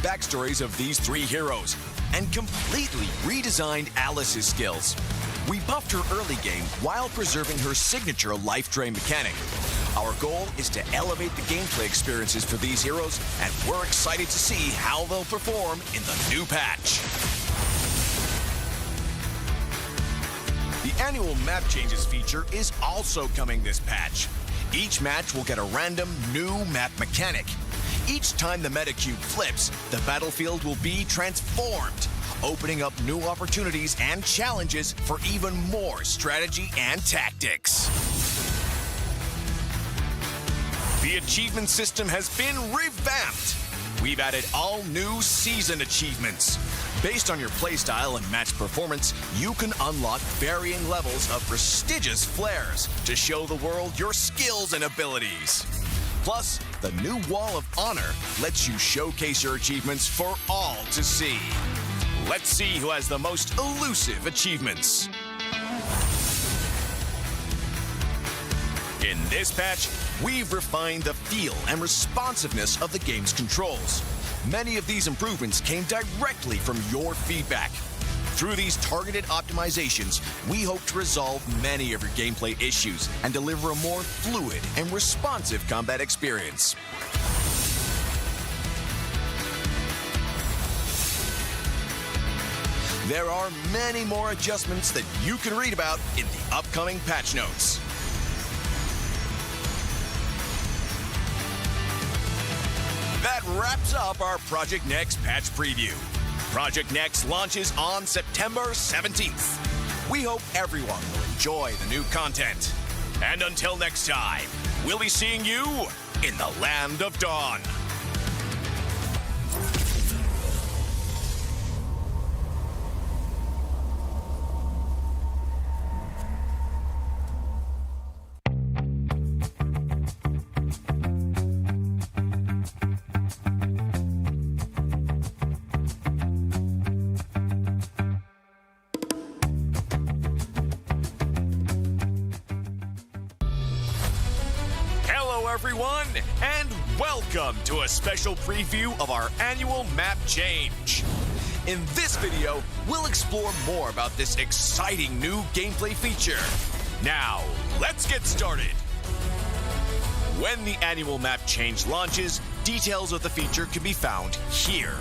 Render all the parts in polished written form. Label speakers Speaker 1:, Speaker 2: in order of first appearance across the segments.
Speaker 1: backstories of these three heroes and completely redesigned Alice's skills. We buffed her early game while preserving her signature life drain mechanic. Our goal is to elevate the gameplay experiences for these heroes, and we're excited to see how they'll perform in the new patch. The annual map changes feature is also coming this patch. Each match will get a random new map mechanic. Each time the meta cube flips, the battlefield will be transformed, opening up new opportunities and challenges for even more strategy and tactics. The achievement system has been revamped. We've added all new season achievements. Based on your playstyle and match performance, you can unlock varying levels of prestigious flares to show the world your skills and abilities. Plus, the new Wall of Honor lets you showcase your achievements for all to see. Let's see who has the most elusive achievements. In this patch, we've refined the feel and responsiveness of the game's controls. Many of these improvements came directly from your feedback. Through these targeted optimizations, we hope to resolve many of your gameplay issues and deliver a more fluid and responsive combat experience. There are many more adjustments that you can read about in the upcoming patch notes. That wraps up our Project Next patch preview. Project Next launches on September 17th. We hope everyone will enjoy the new content. And until next time, we'll be seeing you in the Land of Dawn. Everyone, and welcome to a special preview of our annual map change. In this video, we'll explore more about this exciting new gameplay feature. Now, let's get started. When the annual map change launches, details of the feature can be found here.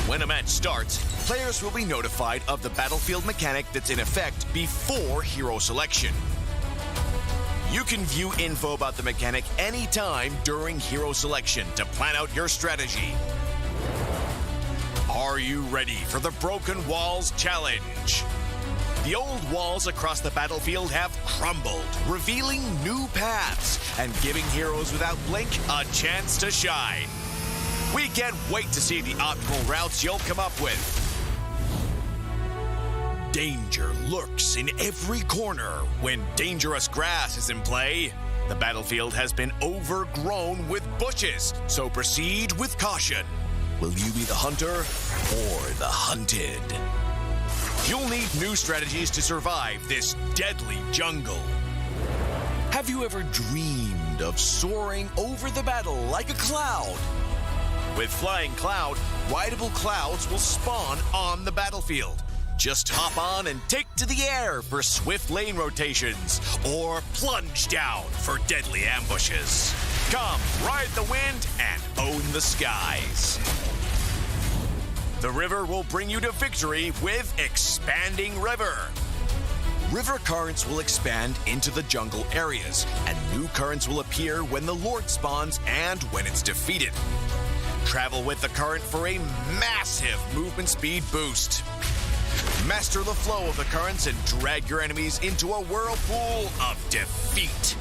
Speaker 1: When a match starts, players will be notified of the battlefield mechanic that's in effect before hero selection. You can view info about the mechanic anytime during hero selection to plan out your strategy. Are you ready for the Broken Walls Challenge? The old walls across the battlefield have crumbled, revealing new paths and giving heroes without blink a chance to shine. We can't wait to see the optimal routes you'll come up with. Danger lurks in every corner when dangerous grass is in play. The battlefield has been overgrown with bushes, so proceed with caution. Will you be the hunter or the hunted? You'll need new strategies to survive this deadly jungle. Have you ever dreamed of soaring over the battle like a cloud? With Flying Cloud, rideable clouds will spawn on the battlefield. Just hop on and take to the air for swift lane rotations, or plunge down for deadly ambushes. Come, ride the wind and own the skies. The river will bring you to victory with Expanding River. River currents will expand into the jungle areas, and new currents will appear when the Lord spawns and when it's defeated. Travel with the current for a massive movement speed boost. Master the flow of the currents and drag your enemies into a whirlpool of defeat.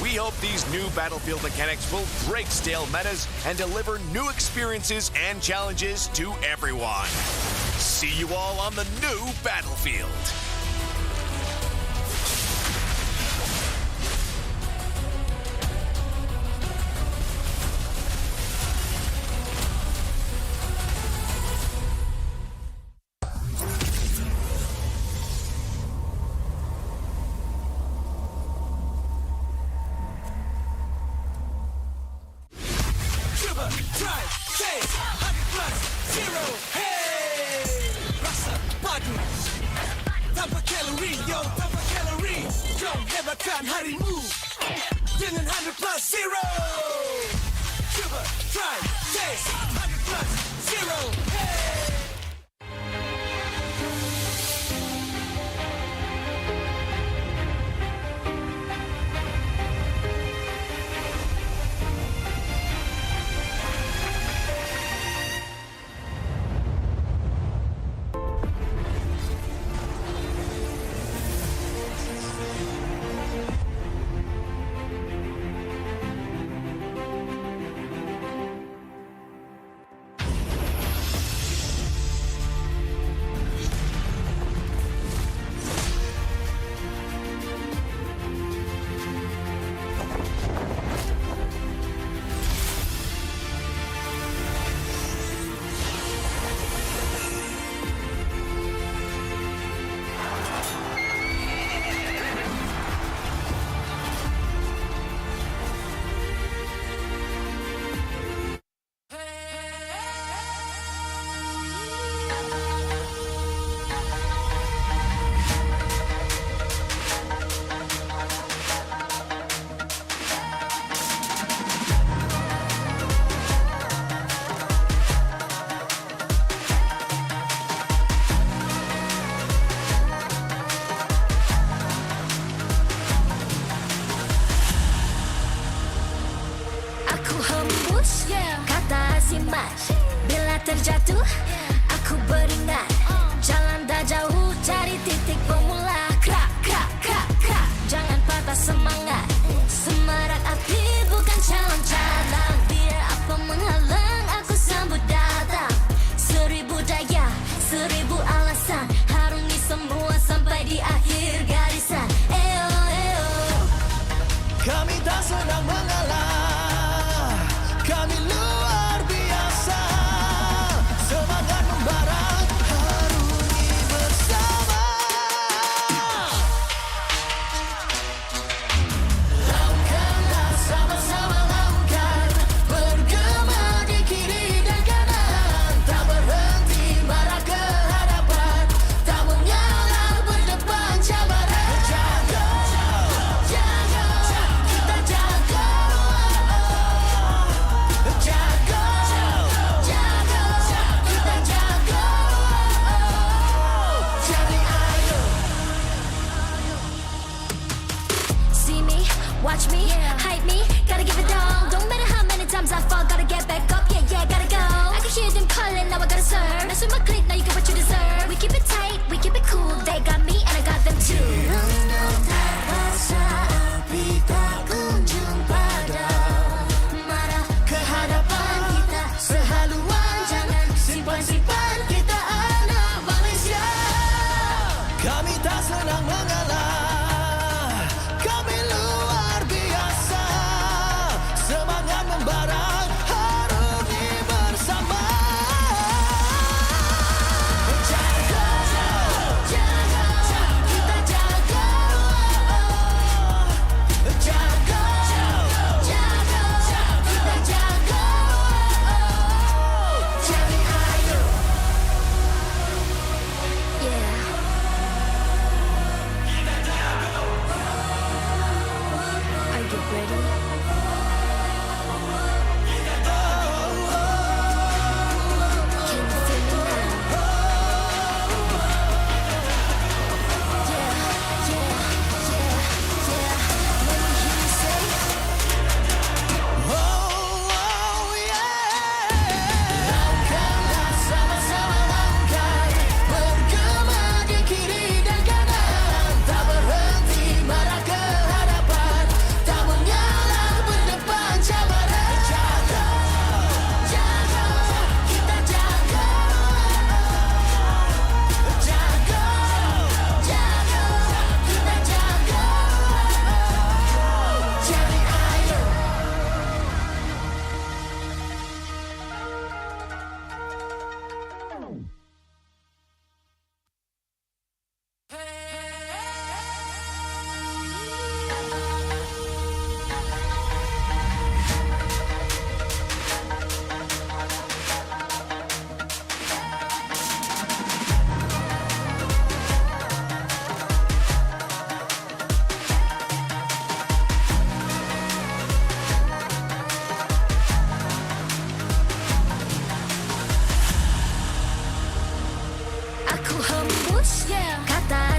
Speaker 1: We hope these new battlefield mechanics will break stale metas and deliver new experiences and challenges to everyone. See you all on the new battlefield.
Speaker 2: Coba, try, taste 100 plus, zero. Hey, rasa padu tanpa kalori, yo, tanpa kalori. Jom hebatkan harimu dengan 100 plus, zero. Coba, try, taste 100 plus, zero. Hey.
Speaker 3: Bila terjatuh, aku beringat jalan dah jauh, cari titik bermula. Krak, krak, krak, krak. Jangan patah semangat. Semarak api bukan calon cadangan. Biar apa menghalang, aku sambut datang. 1000 daya, 1000 alasan, harungi semua sampai di akhir garisan. Eo, eo.
Speaker 2: Kami tak senang mengalah, kami luar biasa. Semangat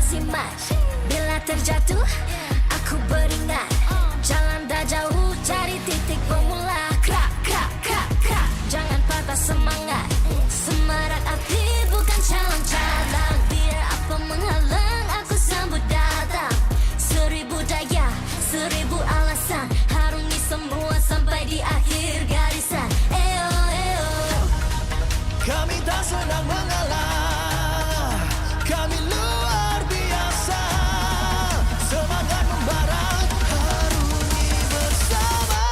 Speaker 3: musiman. Bila terjatuh, aku beringat. Jalan dah jauh, cari titik pemula. Krak, krak, krak, krak. Jangan patah semangat. Semarak api bukan calon-calon. Biar apa menghalang, aku sambut datang. 1000 daya, 1000 alasan. Harungi semua sampai di akhir garisan. Eo, eo.
Speaker 2: Kami tak senang mengalah, kami luar biasa. Semangat membara, harungi bersama.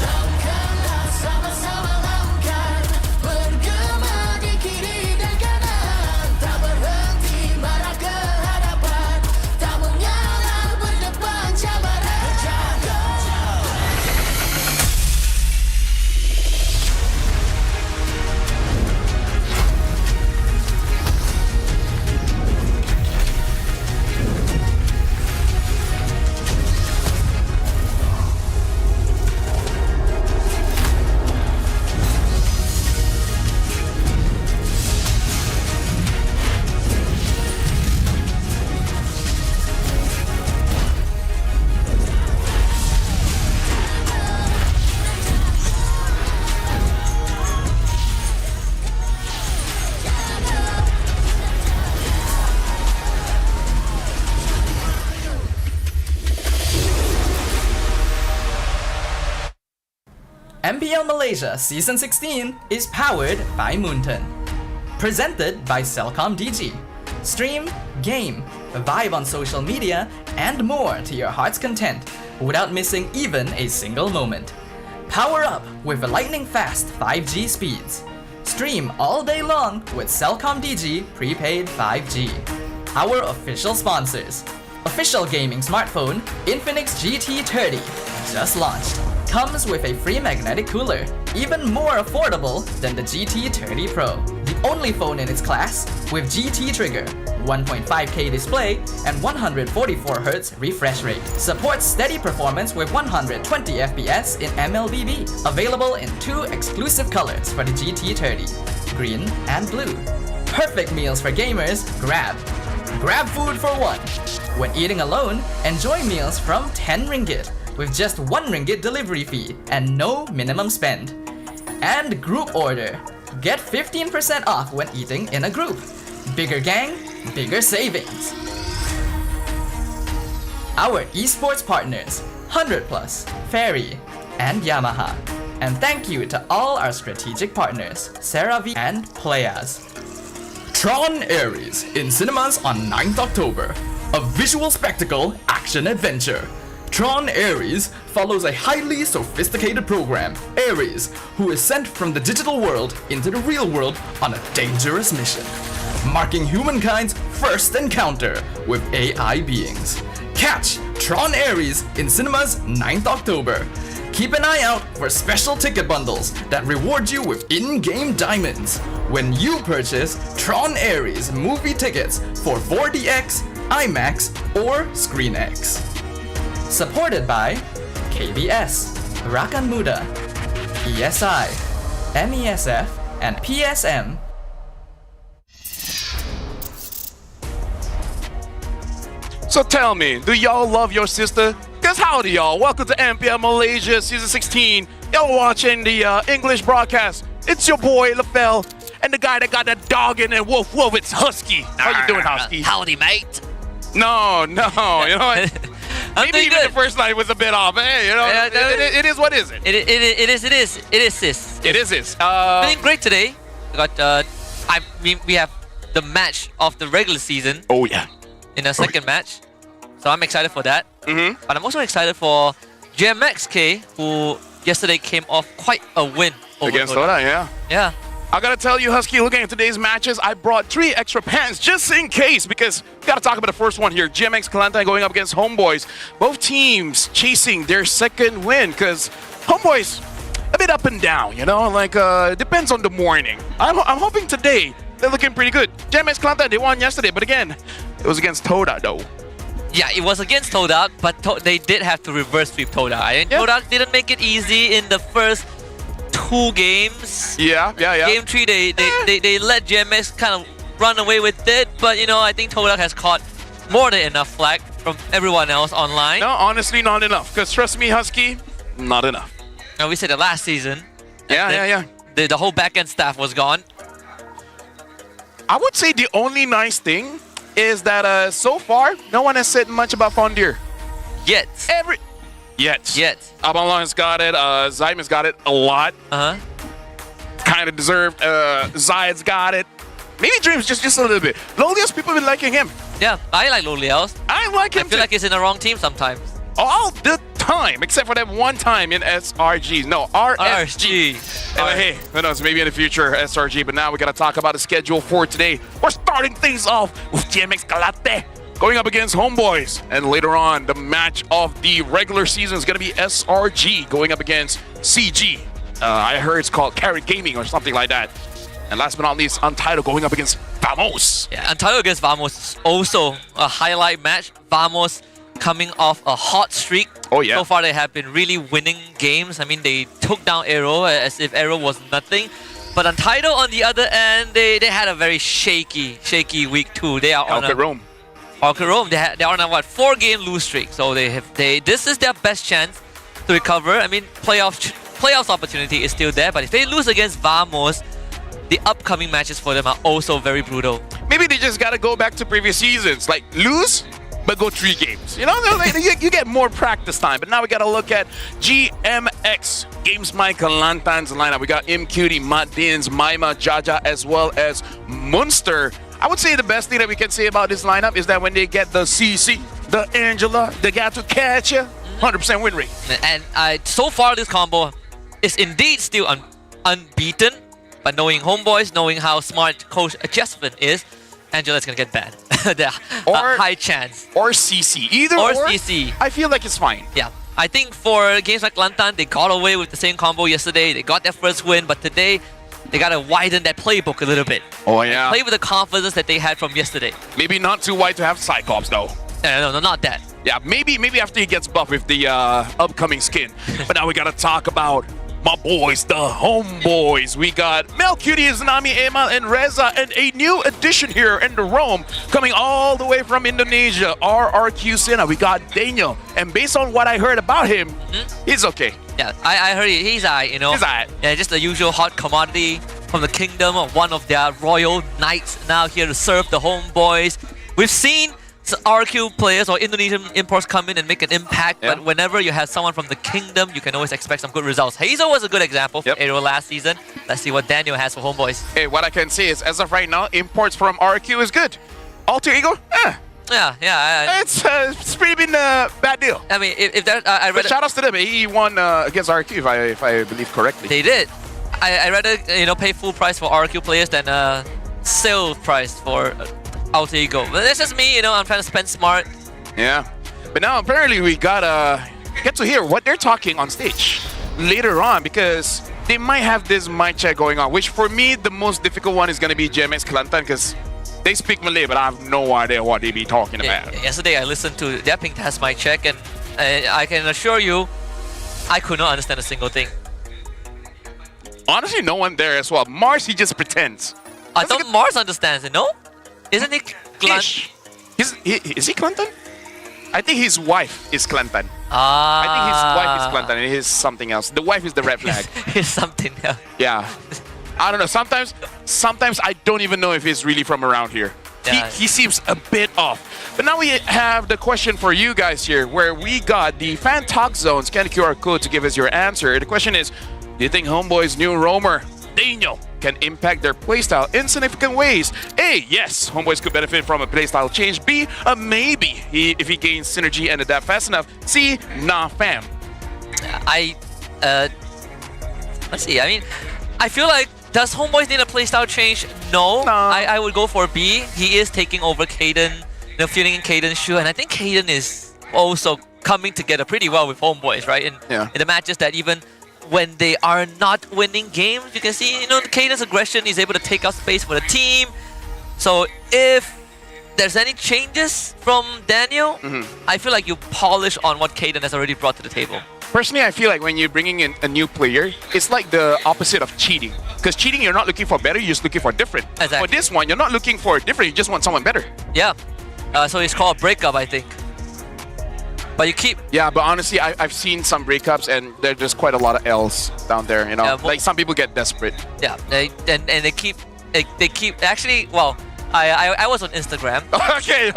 Speaker 2: Langkahlah sama-sama langkah, bergema di kiri dan kanan. Tak berhenti marah ke hadapan, tak mengalah berdepan cabaran. Jaga.
Speaker 4: MPL Malaysia Season 16 is powered by Moonton. Presented by Celcom DG. Stream, game, vibe on social media, and more to your heart's content without missing even a single moment. Power up with lightning-fast 5G speeds. Stream all day long with Celcom DG Prepaid 5G. Our official sponsors. Official gaming smartphone Infinix GT30 just launched. Comes with a free magnetic cooler, even more affordable than the GT30 Pro. The only phone in its class with GT trigger, 1.5K display, and 144Hz refresh rate. Supports steady performance with 120 FPS in MLBB. Available in 2 exclusive colors for the GT30, green and blue. Perfect meals for gamers, Grab. Grab food for one. When eating alone, enjoy meals from 10 ringgit. With just 1 ringgit delivery fee and no minimum spend. And group order. Get 15% off when eating in a group. Bigger gang, bigger savings. Our esports partners, 100 Plus, Ferry, and Yamaha. And thank you to all our strategic partners, CeraVe and Playas. Tron Ares in cinemas on 9th October. A visual spectacle action adventure. Tron Ares follows a highly sophisticated program, Ares, who is sent from the digital world into the real world on a dangerous mission, marking humankind's first encounter with AI beings. Catch Tron Ares in cinemas 9th October. Keep an eye out for special ticket bundles that reward you with in-game diamonds when you purchase Tron Ares movie tickets for 4DX, IMAX, or ScreenX. Supported by KBS, Rakan Muda, ESI, MESF, and PSM.
Speaker 5: So tell me, do y'all love your sister? Cause howdy y'all, welcome to MPL Malaysia Season 16. Y'all watching the English broadcast. It's your boy LaFell, and the guy that got that dog in and woof woof, it's Husky. How you doing, Husky?
Speaker 6: Howdy, mate.
Speaker 5: No, you know what? Maybe even
Speaker 6: good.
Speaker 5: the first night was a bit off. Hey, you know, it is what is it?
Speaker 6: It is this.
Speaker 5: It is this.
Speaker 6: Feeling great today. We have the match of the regular season
Speaker 5: Oh yeah.
Speaker 6: in the second match. So I'm excited for that.
Speaker 5: Mm-hmm.
Speaker 6: But I'm also excited for GMXK, who yesterday came off quite a win over
Speaker 5: Against
Speaker 6: Toda.
Speaker 5: Toda, yeah.
Speaker 6: Yeah.
Speaker 5: I gotta tell you, Husky, looking at today's matches, I brought 3 extra pants just in case, because we gotta talk about the first one here. GMXK going up against Homeboys. Both teams chasing their second win, because Homeboys a bit up and down, you know, like depends on the morning. I'm hoping today they're looking pretty good. GMXK, they won yesterday, but again, it was against Toda though.
Speaker 6: Yeah, it was against Toda, but they did have to reverse sweep Toda. And
Speaker 5: Yeah.
Speaker 6: Toda didn't make it easy in the first 2 games.
Speaker 5: Yeah.
Speaker 6: Game 3, they let GMX kind of run away with it, but I think Todak has caught more than enough flack from everyone else online.
Speaker 5: No, honestly, not enough. Because trust me, Husky, not enough.
Speaker 6: And we said the last season.
Speaker 5: Yeah.
Speaker 6: The whole back-end staff was gone.
Speaker 5: I would say the only nice thing is that so far, no one has said much about Fondir.
Speaker 6: Yet.
Speaker 5: Yet. Abalon's got it. Zyman's got it a lot. Kind of deserved. Zayed's got it. Maybe Dreams just a little bit. Lolios, people have been liking him.
Speaker 6: Yeah, I like Lolios.
Speaker 5: I like him
Speaker 6: I feel like he's in the wrong team sometimes.
Speaker 5: All the time, except for that one time in SRG. No, RSG. Hey, who knows, maybe in the future, SRG. But now we got to talk about the schedule for today. We're starting things off with GMXK going up against Homeboys. And later on, the match of the regular season is going to be SRG going up against CG. I heard it's called Carrot Gaming or something like that. And last but not least, Untitled going up against Vamos.
Speaker 6: Yeah, Untitled against Vamos is also a highlight match. Vamos coming off a hot streak.
Speaker 5: Oh, yeah.
Speaker 6: So far, they have been really winning games. I mean, they took down Aero as if Aero was nothing. But Untitled, on the other end, they had a very shaky week 2. They are on
Speaker 5: Rome.
Speaker 6: Rome. They're on a 4-game lose streak. So this is their best chance to recover. I mean, playoffs opportunity is still there. But if they lose against Vamos, the upcoming matches for them are also very brutal.
Speaker 5: Maybe they just got to go back to previous seasons. Like, lose, but go 3 games. You get more practice time. But now we got to look at GMX. Games Mike Lantan's lineup. We got MQT, Matt Dins, Maima, Jaja, as well as Munster. I would say the best thing that we can say about this lineup is that when they get the CC, the Angela, they got to catch you, 100% win rate.
Speaker 6: And so far, this combo is indeed still unbeaten. But knowing Homeboys, knowing how smart Coach Adjustment is, Angela's gonna get banned. High chance.
Speaker 5: Or CC. Either or
Speaker 6: CC.
Speaker 5: I feel like it's fine.
Speaker 6: Yeah. I think for games like Lantan, they got away with the same combo yesterday. They got their first win, but today, they gotta widen that playbook a little bit.
Speaker 5: Oh, yeah.
Speaker 6: Play with the confidence that they had from yesterday.
Speaker 5: Maybe not too wide to have Cyclops, though.
Speaker 6: No, not that.
Speaker 5: Yeah, maybe after he gets buffed with the upcoming skin. But now we gotta talk about my boys, the Homeboys. We got Melcutie, Zanami, Emal, and Reza, and a new addition here in the Rome, coming all the way from Indonesia, RRQ Sena. We got Daniel, and based on what I heard about him, he's okay.
Speaker 6: Yeah, I heard he's alright,
Speaker 5: He's alright.
Speaker 6: Yeah, just the usual hot commodity from the kingdom of one of their royal knights now here to serve the Homeboys. We've seen RQ players or Indonesian imports come in and make an impact, but whenever you have someone from the kingdom, you can always expect some good results. Hazel was a good example for Aero last season. Let's see what Daniel has for Homeboys.
Speaker 5: Hey, what I can say is, as of right now, imports from RQ is good. Alter Ego,
Speaker 6: Yeah.
Speaker 5: It's pretty been a bad deal.
Speaker 6: I mean, if that, I read.
Speaker 5: But shout outs to them. He won against RQ, if I believe correctly.
Speaker 6: They did. I rather pay full price for RQ players than sale price for Alter Ego. But that's just me. I'm trying to spend smart.
Speaker 5: Yeah. But now apparently we gotta get to hear what they're talking on stage later on, because they might have this mic check going on, which for me the most difficult one is gonna be GMX because they speak Malay, but I have no idea what they be talking about.
Speaker 6: Yesterday I listened to their ping test mic check, and I can assure you, I could not understand a single thing.
Speaker 5: Honestly, no one there as well. Mars, he just pretends.
Speaker 6: I thought Mars understands it, no? Isn't it Clanton?
Speaker 5: Is he Clanton? I think his wife is Clanton.
Speaker 6: Ah.
Speaker 5: I think his wife is Clanton and he's something else. The wife is the red flag.
Speaker 6: It's something else.
Speaker 5: Yeah. I don't know. Sometimes I don't even know if he's really from around here. Yeah. He seems a bit off. But now we have the question for you guys here, where we got the fan talk zone. Scan the QR code to give us your answer. The question is, do you think Homeboy's new roamer, Daniel, can impact their playstyle in significant ways? A, yes, Homeboys could benefit from a playstyle change. B, maybe if he gains synergy and adapt fast enough. C, nah, fam.
Speaker 6: Let's see. I mean, I feel like, does Homeboys need a playstyle change? No. I would go for B. He is taking over Kaden, feeling in Kaden's shoe, and I think Kaden is also coming together pretty well with Homeboys, right? In the matches that even when they are not winning games, you can see, Kaden's aggression is able to take up space for the team. So if there's any changes from Daniel, I feel like you polish on what Kaden has already brought to the table.
Speaker 5: Personally, I feel like when you're bringing in a new player, it's like the opposite of cheating. Because cheating, you're not looking for better, you're just looking for different.
Speaker 6: Exactly.
Speaker 5: For this one, you're not looking for different, you just want someone better.
Speaker 6: Yeah. So it's called a breakup, I think. But you keep...
Speaker 5: Yeah, but honestly, I've seen some breakups and there's just quite a lot of L's down there, you know?
Speaker 6: Yeah,
Speaker 5: like some people get desperate.
Speaker 6: Yeah, they keep actually, well, I was on Instagram.
Speaker 5: okay,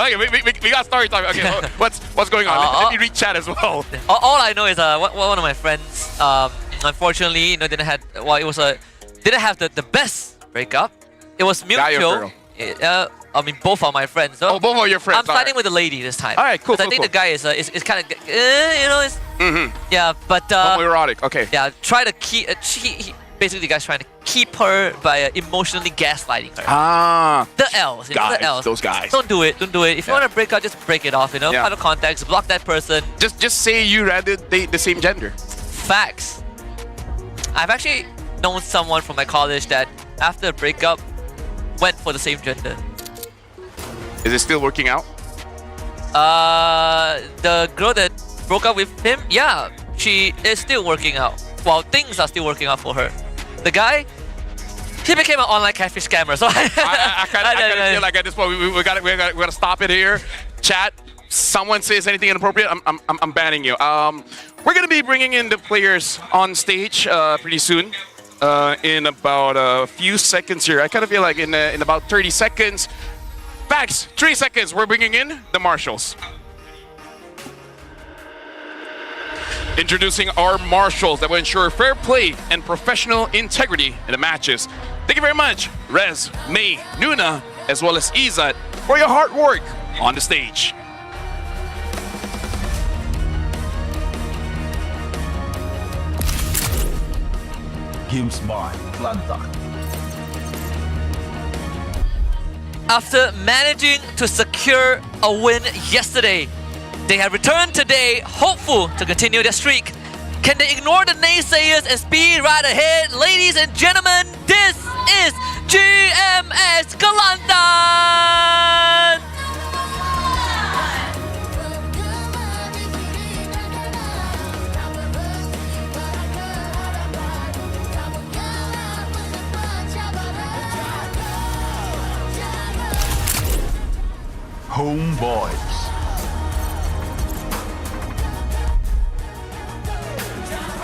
Speaker 5: we got story time. Okay, what's going on? Let me read chat as well.
Speaker 6: All I know is one of my friends, unfortunately, you know, didn't have the best breakup. It was mutual.
Speaker 5: Guy or girl?
Speaker 6: I mean, both are my friends. So
Speaker 5: Oh, both of your friends.
Speaker 6: I'm siding with the lady this time.
Speaker 5: All right, cool.
Speaker 6: 'Cause I think the guy is kind of, you know, it's yeah, but
Speaker 5: homoerotic. Okay.
Speaker 6: yeah, try to keep. Basically, the guy's trying to keep her by emotionally gaslighting her.
Speaker 5: Ah.
Speaker 6: The L's, you know,
Speaker 5: Guys,
Speaker 6: the L's.
Speaker 5: those guys.
Speaker 6: Don't do it. Don't do it. If you
Speaker 5: Yeah.
Speaker 6: want to break up, just break it off. You know,
Speaker 5: Yeah.
Speaker 6: out of context, block that person.
Speaker 5: Just say you rather date the same gender.
Speaker 6: Facts. I've actually known someone from my college that after a breakup went for the same gender.
Speaker 5: Is it still working out?
Speaker 6: The girl that broke up with him, yeah, she is still working out. Well, things are still working out for her. The guy, he became an online catfish scammer. So
Speaker 5: I kind of feel like at this point we gotta stop it here. Chat. Someone says anything inappropriate, I'm banning you. We're gonna be bringing in the players on stage pretty soon. In about a few seconds here. I kind of feel like in about 30 seconds. Facts, 3 seconds. We're bringing in the marshals. Introducing our marshals that will ensure fair play and professional integrity in the matches. Thank you very much, Rez, May, Nuna, as well as Izat, for your hard work on the stage.
Speaker 7: Games by Planta.
Speaker 6: after managing to secure a win yesterday, they have returned today, hopeful to continue their streak. Can they ignore the naysayers and speed right ahead? Ladies and gentlemen, this is GMXK.
Speaker 7: Homeboys.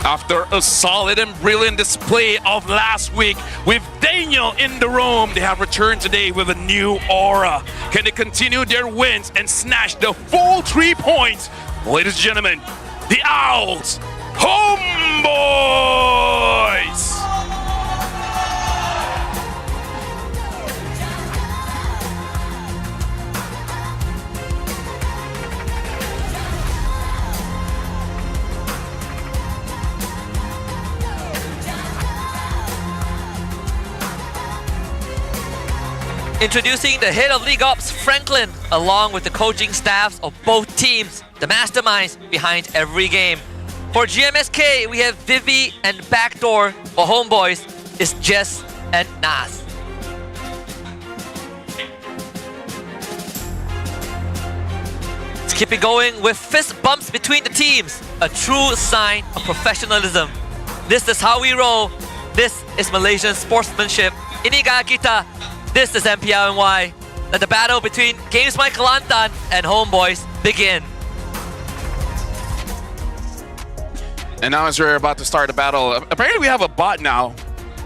Speaker 5: After a solid and brilliant display of last week with Daniel in the room, they have returned today with a new aura. Can they continue their wins and snatch the full 3 points? Ladies and gentlemen, the Owls, Homeboys!
Speaker 6: Introducing the head of League Ops, Franklin, along with the coaching staffs of both teams, the masterminds behind every game. For GMXK, we have Vivi and Backdoor. For Homeboys, it's Jess and Nas. Let's keep it going with fist bumps between the teams, a true sign of professionalism. This is how we roll. This is Malaysian sportsmanship. Ini gaya kita. This is MPL NY. Let the battle between Games by Kelantan and Homeboys begin.
Speaker 5: And now as we're about to start the battle, apparently we have a bot now.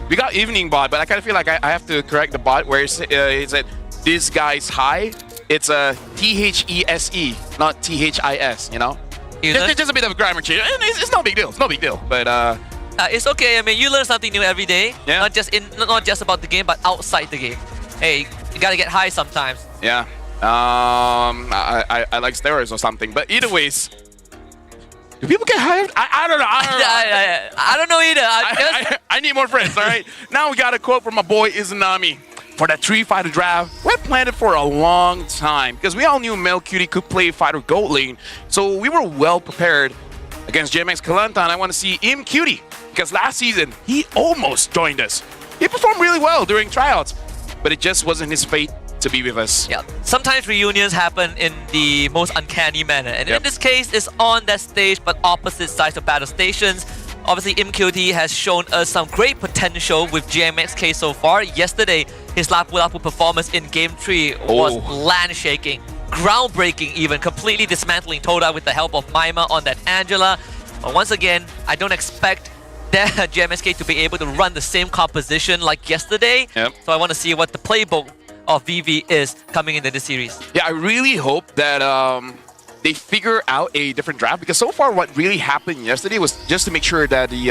Speaker 5: We got evening bot, but I kind of feel like I have to correct the bot where it's that this guy's high. It's a THESE, not THIS, you know? Just a bit of a grammar change. And it's no big deal. It's no big deal. But
Speaker 6: it's okay. I mean, you learn something new every day.
Speaker 5: Yeah.
Speaker 6: Not just about the game, but outside the game. Hey, you gotta get high sometimes.
Speaker 5: yeah. I like steroids or something. But either ways, do people get high? I don't know.
Speaker 6: I don't know either.
Speaker 5: I need more friends, all right? Now we got a quote from my boy Izanami. For that 3-fighter draft, we planned it for a long time because we all knew Mel Cutie could play fighter gold lane. So we were well prepared against GMXK Kelantan. I want to see him Cutie because last season, he almost joined us. He performed really well during tryouts, but it just wasn't his fate to be with us.
Speaker 6: Yeah. Sometimes reunions happen in the most uncanny manner, and
Speaker 5: Yep.
Speaker 6: in this case, it's on that stage but opposite sides of battle stations. Obviously, MQT has shown us some great potential with GMXK so far. Yesterday, his Lapu-Lapu performance in Game 3 was land-shaking, groundbreaking even, completely dismantling Toda with the help of Maima on that Angela. But once again, I don't expect that GMXK to be able to run the same composition like yesterday.
Speaker 5: Yep.
Speaker 6: So I want to see what the playbook of VV is coming into this series.
Speaker 5: Yeah, I really hope that they figure out a different draft, because so far what really happened yesterday was just to make sure that the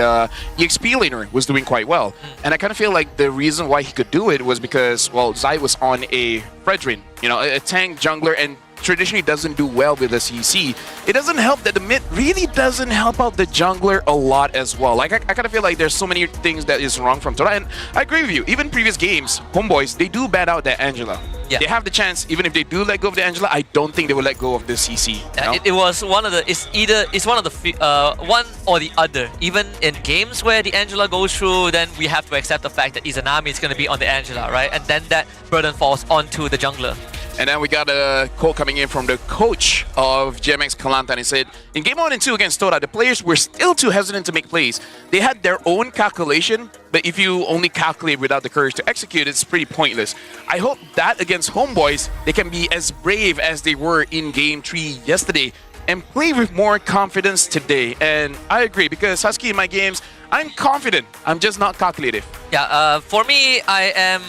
Speaker 5: EXP laner was doing quite well. And I kind of feel like the reason why he could do it was because, well, Zai was on a Fredrin, you know, a tank jungler, and traditionally doesn't do well with the CC. It doesn't help that the mid really doesn't help out the jungler a lot as well. Like, I kind of feel like there's so many things that is wrong from Tora, and I agree with you. Even previous games, Homeboys, they do bat out that Angela.
Speaker 6: Yeah.
Speaker 5: They have the chance, even if they do let go of the Angela, I don't think they will let go of the CC.
Speaker 6: Yeah,
Speaker 5: you know?
Speaker 6: it was one of the. It's one of the one or the other. Even in games where the Angela goes through, then we have to accept the fact that Izanami is going to be on the Angela, right? And then that burden falls onto the jungler.
Speaker 5: And then we got a quote coming in from the coach of GMX Kelantan. He said, in game 1 and 2 against Toda, the players were still too hesitant to make plays. They had their own calculation, but if you only calculate without the courage to execute, it's pretty pointless. I hope that against Homeboys, they can be as brave as they were in game 3 yesterday and play with more confidence today. And I agree, because Husky in my games, I'm confident. I'm just not calculative.
Speaker 6: Yeah, for me, I am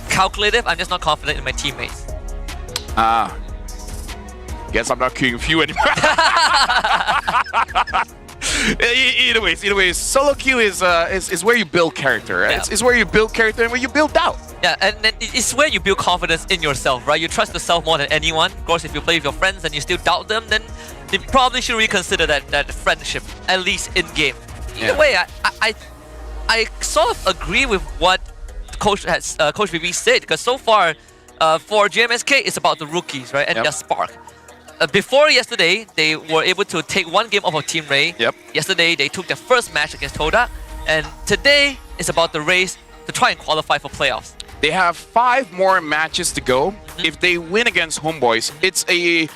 Speaker 6: calculative. I'm just not confident in my teammates.
Speaker 5: Guess I'm not queuing with you anymore. Either ways, solo queue is where you build character.
Speaker 6: Yeah.
Speaker 5: It's where you build character and where you build doubt.
Speaker 6: Yeah, and then it's where you build confidence in yourself, right? You trust yourself more than anyone. Of course, if you play with your friends and you still doubt them, then you probably should reconsider that friendship, at least in game. Either
Speaker 5: Yeah.
Speaker 6: way, I sort of agree with what Coach VV said, because so far, for GMSK, it's about the rookies, right? And
Speaker 5: Yep.
Speaker 6: their spark. Before yesterday, they were able to take one game off of Team Ray.
Speaker 5: Yep.
Speaker 6: Yesterday, they took their first match against Toda. And today, it's about the race to try and qualify for playoffs.
Speaker 5: They have 5 more matches to go. If they win against Homeboys, it's a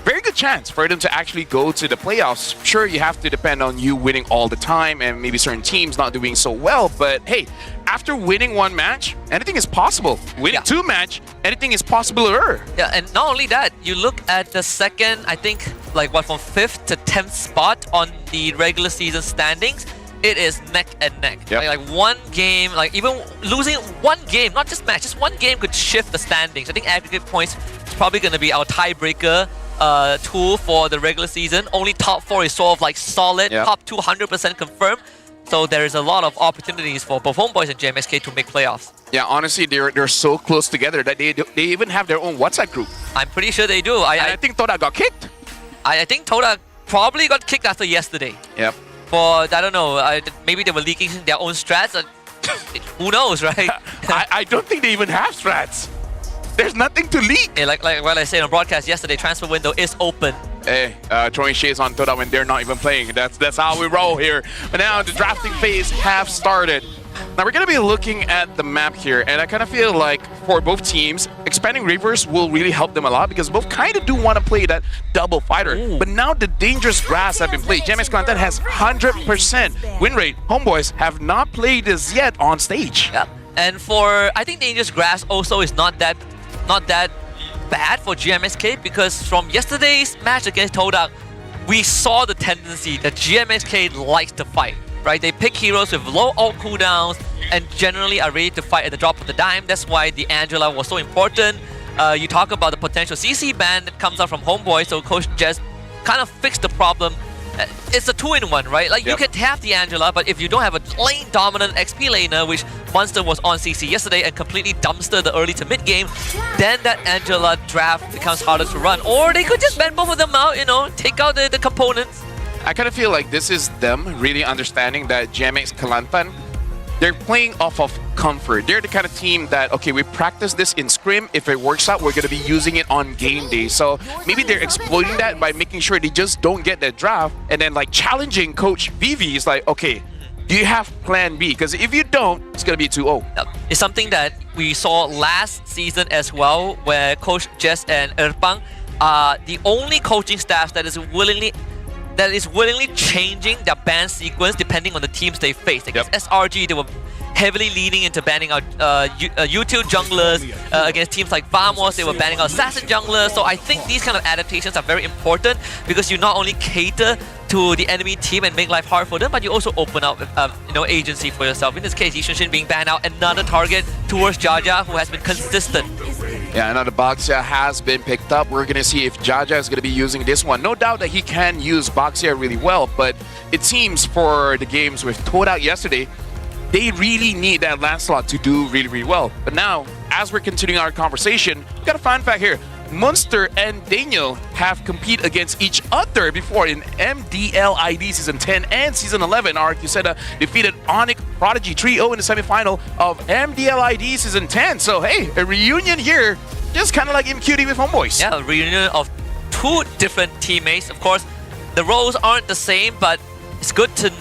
Speaker 5: very good chance for them to actually go to the playoffs. Sure, you have to depend on you winning all the time and maybe certain teams not doing so well, but hey, after winning 1 match, anything is possible. Winning 2 match, anything is possible-er.
Speaker 6: Yeah, and not only that, you look at the second, I think, like what, from 5th to 10th spot on the regular season standings, it is neck and neck.
Speaker 5: Yep.
Speaker 6: Like one game, like even losing one game, not just match, just one game could shift the standings. I think aggregate points is probably going to be our tiebreaker tool for the regular season. Only top 4 is sort of like solid,
Speaker 5: Yep.
Speaker 6: top 200% confirmed. So there is a lot of opportunities for both Homeboys and JMXK to make playoffs.
Speaker 5: Yeah, honestly, they're so close together that they even have their own WhatsApp group.
Speaker 6: I'm pretty sure they do.
Speaker 5: And I think Toda got kicked.
Speaker 6: I think Toda probably got kicked after yesterday.
Speaker 5: Yep.
Speaker 6: For, I don't know, maybe they were leaking their own strats. Who knows, right?
Speaker 5: I don't think they even have strats. There's nothing to leak.
Speaker 6: Yeah, like what I said on broadcast yesterday, transfer window is open.
Speaker 5: Hey, throwing shades on Toda when they're not even playing. That's how we roll here. But now the drafting phase have started. Now we're going to be looking at the map here, and I kind of feel like for both teams, expanding rivers will really help them a lot, because both kind of do want to play that double fighter.
Speaker 6: Ooh.
Speaker 5: But now the dangerous grass have been played. GMX Kelantan has 100% win rate. Homeboys have not played this yet on stage.
Speaker 6: Yeah. And for, I think Dangerous Grass also is not that bad for GMXK, because from yesterday's match against Toda, we saw the tendency that GMXK likes to fight, right? They pick heroes with low ult cooldowns and generally are ready to fight at the drop of the dime. That's why the Angela was so important. You talk about the potential CC ban that comes out from Homeboy, so Coach Jess kind of fixed the problem. It's a 2-in-1, right? Like,
Speaker 5: Yep.
Speaker 6: you can have the Angela, but if you don't have a lane dominant XP laner, which Monster was on CC yesterday and completely dumpstered the early to mid game, then that Angela draft becomes harder to run. Or they could just ban both of them out, you know, take out the components.
Speaker 5: I kind of feel like this is them really understanding that GMX Kelantan, they're playing off of comfort. They're the kind of team that, okay, we practice this in scrim. If it works out, we're going to be using it on game day. So maybe they're exploiting that by making sure they just don't get that draft, and then like challenging Coach Vivi is like, okay, do you have plan B? Because if you don't, it's going to be 2-0.
Speaker 6: It's something that we saw last season as well, where Coach Jess and Erpang are the only coaching staffs that is willingly changing their ban sequence depending on the teams they face. Against SRG, they were heavily leaning into banning out U2 junglers. Against teams like Vamos, they were banning out assassin junglers. So I think these kind of adaptations are very important because you not only cater to the enemy team and make life hard for them, but you also open up agency for yourself. In this case, Yishunshin being banned out, another target towards Jaja, who has been consistent.
Speaker 5: Yeah, another Baxia has been picked up. We're going to see if Jaja is going to be using this one. No doubt that he can use Baxia really well, but it seems for the games with Toad out yesterday, they really need that Lancelot to do really, really well. But now, as we're continuing our conversation, we got a fun fact here. Munster and Daniel have competed against each other before in MDL ID Season 10 and Season 11. Arcuseta defeated Onyx Prodigy 3-0 in the semifinal of MDL ID Season 10. So hey, a reunion here, just kind of like MQD with Homeboys.
Speaker 6: Yeah, a reunion of two different teammates. Of course, the roles aren't the same, but it's good to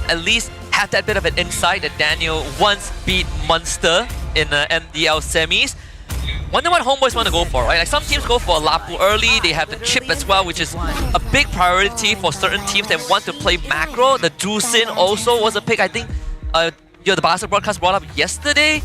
Speaker 6: at least have that bit of an insight that Daniel once beat Munster in the MDL semis. Wonder what Homeboys want to go for, right? Like some teams go for a Lapu early, they have the chip as well, which is a big priority for certain teams that want to play macro. The Drusin also was a pick. I think the Barca broadcast brought up yesterday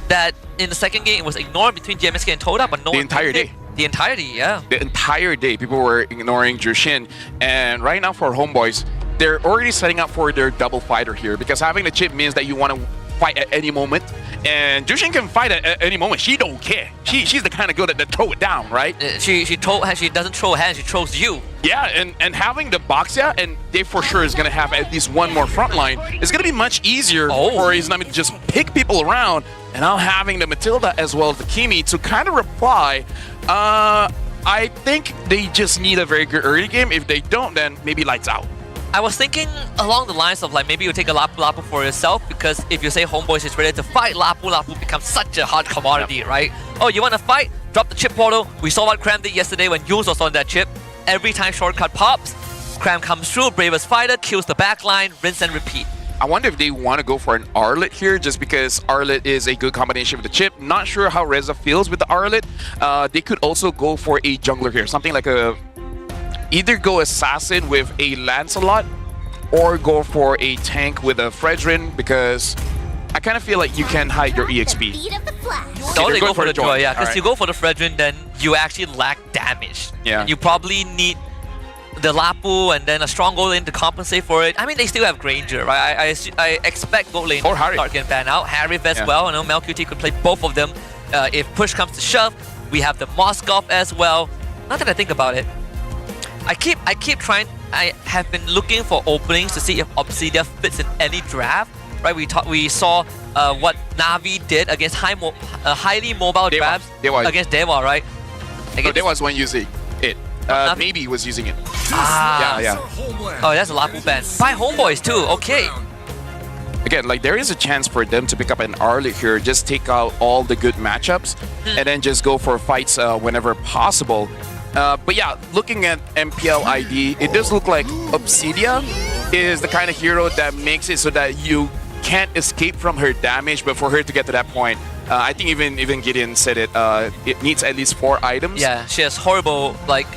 Speaker 6: that in the second game it was ignored between GMXK and Toda, but no one
Speaker 5: entire day.
Speaker 6: The entirety, yeah.
Speaker 5: The entire day, people were ignoring Jushin. And right now for Homeboys, they're already setting up for their double fighter here because having the chip means that you want to fight at any moment. And Jushin can fight at any moment. She don't care. She's the kind of girl that throw it down, right?
Speaker 6: She doesn't throw hands, she throws you.
Speaker 5: Yeah, and having the Baxia, and they for sure is going to have at least one more front line, it's going to be much easier for Izanami to just pick people around. And now having the Matilda as well as the Kimi to kind of reply, I think they just need a very good early game. If they don't, then maybe lights out.
Speaker 6: I was thinking along the lines of like maybe you take a Lapu for yourself, because if you say Homeboys is ready to fight, Lapu becomes such a hot commodity, right? Oh, you want to fight? Drop the chip portal. We saw what Cram did yesterday when Yules was on that chip. Every time shortcut pops, Cram comes through, bravest fighter, kills the backline, rinse and repeat.
Speaker 5: I wonder if they want to go for an Arlet here, just because Arlet is a good combination with the chip. Not sure how Reza feels with the Arlet. They could also go for a jungler here, something like a... Either go Assassin with a Lancelot or go for a tank with a Fredrin, because I kind of feel like you can hide your EXP.
Speaker 6: No, they go for the Joy, yeah, because you go for the Fredrin, then you actually lack damage.
Speaker 5: Yeah.
Speaker 6: And you probably need the Lapu and then a strong gold lane to compensate for it. I mean, they still have Granger, right? I expect gold lane
Speaker 5: or Harry
Speaker 6: can ban out. Harry as well. I know MelQT could play both of them. If push comes to shove, we have the Moskov as well. Not that I think about it. I keep trying. I have been looking for openings to see if Obsidia fits in any draft. Right? We saw what Navi did against highly mobile drafts against Dewa, right?
Speaker 5: Dewa's one using it. Maybe he was using it. Yeah.
Speaker 6: Oh, that's a Lapu ban. By Homeboys too. Okay.
Speaker 5: Again, like there is a chance for them to pick up an Arlet here, just take out all the good matchups, and then just go for fights whenever possible. But yeah, looking at MPL ID, it does look like Obsidia is the kind of hero that makes it so that you can't escape from her damage. But for her to get to that point, I think even Gideon said it. It needs at least 4 items.
Speaker 6: Yeah, she has horrible like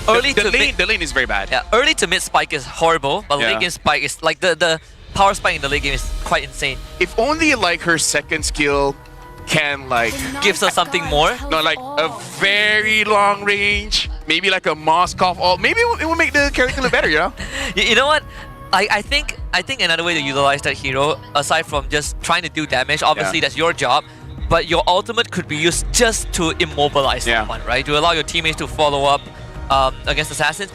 Speaker 6: early
Speaker 5: the lane is very bad.
Speaker 6: Yeah, early to mid spike is horrible, but late game spike is like the power spike in the late game is quite insane.
Speaker 5: If only like her second skill can like
Speaker 6: gives us something more.
Speaker 5: No, like a very long range, maybe like a Moskov, or maybe it will make the character look better, you know?
Speaker 6: You know what? I think another way to utilize that hero, aside from just trying to do damage, obviously that's your job, but your ultimate could be used just to immobilize someone, right? To allow your teammates to follow up against assassins.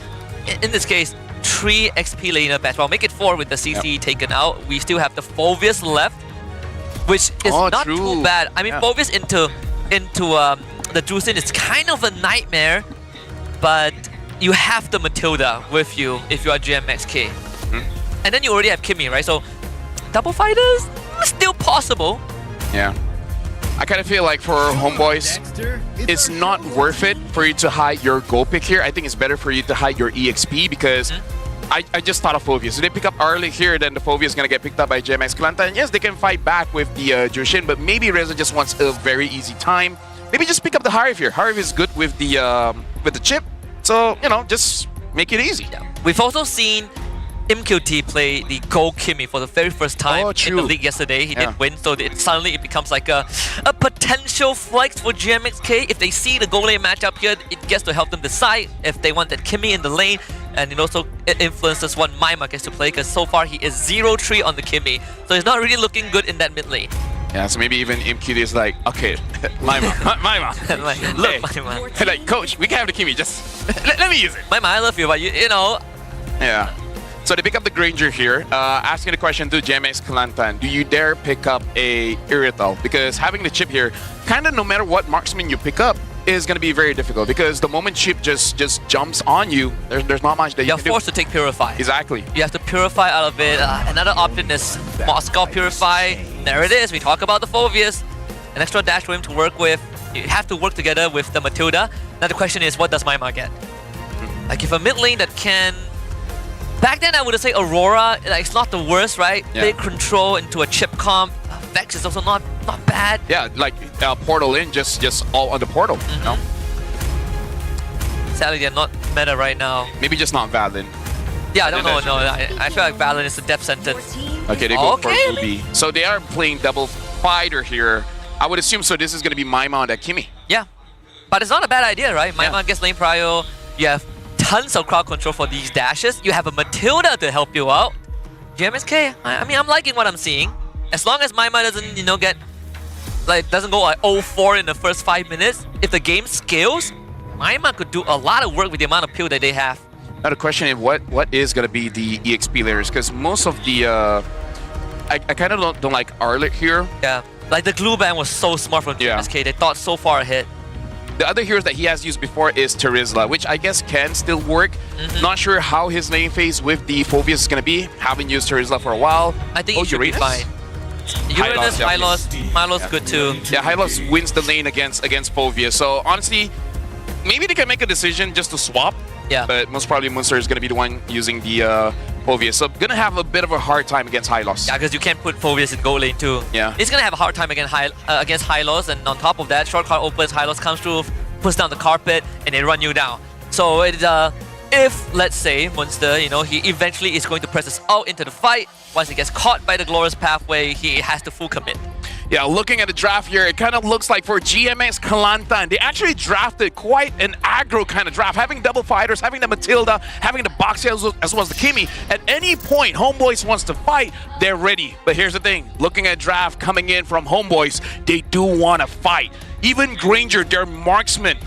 Speaker 6: In this case, 3 XP laner best. Well, make it 4 with the CC taken out. We still have the Phoveus left, which is not too bad. I mean, Phoveus into the Drusin is kind of a nightmare, but you have the Matilda with you if you are GMXK. And then you already have Kimmy, right? So double fighters still possible.
Speaker 5: Yeah. I kind of feel like for Homeboys, it's not worth it for you to hide your gold pick here. I think it's better for you to hide your EXP, because I just thought of Fovia. So they pick up early here, then the Fovia is going to get picked up by GMX Kalanta. And yes, they can fight back with the Jushin, but maybe Reza just wants a very easy time. Maybe just pick up the Harif here. Harif is good with the chip. So, you know, just make it easy.
Speaker 6: Yeah. We've also seen MQT play the Go Kimmy for the very first time in the league yesterday. He did win, so suddenly it becomes like a potential flex for GMXK. If they see the Go lane matchup here, it gets to help them decide if they want that Kimmy in the lane. And it also influences what Maima gets to play, because so far he is 0-3 on the Kimmy. So he's not really looking good in that mid lane.
Speaker 5: Yeah, so maybe even MQT is like, okay, Maima, Maima.
Speaker 6: Like, look, Maima.
Speaker 5: Hey, like, coach, we can have the Kimmy, just let me use it.
Speaker 6: Maima, I love you, but you know.
Speaker 5: Yeah. So they pick up the Granger here, asking the question to GMX Kalantan, do you dare pick up a Irithel? Because having the chip here, kind of no matter what marksman you pick up, is going to be very difficult, because the moment chip just jumps on you, there's not much that you can do.
Speaker 6: You're forced to take Purify.
Speaker 5: Exactly.
Speaker 6: You have to Purify out of it. Another option is Moscow Purify. There it is. We talk about the Phobias. An extra dash for him to work with. You have to work together with the Matilda. Now the question is, what does Maima get? Like if a mid lane that can... Back then I would say Aurora, like, it's not the worst, right?
Speaker 5: Yeah.
Speaker 6: Big control into a chip comp. Vex is also not bad.
Speaker 5: Yeah, like portal in, just all on the portal. You know?
Speaker 6: Sadly, they're not meta right now.
Speaker 5: Maybe just not Valen.
Speaker 6: Yeah, I don't know. No, I feel like Valen is the death sentence.
Speaker 5: Okay, they go for Ruby. So they are playing double fighter here. I would assume so. This is going to be Maima on that Kimmy.
Speaker 6: Yeah, but it's not a bad idea, right? Maima gets lane prio. You have tons of crowd control for these dashes. You have a Matilda to help you out. GMXK, I mean, I'm liking what I'm seeing. As long as Maima doesn't, you know, doesn't go like 0-4 in the first 5 minutes, if the game scales, Maima could do a lot of work with the amount of peel that they have.
Speaker 5: Now the question is, what is going to be the EXP layers? Because most of the... I kind of don't like Arlet here.
Speaker 6: Yeah, like the glue ban was so smart from GMXK. They thought so far ahead.
Speaker 5: The other heroes that he has used before is Terizla, which I guess can still work. Not sure how his lane phase with the Phobias is going to be. Haven't used Terizla for a while.
Speaker 6: I think he should be fine. Uranus, Hylos good too.
Speaker 5: Yeah, Hylos wins the lane against Phobia. So honestly, maybe they can make a decision just to swap.
Speaker 6: Yeah.
Speaker 5: But most probably Munster is going to be the one using the Phobia. So gonna have a bit of a hard time against Hylos.
Speaker 6: Yeah, because you can't put Phobias in gold lane too.
Speaker 5: Yeah.
Speaker 6: He's gonna have a hard time against Hylos, and on top of that, short card opens, Hylos comes through, puts down the carpet, and they run you down. So it's if, let's say, Munster, you know, he eventually is going to press us out into the fight, once he gets caught by the Glorious Pathway, he has to full commit.
Speaker 5: Yeah, looking at the draft here, it kind of looks like for GMX Kalantan, they actually drafted quite an aggro kind of draft, having double fighters, having the Matilda, having the Boxy as well as the Kimmy. At any point, Homeboys wants to fight, they're ready. But here's the thing, looking at draft coming in from Homeboys, they do want to fight. Even Granger, their marksman,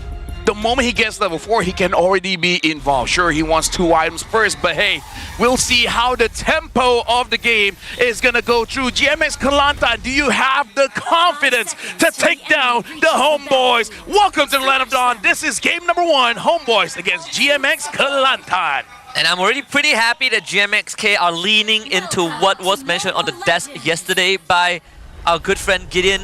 Speaker 5: the moment he gets level 4, he can already be involved. Sure, he wants 2 items first, but hey, we'll see how the tempo of the game is going to go through. GMX Kalanta, do you have the confidence to take down the Homeboys? Welcome to the Land of Dawn. This is game number 1, Homeboys against GMX Kalanta.
Speaker 6: And I'm already pretty happy that GMXK are leaning into what was mentioned on the desk yesterday by our good friend Gideon.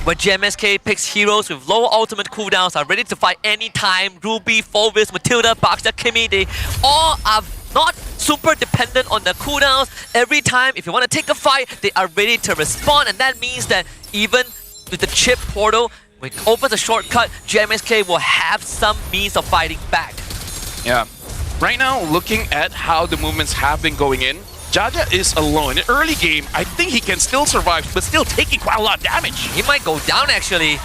Speaker 6: When GMXK picks heroes with low ultimate cooldowns, are ready to fight anytime. Ruby, Phovis, Matilda, Boxer, Kimmy, they all are not super dependent on their cooldowns. Every time, if you want to take a fight, they are ready to respond, and that means that even with the chip portal, when it opens a shortcut, GMXK will have some means of fighting back.
Speaker 5: Yeah. Right now, looking at how the movements have been going in, Jaja is alone. In early game, I think he can still survive, but still taking quite a lot of damage.
Speaker 6: He might go down, actually.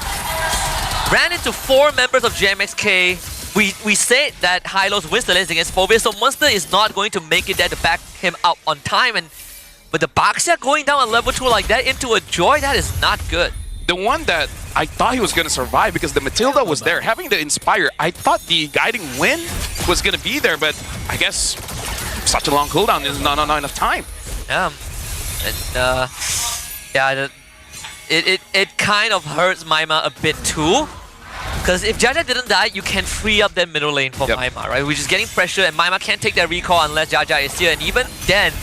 Speaker 6: Ran into 4 members of GMXK. We said that Hylos wins the lane against Phobia, so Munster is not going to make it there to back him up on time. And with the Baxia going down on level 2 like that into a Joy, that is not good.
Speaker 5: The one that I thought he was going to survive because the Matilda was there. Having the Inspire, I thought the Guiding Wind was going to be there, but I guess such a long cooldown is not enough time.
Speaker 6: Yeah, and yeah, it kind of hurts Maima a bit too. Because if Jaja didn't die, you can free up that middle lane for Maima, right? Which is getting pressure, and Maima can't take that recall unless Jaja is here. And even then,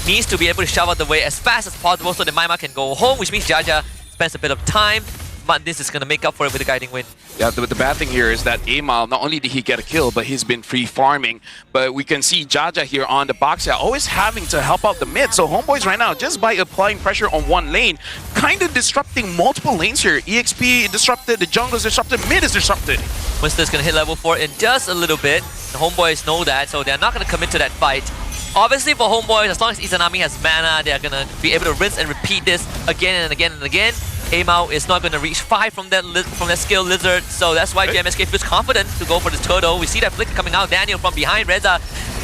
Speaker 6: needs to be able to shove out the way as fast as possible so that Maima can go home, which means Jaja spends a bit of time. Madness is going to make up for it with the guiding wind.
Speaker 5: Yeah, the bad thing here is that Amal, not only did he get a kill, but he's been free farming. But we can see Jaja here on the box side, always having to help out the mid. So Homeboys right now, just by applying pressure on one lane, kind of disrupting multiple lanes here. EXP disrupted, the jungle is disrupted, mid is disrupted.
Speaker 6: Winston's going to hit level 4 in just a little bit. The Homeboys know that, so they're not going to commit to that fight. Obviously for Homeboys, as long as Izanami has mana, they're going to be able to rinse and repeat this again and again and again. Amao is not going to reach 5 from that skill lizard, so that's why GMXK feels confident to go for this turtle. We see that flicker coming out. Daniel from behind. Reza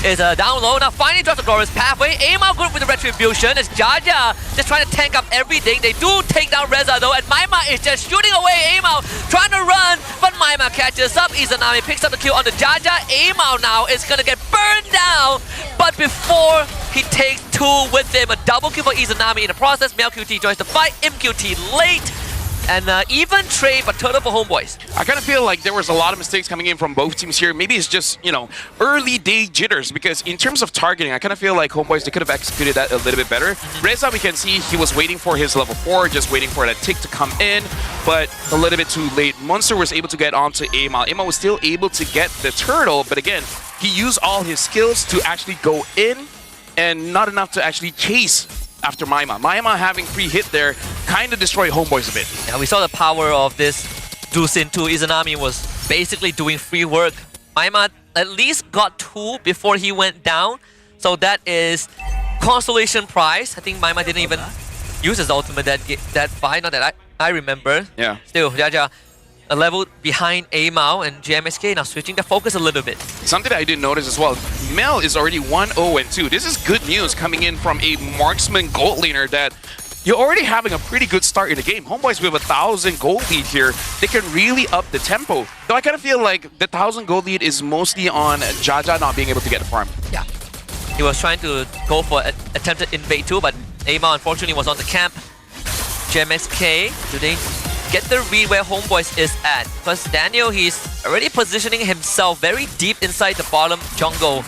Speaker 6: is down low. Now finally drops the Glorious Pathway. Amao good with the Retribution. As Jaja just trying to tank up everything. They do take down Reza though, and Maima is just shooting away Amao, trying to run, but Maima catches up. Izanami picks up the kill on the Jaja. Amao now is going to get burned down, but before he takes 2 with him, a double kill for Izanami in the process. MLQT joins the fight. MQT late. And even trade, but turtle for Homeboys.
Speaker 5: I kind of feel like there was a lot of mistakes coming in from both teams here. Maybe it's just, you know, early day jitters, because in terms of targeting, I kind of feel like Homeboys, they could have executed that a little bit better. Reza, we can see he was waiting for his level 4, just waiting for that tick to come in, but a little bit too late. Monster was able to get onto Amal. Amal was still able to get the turtle, but again, he used all his skills to actually go in and not enough to actually chase after Maima. Maima having free hit there kind of destroyed Homeboys a bit.
Speaker 6: Yeah, we saw the power of this Dusin too. Izanami was basically doing free work. Maima at least got 2 before he went down, so that is consolation prize. I think Maima didn't even use his ultimate that fight, not that I remember.
Speaker 5: Yeah.
Speaker 6: Still, Jaja a level behind Amao, and GMXK now switching the focus a little bit.
Speaker 5: Something that I didn't notice as well, Mel is already 1-0-2. This is good news coming in from a marksman gold laner that you're already having a pretty good start in the game. Homeboys with 1,000 gold lead here, they can really up the tempo. Though I kind of feel like the 1,000 gold lead is mostly on Jaja not being able to get the farm.
Speaker 6: Yeah. He was trying to go for attempted invade too, but Amao unfortunately was on the camp. GMXK, do they get the read where Homeboys is at? Because Daniel, he's already positioning himself very deep inside the bottom jungle.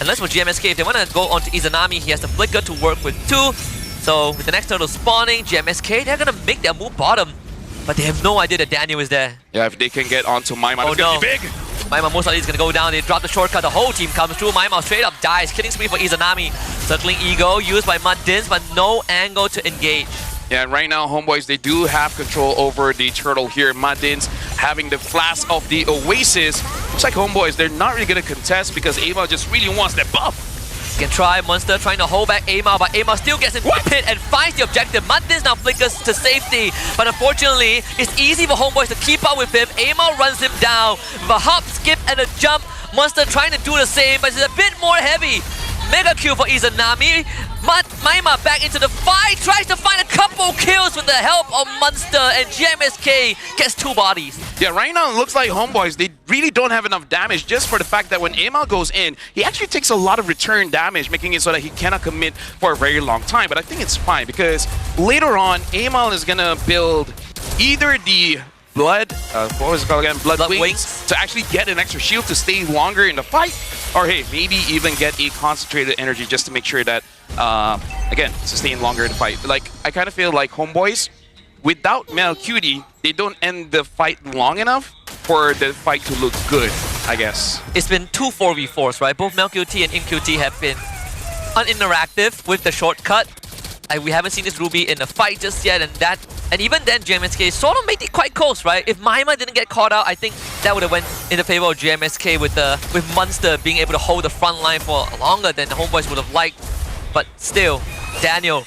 Speaker 6: Unless for GMXK, if they want to go onto Izanami, he has the flicker to work with too. So with the next turtle spawning, GMXK, they're going to make their move bottom. But they have no idea that Daniel is there.
Speaker 5: Yeah, if they can get onto Maima, it's
Speaker 6: no.
Speaker 5: going to be big.
Speaker 6: Maima most likely is going to go down. They drop the shortcut. The whole team comes through. Maima straight up dies. Killing spree for Izanami. Circling Ego used by Muddins, but no angle to engage.
Speaker 5: Yeah, and right now, Homeboys, they do have control over the turtle here. Muddins having the flask of the Oasis. Looks like Homeboys, they're not really going to contest because Amal just really wants that buff.
Speaker 6: Can try. Monster trying to hold back Amal, but Amal still gets into the pit and finds the objective. Muddins now flickers to safety, but unfortunately, it's easy for Homeboys to keep up with him. Amal runs him down with a hop, skip, and a jump. Monster trying to do the same, but it's a bit more heavy. Mega kill for Izanami. Maima back into the fight, tries to find a couple kills with the help of Monster, and GMXK gets 2 bodies.
Speaker 5: Yeah, right now it looks like Homeboys, they really don't have enough damage just for the fact that when Amal goes in, he actually takes a lot of return damage, making it so that he cannot commit for a very long time. But I think it's fine because later on, Amal is going to build either the Blood, what was it called again? Blood Wings, to actually get an extra shield to stay longer in the fight, or hey, maybe even get a concentrated energy just to make sure that, again, sustain longer in the fight. Like, I kind of feel like Homeboys, without Mel Cutie, they don't end the fight long enough for the fight to look good, I guess.
Speaker 6: It's been 2 4v4s, right? Both MelQT and InQT have been uninteractive with the shortcut. We haven't seen this Ruby in a fight just yet, and even then GMXK sort of made it quite close, right? If Maima didn't get caught out, I think that would have went in the favor of GMXK with Monster being able to hold the front line for longer than the Homeboys would have liked. But still, Daniel,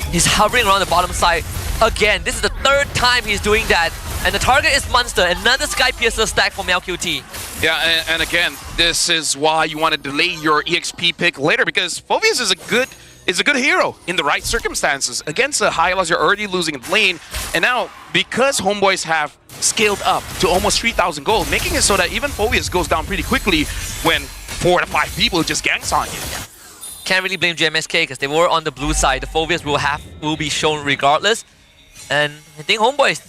Speaker 6: he's hovering around the bottom side again. This is the 3rd time he's doing that, and the target is Monster. Another Sky Piercer stack for MLQT.
Speaker 5: Yeah, and again, this is why you want to delay your EXP pick later, because Phoveus is a good hero in the right circumstances. Against a Hylos, you're already losing lane, and now because Homeboys have scaled up to almost 3,000 gold, making it so that even Phoveus goes down pretty quickly when 4 to 5 people just ganks on you.
Speaker 6: Can't really blame GMXK because they were on the blue side. The Phoveus will be shown regardless, and I think Homeboys,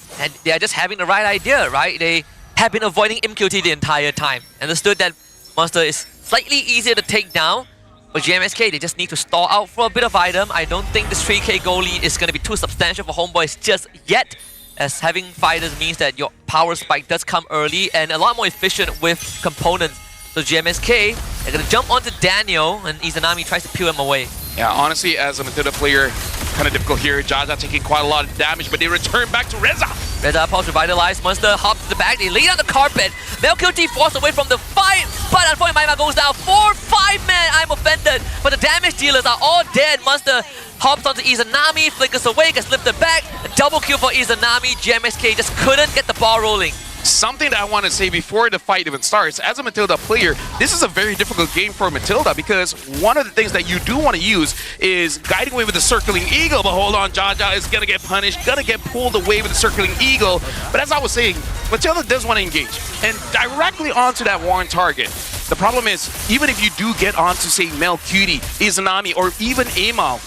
Speaker 6: they are just having the right idea, right? They have been avoiding MQT the entire time. Understood that Monster is slightly easier to take down. But GMXK, they just need to stall out for a bit of item. I don't think this 3k goal lead is going to be too substantial for Homeboys just yet. as having fighters means that your power spike does come early and a lot more efficient with components. So GMXK, they're gonna jump onto Daniel, and Izanami tries to peel him away.
Speaker 5: Yeah, honestly, as a Matilda player, kind of difficult here. Jaja taking quite a lot of damage, but they return back to Reza.
Speaker 6: Reza Pulse revitalized, Monster hops to the back, they lay on the carpet. MLQT forced away from the fight, but unfortunately Maima goes down. 4-5 man, I'm offended. But the damage dealers are all dead. Monster hops onto Izanami, flickers away, gets lifted back. A double kill for Izanami. GMXK just couldn't get the ball rolling.
Speaker 5: Something that I want to say before the fight even starts, as a Matilda player, this is a very difficult game for Matilda because one of the things that you do want to use is guiding away with the circling eagle, but hold on, Jaja is going to get punished, going to get pulled away with the circling eagle. But as I was saying, Matilda does want to engage and directly onto that Warren target. The problem is, even if you do get onto, say, MLQT, Izanami, or even Amal,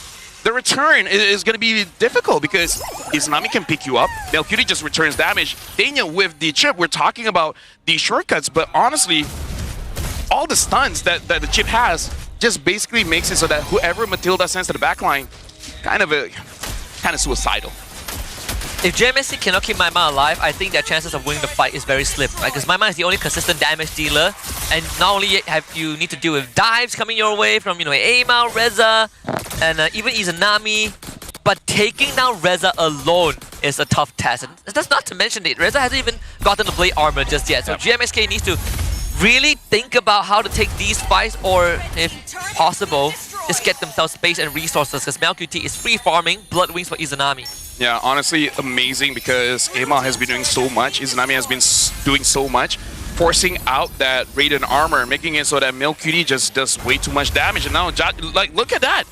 Speaker 5: the return is going to be difficult because Izanami can pick you up. MLQT just returns damage. Daniel with the chip, we're talking about the shortcuts, but honestly, all the stuns that the chip has just basically makes it so that whoever Matilda sends to the backline, kind of suicidal.
Speaker 6: If GMXK cannot keep Maima alive, I think their chances of winning the fight is very slim, right? Because Maima is the only consistent damage dealer, and not only have you need to deal with dives coming your way from, you know, Amal, Reza, and even Izanami, but taking down Reza alone is a tough task. And that's not to mention that Reza hasn't even gotten the blade armor just yet, so GMXK needs to really think about how to take these fights, or if possible, just get themselves space and resources, because MLQT is free farming Blood Wings for Izanami.
Speaker 5: Yeah, honestly, amazing because Amal has been doing so much, Izanami has been doing so much, forcing out that Raiden armor, making it so that MLQT just does way too much damage. And now, like, look at that!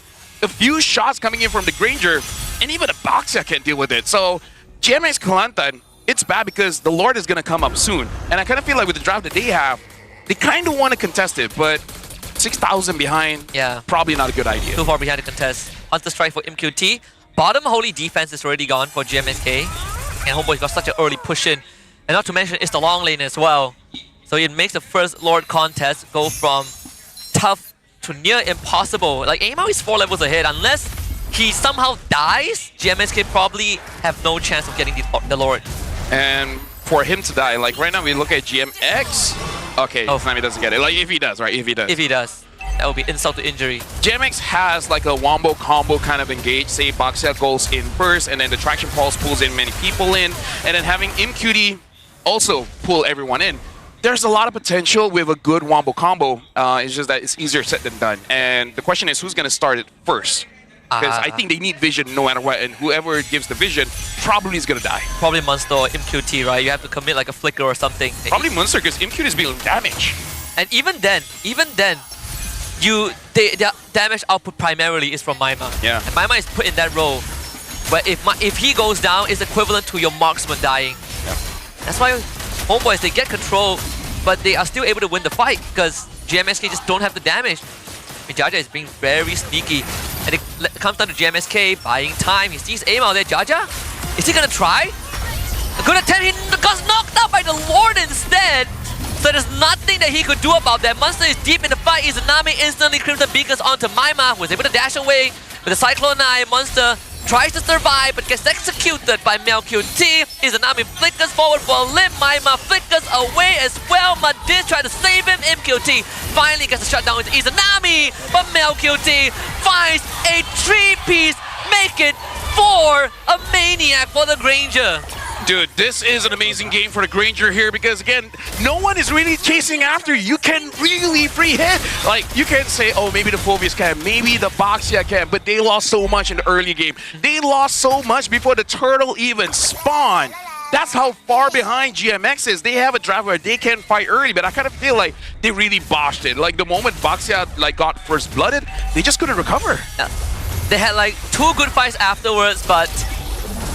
Speaker 5: A few shots coming in from the Granger, and even the Boxia can't deal with it. So, GMX Kelantan, it's bad because the Lord is going to come up soon. And I kind of feel like with the draft that they have, they kind of want to contest it, but 6,000 behind, probably not a good idea.
Speaker 6: Too far behind to contest. Hunter strike for MQT. Bottom holy defense is already gone for GMXK. And Homeboy's got such an early push in. And not to mention, it's the long lane as well. So it makes the first Lord contest go from tough to near impossible. Like, Amal is 4 levels ahead. Unless he somehow dies, GMXK probably have no chance of getting the Lord.
Speaker 5: And for him to die, like right now we look at GMX. Okay, Nami doesn't get it. Like, if he does, right? If he does.
Speaker 6: If he does. That would be insult to injury.
Speaker 5: GMX has like a wombo combo kind of engage. Say Boxia goes in first, and then the Traction Pulse pulls in many people in, and then having MQT also pull everyone in. There's a lot of potential with a good wombo combo. It's just that it's easier said than done. And the question is, who's going to start it first? Because I think they need vision no matter what, and whoever gives the vision probably is going to die.
Speaker 6: Probably Monster or MQT, right? You have to commit like a flicker or something.
Speaker 5: Probably Monster, because MQT is dealing damage.
Speaker 6: And even then, their damage output primarily is from Maima.
Speaker 5: Yeah.
Speaker 6: And Maima is put in that role where if he goes down, it's equivalent to your marksman dying.
Speaker 5: Yeah.
Speaker 6: That's why Homeboys, they get control, but they are still able to win the fight because GMXK just don't have the damage. I mean, Jaja is being very sneaky. And it comes down to GMXK buying time. He sees aim out there. Jaja, is he gonna try? A good attempt, he got knocked out by the Lord instead. So there's nothing that he could do about that. Monster is deep in the fight. Izanami instantly Crimson Beacons onto Maima, was able to dash away with the Cyclone Eye. Monster tries to survive, but gets executed by MLQT. Izanami flickers forward for a limp. Maima flickers away as well. Madis tried to save him. MQT finally gets a shutdown with Izanami, but MLQT finds a 3-piece. Make it 4, a Maniac for the Granger.
Speaker 5: Dude, this is an amazing game for the Granger here because, again, no one is really chasing after you. You can really free hit. Like, you can say, oh, maybe the Phobius can, maybe the Boxia can, but they lost so much in the early game. They lost so much before the turtle even spawned. That's how far behind GMX is. They have a draft where they can fight early, but I kind of feel like they really botched it. Like, the moment Boxia got first blooded, they just couldn't recover.
Speaker 6: Yeah. They had like 2 good fights afterwards, but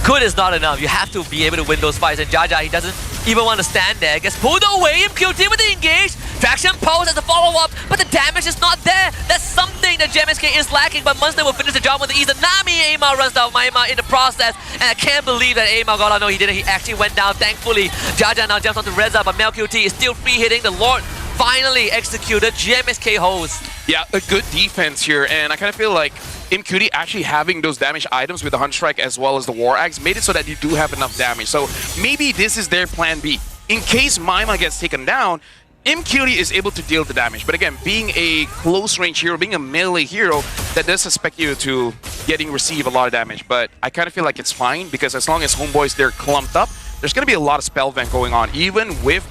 Speaker 6: good is not enough. You have to be able to win those fights. And Jaja, he doesn't even want to stand there. Gets pulled away. MQT with the engage. Traction Pulse as a follow-up, but the damage is not there. That's something that GMXK is lacking, but Monster will finish the job with the Izanami. Amal runs down Maima in the process, and I can't believe that Amal got out. No, he didn't. He actually went down, thankfully. Jaja now jumps onto Reza, but MLQT is still free hitting. The Lord finally executed. GMXK holds.
Speaker 5: Yeah, a good defense here, and I kind of feel like MQT actually having those damage items with the Hunt Strike as well as the War Axe made it so that you do have enough damage. So maybe this is their plan B. In case Maima gets taken down, MQT is able to deal the damage. But again, being a close range hero, being a melee hero, that does suspect you to receive a lot of damage. But I kind of feel like it's fine because as long as Homeboys, they're clumped up, there's going to be a lot of spell vent going on. Even with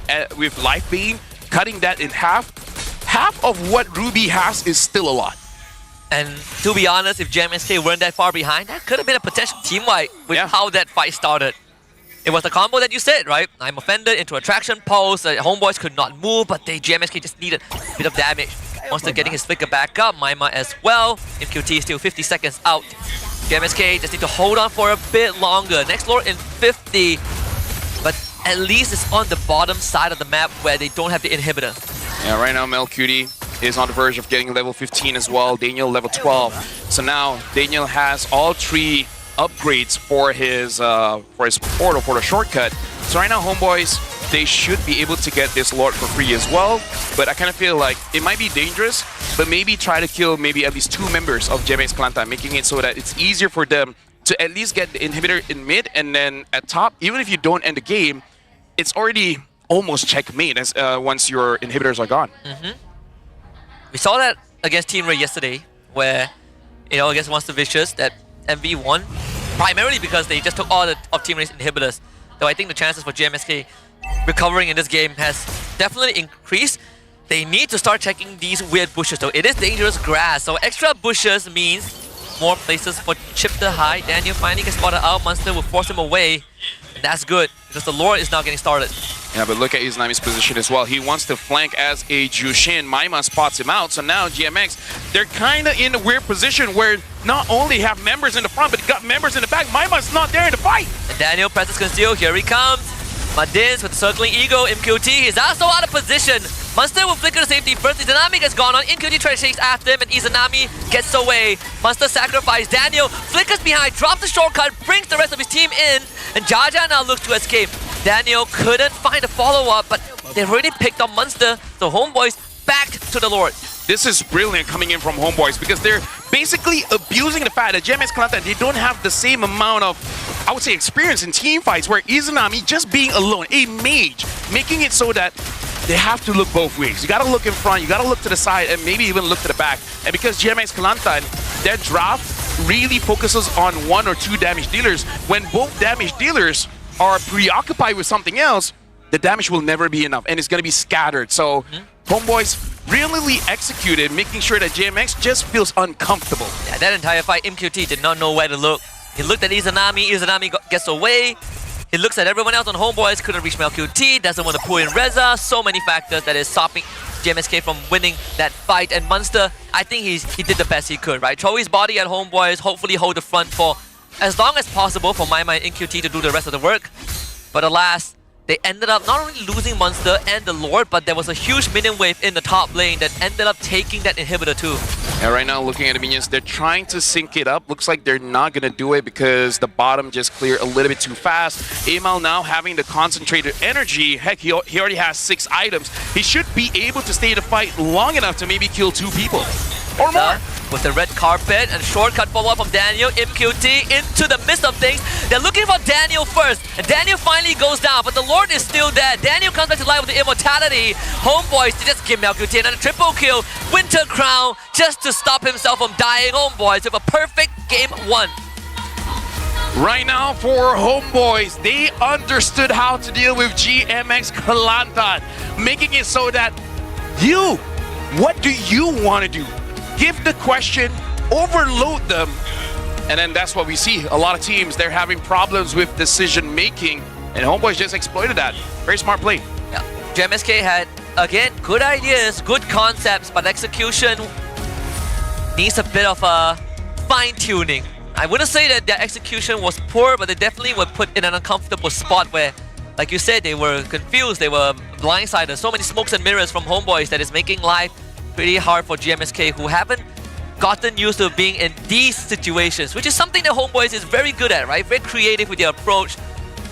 Speaker 5: Life Beam, cutting that in half of what Ruby has is still a lot.
Speaker 6: And to be honest, if GMXK weren't that far behind, that could have been a potential team wipe with how that fight started. It was the combo that you said, right? I'm offended into attraction pulse. Homeboys could not move, but GMXK just needed a bit of damage. Monster getting his flicker back up, Maima as well. MQT still 50 seconds out. GMXK just need to hold on for a bit longer. Next Lord in 50, but at least it's on the bottom side of the map where they don't have the inhibitor.
Speaker 5: Yeah, right now MLBB is on the verge of getting level 15 as well. Daniel level 12. So now Daniel has all 3 upgrades for his portal, for the shortcut. So right now Homeboys, they should be able to get this Lord for free as well. But I kind of feel like it might be dangerous, but maybe try to kill maybe at least 2 members of GMXK, making it so that it's easier for them to at least get the inhibitor in mid, and then at top, even if you don't end the game, it's already almost checkmate as once your inhibitors are gone.
Speaker 6: We saw that against Team Ray yesterday, where, you know, against Monster Vicious, that MV won, primarily because they just took all of Team Ray's inhibitors. Though I think the chances for GMXK recovering in this game has definitely increased. They need to start checking these weird bushes though. It is dangerous grass, so extra bushes means more places for Chip to hide. Daniel finally gets spotted out. Monster will force him away. And that's good, because the Lord is now getting started.
Speaker 5: Yeah, but look at Izanami's position as well. He wants to flank as a Jushin. Maima spots him out. So now GMX, they're kind of in a weird position where not only have members in the front, but got members in the back. Maima's not there in the fight.
Speaker 6: And Daniel presses conceal. Here he comes. Madins with the circling ego. MQT is also out of position. Monster will flicker to safety first. Izanami gets gone on. MQT tries to chase after him, and Izanami gets away. Monster sacrifice. Daniel flickers behind, drops the shortcut, brings the rest of his team in, and Jaja now looks to escape. Daniel couldn't find a follow-up, but they've already picked up Monster. So Homeboys back to the Lord.
Speaker 5: This is brilliant coming in from Homeboys because they're basically abusing the fact that GMXK, they don't have the same amount of, I would say, experience in team fights, where Izanami just being alone, a mage, making it so that they have to look both ways. You gotta look in front, you gotta look to the side, and maybe even look to the back. And because GMXK, their draft really focuses on 1 or 2 damage dealers, when both damage dealers are preoccupied with something else, the damage will never be enough, and it's gonna be scattered. So Homeboys really executed, making sure that GMX just feels uncomfortable.
Speaker 6: Yeah, that entire fight, MQT did not know where to look. He looked at Izanami, Izanami gets away. He looks at everyone else on Homeboys, couldn't reach MLQT, doesn't want to pull in Reza. So many factors that is stopping GMXK from winning that fight. And Monster, I think he did the best he could, right? Throw his body at Homeboys, hopefully hold the front for as long as possible for Maima and MQT to do the rest of the work. But alas, they ended up not only losing Monster and the Lord, but there was a huge minion wave in the top lane that ended up taking that inhibitor too.
Speaker 5: Yeah, right now looking at the minions, they're trying to sync it up. Looks like they're not going to do it because the bottom just cleared a little bit too fast. Amal now having the concentrated energy. Heck, he already has 6 items. He should be able to stay in the fight long enough to maybe kill 2 people or more.
Speaker 6: With the red carpet and shortcut follow-up from Daniel, MQT into the midst of things. They're looking for Daniel first, and Daniel finally goes down, but the Lord is still there. Daniel comes back to life with the immortality. Homeboys, they just give MLBB another triple kill. Winter Crown, just to stop himself from dying. Homeboys with a perfect game 1.
Speaker 5: Right now for Homeboys, they understood how to deal with GMXK, making it so that what do you want to do? Give the question, overload them, and then that's what we see. A lot of teams, they're having problems with decision making, and Homeboys just exploited that. Very smart play.
Speaker 6: Yeah. GMXK had, again, good ideas, good concepts, but execution needs a bit of a fine-tuning. I wouldn't say that their execution was poor, but they definitely were put in an uncomfortable spot where, like you said, they were confused, they were blindsided. So many smokes and mirrors from Homeboys that is making life pretty hard for GMXK, who haven't gotten used to being in these situations, which is something that Homeboys is very good at, right? Very creative with their approach.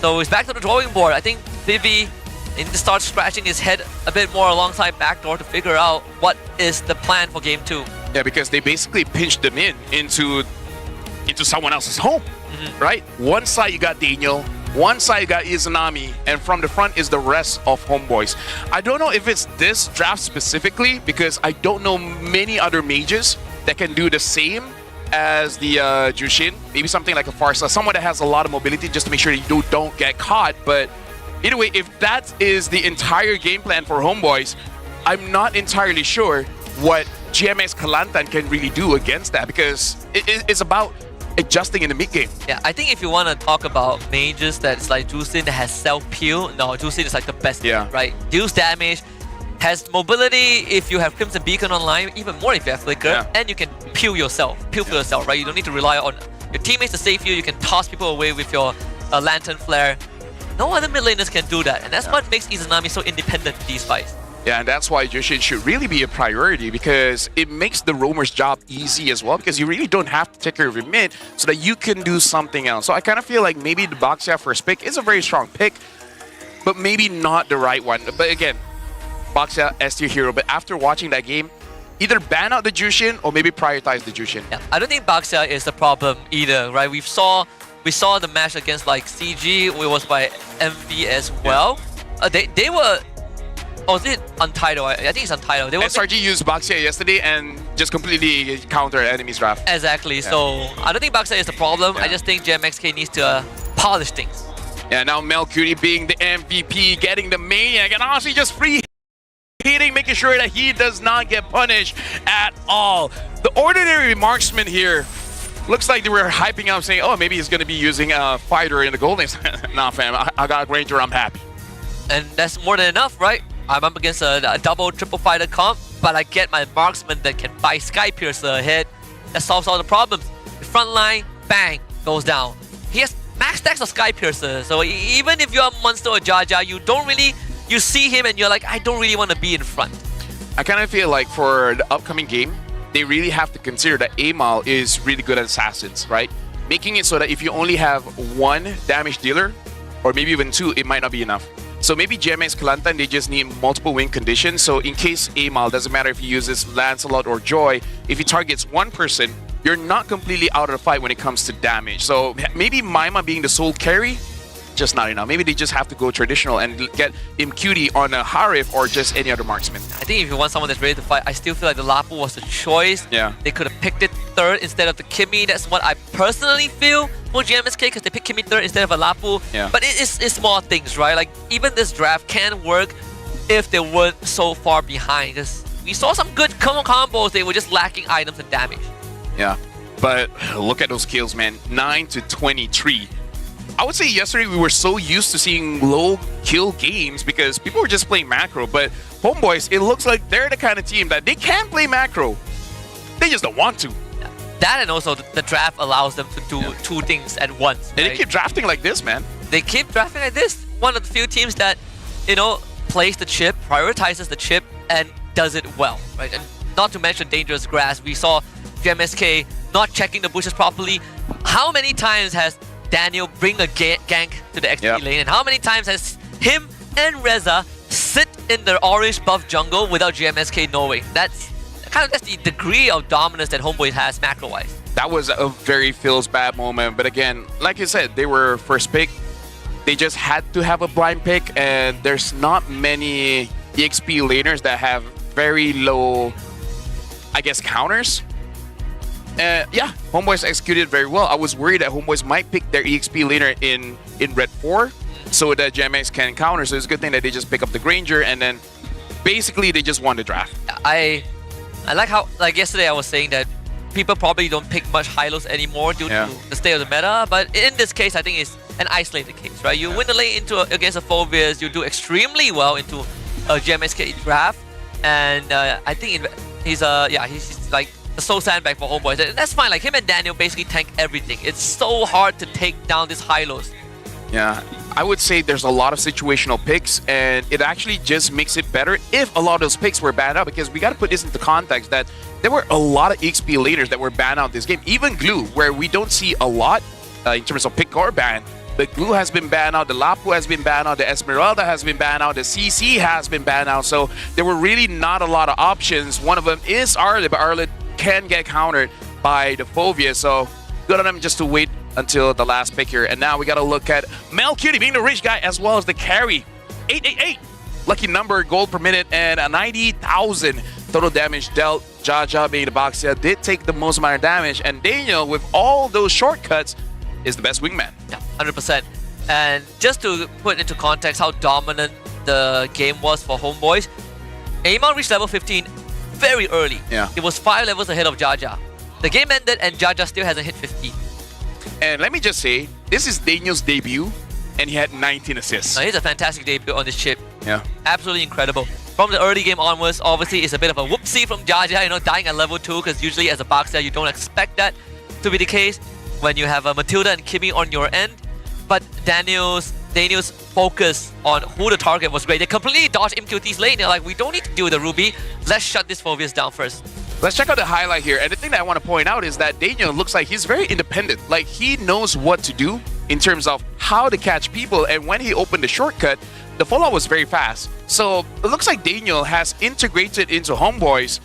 Speaker 6: So it's back to the drawing board. I think Vivi needs to start scratching his head a bit more alongside backdoor to figure out what is the plan for game 2.
Speaker 5: Yeah, because they basically pinched them into someone else's home, right? One side you got Daniel, one side you got Izanami, and from the front is the rest of Homeboys. I don't know if it's this draft specifically, because I don't know many other mages that can do the same as the Jushin. Maybe something like a Farsa, someone that has a lot of mobility just to make sure you don't get caught. But either way, if that is the entire game plan for Homeboys, I'm not entirely sure what GMX Kelantan can really do against that, because it's about adjusting in the mid game.
Speaker 6: Yeah, I think if you want to talk about mages that's like Jusin that has self-peel, no, Jusin is like the best, right? Deals damage, has mobility if you have Crimson Beacon online, even more if you have Flicker, and you can peel for yourself, right? You don't need to rely on your teammates to save you. You can toss people away with your Lantern Flare. No other mid laners can do that, and that's what makes Izanami so independent in these fights.
Speaker 5: Yeah, and that's why Jushin should really be a priority, because it makes the roamer's job easy as well, because you really don't have to take care of your mid so that you can do something else. So I kind of feel like maybe the Baxia first pick is a very strong pick, but maybe not the right one. But again, Baxia S tier hero, but after watching that game, either ban out the Jushin or maybe prioritize the Jushin.
Speaker 6: Yeah, I don't think Baxia is the problem either, right? We saw the match against like CG, it was by MV as well. They were... Oh, is it Untitled? I think it's Untitled.
Speaker 5: SRG used Baxia yesterday and just completely counter enemy's draft.
Speaker 6: Exactly. So I don't think Baxia is the problem. I just think GMXK needs to polish things.
Speaker 5: Yeah, now Melcury being the MVP, getting the Maniac, and honestly just free hitting, making sure that he does not get punished at all. The ordinary marksman here looks like they were hyping up, saying, oh, maybe he's going to be using a fighter in the Golden. Nah, fam, I got a Ranger, I'm happy.
Speaker 6: And that's more than enough, right? I'm up against a double, triple fighter comp, but I get my marksman that can buy Sky Piercer ahead. That solves all the problems. The front line, bang, goes down. He has max stacks of Sky Piercer, so even if you're a Monster or Jaja, you see him and you're like, I don't really want to be in front.
Speaker 5: I kind of feel like for the upcoming game, they really have to consider that Amal is really good at assassins, right? Making it so that if you only have one damage dealer, or maybe even two, it might not be enough. So maybe GMX Kelantan, they just need multiple win conditions. So in case Amal, doesn't matter if he uses Lancelot or Joy, if he targets one person, you're not completely out of the fight when it comes to damage. So maybe Maima being the sole carry, just not enough. Maybe they just have to go traditional and get Imcutie on a Harif or just any other marksman.
Speaker 6: I think if you want someone that's ready to fight, I still feel like the Lapu was the choice.
Speaker 5: Yeah.
Speaker 6: They could have picked it third instead of the Kimmy. That's what I personally feel for GMXK, because they picked Kimmy third instead of a Lapu.
Speaker 5: Yeah.
Speaker 6: But it's small things, right? Like, even this draft can work if they weren't so far behind. Because we saw some good combos, they were just lacking items and damage.
Speaker 5: Yeah. But look at those kills, man. 9 to 23. I would say yesterday we were so used to seeing low kill games because people were just playing macro, but Homeboys, it looks like they're the kind of team that they can play macro. They just don't want to.
Speaker 6: That, and also the draft allows them to do two things at once.
Speaker 5: And they keep drafting like this, man.
Speaker 6: They keep drafting like this. One of the few teams that, plays the chip, prioritizes the chip, and does it well, right? And not to mention Dangerous Grass. We saw GMXK not checking the bushes properly. How many times has Daniel bring a gank to the XP lane, and how many times has him and Reza sit in the orange buff jungle without GMXK knowing? That's the degree of dominance that Homeboy has macro-wise. That
Speaker 5: was a very feels bad moment, but again, like you said, they were first pick. They just had to have a blind pick, and there's not many EXP laners that have very low, I guess, counters. Yeah, Homeboys executed very well. I was worried that Homeboys might pick their EXP laner in Red 4 so that GMX can counter. So it's a good thing that they just pick up the Granger, and then basically they just won the draft.
Speaker 6: I like how, like yesterday I was saying that people probably don't pick much high-lows anymore due to the state of the meta, but in this case I think it's an isolated case, right? You win the lane against a Phobius, you do extremely well into a GMXK draft, and I think he's like the sole sandbag for Homeboys. And that's fine, like him and Daniel basically tank everything. It's so hard to take down these high-lows.
Speaker 5: Yeah, I would say there's a lot of situational picks, and it actually just makes it better if a lot of those picks were banned out, because we got to put this into context that there were a lot of XP laners that were banned out this game. Even Glue, where we don't see a lot in terms of pick or ban, but Glue has been banned out, the Lapu has been banned out, the Esmeralda has been banned out, the CC has been banned out, so there were really not a lot of options. One of them is Arlet, but Arlet can get countered by the Fovea. So good on them just to wait until the last pick here. And now we got to look at Mel Cutie being the rich guy as well as the carry. 888. Lucky number, gold per minute, and a 90,000 total damage dealt. Jaja being the Boxia did take the most amount of damage. And Daniel, with all those shortcuts, is the best wingman.
Speaker 6: Yeah, 100%. And just to put into context how dominant the game was for Homeboys, Amon reached level 15 very early.
Speaker 5: Yeah.
Speaker 6: It was 5 levels ahead of Jaja. The game ended and Jaja still hasn't hit 15.
Speaker 5: And let me just say, this is Daniel's debut, and he had 19 assists.
Speaker 6: Now, he's a fantastic debut on this chip.
Speaker 5: Yeah.
Speaker 6: Absolutely incredible. From the early game onwards, obviously, it's a bit of a whoopsie from Jaja, dying at level 2, because usually as a Boxer, you don't expect that to be the case when you have a Matilda and Kimmy on your end. But Daniel's focus on who the target was great. They completely dodged MQT's lane. They're like, we don't need to deal with the Ruby. Let's shut this Phobias down first.
Speaker 5: Let's check out the highlight here. And the thing that I want to point out is that Daniel looks like he's very independent. Like, he knows what to do in terms of how to catch people. And when he opened the shortcut, the follow was very fast. So it looks like Daniel has integrated into Homeboys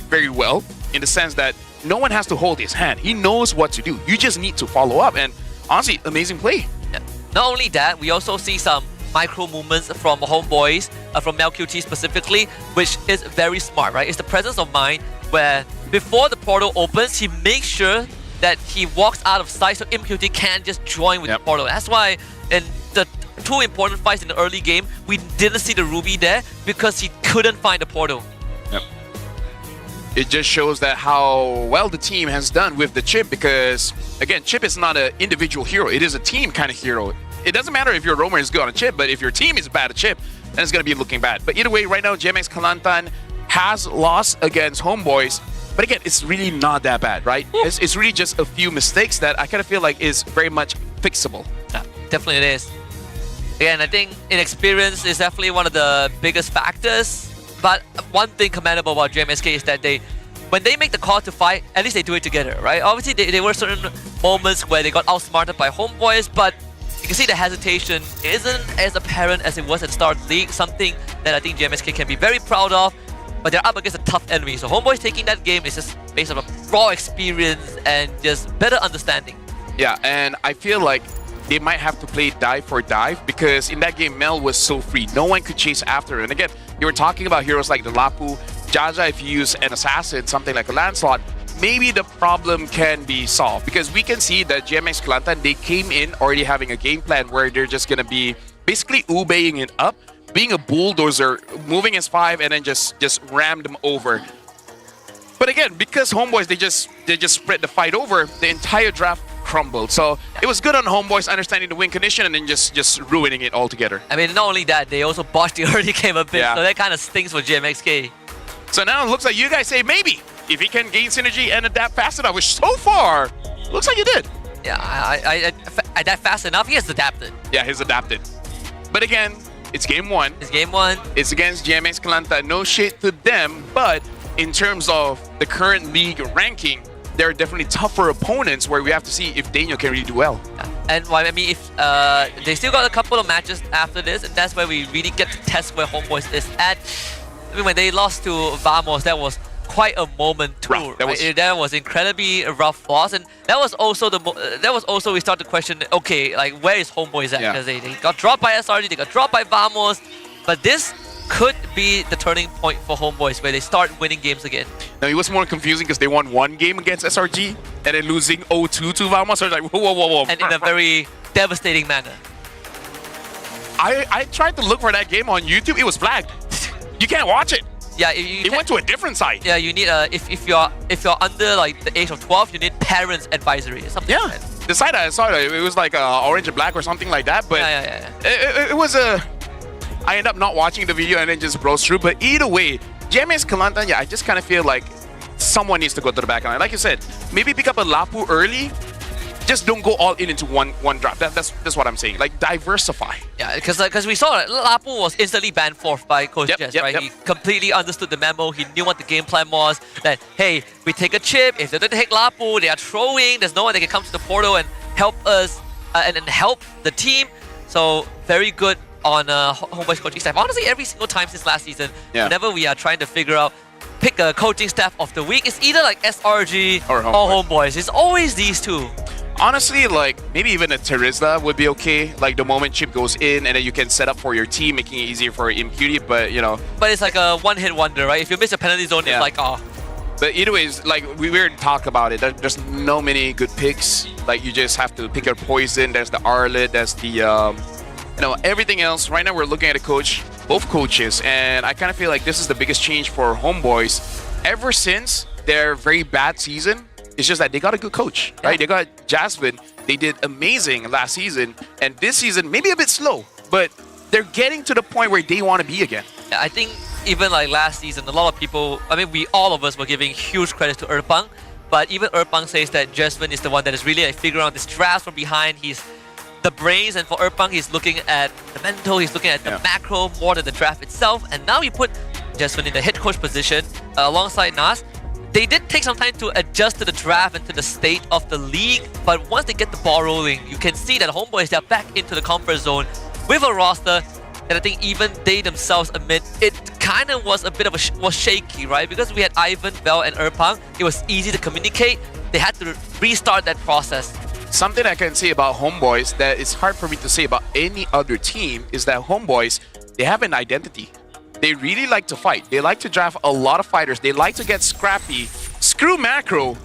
Speaker 5: very well, in the sense that no one has to hold his hand. He knows what to do. You just need to follow up. And honestly, amazing play.
Speaker 6: Yeah. Not only that, we also see some micro movements from Homeboys, from MelQT specifically, which is very smart, right? It's the presence of mind where before the portal opens, he makes sure that he walks out of sight so MQT can't just join with the portal. That's why in the 2 important fights in the early game, we didn't see the Ruby there because he couldn't find the portal.
Speaker 5: Yep. It just shows that how well the team has done with the Chip, because again, Chip is not an individual hero. It is a team kind of hero. It doesn't matter if your roamer is good on a Chip, but if your team is bad at Chip, then it's going to be looking bad. But either way, right now, GMX Kelantan has lost against Homeboys. But again, it's really not that bad, right? It's really just a few mistakes that I kind of feel like is very much fixable.
Speaker 6: Yeah, definitely it is. Again, I think inexperience is definitely one of the biggest factors. But one thing commendable about GMXK is that when they make the call to fight, at least they do it together, right? Obviously, there were certain moments where they got outsmarted by Homeboys, but you can see the hesitation isn't as apparent as it was at the start of the league, something that I think GMXK can be very proud of. But they're up against a tough enemy, so Homeboys taking that game is just based on a raw experience and just better understanding.
Speaker 5: Yeah, and I feel like they might have to play dive for dive, because in that game, Mel was so free. No one could chase after her. And again, you were talking about heroes like the Lapu, Jaja. If you use an assassin, something like a Lancelot, maybe the problem can be solved, because we can see that GMX Kelantan, they came in already having a game plan where they're just going to be basically ubeing it up, being a bulldozer, moving as 5 and then just ram them over. But again, because Homeboys, they just spread the fight over, the entire draft crumbled. So it was good on Homeboys understanding the win condition and then just ruining it altogether.
Speaker 6: I mean, not only that, they also botched the early game a bit,
Speaker 5: Yeah.
Speaker 6: so that kind of stings for GMXK.
Speaker 5: So now it looks like you guys say maybe if he can gain synergy and adapt fast enough, which so far looks like he did.
Speaker 6: Yeah, I adapt fast enough. He has adapted.
Speaker 5: Yeah, he's adapted. But again, it's game 1.
Speaker 6: It's game 1.
Speaker 5: It's against GMX Kelantan. No shade to them, but in terms of the current league ranking, there are definitely tougher opponents where we have to see if Daniel can really do well.
Speaker 6: And well, I mean, if they still got a couple of matches after this, and that's where we really get to test where Homeboys is at. I mean, when they lost to Vamos, that was quite a moment too.
Speaker 5: Rough.
Speaker 6: That was incredibly rough loss, and that was also we start to question, okay, like where is Homeboys at? Because they got dropped by SRG, they got dropped by Vamos, but this could be the turning point for Homeboys where they start winning games again.
Speaker 5: Now, it was more confusing because they won 1 game against SRG and then losing 0-2 to Vamos. So it's like, whoa.
Speaker 6: And in a very devastating manner.
Speaker 5: I tried to look for that game on YouTube. It was flagged. You can't watch it.
Speaker 6: Yeah,
Speaker 5: it went to a different site.
Speaker 6: Yeah, you need if you're under like the age of 12, you need parents advisory or something.
Speaker 5: Yeah,
Speaker 6: like that.
Speaker 5: the site I saw it was like orange and black or something like that. But it was a. I ended up not watching the video and then just browse through. But either way, GMX Kelantan, yeah, I just kind of feel like someone needs to go to the back line. Like you said, maybe pick up a Lapu early. Just don't go all in into one drop. That's what I'm saying. Like, diversify.
Speaker 6: Yeah, because we saw that Lapu was instantly banned forth by Coach Jess, right? He completely understood the memo. He knew what the game plan was. That, hey, we take a chip. If they don't take Lapu, they are throwing. There's no one that can come to the portal and help us and help the team. So, very good on Homeboys coaching staff. Honestly, every single time since last season, whenever we are trying to figure out pick a coaching staff of the week, it's either like SRG
Speaker 5: Or
Speaker 6: or
Speaker 5: Homeboys.
Speaker 6: Homeboys. It's always these two.
Speaker 5: Honestly, like maybe even a Terizla would be okay. Like the moment chip goes in, and then you can set up for your team, making it easier for MQT. But you know,
Speaker 6: But it's like a one-hit wonder, right? If you miss a penalty zone,
Speaker 5: Yeah.
Speaker 6: it's like, oh.
Speaker 5: but either ways, like we were to talk about it. There's no many good picks. Like you just have to pick your poison. There's the Arlet. There's the everything else. Right now we're looking at a coach, both coaches, and I kind of feel like this is the biggest change for Homeboys ever since their very bad season. It's just that they got a good coach, right? They got Jasmine. They did amazing last season, and this season maybe a bit slow, but they're getting to the point where they want to be again.
Speaker 6: I think even like last season, a lot of people, I mean, all of us were giving huge credit to Erpang, but even Erpang says that Jasmine is the one that is really like figuring out this draft from behind. He's the brains, and for Erpang, he's looking at the mental, he's looking at the macro more than the draft itself, and now you put Jasmine in the head coach position alongside Nas. They did take some time to adjust to the draft and to the state of the league, but once they get the ball rolling, you can see that Homeboys, they're back into the comfort zone with a roster, and I think even they themselves admit it kind of was a bit of was shaky, right? Because we had Ivan, Bell, and Erpang, it was easy to communicate. They had to restart that process.
Speaker 5: Something I can say about Homeboys that is hard for me to say about any other team is that Homeboys, they have an identity. They really like to fight. They like to draft a lot of fighters. They like to get scrappy. Screw macro.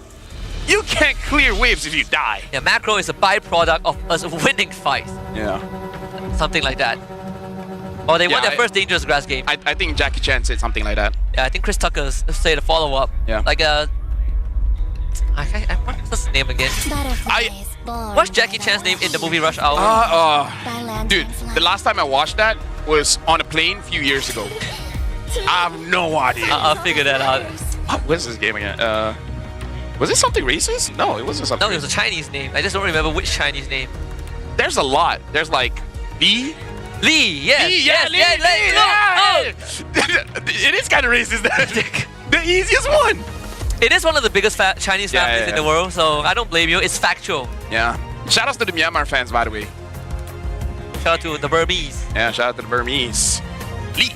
Speaker 5: You can't clear waves if you die.
Speaker 6: Yeah, macro is a byproduct of us winning fights.
Speaker 5: Yeah.
Speaker 6: Something like that. Or they won their first dangerous grass game.
Speaker 5: I think Jackie Chan said something like that.
Speaker 6: Yeah, I think Chris Tucker said a follow-up.
Speaker 5: Yeah.
Speaker 6: Like what's his name again? What's Jackie Chan's name in the movie Rush Hour?
Speaker 5: Dude, the last time I watched that was on a plane a few years ago. I have no idea.
Speaker 6: I'll figure that out.
Speaker 5: What is this game again? Was it something racist? No, it wasn't something.
Speaker 6: No, it was a Chinese name. I just don't remember which Chinese name.
Speaker 5: There's a lot. There's like Lee.
Speaker 6: Lee, yes.
Speaker 5: Lee,
Speaker 6: yes,
Speaker 5: Lee,
Speaker 6: yes,
Speaker 5: yeah. It is kind of racist. The easiest one.
Speaker 6: It is one of the biggest Chinese families in the world, so I don't blame you. It's factual.
Speaker 5: Yeah. Shout out to the Myanmar fans, by the way.
Speaker 6: Shout out to the Burmese.
Speaker 5: Yeah, shout out to the Burmese. Lee.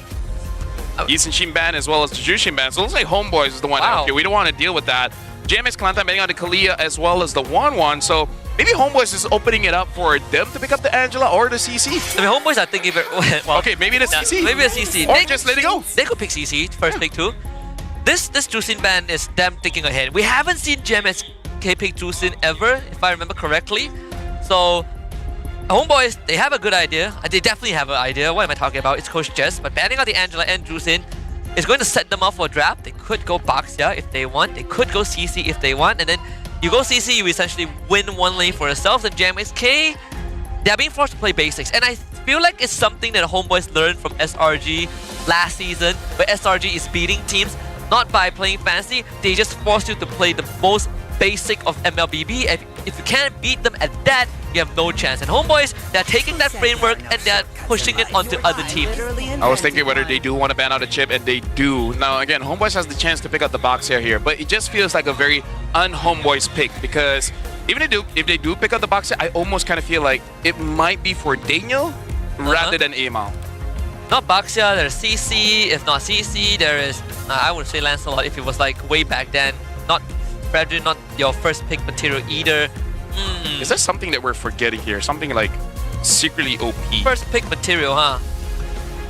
Speaker 5: Yisun Shinban as well as Juju Shinban. So it looks like Homeboys is the one.
Speaker 6: Wow.
Speaker 5: Okay, we don't want to deal with that. GMX Kelantan betting on the Kalia as well as the 1-1. So maybe Homeboys is opening it up for them to pick up the Angela or the CC.
Speaker 6: I mean, Homeboys are thinking well,
Speaker 5: Okay, maybe the CC.
Speaker 6: Maybe a CC.
Speaker 5: Or just let it go.
Speaker 6: They could pick CC first pick too. This Jusin ban is them thinking ahead. We haven't seen GMXK pick Jusin ever, if I remember correctly. So Homeboys, they have a good idea. They definitely have an idea. What am I talking about? It's Coach Jess. But banning out the Angela and Jusin is going to set them up for a draft. They could go Baxia if they want. They could go CC if they want. And then you go CC, you essentially win one lane for yourself. And GMXK, they're being forced to play basics. And I feel like it's something that Homeboys learned from SRG last season, where SRG is beating teams not by playing fancy. They just force you to play the most basic of MLBB. And if you can't beat them at that, you have no chance. And Homeboys, they're taking that framework and they're pushing it onto other teams.
Speaker 5: I was thinking whether they do want to ban out a chip, and they do. Now, again, Homeboys has the chance to pick up the box here, but it just feels like a very un-Homeboys pick, because even if they do pick up the box, I almost kind of feel like it might be for Daniel rather than Amal.
Speaker 6: Not Baxia, there's CC. If not CC, there is, I would say Lancelot if it was like way back then. Not Frederick, not your first pick material either.
Speaker 5: Is there something that we're forgetting here? Something like secretly OP?
Speaker 6: First pick material, huh?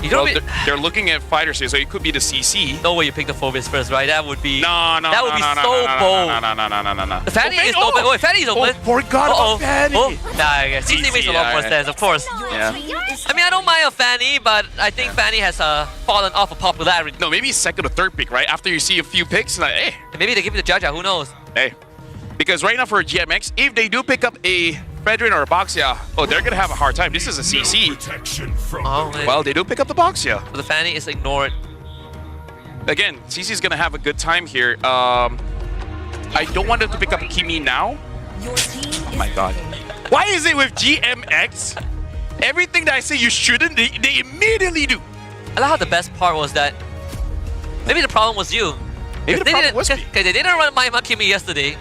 Speaker 6: You
Speaker 5: Well,
Speaker 6: don't
Speaker 5: they're looking at fighters here, so it could be the CC.
Speaker 6: no way you pick the Phobius first, right? That would be
Speaker 5: That
Speaker 6: would be so bold.
Speaker 5: No.
Speaker 6: The Fanny is open. Oh, Fanny is open.
Speaker 5: Oh, forgot about Fanny.
Speaker 6: Oh, nah, yeah. CC makes a lot more sense, of course.
Speaker 5: Yeah.
Speaker 6: I mean, I don't mind a Fanny, but I think Fanny has fallen off of popularity.
Speaker 5: No, maybe second or third pick, right? After you see a few picks, like, hey,
Speaker 6: Maybe they give it to Jaja, who knows?
Speaker 5: hey. Because right now for GMX, if they do pick up a Fredrin or a Baxia, oh, they're gonna have a hard time. This is a CC.
Speaker 6: Oh, man.
Speaker 5: Well, they do pick up the Baxia.
Speaker 6: But the Fanny is ignored.
Speaker 5: Again, CC's gonna have a good time here. I don't want them to pick up Kimi now. Oh my god. Why is it with GMX? Everything that I say you shouldn't, they immediately do.
Speaker 6: I love how the best part was that maybe the problem was you.
Speaker 5: Maybe the problem was me.
Speaker 6: Okay, they didn't run Maima Kimi yesterday.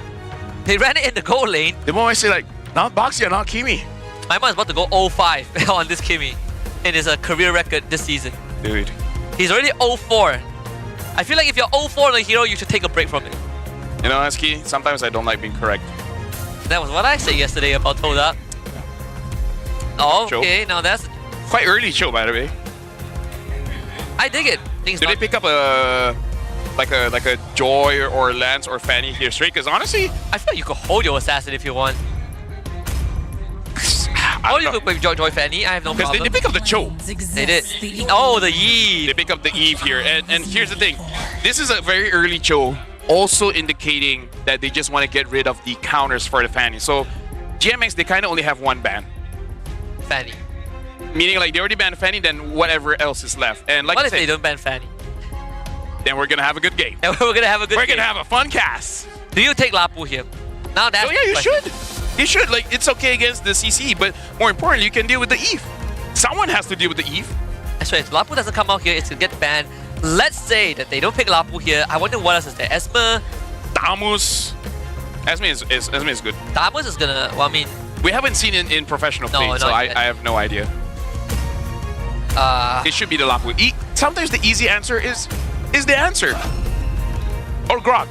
Speaker 6: They ran it in the goal lane.
Speaker 5: The moment I say like, not Baxia, not Kimi.
Speaker 6: Maima is about to go 0-5 on this Kimi in his career record this season.
Speaker 5: Dude.
Speaker 6: He's already 0-4. I feel like if you're 0-4 on a hero, you should take a break from it.
Speaker 5: You know, Husky, sometimes I don't like being correct.
Speaker 6: That was what I said yesterday about Toda. Oh,
Speaker 5: Show.
Speaker 6: okay, now that's...
Speaker 5: Quite early show, by the way.
Speaker 6: I dig it. Things
Speaker 5: Did they pick up a like a Joy or Lance or Fanny here straight? Because honestly,
Speaker 6: I feel like you could hold your assassin if you want.
Speaker 5: I
Speaker 6: Or
Speaker 5: don't
Speaker 6: you
Speaker 5: know.
Speaker 6: could with Joy Fanny, I have no
Speaker 5: Because
Speaker 6: problem.
Speaker 5: they pick up the Cho.
Speaker 6: They did. Oh, the
Speaker 5: They
Speaker 6: Yi.
Speaker 5: pick up the Eve here. And here's the thing. This is a very early Cho, also indicating that they just want to get rid of the counters for the Fanny. So GMX, they kind of only have one ban.
Speaker 6: Fanny.
Speaker 5: Meaning like they already banned Fanny, then whatever else is left. And like
Speaker 6: What
Speaker 5: I
Speaker 6: if they
Speaker 5: said,
Speaker 6: don't ban Fanny?
Speaker 5: then we're going to have a good game.
Speaker 6: And we're gonna have a good
Speaker 5: We're
Speaker 6: game.
Speaker 5: going to have a fun cast.
Speaker 6: Do you take Lapu here? Now that's
Speaker 5: Oh yeah, you
Speaker 6: the question.
Speaker 5: should. You should. Like, it's okay against the CC, but more importantly, you can deal with the Eve. Someone has to deal with the Eve.
Speaker 6: That's right. If Lapu doesn't come out here, it's gonna get banned. Let's say that they don't pick Lapu here. I wonder what else is there. Esma,
Speaker 5: Tamus. Esme is good.
Speaker 6: Tamus is gonna. Well, I mean,
Speaker 5: We haven't seen it in professional
Speaker 6: No,
Speaker 5: play, so
Speaker 6: not
Speaker 5: I
Speaker 6: yet.
Speaker 5: have no idea. It should be the Lapu. Sometimes the easy answer is the answer. Or Grok.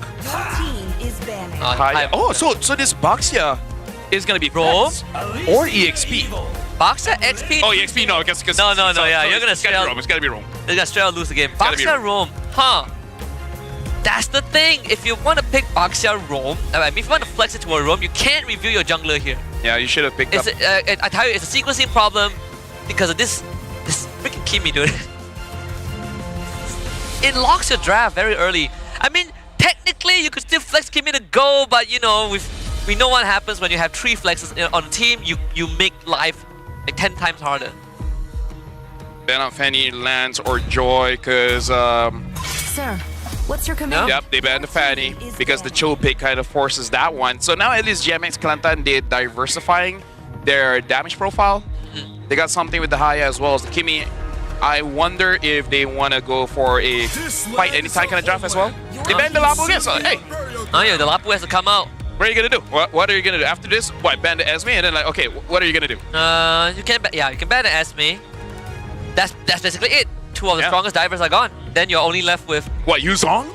Speaker 5: Oh, so this Baxia is gonna be
Speaker 6: Bro.
Speaker 5: Fats or EXP.
Speaker 6: Boxer XP.
Speaker 5: Oh, EXP, no, because
Speaker 6: No, yeah, you're gonna
Speaker 5: it's gotta
Speaker 6: sell-
Speaker 5: be Rome. It's gotta be Rome.
Speaker 6: They're gonna straight out lose the game.
Speaker 5: gotta be
Speaker 6: Boxer Rome, huh? That's the thing. If you want to pick Boxer Rome, I mean, if you want to flex it to a Rome, you can't review your jungler here.
Speaker 5: Yeah, you should have picked
Speaker 6: It's
Speaker 5: up.
Speaker 6: I tell you, it's a sequencing problem because of this freaking Kimi, dude. It locks your draft very early. I mean, technically you could still flex Kimi to go, but you know, we know what happens when you have 3 flexes on a team. You make life like 10 times harder.
Speaker 5: Ban out Fanny, Lance, or Joy, because
Speaker 8: Sir, what's your command?
Speaker 5: yep, they banned the Fanny because the Cho pick kind of forces that one. So now at least GMX Kelantan, they're diversifying their damage profile. They got something with the Haya as well as the Kimi. I wonder if they want to go for a fight anytime kind of draft as well. They banned the Lapu again, so hey,
Speaker 6: Oh yeah, the Lapu has to come out.
Speaker 5: what are you gonna do? What are you gonna do after this? What, ban the Esme and then like, okay, what are you gonna do?
Speaker 6: You can you can ban the Esme. That's basically it. 2 of the
Speaker 5: Yeah.
Speaker 6: strongest divers are gone. Then you're only left with
Speaker 5: What, Yuzong?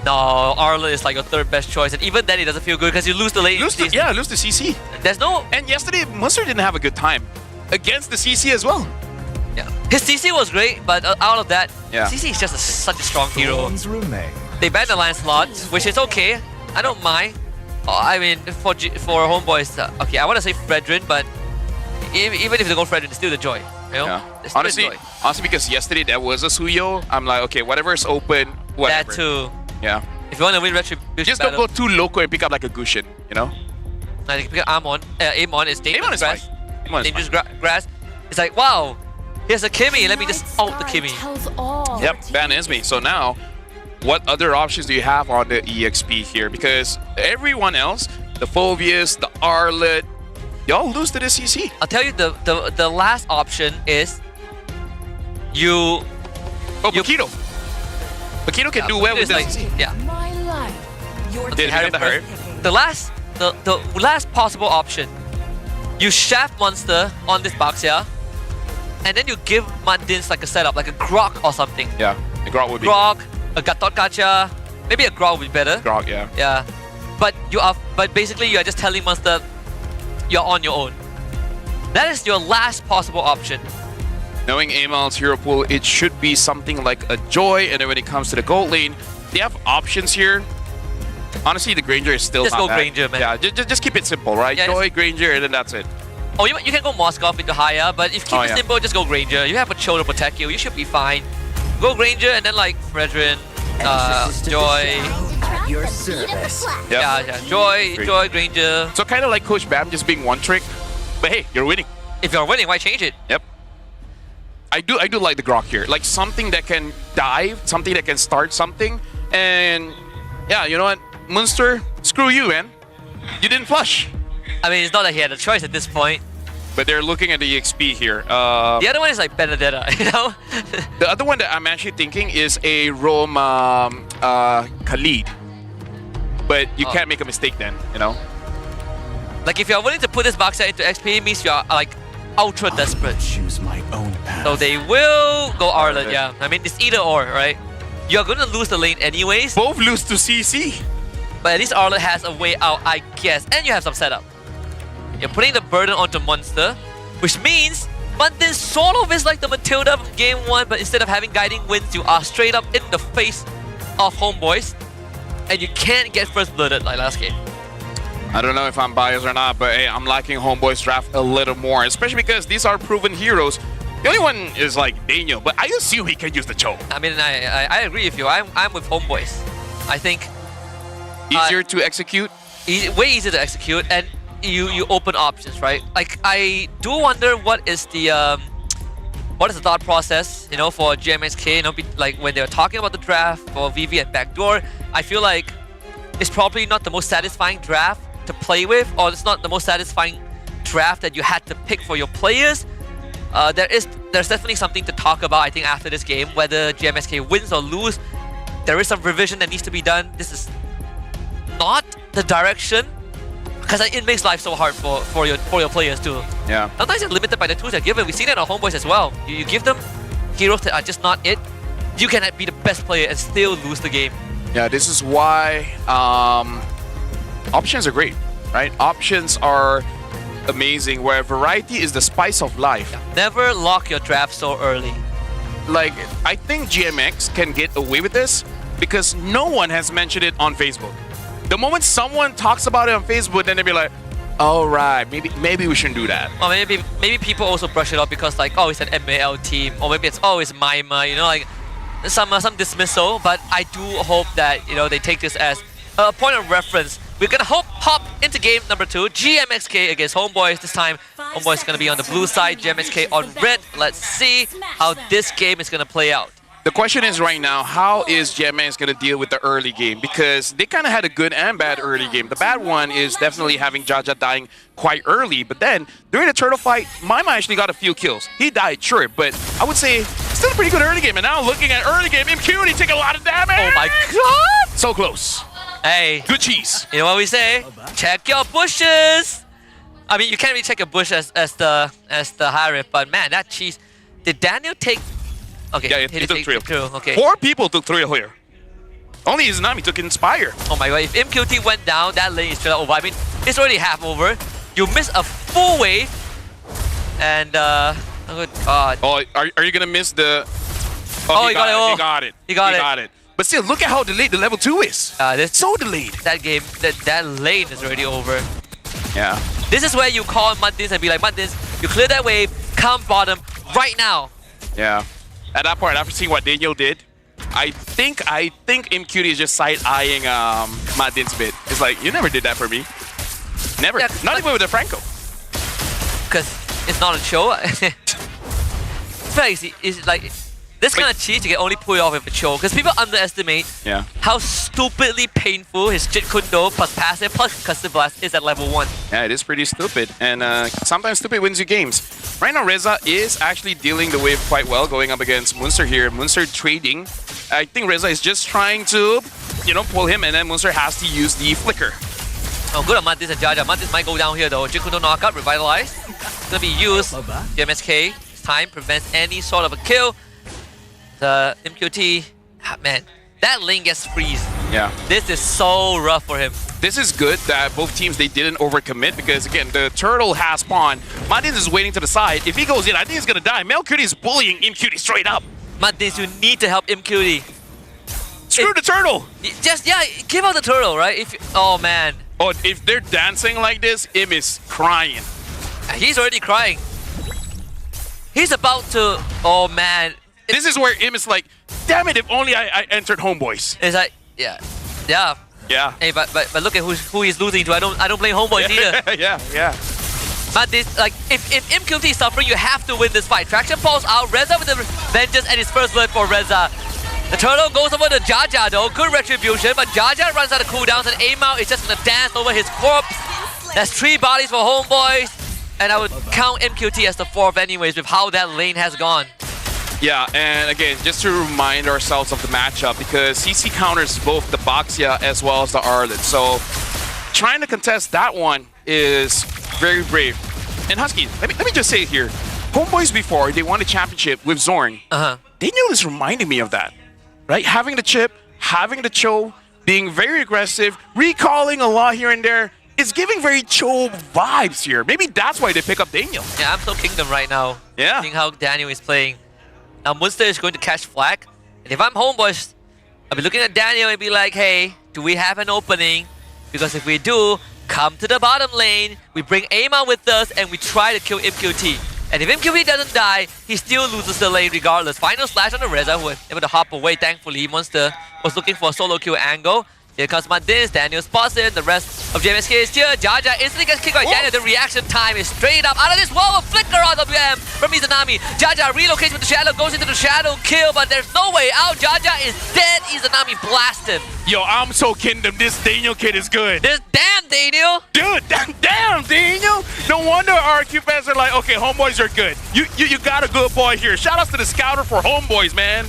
Speaker 6: no, Arla is like your 3rd best choice, and even then it doesn't feel good because you lose the late.
Speaker 5: Lose the CC.
Speaker 6: There's no
Speaker 5: And yesterday, Munster didn't have a good time against the CC as well.
Speaker 6: yeah. His CC was great, but out of that,
Speaker 5: Yeah.
Speaker 6: CC is just such a strong hero.
Speaker 7: Thorns remain.
Speaker 6: They banned the Lancelot, which is okay. I don't mind. I mean, for homeboys, okay, I want to say Fredrin, but even if they go Fredrin, it's still the Joy. You know?
Speaker 5: Yeah.
Speaker 6: It's still the
Speaker 5: Honestly,
Speaker 6: Joy.
Speaker 5: because yesterday that was a Suyo, I'm like, okay, whatever is open, whatever.
Speaker 6: That too.
Speaker 5: Yeah.
Speaker 6: If you want to win Retribution
Speaker 5: Just don't
Speaker 6: battle,
Speaker 5: go too loco and pick up like a Gushin, you know?
Speaker 6: I think pick up Amon. Amon is dangerous
Speaker 5: Amon is
Speaker 6: grass.
Speaker 5: fine. Amon is
Speaker 6: Dangerous
Speaker 5: fine.
Speaker 6: grass. It's like, wow, here's a Kimi. Let me just ult the Kimi.
Speaker 5: Yep, ban Esme. So now, what other options do you have on the EXP here? Because everyone else, the Phobius, the Arlet, y'all lose to the CC.
Speaker 6: I'll tell you the last option is you.
Speaker 5: Oh, Bakito. Bakito can do well with
Speaker 6: it's
Speaker 5: the
Speaker 6: like,
Speaker 5: CC.
Speaker 6: yeah.
Speaker 8: My life. Your
Speaker 5: Did he
Speaker 6: Harry
Speaker 5: get the hurt?
Speaker 6: The last possible option, you shaft monster on this Baxia, and then you give Mandins like a setup, like a Grok or something.
Speaker 5: Yeah, the Grok would be
Speaker 6: Grok, a Gatot Gacha, maybe a Grok would be better.
Speaker 5: Grok, yeah.
Speaker 6: Yeah, but basically you are just telling monster you're on your own. That is your last possible option.
Speaker 5: Knowing Amal's hero pool, it should be something like a Joy, and then when it comes to the gold lane, they have options here. Honestly, the Granger is still
Speaker 6: Just
Speaker 5: not
Speaker 6: go
Speaker 5: bad.
Speaker 6: Granger, man.
Speaker 5: Yeah, just keep it simple, right?
Speaker 6: Yeah,
Speaker 5: Joy, Granger, and then that's it.
Speaker 6: Oh, you can go Moskov into Haya, but if you keep
Speaker 5: Oh,
Speaker 6: it
Speaker 5: yeah.
Speaker 6: simple, just go Granger. You have a Cho to protect you. You should be fine. Go Granger and then like Fredrin, Joy.
Speaker 7: Your service.
Speaker 5: Yep.
Speaker 6: Yeah, Joy,
Speaker 5: Great.
Speaker 6: Joy, Granger.
Speaker 5: So kind of like Coach Bam just being one trick, but hey, you're winning.
Speaker 6: If you're winning, why change it?
Speaker 5: Yep. I do like the Grok here. Like something that can dive, something that can start something. And yeah, you know what? Munster, screw you, man. You didn't flush.
Speaker 6: I mean, it's not that he had a choice at this point.
Speaker 5: But they're looking at the EXP here.
Speaker 6: The other one is like Benedetta, you know?
Speaker 5: The other one that I'm actually thinking is a Rome Khalid. But you can't make a mistake then, you know?
Speaker 6: Like if you're willing to put this Baxia into XP, it means you're like ultra desperate.
Speaker 7: Choose my own path.
Speaker 6: So they will go Arlen, yeah. I mean, it's either or, right? you're gonna lose the lane anyways.
Speaker 5: Both lose to CC.
Speaker 6: But at least Arlet has a way out, I guess. And you have some setup. You're putting the burden onto Monster, which means Mundin sort of is like the Matilda from game 1, but instead of having guiding winds, you are straight up in the face of Homeboys. And you can't get first blooded like last game.
Speaker 5: I don't know if I'm biased or not, but hey, I'm liking Homeboy's draft a little more, especially because these are proven heroes. The only one is like Daniel, but I assume he can use the choke.
Speaker 6: I mean, I agree with you. I'm with Homeboys. I think
Speaker 5: Easier to execute.
Speaker 6: way easier to execute, and you open options, right? Like I do wonder what is the thought process, you know, for GMXK. You know, like when they're talking about the draft for VV and Backdoor, I feel like it's probably not the most satisfying draft to play with, or it's not the most satisfying draft that you had to pick for your players. There's definitely something to talk about, I think, after this game, whether GMXK wins or lose. There is some revision that needs to be done. This is not the direction, because it makes life so hard for your players too.
Speaker 5: Yeah.
Speaker 6: Sometimes they're limited by the tools they're given. We've seen it on Homeboys as well. You give them heroes that are just not it, you can be the best player and still lose the game.
Speaker 5: Yeah, this is why options are great, right? Options are amazing, where variety is the spice of life.
Speaker 6: Never lock your draft so early.
Speaker 5: Like, I think GMX can get away with this because no one has mentioned it on Facebook. The moment someone talks about it on Facebook, then they'll be like, all right, maybe we shouldn't do that.
Speaker 6: Or maybe people also brush it off because like, oh, it's an MPL team, or maybe it's Mima, you know, like some dismissal. But I do hope that, you know, they take this as a point of reference. We're gonna hop into game number 2, GMXK against Homeboys. This time, Homeboys gonna be on the blue side, GMXK on red. Let's see how this game is gonna play out.
Speaker 5: The question is right now, how is GMX going to deal with the early game? Because they kind of had a good and bad early game. The bad one is definitely having Jaja dying quite early. But then, during the turtle fight, Mima actually got a few kills. He died, sure, but I would say still a pretty good early game. And now looking at early game, MQT take a lot of damage!
Speaker 6: Oh my god!
Speaker 5: So close.
Speaker 6: Hey.
Speaker 5: Good cheese.
Speaker 6: You know what we say? Check your bushes! I mean, you can't really check a bush as the high rip, but man, that cheese... Did Daniel take... Okay,
Speaker 5: yeah, he took 3.
Speaker 6: Okay.
Speaker 5: 4 people took 3 here. Only Izanami took Inspire.
Speaker 6: Oh my god, if MQT went down, that lane is straight up over. I mean, it's already half over. You miss a full wave. And, oh good god.
Speaker 5: Oh, are you gonna miss the...
Speaker 6: Oh, he got it.
Speaker 5: He got it.
Speaker 6: He got it.
Speaker 5: But still, look at how delayed the level 2 is.
Speaker 6: This
Speaker 5: so delayed.
Speaker 6: That game, that lane is already over.
Speaker 5: Yeah.
Speaker 6: This is where you call Mundins and be like, Mundins, you clear that wave, come bottom right now.
Speaker 5: Yeah. At that point, after seeing what Daniel did, I think MQT is just side-eyeing Madin's bit. It's like, you never did that for me. Never.
Speaker 6: Yeah,
Speaker 5: not even with a Franco.
Speaker 6: Because it's not a show. It's very easy. It's like, this kind of cheese you can only pull it off with a show. Because people underestimate how stupidly painful his Jit Kundo plus passive plus concussive blast is at level 1.
Speaker 5: Yeah, it is pretty stupid. And sometimes stupid wins you games. Right now, Reza is actually dealing the wave quite well, going up against Munster here. Munster trading. I think Reza is just trying to, you know, pull him, and then Munster has to use the flicker.
Speaker 6: Oh, good on Mantis and Jaja. Mantis might go down here though. Jikundo knockout, revitalize. It's gonna be used. GMXK, this time prevents any sort of a kill. The MQT, man, that lane gets freeze.
Speaker 5: Yeah.
Speaker 6: This is so rough for him.
Speaker 5: This is good that both teams, they didn't overcommit because, again, the turtle has spawned. Madins is waiting to the side. If he goes in, I think he's going to die. MQT is bullying MQT straight up.
Speaker 6: Madins, you need to help MQT.
Speaker 5: Screw the turtle!
Speaker 6: Just, yeah, give out the turtle, right? Oh, man.
Speaker 5: Oh, if they're dancing like this, Im is crying.
Speaker 6: He's already crying. He's about to... Oh, man.
Speaker 5: This is where Im is like, damn it, if only I entered Homeboys.
Speaker 6: It's like, yeah. Hey, but look at who he's losing to. I don't blame Homeboys either.
Speaker 5: yeah.
Speaker 6: But this, like, if MQT is suffering, you have to win this fight. Traction pulls out. Reza with the vengeance and his first blood for Reza. The turtle goes over to Jaja though. Good retribution, but Jaja runs out of cooldowns and aim out is just gonna dance over his corpse. That's 3 bodies for Homeboys. And I would count MQT as the 4th anyways with how that lane has gone.
Speaker 5: Yeah, and again, just to remind ourselves of the matchup, because CC counters both the Boxia as well as the Arlet. So trying to contest that one is very brave. And Husky, let me just say it here. Homeboys before, they won a championship with Zorn. Daniel is reminding me of that. right? Having the chip, having the Cho, being very aggressive, recalling a lot here and there. It's giving very Cho vibes here. Maybe that's why they pick up Daniel.
Speaker 6: Yeah, I'm so Kingdom right now.
Speaker 5: Yeah.
Speaker 6: Seeing how Daniel is playing. Now, Munster is going to catch flag. And if I'm Homeboys, I'll be looking at Daniel and be like, hey, do we have an opening? Because if we do, come to the bottom lane. We bring Ama with us and we try to kill MQT. And if MQT doesn't die, he still loses the lane regardless. Final slash on the Reza, who was able to hop away. Thankfully, Munster was looking for a solo kill angle. Here comes Mandins, Daniel spots it, the rest of GMXK is here. Jaja instantly gets kicked by Daniel. The reaction time is straight up out of this wall. A flicker on WM from Izanami. Jaja relocates with the shadow, goes into the shadow kill, but there's no way out. Jaja is dead. Izanami blasts him.
Speaker 5: Yo, I'm so Kingdom. This Daniel kid is good.
Speaker 6: This damn Daniel.
Speaker 5: Dude, damn Daniel. No wonder RQ fans are like, okay, Homeboys are good. You got a good boy here. Shout outs to the scouter for Homeboys, man.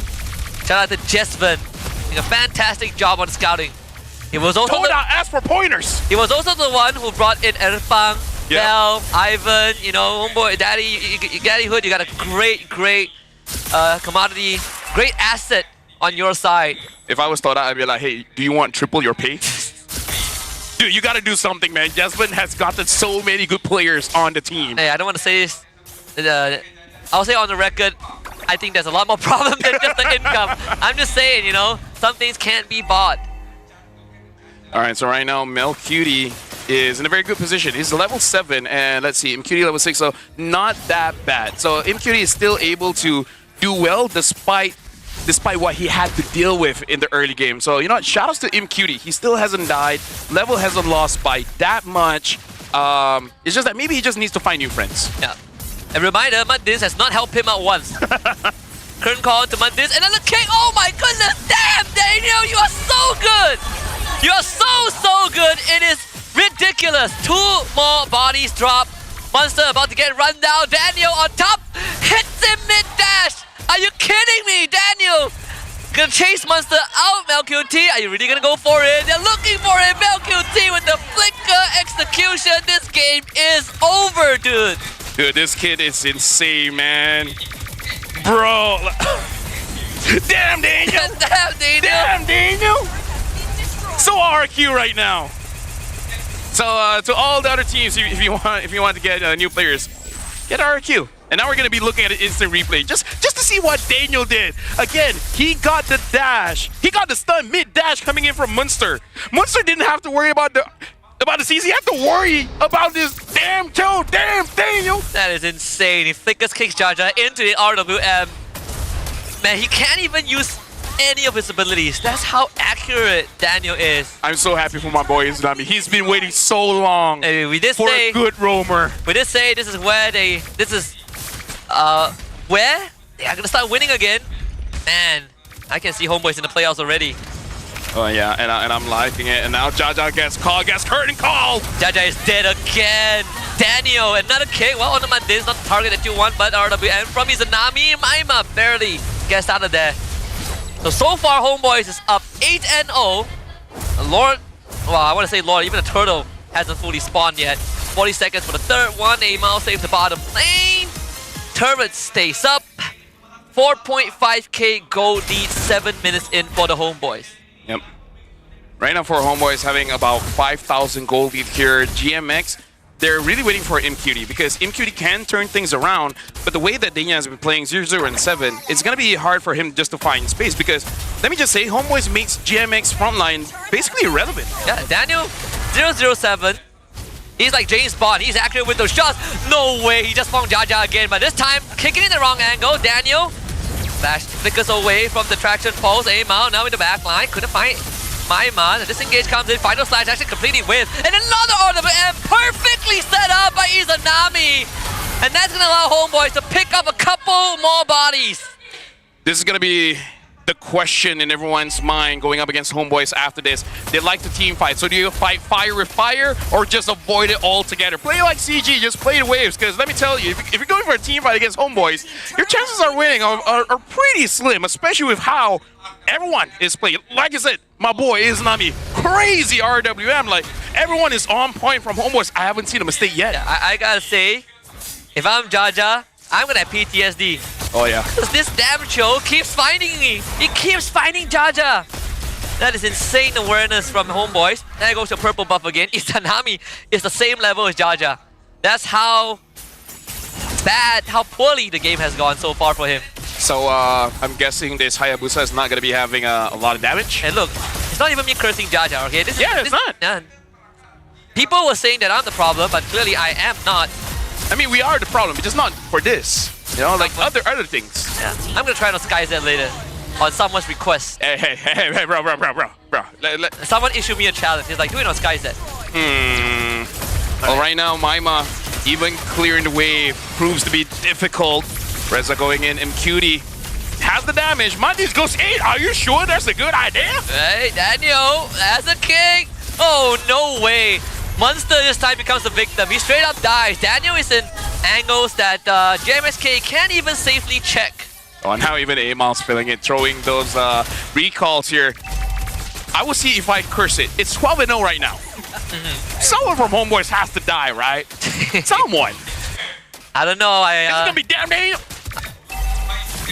Speaker 6: Shout out to Jesvin. Doing a fantastic job on scouting. He was also
Speaker 5: ask for pointers.
Speaker 6: He was also the one who brought in Erfang, Bell, Ivan, you know, Homeboy, Daddy Hood. You got a great commodity, great asset on your side.
Speaker 5: If I was Toda, I'd be like, hey, do you want triple your pay? Dude, you gotta do something, man. Jasmine has gotten so many good players on the team.
Speaker 6: Hey, I don't want to say this. I'll say on the record, I think there's a lot more problem than just the income. I'm just saying, you know, some things can't be bought.
Speaker 5: All right, so right now, Melcutie is in a very good position. He's level 7, and let's see, MQT level 6, so not that bad. So MQT is still able to do well despite what he had to deal with in the early game. So, you know what, shout outs to MQT. He still hasn't died. Level hasn't lost by that much. It's just that maybe he just needs to find new friends.
Speaker 6: Yeah. A reminder, Mandis has not helped him out once. Current call to Mandis, and then the kick. Oh my goodness, damn, Daniel, you are so good. You are so good. It is ridiculous. 2 more bodies drop. Monster about to get run down. Daniel on top. Hits him mid-dash. Are you kidding me, Daniel? Gonna chase Monster out, MLQT. Are you really gonna go for it? They're looking for it. MLQT with the flicker execution. This game is over, dude.
Speaker 5: Dude, this kid is insane, man. Bro. Damn, Daniel.
Speaker 6: Damn, Daniel.
Speaker 5: Damn, Daniel. So RQ right now. So to all the other teams, if you want to get new players, get RQ. And now we're gonna be looking at an instant replay just to see what Daniel did. Again, he got the dash. He got the stun mid dash coming in from Munster. Munster didn't have to worry about the CC. He had to worry about this damn Cho. Damn Daniel.
Speaker 6: That is insane. He flickers kicks Jaja into the RWM. Man, he can't even use any of his abilities. That's how accurate Daniel is.
Speaker 5: I'm so happy for my boy Izanami. He's been waiting so long for a good roamer.
Speaker 6: We did say this is where they are gonna start winning again. Man, I can see Homeboys in the playoffs already.
Speaker 5: Oh yeah, and I'm liking it. And now Jaja gets called, gets curtain called.
Speaker 6: Jaja is dead again. Daniel, another kick. Well, on the Mandis, not the target that you want, but RWM from Izanami. Maima barely gets out of there. So far, Homeboys is up 8-0. Lord, well, I want to say Lord, even the turtle hasn't fully spawned yet. 40 seconds for the third one. Amal saves the bottom lane. Turret stays up. 4.5k gold lead, 7 minutes in for the Homeboys.
Speaker 5: Yep. Right now for Homeboys having about 5,000 gold lead here. GMX, they're really waiting for MQT because MQT can turn things around, but the way that Daniel has been playing 0-0 and 7, it's going to be hard for him just to find space because, let me just say, Homeboys makes GMX frontline basically irrelevant.
Speaker 6: Yeah, Daniel, 007. He's like James Bond. He's accurate with those shots. No way, he just found Jaja again, but this time, kicking in the wrong angle. Daniel, flash flickers away from the traction pulse. Amal now in the back line. Couldn't find Maima. The disengage comes in. Final slash actually completely with. And another RWM perfectly set up by Izanami. And that's going to allow Homeboys to pick up a couple more bodies.
Speaker 5: This is going to be the question in everyone's mind going up against Homeboys after this. They like to team fight. So do you fight fire with fire or just avoid it altogether? Play like CG, just play the waves. Because let me tell you, if you're going for a team fight against Homeboys, your chances of winning are pretty slim, especially with how everyone is playing. Like I said, my boy Izanami, crazy RWM. Like, everyone is on point from Homeboys. I haven't seen a mistake yet.
Speaker 6: Yeah, I gotta say, if I'm Jaja, I'm gonna have PTSD.
Speaker 5: Oh yeah.
Speaker 6: Because this damn Cho keeps finding me. He keeps finding Jaja. That is insane awareness from Homeboys. Then it goes to purple buff again. Izanami is the same level as Jaja. That's how bad, how poorly the game has gone so far for him.
Speaker 5: So I'm guessing this Hayabusa is not going to be having a lot of damage.
Speaker 6: And look, it's not even me cursing Jaja, okay? This is,
Speaker 5: Yeah, it's not.
Speaker 6: People were saying that I'm the problem, but clearly I am not.
Speaker 5: I mean, we are the problem, but just not for this. You know, like other things.
Speaker 6: Yeah. I'm gonna try to Sky Z later on someone's request.
Speaker 5: Hey, bro.
Speaker 6: Someone issued me a challenge. He's like, do it on Sky Z.
Speaker 5: Well, right now, Maima, even clearing the wave proves to be difficult. Reza going in, MQT has the damage. Mandis goes 8. Are you sure that's a good idea?
Speaker 6: Hey, Daniel, that's a king. Oh, no way. Monster this time becomes the victim. He straight up dies. Daniel is in angles that GMXK can't even safely check.
Speaker 5: Oh, and now even Amal's feeling it, throwing those recalls here. I will see if I curse it. It's 12-0 right now. Someone from Homeboys has to die, right? Someone.
Speaker 6: I don't know.
Speaker 5: It's gonna be damn Daniel.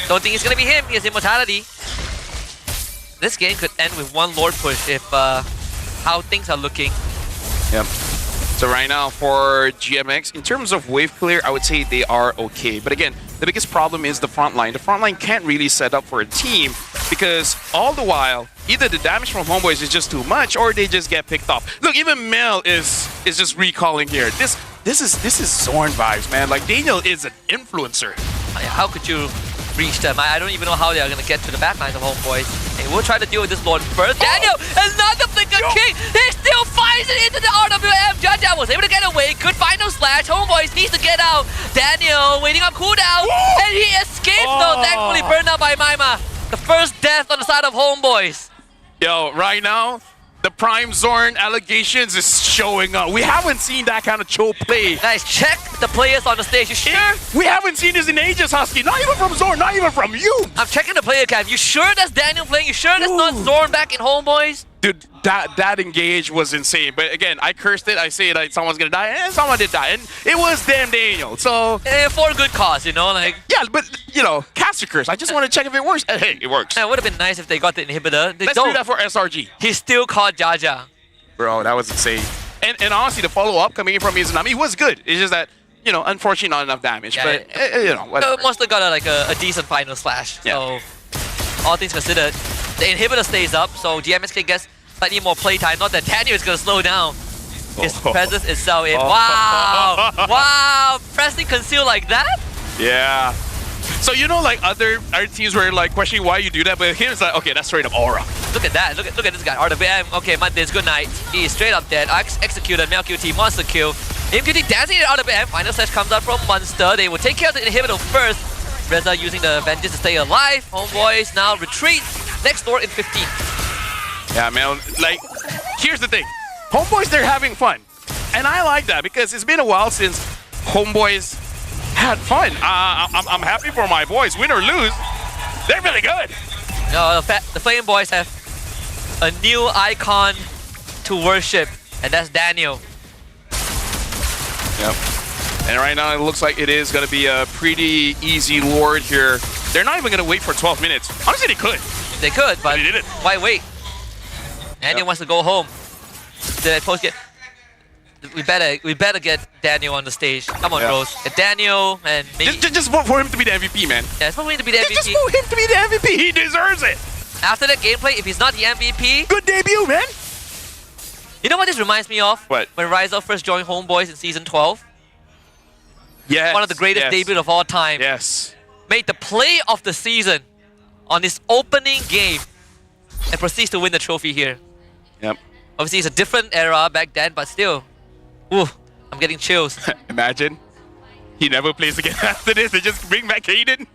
Speaker 6: Don't think it's gonna be him. He has immortality. This game could end with one Lord push if how things are looking.
Speaker 5: Yep. So right now for GMX, in terms of wave clear, I would say they are okay. But again, the biggest problem is the front line. The front line can't really set up for a team because all the while, either the damage from Homeboys is just too much or they just get picked off. Look, even Mel is just recalling here. This is Zorn vibes, man. Like Daniel is an influencer.
Speaker 6: How could you reach them? I don't even know how they are gonna get to the backlines of Homeboys. Hey, we'll try to deal with this Lord first. Daniel, another flicker king! He still finds it into the RWM! Jaja was able to get away. Good final slash. Homeboys needs to get out. Daniel waiting on cooldown. And he escapes though, thankfully burned out by Maima. The first death on the side of Homeboys.
Speaker 5: Yo, right now, the Prime Zorn allegations is showing up. We haven't seen that kind of Cho play.
Speaker 6: Guys, check the players on the stage. You sure?
Speaker 5: We haven't seen this in ages, Husky. Not even from Zorn, not even from you.
Speaker 6: I'm checking the player cam. You sure that's Daniel playing? You sure that's not Zorn back in Homeboys?
Speaker 5: Dude, that engage was insane. But again, I cursed it. I say like someone's gonna die, and someone did die, and it was damn Daniel. So
Speaker 6: for a good cause, you know, like.
Speaker 5: Yeah, but you know, caster curse. I just want to check if it works. Hey, it works.
Speaker 6: It would have been nice if they got the inhibitor.
Speaker 5: Let's do that for SRG.
Speaker 6: He still caught Jaja.
Speaker 5: Bro, that was insane. And honestly, the follow-up coming in from Izanami was good. It's just that, you know, unfortunately not enough damage.
Speaker 6: Yeah,
Speaker 5: but, you know, whatever.
Speaker 6: Monster got a decent final slash.
Speaker 5: Yeah.
Speaker 6: So, all things considered, the inhibitor stays up, so GMXK gets slightly more playtime. Not that Daniel is going to slow down. His presence is so in. Wow! Wow! Pressing conceal like that?
Speaker 5: Yeah. So, you know, like other teams were like questioning why you do that, but him it's like, okay, that's straight up aura.
Speaker 6: Look at that. Look at this guy. RWM. Okay, Mondays, good night. He is straight up dead. Executed. MLQT, monster kill. MQT dancing at RWM. Final slash comes out from Monster. They will take care of the inhibitor first. Reza using the vengeance to stay alive. Homeboys now retreat. Next door in 15.
Speaker 5: Yeah, man. Like, here's the thing. Homeboys, they're having fun. And I like that because it's been a while since Homeboys had fun. I'm happy for my boys. Win or lose, they're really good.
Speaker 6: No, the Flame Boys have a new icon to worship, and that's Daniel.
Speaker 5: Yep. And right now it looks like it is going to be a pretty easy Lord here. They're not even going to wait for 12 minutes. Honestly, they could.
Speaker 6: They could, but
Speaker 5: they didn't.
Speaker 6: Why wait? Daniel wants to go home. Did I post get? We better get Daniel on the stage. Come on, bros. Get Daniel and maybe
Speaker 5: just vote for him to be the MVP, man.
Speaker 6: Yeah, just vote for him to be the MVP.
Speaker 5: Just vote him to be the MVP. He deserves it.
Speaker 6: After that gameplay, if he's not the MVP,
Speaker 5: good debut, man.
Speaker 6: You know what this reminds me of?
Speaker 5: What?
Speaker 6: When Rizal first joined Homeboys in season 12.
Speaker 5: Yes.
Speaker 6: One of the greatest debuts of all time.
Speaker 5: Yes.
Speaker 6: Made the play of the season on his opening game and proceeds to win the trophy here.
Speaker 5: Yep.
Speaker 6: Obviously, it's a different era back then, but still. Ooh, I'm getting chills.
Speaker 5: Imagine. He never plays again after this. They just bring back Kaden.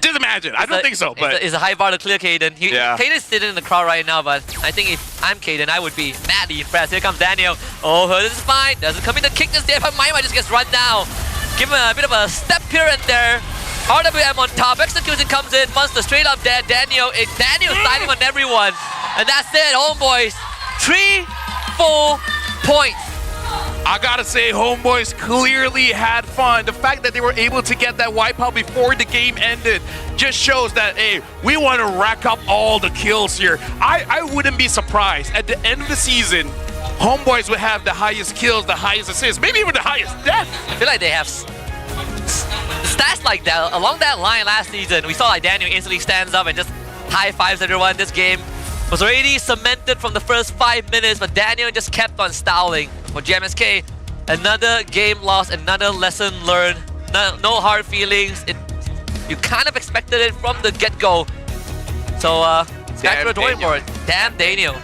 Speaker 5: Just imagine. I don't think so, but...
Speaker 6: It's a high bar to clear Kaden. Kaden's sitting in the crowd right now, but I think if I'm Kaden, I would be madly impressed. Here comes Daniel. Oh, this is fine. Doesn't come in to kick this there, but Maima just gets run down. Give him a bit of a step here and there. RWM on top. Execution comes in. Monster straight up dead. Daniel sliding on everyone. And that's it, Homeboys. 3 full points.
Speaker 5: I gotta say, Homeboys clearly had fun. The fact that they were able to get that wipeout before the game ended just shows that, hey, we want to rack up all the kills here. I wouldn't be surprised at the end of the season, Homeboys would have the highest kills, the highest assists, maybe even the highest death.
Speaker 6: I feel like they have stats like that. Along that line last season, we saw like Daniel instantly stands up and just high fives everyone. This game was already cemented from the first 5 minutes, but Daniel just kept on styling. For GMXK, another game lost, another lesson learned. No hard feelings. You kind of expected it from the get-go. So, back to the drawing board. Damn Daniel.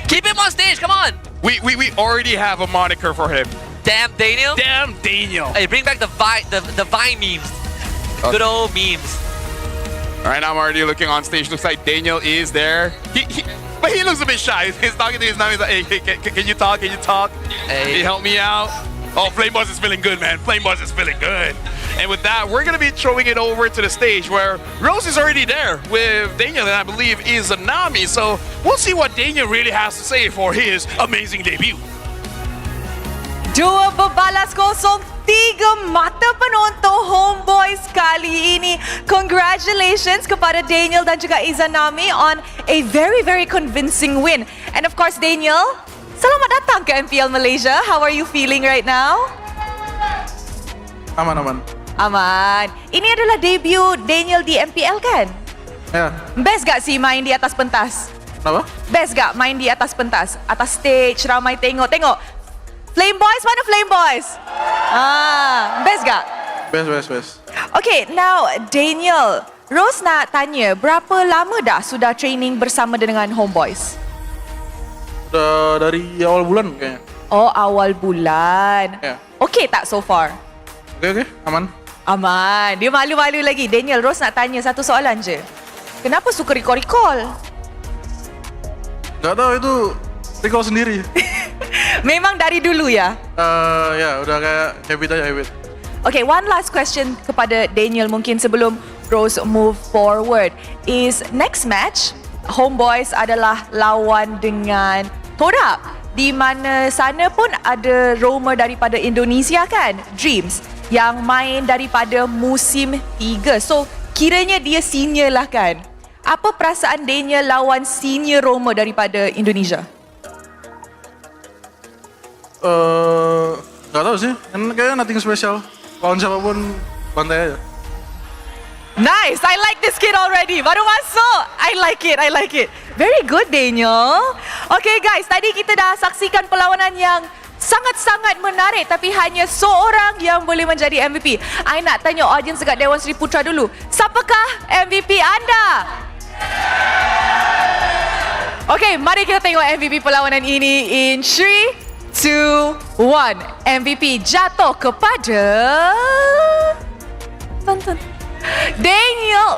Speaker 6: Keep him on stage, come on!
Speaker 5: We already have a moniker for him.
Speaker 6: Damn Daniel?
Speaker 5: Damn Daniel.
Speaker 6: Hey, bring back the Vine memes.
Speaker 5: Okay.
Speaker 6: Good old memes.
Speaker 5: All right, I'm already looking on stage. Looks like Daniel is there. But he looks a bit shy. He's talking to his now. He's like, hey, can you talk? Can you talk?
Speaker 6: Hey.
Speaker 5: Can you help me out? Oh, Flame Boss is feeling good, man. Flame Boss is feeling good. And with that, we're going to be throwing it over to the stage where Rose is already there with Daniel, and I believe is Nami. So we'll see what Daniel really has to say for his amazing debut.
Speaker 9: 2 babalas 0-3 mata penonton Homeboys kali ini. Congratulations kepada Daniel dan juga Izanami on a very, very convincing win. And of course, Daniel, selamat datang ke MPL Malaysia. How are you feeling right now?
Speaker 10: Aman.
Speaker 9: Ini adalah debut Daniel di MPL kan?
Speaker 10: Ya.
Speaker 9: Best gak sih main di atas pentas?
Speaker 10: Kenapa?
Speaker 9: Best gak main di atas pentas? Atas stage, ramai tengok. Flame Boys, mana Flame Boys? Best gak?
Speaker 10: Best.
Speaker 9: Okay, now Daniel, Rose nak tanya, berapa lama dah sudah training bersama dengan Homeboys?
Speaker 10: Udah dari awal bulan kayaknya.
Speaker 9: Oh, awal bulan.
Speaker 10: Ya.
Speaker 9: Okay tak so far?
Speaker 10: Oke, aman.
Speaker 9: Dia malu-malu lagi. Daniel, Rose nak tanya satu soalan je. Kenapa suka recall?
Speaker 10: Gak tahu, itu recall sendiri.
Speaker 9: Memang dari dulu ya?
Speaker 10: Ya, udah kayak habit.
Speaker 9: Okay, one last question kepada Daniel mungkin sebelum Rose move forward. Is next match, Homeboys adalah lawan dengan Toda. Di mana sana pun ada roamer daripada Indonesia kan? Dreams. Yang main daripada musim 3. So, kiranya dia senior lah kan? Apa perasaan Daniel lawan senior roamer daripada Indonesia?
Speaker 10: Gak tahu sih, kan kayaknya nothing special. Lawan siapapun pantai aja.
Speaker 9: Nice, I like this kid already. Baru masuk. I like it. Very good, Daniel. Okay guys, tadi kita dah saksikan perlawanan yang sangat-sangat menarik, tapi hanya seorang yang boleh menjadi MVP. I nak tanya audience dekat Dewan Sri Putra dulu. Siapakah MVP anda? Okay, mari kita tengok MVP perlawanan ini in 3, 2, 1. MVP jatuh kepada Daniel.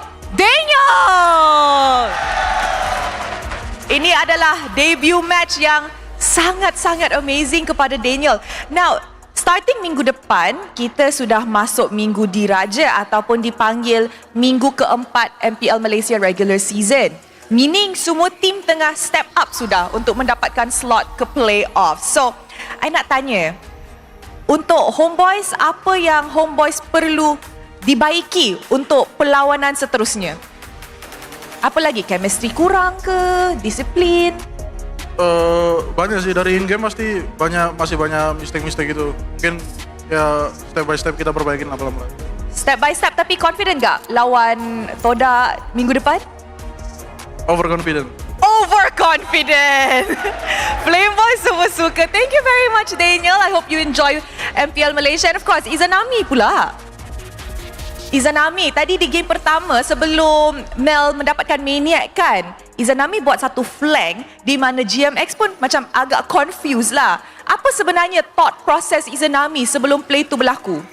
Speaker 9: Ini adalah debut match yang sangat-sangat amazing kepada Daniel. Now, starting minggu depan, kita sudah masuk minggu diraja ataupun dipanggil minggu keempat MPL Malaysia regular season. Meaning semua tim tengah step up sudah untuk mendapatkan slot ke playoff. So, I nak tanya, untuk Homeboys, apa yang Homeboys perlu dibaiki untuk perlawanan seterusnya? Apa lagi? Chemistry kurang ke? Disiplin?
Speaker 10: Banyak sih, dari in-game masih banyak mistake gitu. Mungkin ya step by step kita perbaikin lah pelan-pelan.
Speaker 9: Step by step, tapi confident gak lawan Toda minggu depan?
Speaker 10: Overconfident.
Speaker 9: Flame Boys semua suka. Thank you very much, Daniel. I hope you enjoy MPL Malaysia. And of course, Izanami pula. Izanami, tadi di game pertama sebelum Mel mendapatkan Maniac kan, Izanami buat satu flank di mana GMX pun macam agak confused lah. Apa sebenarnya thought process Izanami sebelum play tu berlaku?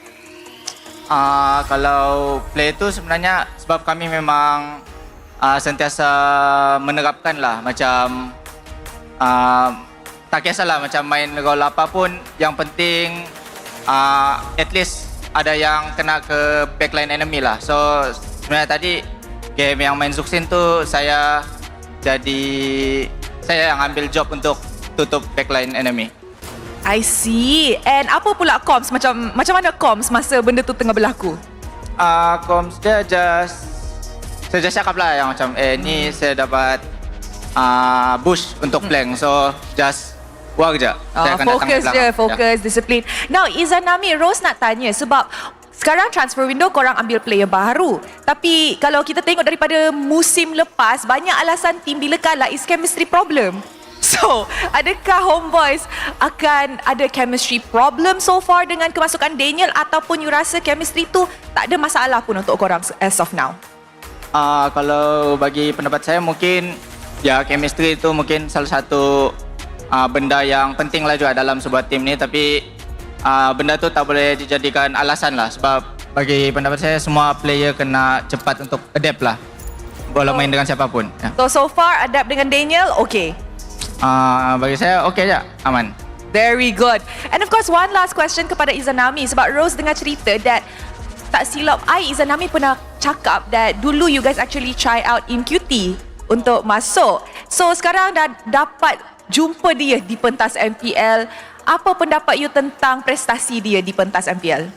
Speaker 11: Kalau play tu sebenarnya sebab kami memang sentiasa menerapkan lah macam tak kisahlah macam main role apa pun, yang penting at least ada yang kena ke backline enemy lah. So sebenarnya tadi game yang main Zuxin tu saya yang ambil job untuk tutup backline enemy.
Speaker 9: I see. And apa pula comms? Macam mana comms masa benda tu tengah berlaku?
Speaker 11: Comms dia saya just cakap lah yang macam ni saya dapat push untuk flank, so just work je. Saya akan
Speaker 9: Fokus
Speaker 11: datang
Speaker 9: je,
Speaker 11: belakang.
Speaker 9: fokus, disiplin. Now Izanami, Rose nak tanya sebab sekarang transfer window korang ambil player baru. Tapi kalau kita tengok daripada musim lepas, banyak alasan tim bila kalah is chemistry problem. So, adakah Homeboys akan ada chemistry problem so far dengan kemasukan Daniel ataupun you rasa chemistry tu tak ada masalah pun untuk korang as of now?
Speaker 11: Kalau bagi pendapat saya mungkin ya chemistry itu mungkin salah satu benda yang penting lah juga dalam sebuah tim ni, tapi benda tu tak boleh dijadikan alasan lah, sebab bagi pendapat saya semua player kena cepat untuk adapt lah walau main dengan siapapun ya.
Speaker 9: So far adapt dengan Daniel, okay?
Speaker 11: Bagi saya okay je, aman.
Speaker 9: Very good. And of course, one last question kepada Izanami sebab Rose dengar cerita that tak silap Izanami pernah cakap that dulu you guys actually try out MQT untuk masuk. So sekarang dah dapat jumpa dia di pentas MPL. Apa pendapat you tentang prestasi dia di pentas MPL?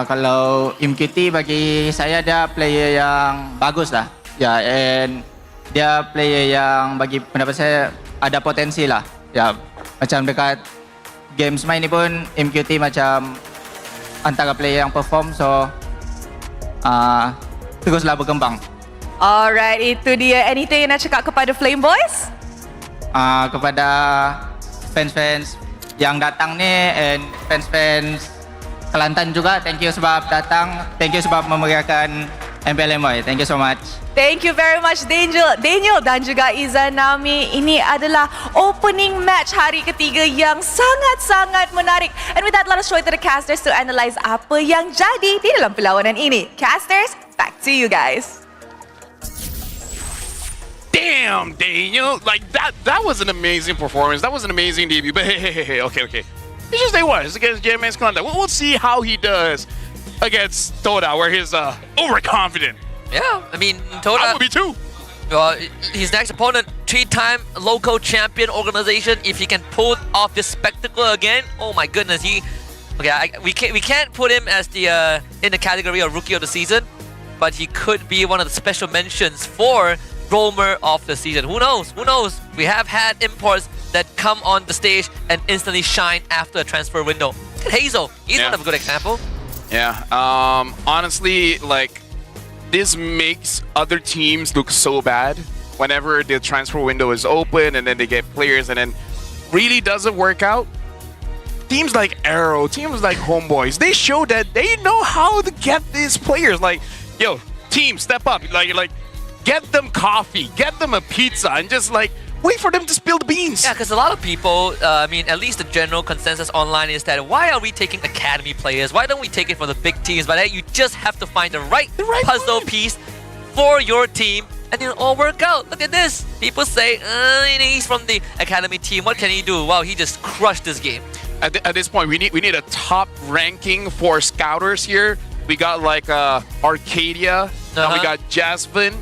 Speaker 11: Kalau MQT bagi saya dia player yang bagus lah. Ya, and dia player yang bagi pendapat saya ada potensi lah. Ya, macam dekat games main ni pun MQT macam antara player yang perform, so teruslah berkembang.
Speaker 9: Alright, itu dia. Anything yang nak cakap kepada Flame Boys?
Speaker 11: Kepada fans-fans yang datang ni and fans-fans Kelantan juga, thank you sebab datang, thank you sebab memeriahkan MPL MY. Thank you so much.
Speaker 9: Thank you very much Daniel dan juga Izanami. Ini adalah opening match hari ketiga yang sangat-sangat menarik. And with that, let us show it to the casters to analyze apa yang jadi di dalam perlawanan ini. Casters, back to you guys.
Speaker 5: Damn, Daniel! Like that was an amazing performance. That was an amazing debut. But hey, okay. It's just day one. It's against GMXK. We'll see how he does against Toda, where he's overconfident.
Speaker 6: Yeah, I mean, Toda...
Speaker 5: I will be too.
Speaker 6: Well, his next opponent, 3-time local champion organization. If he can pull off this spectacle again, oh my goodness, we can't put him as the in the category of rookie of the season, but he could be one of the special mentions for roamer of the season. Who knows? We have had imports that come on the stage and instantly shine after a transfer window. Hazel, he's one of a good example.
Speaker 5: Yeah, honestly, like, this makes other teams look so bad whenever the transfer window is open and then they get players and then really doesn't work out. Teams like Arrow, teams like Homeboys, they show that they know how to get these players. Like, yo, team, step up. Like, get them coffee, get them a pizza, and just like wait for them to spill the beans.
Speaker 6: Yeah, because a lot of people, I mean, at least the general consensus online is that why are we taking academy players? Why don't we take it for the big teams? But you just have to find the right puzzle piece for your team and it'll all work out. Look at this. People say, he's from the academy team. What can he do? Wow, he just crushed this game.
Speaker 5: At this point, we need a top ranking for scouters here. We got like Arcadia, now we got Jasmine.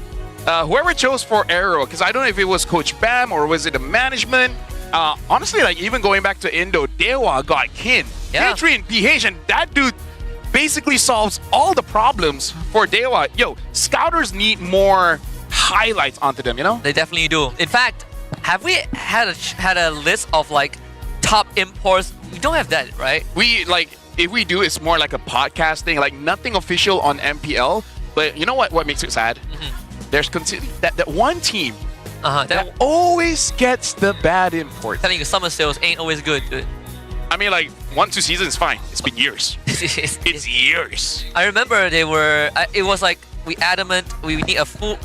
Speaker 5: Whoever chose for Arrow, because I don't know if it was Coach Bam or was it the management. Honestly, like even going back to Indo, Dewa got Kin.
Speaker 6: Yeah.
Speaker 5: K3 and PH, and that dude basically solves all the problems for Dewa. Yo, scouters need more highlights onto them, you know?
Speaker 6: They definitely do. In fact, have we had a list of like top imports? We don't have that, right?
Speaker 5: We like, if we do, it's more like a podcast thing, like nothing official on MPL. But you know what makes it sad? There's that one team that always gets the bad import.
Speaker 6: Telling you, summer sales ain't always good, dude.
Speaker 5: I mean, like 1-2 seasons is fine. It's been years. It's years.
Speaker 6: I remember they were. It was like we need a full.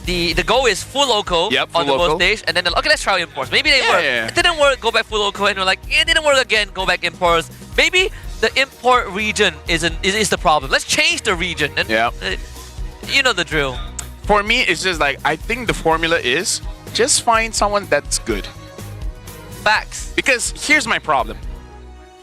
Speaker 6: The goal is full local on the world stage, and then okay, let's try imports. Maybe they work.
Speaker 5: Yeah.
Speaker 6: It didn't work. Go back full local, and we're like, it didn't work again. Go back imports. Maybe the import region is the problem. Let's change the region. And, you know the drill.
Speaker 5: For me, it's just like, I think the formula is just find someone that's good.
Speaker 6: Facts.
Speaker 5: Because here's my problem.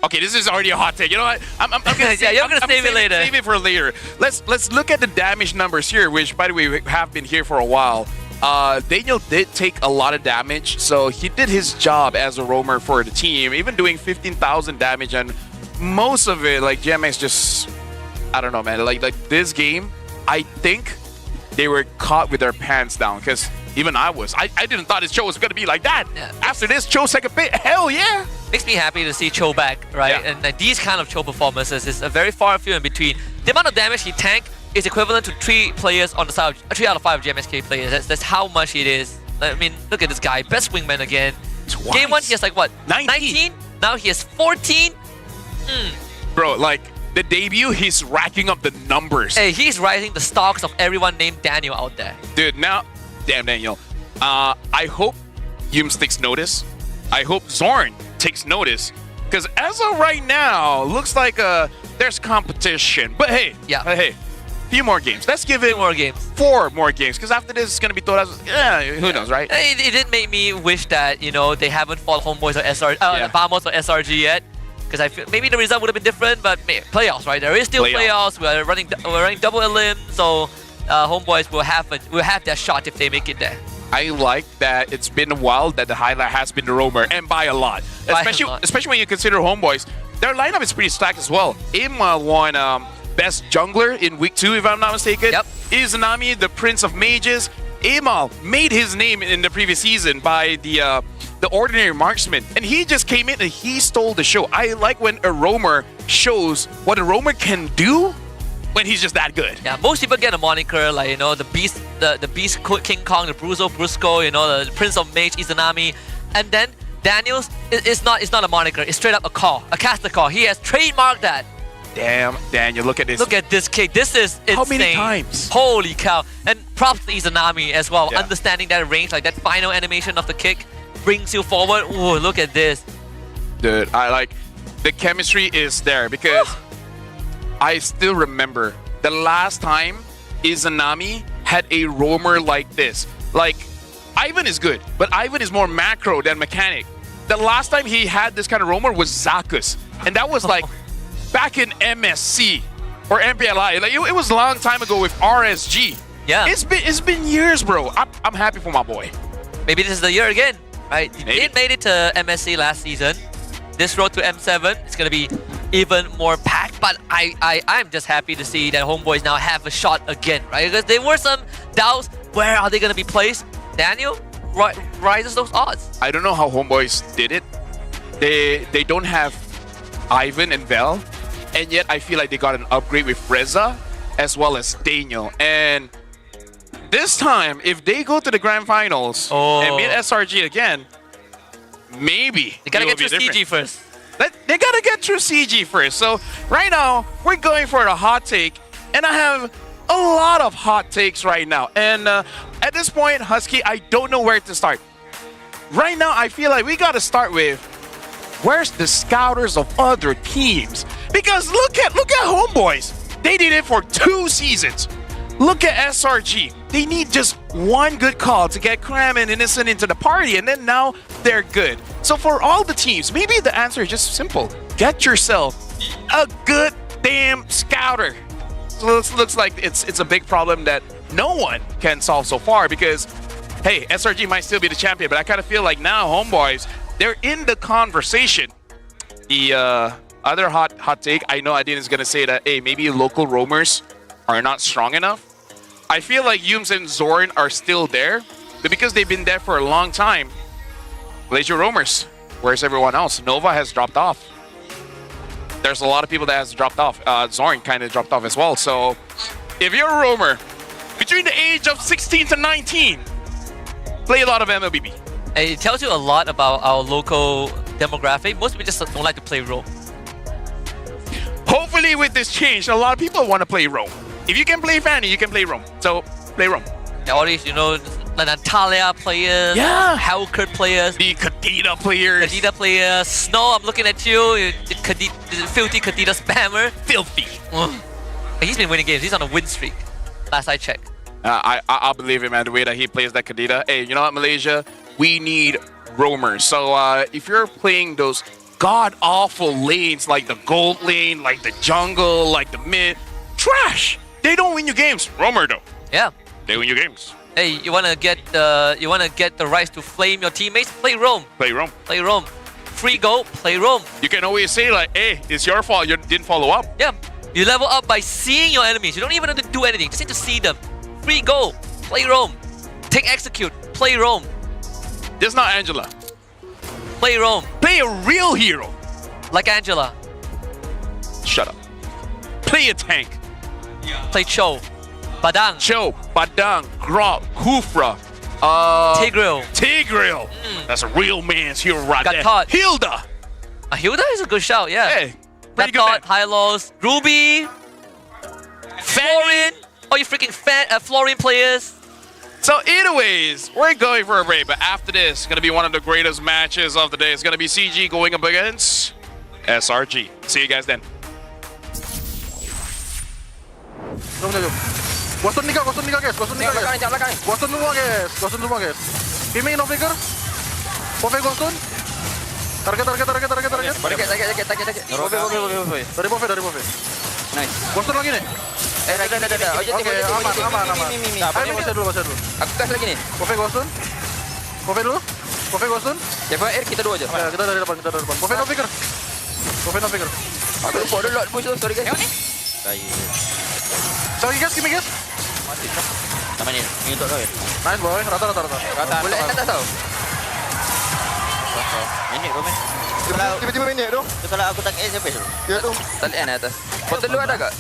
Speaker 5: Okay, this is already a hot take. You know what? I'm gonna
Speaker 6: you're gonna save it later.
Speaker 5: Save it for later. Let's look at the damage numbers here, which by the way we have been here for a while. Daniel did take a lot of damage, so he did his job as a roamer for the team, even doing 15,000 damage, and most of it, like GMX just, I don't know, man. Like this game, I think they were caught with their pants down, because even I didn't thought his Cho was gonna be like that.
Speaker 6: Yeah.
Speaker 5: After this, Cho's second bit, hell yeah.
Speaker 6: Makes me happy to see Cho back, right?
Speaker 5: Yeah.
Speaker 6: And these kind of Cho performances is a very far few in between. The amount of damage he tanked is equivalent to 3 players on the side, 3 out of 5 GMXK players. That's how much it is. I mean, look at this guy, best wingman again.
Speaker 5: Twice.
Speaker 6: Game 1, he has like what?
Speaker 5: 19?
Speaker 6: Now he has 14.
Speaker 5: Bro, like the debut, he's racking up the numbers.
Speaker 6: Hey, he's rising the stocks of everyone named Daniel out there.
Speaker 5: Dude, now, damn Daniel. I hope Yums takes notice. I hope Zorn takes notice. Because as of right now, looks like there's competition. But hey, hey, few more games. Let's give it 4 more games. Because after this, it's going to be told as, who knows, right?
Speaker 6: It did make me wish that, you know, they haven't fought Homeboys or Vamos or SRG yet. Because I feel maybe the result would have been different, but playoffs, right? There is still playoffs. We're running double elim, so Homeboys will have their shot if they make it there.
Speaker 5: I like that it's been a while that the highlight has been the roamer, and by a lot. Especially when you consider Homeboys. Their lineup is pretty stacked as well. Ima won Best Jungler in Week 2, if I'm not mistaken.
Speaker 6: Yep.
Speaker 5: Izanami, the Prince of Mages. Ima made his name in the previous season by the Ordinary Marksman, and he just came in and he stole the show. I like when a roamer shows what a roamer can do when he's just that good.
Speaker 6: Yeah, most people get a moniker like, you know, the Beast, the Beast King Kong, the Brusco, you know, the Prince of Mage, Izanami, and then Daniels is not a moniker. It's straight up a call, a caster call. He has trademarked that.
Speaker 5: Damn, Daniel, look at this.
Speaker 6: Look at this kick. This is insane.
Speaker 5: How many times?
Speaker 6: Holy cow! And props to Izanami as well, understanding that range, like that final animation of the kick brings you forward. Oh, look at this.
Speaker 5: Dude, I like the chemistry is there because I still remember the last time Izanami had a roamer like this. Like, Ivan is good, but Ivan is more macro than mechanic. The last time he had this kind of roamer was Zakus, and that was like back in MSC or MPLI. Like it was a long time ago with RSG.
Speaker 6: Yeah,
Speaker 5: it's been years, bro. I'm happy for my boy.
Speaker 6: Maybe this is the year again, right? He made it to MSC last season. This road to M7 is gonna be even more packed, but I'm just happy to see that Homeboys now have a shot again, right? Because there were some doubts, where are they gonna be placed? Daniel rises those odds.
Speaker 5: I don't know how Homeboys did it. They don't have Ivan and Vel, and yet I feel like they got an upgrade with Reza as well as Daniel. And this time, if they go to the grand finals and beat SRG again, maybe
Speaker 6: they gotta get through CG first.
Speaker 5: They gotta get through CG first. So right now, we're going for a hot take, and I have a lot of hot takes right now. And at this point, Husky, I don't know where to start. Right now, I feel like we gotta start with where's the scouters of other teams? Because look at Homeboys. They did it for 2 seasons. Look at SRG. They need just one good call to get Cram and Innocent into the party, and then now they're good. So for all the teams, maybe the answer is just simple. Get yourself a good damn scouter. So it looks like it's a big problem that no one can solve so far because, hey, SRG might still be the champion, but I kind of feel like now Homeboys, they're in the conversation. The other hot take, I know Adin is going to say that, hey, maybe local roamers are not strong enough. I feel like Yums and Zorn are still there, but because they've been there for a long time, Malaysia roamers, where's everyone else? Nova has dropped off. There's a lot of people that has dropped off. Zorn kind of dropped off as well. So if you're a roamer between the age of 16 to 19, play a lot of MLBB.
Speaker 6: It tells you a lot about our local demographic. Most people just don't like to play roam.
Speaker 5: Hopefully with this change, a lot of people want to play roam. If you can play Fanny, you can play roam. So play roam.
Speaker 6: All these, you know, the Natalia players, Hellkurt players,
Speaker 5: the Kadita players.
Speaker 6: Snow, I'm looking at you, filthy Kadita spammer.
Speaker 5: Filthy.
Speaker 6: He's been winning games. He's on a win streak. Last I checked.
Speaker 5: I believe him, man. The way that he plays that Kadita. Hey, you know what, Malaysia? We need roamers. So if you're playing those god-awful lanes like the gold lane, like the jungle, like the mid, trash. They don't win you games. Roamer, though.
Speaker 6: Yeah.
Speaker 5: They win you games.
Speaker 6: Hey, you wanna get the rights to flame your teammates? Play roam.
Speaker 5: Play roam.
Speaker 6: Play roam. Free go. Play roam.
Speaker 5: You can always say like, hey, it's your fault you didn't follow up.
Speaker 6: Yeah. You level up by seeing your enemies. You don't even have to do anything. Just need to see them. Free go. Play roam. Take execute. Play roam.
Speaker 5: This is not Angela.
Speaker 6: Play roam.
Speaker 5: Play a real hero.
Speaker 6: Like Angela.
Speaker 5: Shut up. Play a tank.
Speaker 6: Play Cho. Badang.
Speaker 5: Cho, Badang, Grok, Kufra, Tigreal. That's a real man's hero right there.
Speaker 6: Gatot.
Speaker 5: Hilda.
Speaker 6: Hilda is a good shout, yeah.
Speaker 5: Hey, pretty good.
Speaker 6: Gatot, Hylos, Ruby, Florin. Oh, you freaking Florin players.
Speaker 5: So anyways, we're going for a break, but after this, gonna be one of the greatest matches of the day. It's gonna be CG going up against SRG. See you guys then.
Speaker 10: Ghost nikah guys. Ghost semua guys. Kimi no figure. Pove Ghost. Target. Dari Pove.
Speaker 11: Nice.
Speaker 10: Ghost lagi nih.
Speaker 11: Dah.
Speaker 10: Oke, aman. Ayo pasir dulu.
Speaker 11: Aku gas lagi nih.
Speaker 10: Pove Ghost. Pove dulu. Pove Ghost.
Speaker 11: Air kita dua aja.
Speaker 10: Ya, kita dari depan. Pove no figure.
Speaker 11: Aku lupa dulu push dulu, sorry guys.
Speaker 10: Sorry guys, Kimi guys.
Speaker 11: Sama ni. Ini untuk kau.
Speaker 10: Nice boy, rata.
Speaker 11: Boleh atas tau. Minit kau main. Tiba-tiba minit tu. Kalau aku tak siapa tu? Ya tu. Tak lihat atas. Botol lu ada tak?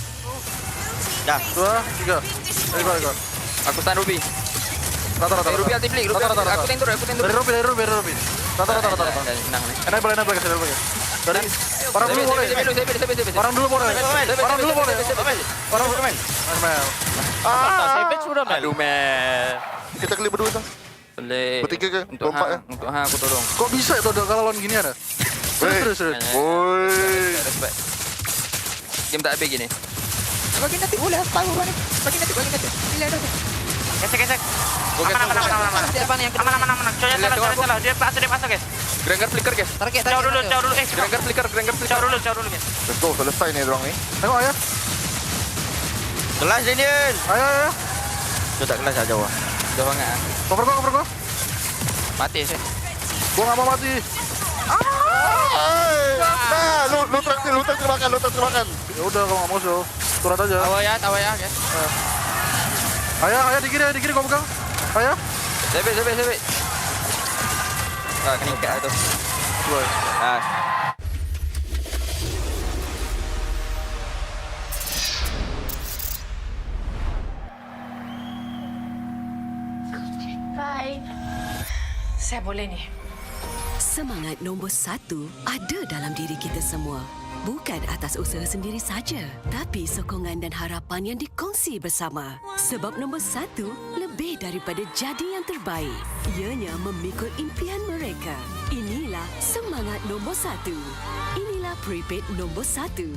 Speaker 11: Dah.
Speaker 10: 2, 3. Ayo.
Speaker 11: Aku stun Ruby.
Speaker 10: Rata.
Speaker 11: Ruby aktif league. Aku tentur.
Speaker 10: Dari Ruby. Rata.
Speaker 11: Senang ni.
Speaker 10: Enak boleh. Dari parang dulu boleh. Parang dulu boleh. ML.
Speaker 11: Savage sudah Mel. Aduh Mel.
Speaker 10: Kita kali berdua tu.
Speaker 11: Boleh.
Speaker 10: Bertiga ke?
Speaker 11: Untuk
Speaker 10: Berempat ya?
Speaker 11: Untuk aku tolong.
Speaker 10: Kok bisa itu kalau lawan gini ada? Serius.
Speaker 11: Respect. Game tak habis gini. Bagi nanti boleh tahu mana. Bagi nanti. Bila ada. Gesek. Aman. Depan yang aman. Coba dia pasang guys. Granger flicker guys. Tarik jauh dulu. Granger flicker jauh dulu guys.
Speaker 10: Let's go, selesai nih dorong ni. Tengok ayah.
Speaker 11: Kelas Daniel.
Speaker 10: Ayo.
Speaker 11: Tu tak kelas jauh. Jauh sangat.
Speaker 10: Cover kau.
Speaker 11: Mati sih.
Speaker 10: Gua enggak mau mati. Lu termakan. Ya udah kalau enggak mau show. Turun aja.
Speaker 11: Tawa ya guys.
Speaker 10: Ayah di kiri kau pegang. Ayah.
Speaker 11: Sebe. Kenikah tu. Ah.
Speaker 8: Bye. Saya boleh ni.
Speaker 12: Semangat nombor 1 ada dalam diri kita semua. Bukan atas usaha sendiri saja, tapi sokongan dan harapan yang dikongsi bersama. Sebab nombor 1 lebih daripada jadi yang terbaik. Ianya memikul impian mereka. Inilah semangat nombor 1. Inilah prepaid nombor 1.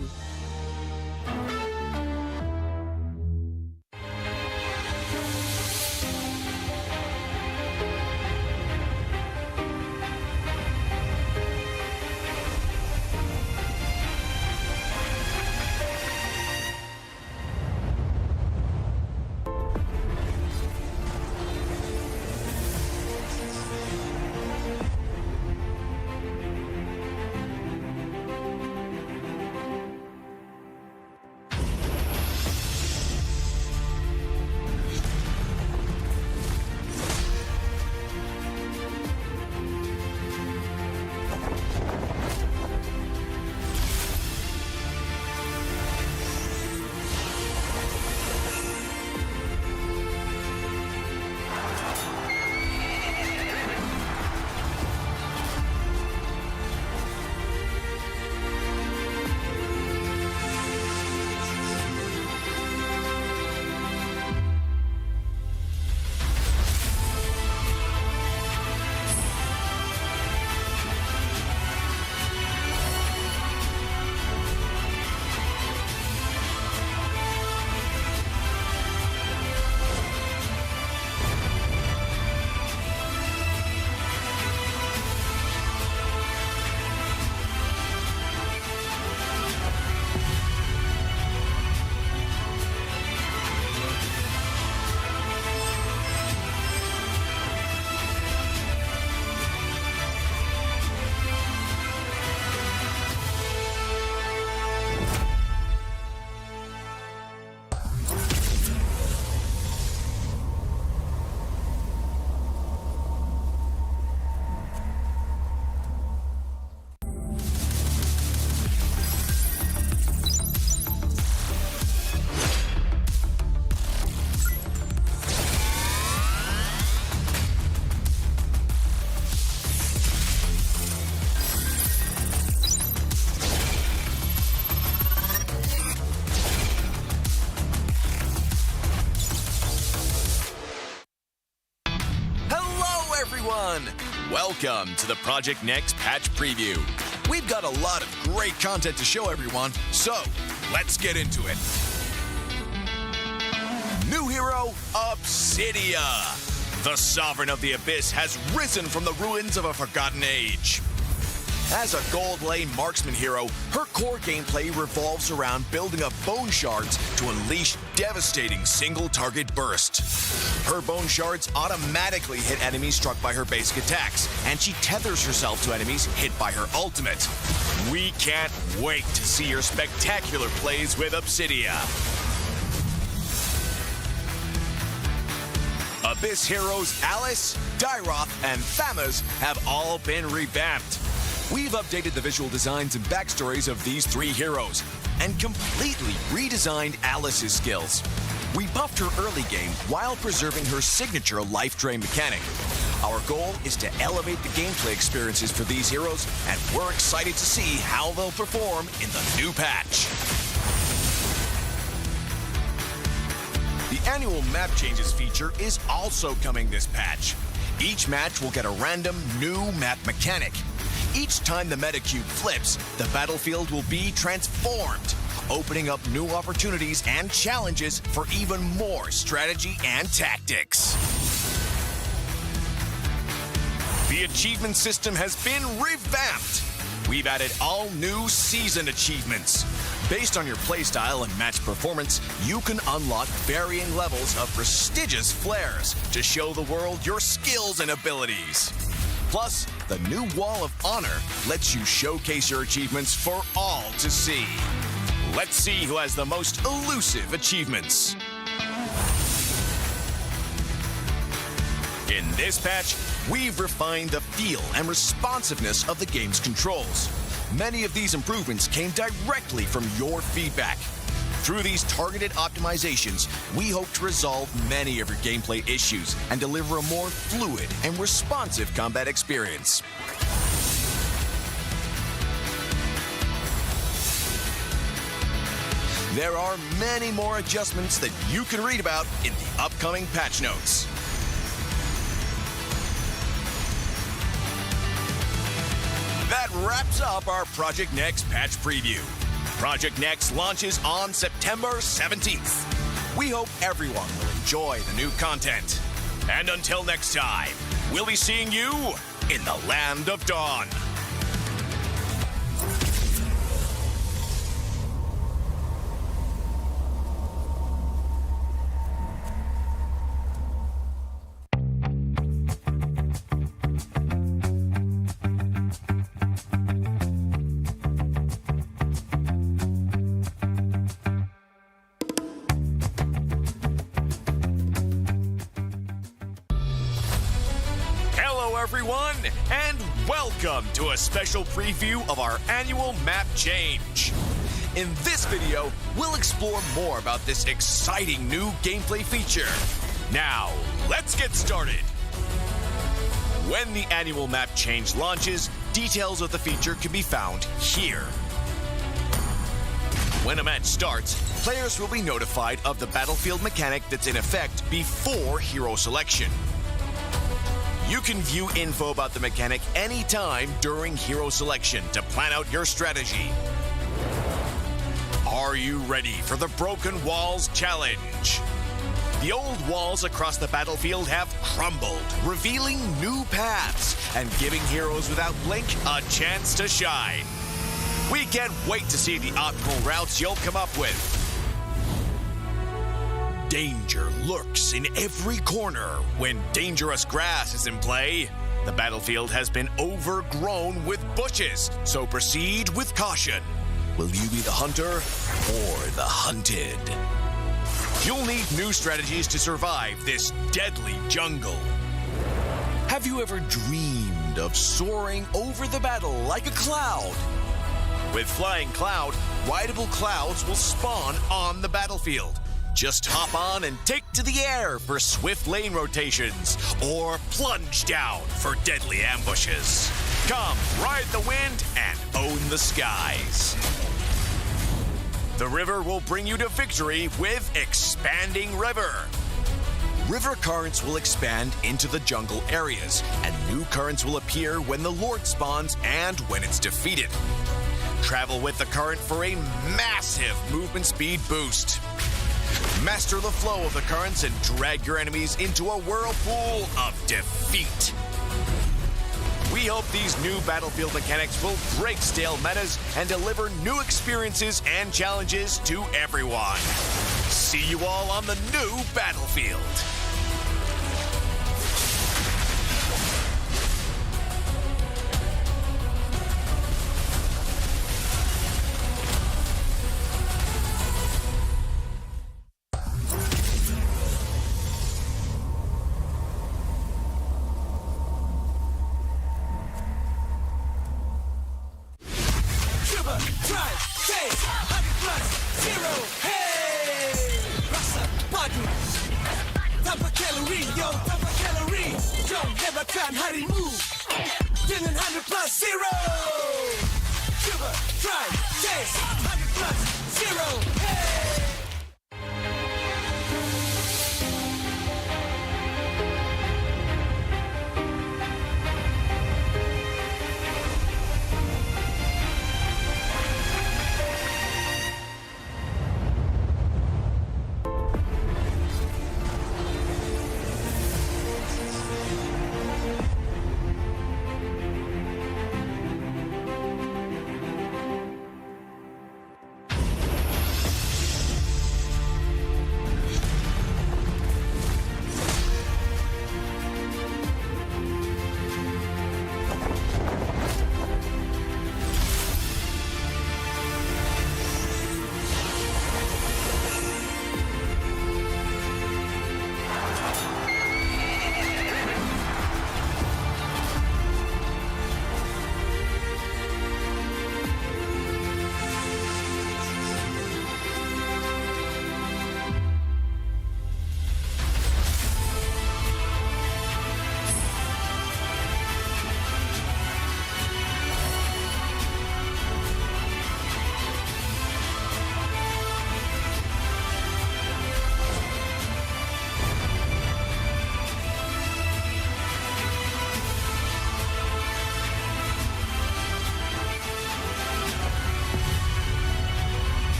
Speaker 1: everyone! Welcome to the Project Next patch preview. We've got a lot of great content to show everyone, so let's get into it. New hero, Obsidia. The Sovereign of the Abyss has risen from the ruins of a forgotten age. As a gold lane marksman hero, her core gameplay revolves around building up bone shards to unleash devastating single-target bursts. Her bone shards automatically hit enemies struck by her basic attacks, and she tethers herself to enemies hit by her ultimate. We can't wait to see your spectacular plays with Obsidia. Abyss heroes Alice, Dyroth, and Thamuz have all been revamped. We've updated the visual designs and backstories of these three heroes and completely redesigned Alice's skills. We buffed her early game while preserving her signature life drain mechanic. Our goal is to elevate the gameplay experiences for these heroes, and we're excited to see how they'll perform in the new patch. The annual map changes feature is also coming this patch. Each match will get a random new map mechanic. Each time the meta cube flips, the battlefield will be transformed, opening up new opportunities and challenges for even more strategy and tactics. The achievement system has been revamped. We've added all new season achievements. Based on your playstyle and match performance, you can unlock varying levels of prestigious flares to show the world your skills and abilities. Plus, the new Wall of Honor lets you showcase your achievements for all to see. Let's see who has the most elusive achievements. In this patch, we've refined the feel and responsiveness of the game's controls. Many of these improvements came directly from your feedback. Through these targeted optimizations, we hope to resolve many of your gameplay issues and deliver a more fluid and responsive combat experience. There are many more adjustments that you can read about in the upcoming patch notes. That wraps up our Project Next patch preview. Project Next launches on September 17th. We hope everyone will enjoy the new content. And until next time, we'll be seeing you in the Land of Dawn. Everyone, and welcome to a special preview of our annual map change. In this video, we'll explore more about this exciting new gameplay feature. Now, let's get started. When the annual map change launches, details of the feature can be found here. When a match starts, players will be notified of the battlefield mechanic that's in effect before hero selection. You can view info about the mechanic anytime during hero selection to plan out your strategy. Are you ready for the Broken Walls Challenge? The old walls across the battlefield have crumbled, revealing new paths and giving heroes without blink a chance to shine. We can't wait to see the optimal routes you'll come up with. Danger lurks in every corner when dangerous grass is in play. The battlefield has been overgrown with bushes, so proceed with caution. Will you be the hunter or the hunted? You'll need new strategies to survive this deadly jungle. Have you ever dreamed of soaring over the battle like a cloud? With Flying Cloud, rideable clouds will spawn on the battlefield. Just hop on and take to the air for swift lane rotations, or plunge down for deadly ambushes. Come, ride the wind and own the skies. The river will bring you to victory with Expanding River. river currents will expand into the jungle areas, and new currents will appear when the Lord spawns and when it's defeated. Travel with the current for a massive movement speed boost. Master the flow of the currents and drag your enemies into a whirlpool of defeat. We hope these new battlefield mechanics will break stale metas and deliver new experiences and challenges to everyone. See you all on the new battlefield.
Speaker 2: Drive, chase, 100 plus, 0, hey! Rasa, padu, tanpa kalori, yo, tanpa kalori. Jom hebatkan harimu dengan 100 plus, 0. Cuba, drive, chase, 100 plus, 0, hey!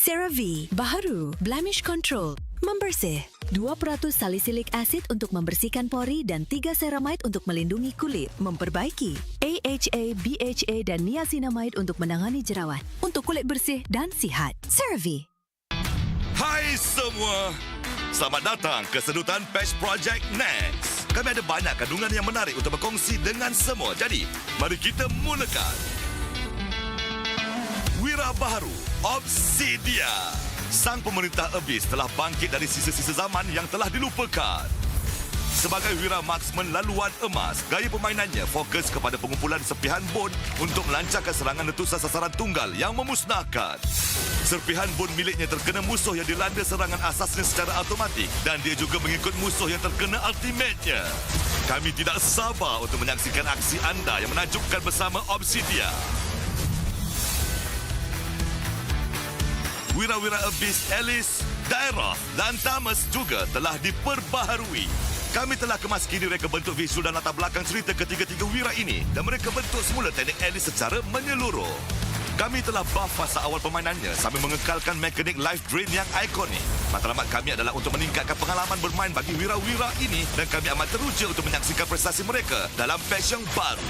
Speaker 12: CeraVe, baharu, blemish control, membersih. 2% salisilik acid untuk membersihkan pori dan 3 ceramide untuk melindungi kulit, memperbaiki. AHA, BHA dan niacinamide untuk menangani jerawat, untuk kulit bersih dan sihat. CeraVe.
Speaker 13: Hai semua, selamat datang ke sedutan Patch Project Next. Kami ada banyak kandungan yang menarik untuk berkongsi dengan semua. Jadi, mari kita mulakan. Wira baharu, Obsidia. Sang pemerintah Abyss telah bangkit dari sisa-sisa zaman yang telah dilupakan. Sebagai wira marksman laluan emas, gaya permainannya fokus kepada pengumpulan serpihan bon untuk melancarkan serangan letusan sasaran tunggal yang memusnahkan. Serpihan bon miliknya terkena musuh yang dilanda serangan asasnya secara automatik dan dia juga mengikut musuh yang terkena ultimate-nya. Kami tidak sabar untuk menyaksikan aksi anda yang menakjubkan bersama Obsidia. Wira-wira Abyss Alice, Daeroth dan Thomas juga telah diperbaharui. Kami telah kemas kini reka bentuk visual dan latar belakang cerita ketiga-tiga wira ini dan mereka bentuk semula teknik Alice secara menyeluruh. Kami telah buff fasa awal permainannya sambil mengekalkan mekanik life drain yang ikonik. Matlamat kami adalah untuk meningkatkan pengalaman bermain bagi wira-wira ini dan kami amat teruja untuk menyaksikan prestasi mereka dalam patch yang baru.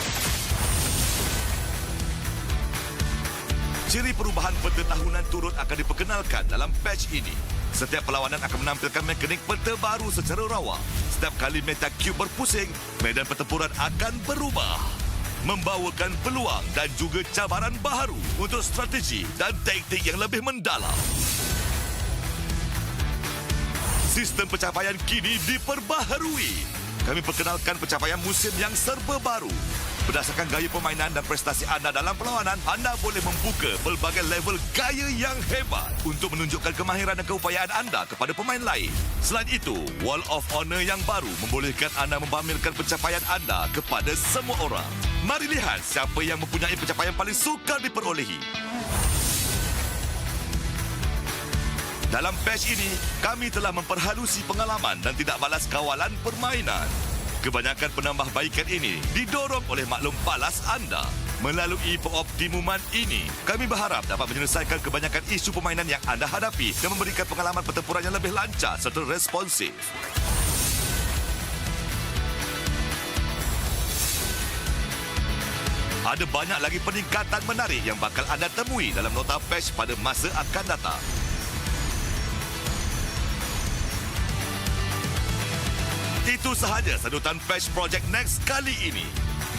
Speaker 13: Ciri perubahan peta tahunan turut akan diperkenalkan dalam patch ini. Setiap perlawanan akan menampilkan mekanik peta baru secara rawa. Setiap kali meta cube berpusing, medan pertempuran akan berubah. Membawakan peluang dan juga cabaran baharu untuk strategi dan taktik yang lebih mendalam. Sistem pencapaian kini diperbaharui. Kami perkenalkan pencapaian musim yang serba baru. Berdasarkan gaya permainan dan prestasi anda dalam perlawanan, anda boleh membuka pelbagai level gaya yang hebat untuk menunjukkan kemahiran dan keupayaan anda kepada pemain lain. Selain itu, Wall of Honor yang baru membolehkan anda mempamerkan pencapaian anda kepada semua orang. Mari lihat siapa yang mempunyai pencapaian paling sukar diperolehi. Dalam patch ini, kami telah memperhalusi pengalaman dan tidak balas kawalan permainan. Kebanyakan penambahbaikan ini didorong oleh maklum balas anda. Melalui pengoptimuman ini, kami berharap dapat menyelesaikan kebanyakan isu permainan yang anda hadapi dan memberikan pengalaman pertempuran yang lebih lancar serta responsif. Ada banyak lagi peningkatan menarik yang bakal anda temui dalam nota patch pada masa akan datang. Itu sahaja sedutan patch Project Next kali ini.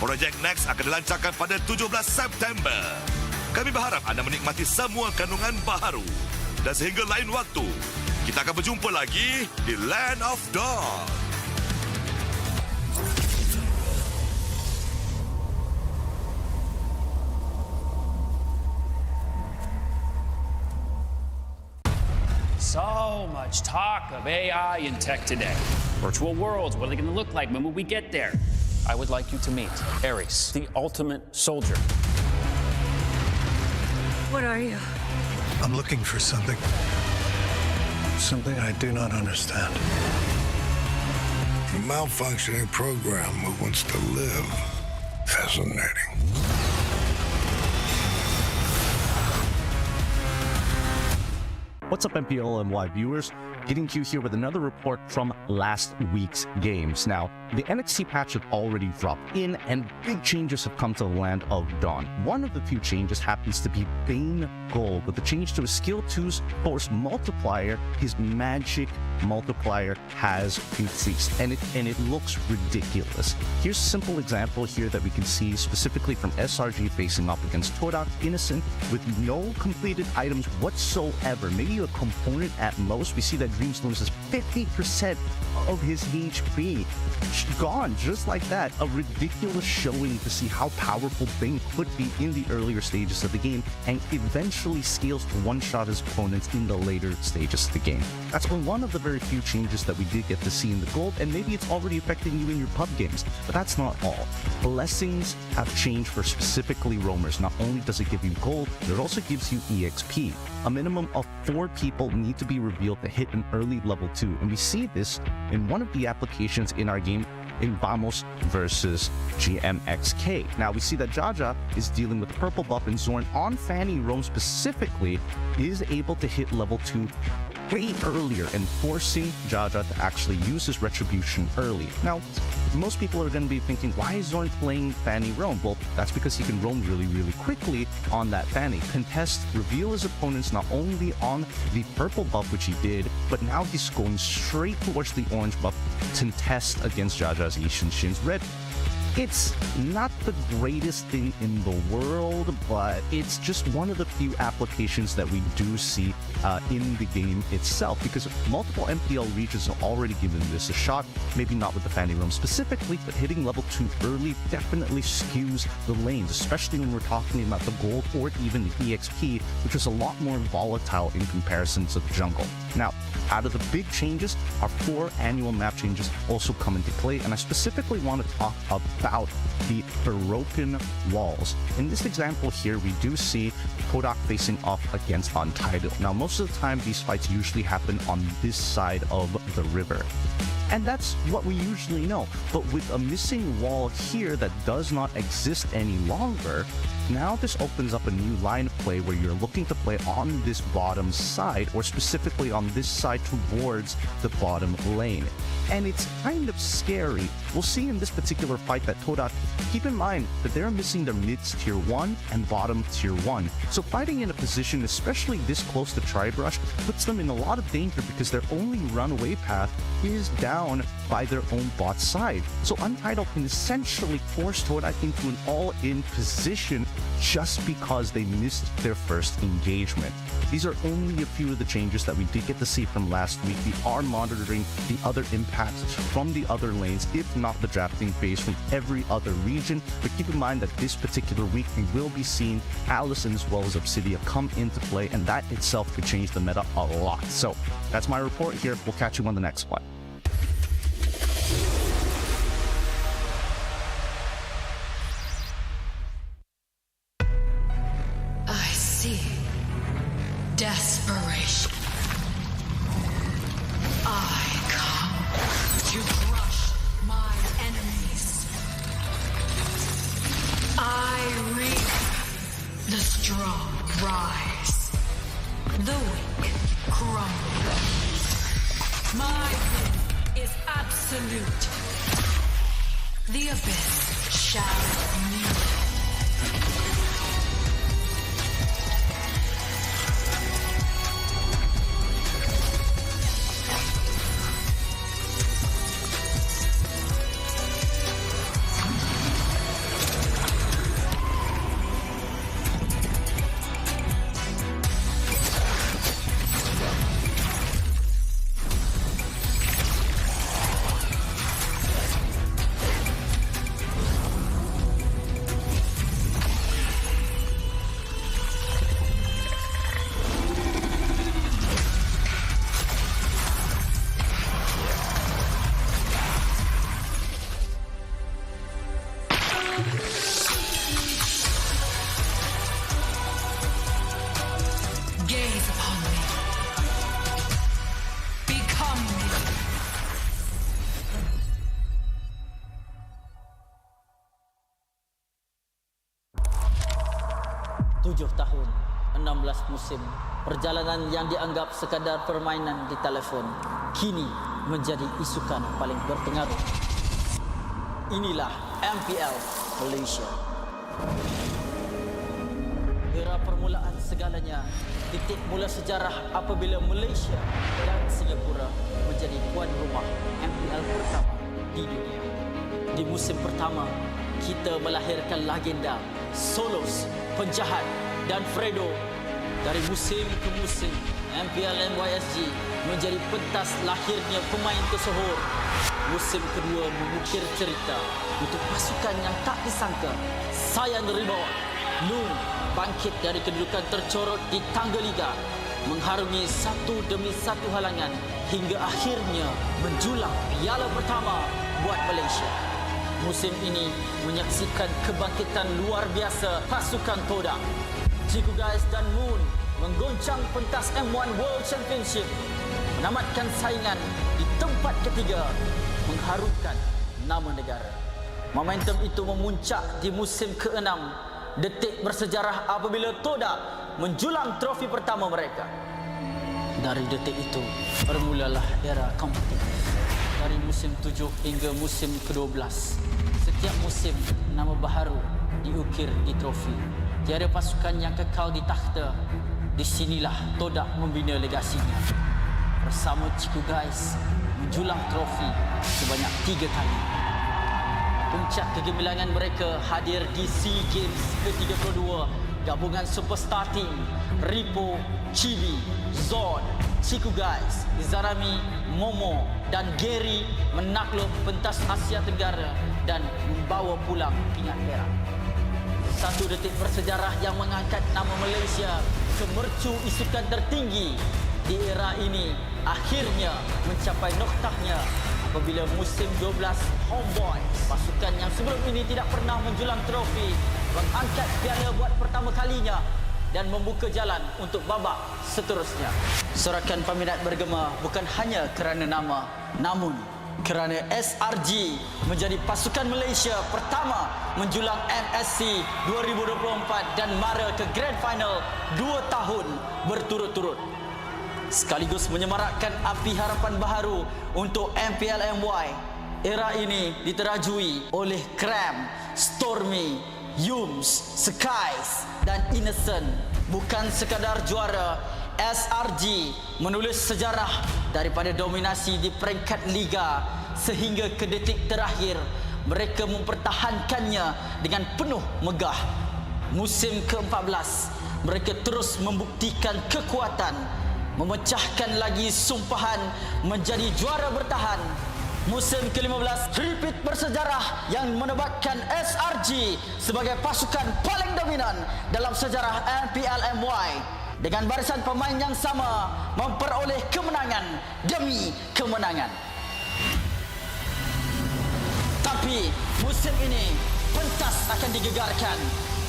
Speaker 13: Project Next akan dilancarkan pada 17 September. Kami berharap anda menikmati semua kandungan baharu. Dan sehingga lain waktu, kita akan berjumpa lagi di Land of Dawn.
Speaker 14: So much talk of AI and tech today. Virtual worlds, what are they going to look like when we get there? I would like you to meet Ares, the ultimate soldier.
Speaker 15: What are you?
Speaker 16: I'm looking for something. Something I do not understand.
Speaker 17: A malfunctioning program who wants to live. Fascinating.
Speaker 18: What's up, MPL and Y viewers? Getting to you here with another report from last week's games. Now, the NXT patch had already dropped in, and big changes have come to the Land of Dawn. One of the few changes happens to be Bane Gold. With the change to his skill 2's force multiplier, his magic multiplier has increased, and it looks ridiculous. Here's a simple example here that we can see specifically from SRG facing up against Todak Innocent with no completed items whatsoever. Maybe a component at most. We see that Dreams loses 50% of his HP. Gone just like that. A ridiculous showing to see how powerful Bane could be in the earlier stages of the game and eventually scales to one-shot his opponents in the later stages of the game. That's one of the very few changes that we did get to see in the gold, and maybe it's already affecting you in your pub games, but that's not all. Blessings have changed for specifically roamers. Not only does it give you gold, but it also gives you EXP. A minimum of 4 people need to be revealed to hit an early level 2, and we see this in one of the applications in our game in Vamos versus GMXK. Now we see that Jaja is dealing with the purple buff, and Zorn on Fanny Roam specifically is able to hit level 2 way earlier and forcing Jaja to actually use his retribution early. Now, most people are going to be thinking, why is Zorn playing Fanny Roam? Well, that's because he can roam really, really quickly on that Fanny. Contest, reveal his opponents not only on the purple buff, which he did, but now he's going straight towards the orange buff to test against Jaja's Ishin Shin's red. It's not the greatest thing in the world, but it's just one of the few applications that we do see in the game itself, because multiple MPL regions have already given this a shot, maybe not with the Fanny Room specifically, but hitting level 2 early definitely skews the lanes, especially when we're talking about the gold or even the EXP, which is a lot more volatile in comparison to the jungle. Now, out of the big changes, our 4 annual map changes also come into play, and I specifically want to talk about the broken walls. In this example here, we do see Kodak facing off against Untitled. Now, most of the time, these fights usually happen on this side of the river. And that's what we usually know. But with a missing wall here that does not exist any longer, now this opens up a new line of play where you're looking to play on this bottom side, or specifically on this side towards the bottom lane. And it's kind of scary. We'll see in this particular fight that Todak, keep in mind that they're missing their mids tier 1 and bottom tier 1. So fighting in a position, especially this close to Tribrush, puts them in a lot of danger because their only runaway path is down by their own bot side. So Untitled can essentially force Todak into an all-in position just because they missed their first engagement. These are only a few of the changes that we did get to see from last week. We are monitoring the other impacts from the other lanes, if not the drafting phase from every other region. But keep in mind that this particular week we will be seeing Allison as well as Obsidia come into play, and that itself could change the meta a lot. So that's my report here. We'll catch you on the next one.
Speaker 8: I see. Desperation. I come to crush my enemies. I reap. The strong rise. The weak crumble. My will is absolute. The abyss shall kneel. Gaze upon me. Become me.
Speaker 15: Tujuh tahun, 16 musim, perjalanan yang dianggap sekadar permainan di telefon kini menjadi isukan paling berpengaruh. Inilah MPL Malaysia. Era permulaan segalanya, titik mula sejarah apabila Malaysia dan Singapura menjadi tuan rumah MPL pertama di dunia. Di musim pertama, kita melahirkan legenda Solos, Penjahat dan Fredo. Dari musim ke musim, MPL NYSG menjadi pentas lahirnya pemain tersohor. Musim kedua mengukir cerita untuk pasukan yang tak disangka. Sayan Rebound, Noon bangkit dari kedudukan tercorot di tangga liga, mengharungi satu demi satu halangan hingga akhirnya menjulang piala pertama buat Malaysia. Musim ini menyaksikan kebangkitan luar biasa pasukan Todak. Ciku Guys dan Moon menggoncang pentas M1 World Championship, menamatkan saingan di tempat ketiga, mengharumkan nama negara. Momentum itu memuncak di musim ke-6, detik bersejarah apabila Todak menjulang trofi pertama mereka. Dari detik itu, bermulalah era kompetitif. Dari musim 7 hingga musim ke-12, setiap musim nama baharu diukir di trofi. Tiada pasukan yang kekal di takhta. Di sinilah Todak membina legasinya. Bersama Ciku Guys menjulang trofi sebanyak 3 kali. Puncak kegemilangan mereka hadir di SEA Games ke-32. Gabungan superstar team Ripo, Chibi, Zon, Chiku Guys, Izarami, Momo dan Gary menakluk pentas Asia Tenggara dan membawa pulang pingat perak. Satu detik bersejarah yang mengangkat nama Malaysia ke mercu isukan tertinggi di era ini akhirnya mencapai noktahnya apabila musim 12 Homeboy, pasukan yang sebelum ini tidak pernah menjulang trofi, mengangkat piala buat pertama kalinya dan membuka jalan untuk babak seterusnya. Sorakan peminat bergema bukan hanya kerana nama, namun kerana SRG menjadi pasukan Malaysia pertama menjulang MSC 2024 dan mara ke Grand Final 2 tahun berturut-turut. Sekaligus menyemarakkan api harapan baharu untuk MPL MY. Era ini diterajui oleh Cram, Stormy, Yums, Skies dan Innocent. Bukan sekadar juara, SRG menulis sejarah daripada dominasi di peringkat liga sehingga ke detik terakhir mereka mempertahankannya dengan penuh megah. Musim ke-14 mereka terus membuktikan kekuatan, memecahkan lagi sumpahan menjadi juara bertahan. Musim ke-15 repeat bersejarah yang menebatkan SRG sebagai pasukan paling dominan dalam sejarah MPL MY dengan barisan pemain yang sama memperoleh kemenangan demi kemenangan. Tapi musim ini pentas akan digegarkan.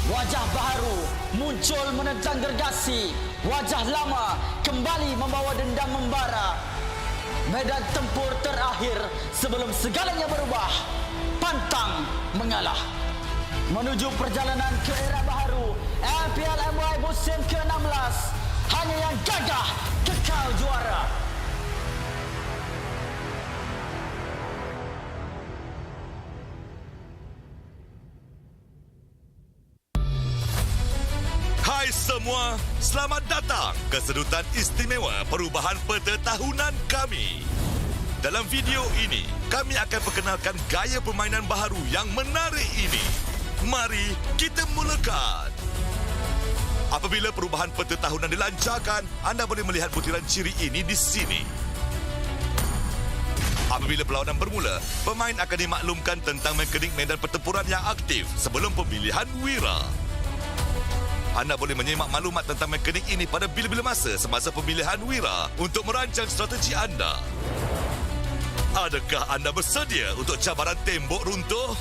Speaker 15: Wajah baru muncul menentang gergasi. Wajah lama kembali membawa dendam membara. Medan tempur terakhir sebelum segalanya berubah. Pantang mengalah. Menuju perjalanan ke era baru MPL MY musim ke-16. Hanya yang gagah kekal juara.
Speaker 13: Hai semua, selamat datang ke sedutan istimewa perubahan peta tahunan kami. Dalam video ini, kami akan perkenalkan gaya permainan baharu yang menarik ini. Mari kita mulakan. Apabila perubahan peta tahunan dilancarkan, anda boleh melihat butiran ciri ini di sini. Apabila perlawanan bermula, pemain akan dimaklumkan tentang mekanik medan pertempuran yang aktif sebelum pemilihan wira. Anda boleh menyimak maklumat tentang mekanik ini pada bila-bila masa semasa pemilihan wira untuk merancang strategi anda. Adakah anda bersedia untuk cabaran tembok runtuh?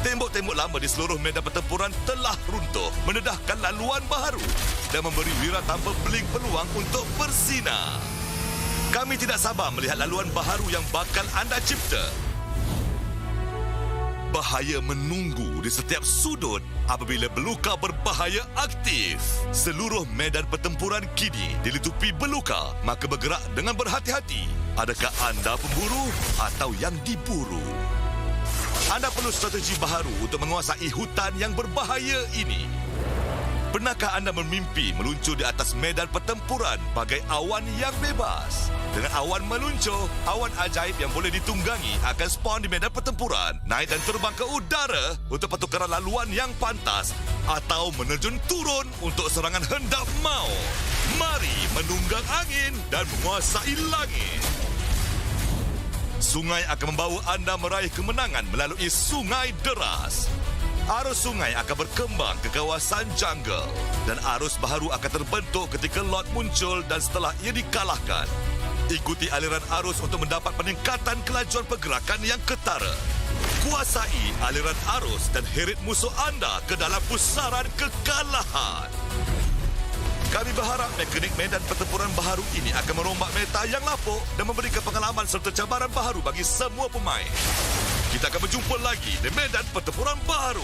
Speaker 13: Tembok-tembok lama di seluruh medan pertempuran telah runtuh, mendedahkan laluan baharu dan memberi wira tanpa beling peluang untuk bersinar. Kami tidak sabar melihat laluan baharu yang bakal anda cipta. Bahaya menunggu di setiap sudut apabila beluka berbahaya aktif. Seluruh medan pertempuran kini dilitupi beluka, maka bergerak dengan berhati-hati. Adakah anda pemburu atau yang diburu? Anda perlu strategi baharu untuk menguasai hutan yang berbahaya ini. Pernahkah anda bermimpi meluncur di atas medan pertempuran bagai awan yang bebas? Dengan awan meluncur, awan ajaib yang boleh ditunggangi akan spawn di medan pertempuran, naik dan terbang ke udara untuk pertukaran laluan yang pantas atau menerjun turun untuk serangan hendak maut. Mari menunggang angin dan menguasai langit. Sungai akan membawa anda meraih kemenangan melalui sungai deras. Arus sungai akan berkembang ke kawasan jungle dan arus baharu akan terbentuk ketika lot muncul dan setelah ia dikalahkan. Ikuti aliran arus untuk mendapat peningkatan kelajuan pergerakan yang ketara. Kuasai aliran arus dan heret musuh anda ke dalam pusaran kekalahan. Kami berharap mekanik medan pertempuran baharu ini akan merombak meta yang lapuk dan memberikan pengalaman serta cabaran baharu bagi semua pemain. Kita akan berjumpa lagi di medan pertempuran baharu.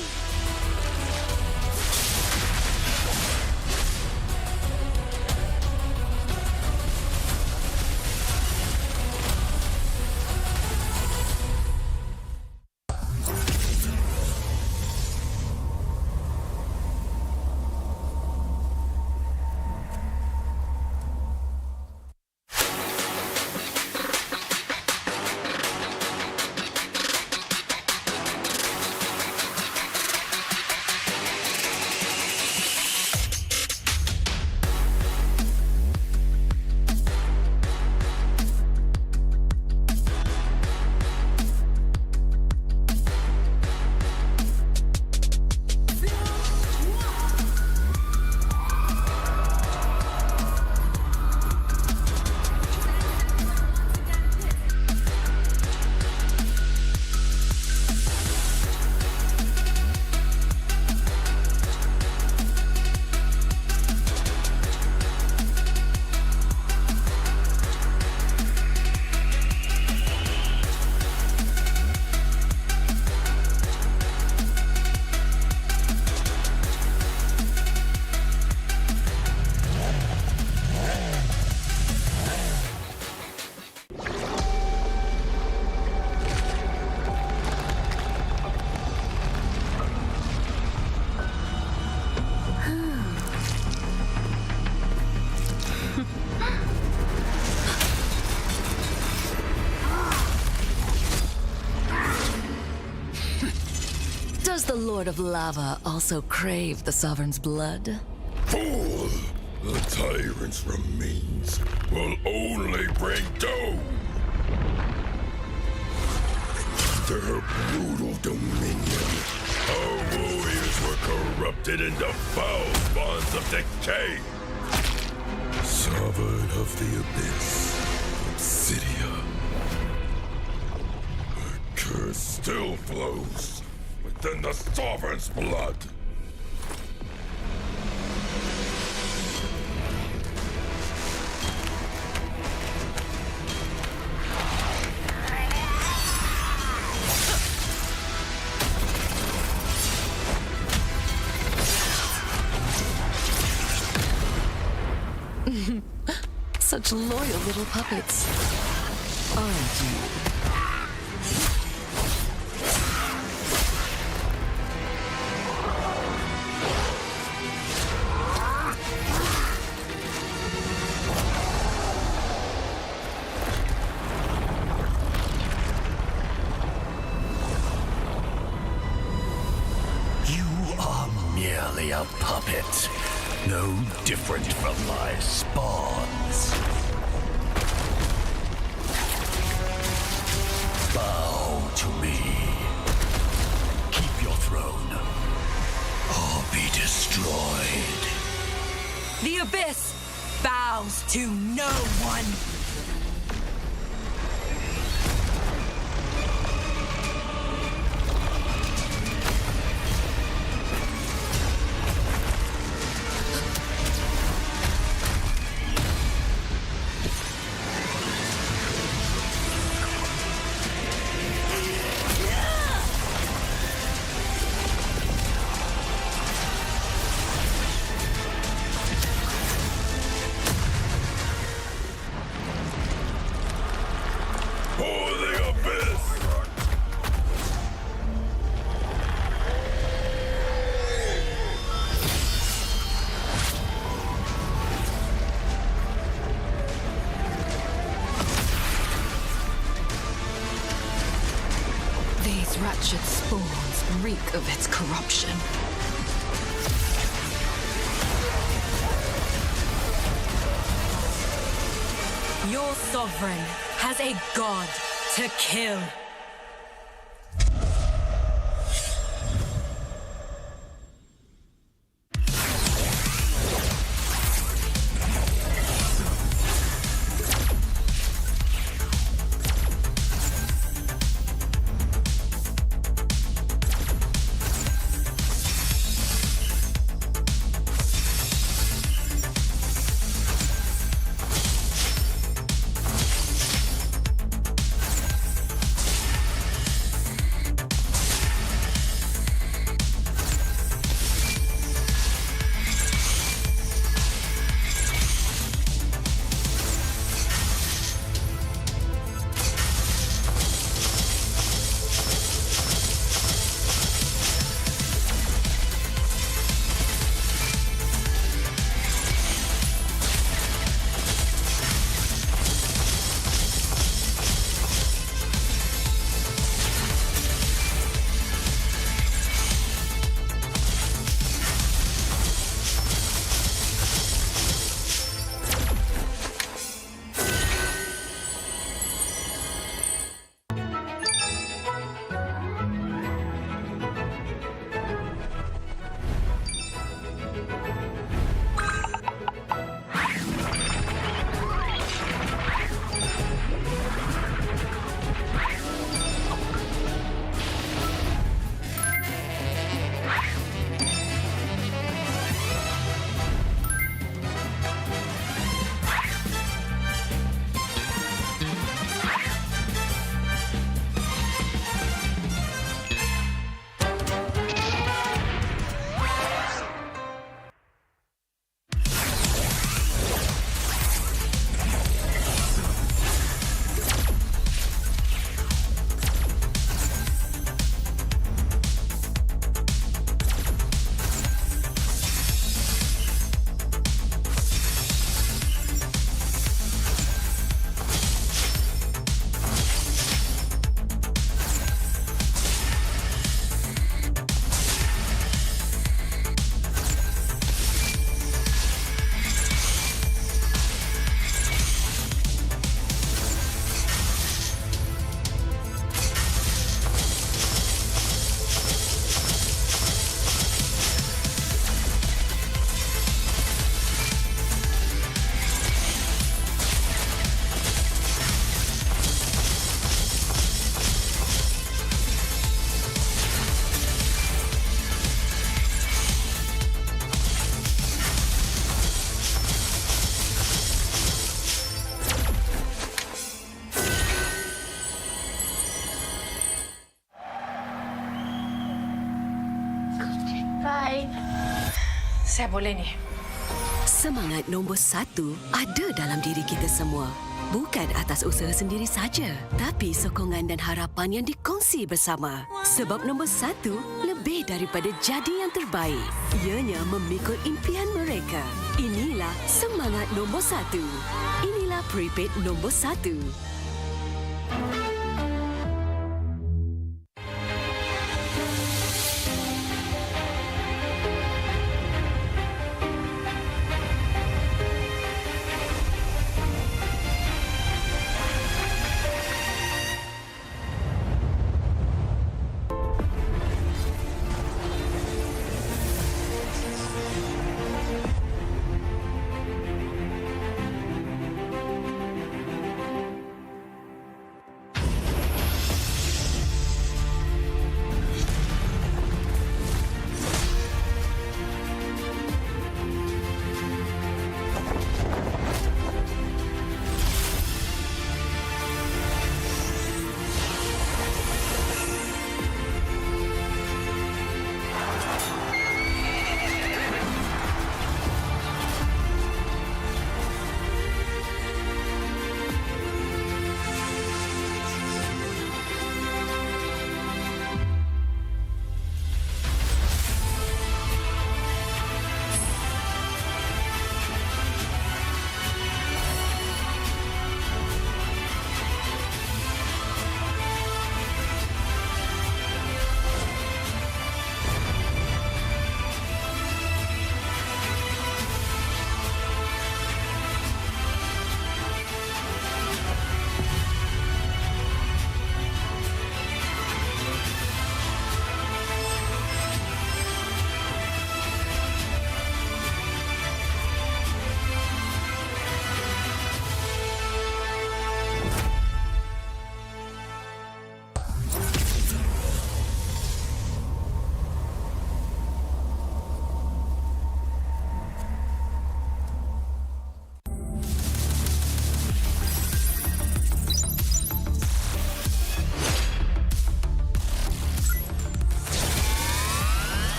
Speaker 12: Lord of Lava also crave the Sovereign's blood?
Speaker 17: Fool! The tyrant's remains will only bring doom. Their brutal dominion, our warriors were corrupted into foul bonds of decay. Sovereign of the Abyss, Obsidia. The curse still flows within the Sovereign's blood.
Speaker 12: Such loyal little puppets, aren't you?
Speaker 7: You are merely a puppet, no different from my spawns. Bow to me. Keep your throne, or be destroyed.
Speaker 8: The Abyss bows to no one. These wretched spawns reek of its corruption. Your sovereign has a god to kill. lain. Saya boleh ni.
Speaker 12: Semangat nombor 1 ada dalam diri kita semua. Bukan atas usaha sendiri saja, tapi sokongan dan harapan yang dikongsi bersama. Sebab nombor 1 lebih daripada jadi yang terbaik. Ianya memikul impian mereka. Inilah semangat nombor 1. Inilah prepaid nombor 1.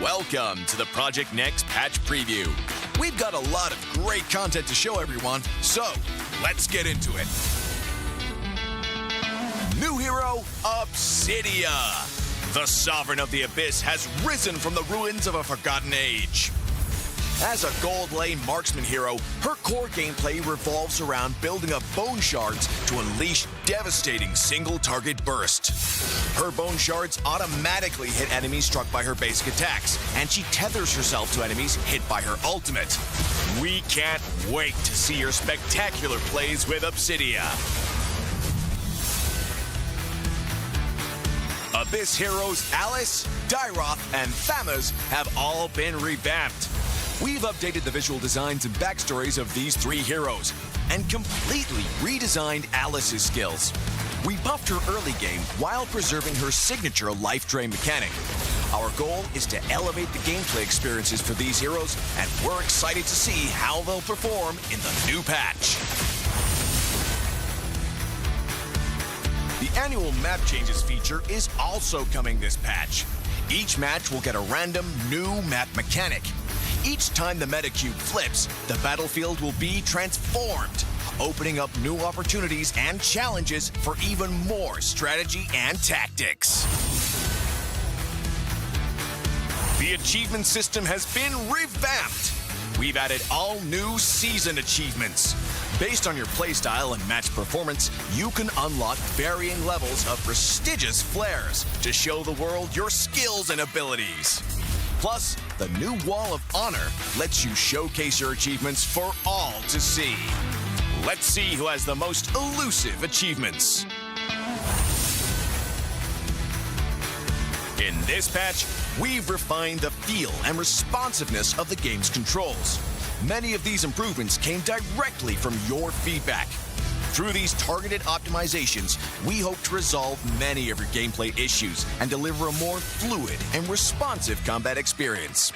Speaker 1: Welcome to the Project Next patch preview. We've got a lot of great content to show everyone, so let's get into it. New hero, Obsidia. The Sovereign of the Abyss has risen from the ruins of a forgotten age. As a gold lane marksman hero, her core gameplay revolves around building up bone shards to unleash devastating single-target burst. Her bone shards automatically hit enemies struck by her basic attacks, and she tethers herself to enemies hit by her ultimate. We can't wait to see your spectacular plays with Obsidia. Abyss heroes Alice, Dyroth, and Thamuz have all been revamped. We've updated the visual designs and backstories of these three heroes and completely redesigned Alice's skills. We buffed her early game while preserving her signature life drain mechanic. Our goal is to elevate the gameplay experiences for these heroes, and we're excited to see how they'll perform in the new patch. The annual map changes feature is also coming this patch. Each match will get a random new map mechanic. Each time the meta cube flips, the battlefield will be transformed, opening up new opportunities and challenges for even more strategy and tactics. The achievement system has been revamped. We've added all new season achievements. Based on your playstyle and match performance, you can unlock varying levels of prestigious flares to show the world your skills and abilities. Plus, the new Wall of Honor lets you showcase your achievements for all to see. Let's see who has the most elusive achievements. In this patch, we've refined the feel and responsiveness of the game's controls. Many of these improvements came directly from your feedback. Through these targeted optimizations, we hope to resolve many of your gameplay issues and deliver a more fluid and responsive combat experience.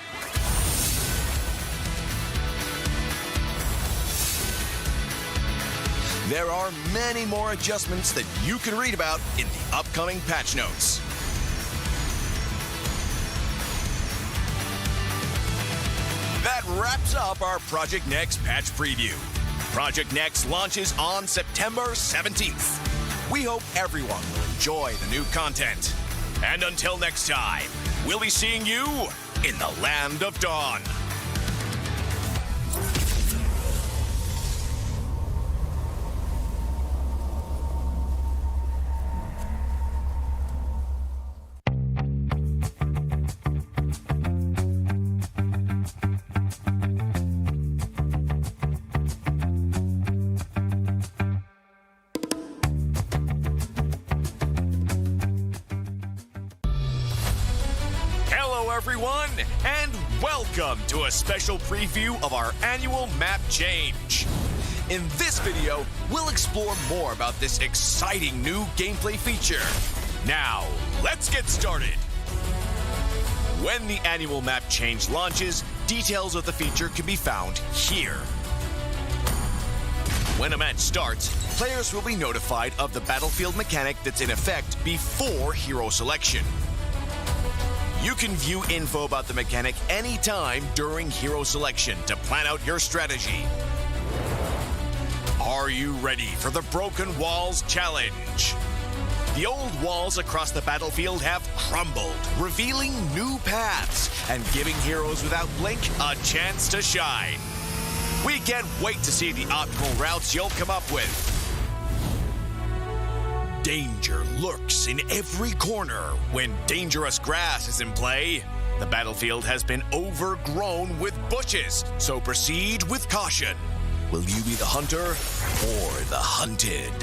Speaker 1: There are many more adjustments that you can read about in the upcoming patch notes. That wraps up our Project Next patch preview. Project Next launches on September 17th. We hope everyone will enjoy the new content. And until next time, we'll be seeing you in the Land of Dawn. Everyone, and welcome to a special preview of our annual map change. In this video, we'll explore more about this exciting new gameplay feature. Now, let's get started. When the annual map change launches, details of the feature can be found here. When a match starts, players will be notified of the battlefield mechanic that's in effect before hero selection. You can view info about the mechanic anytime during hero selection to plan out your strategy. Are you ready for the Broken Walls Challenge? The old walls across the battlefield have crumbled, revealing new paths and giving heroes without blink a chance to shine. We can't wait to see the optimal routes you'll come up with. Danger lurks in every corner when dangerous grass is in play. The battlefield has been overgrown with bushes, so proceed with caution. Will you be the hunter or the hunted?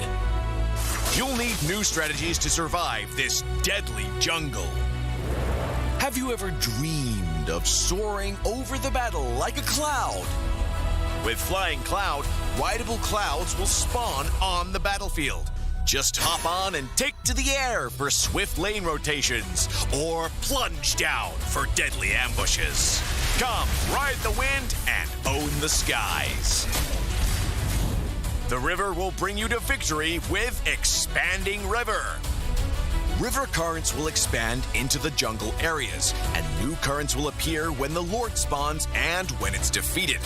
Speaker 1: You'll need new strategies to survive this deadly jungle. Have you ever dreamed of soaring over the battle like a cloud? With Flying Cloud, rideable clouds will spawn on the battlefield. Just hop on and take to the air for swift lane rotations, or plunge down for deadly ambushes. Come, ride the wind and own the skies. The river will bring you to victory with Expanding River. River currents will expand into the jungle areas, and new currents will appear when the Lord spawns and when it's defeated.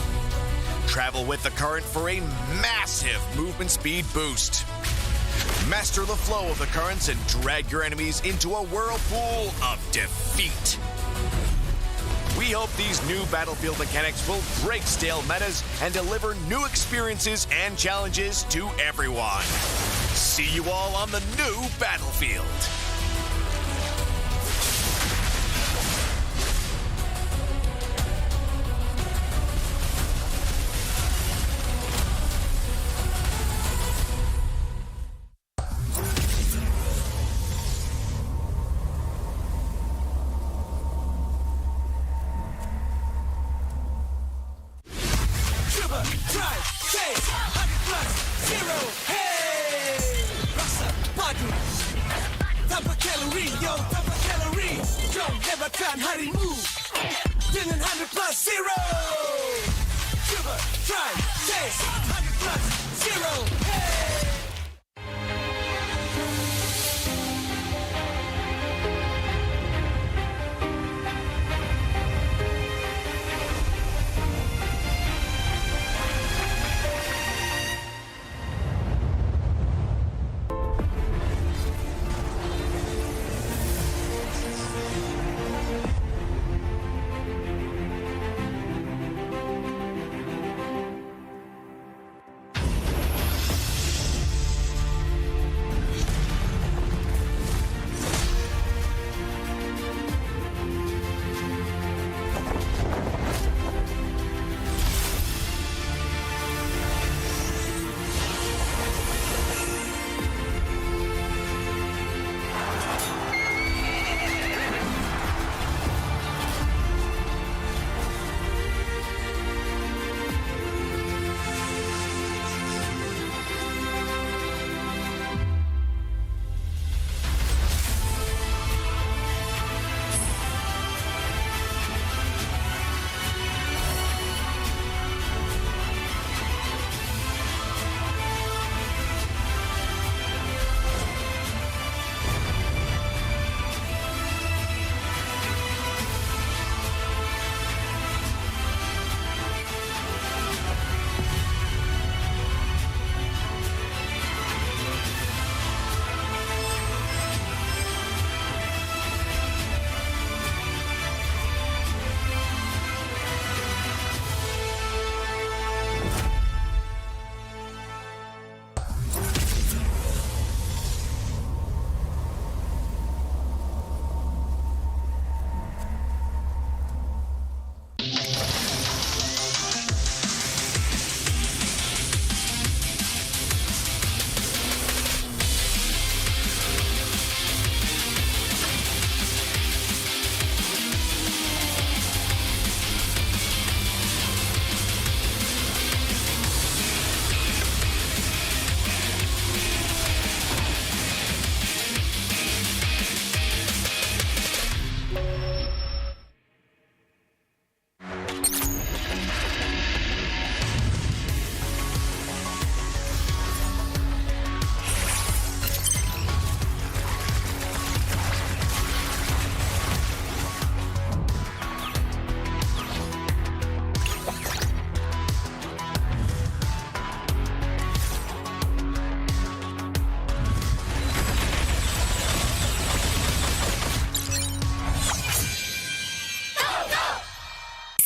Speaker 1: Travel with the current for a massive movement speed boost. Master the flow of the currents and drag your enemies into a whirlpool of defeat. We hope these new battlefield mechanics will break stale metas and deliver new experiences and challenges to everyone. See you all on the new battlefield.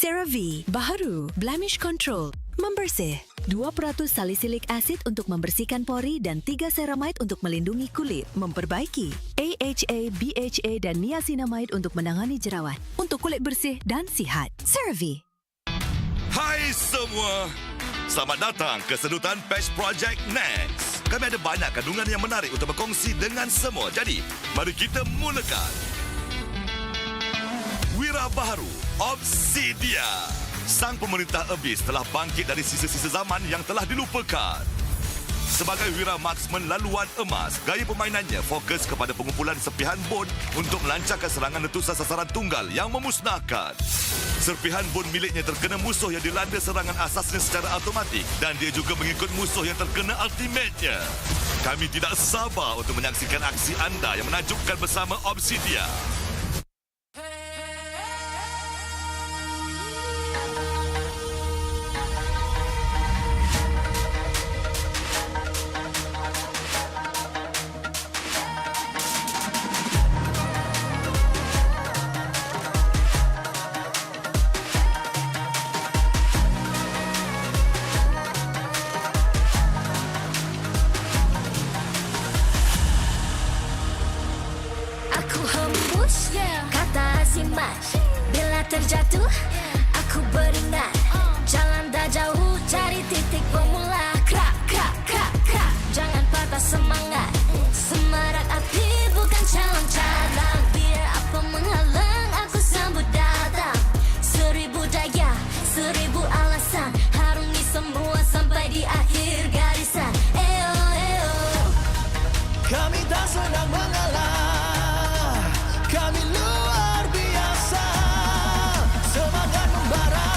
Speaker 12: CeraVe, baharu, blemish control, membersih. 2% salisilik asid untuk membersihkan pori dan 3 ceramide untuk melindungi kulit, memperbaiki. AHA, BHA dan niacinamide untuk menangani jerawat, untuk kulit bersih dan sihat. CeraVe.
Speaker 13: Hai semua. Selamat datang ke sedutan Patch Project Next. Kami ada banyak kandungan yang menarik untuk berkongsi dengan semua. Jadi, mari kita mulakan. Wira baharu, Obsidia. Sang pemerintah Abyss telah bangkit dari sisa-sisa zaman yang telah dilupakan. Sebagai wira marksman laluan emas, gaya permainannya fokus kepada pengumpulan serpihan bon untuk melancarkan serangan letusan sasaran tunggal yang memusnahkan. Serpihan bon miliknya terkena musuh yang dilanda serangan asasnya secara automatik dan dia juga mengikut musuh yang terkena ultimate-nya. Kami tidak sabar untuk menyaksikan aksi anda yang menakjubkan bersama Obsidia.
Speaker 3: Bila terjatuh, aku beringat. Jalan dah jauh, cari titik bermula. Krak, krak, krak, krak. Jangan patah semangat. Semarak api bukan calang-calang. Biar apa menghalang, aku sambut datang. 1000 daya, 1000 alasan. Harungi semua sampai di akhir garisan. Eo, eo.
Speaker 2: Kami tak senang mengalah. Kami luar biasa. Semangat membara,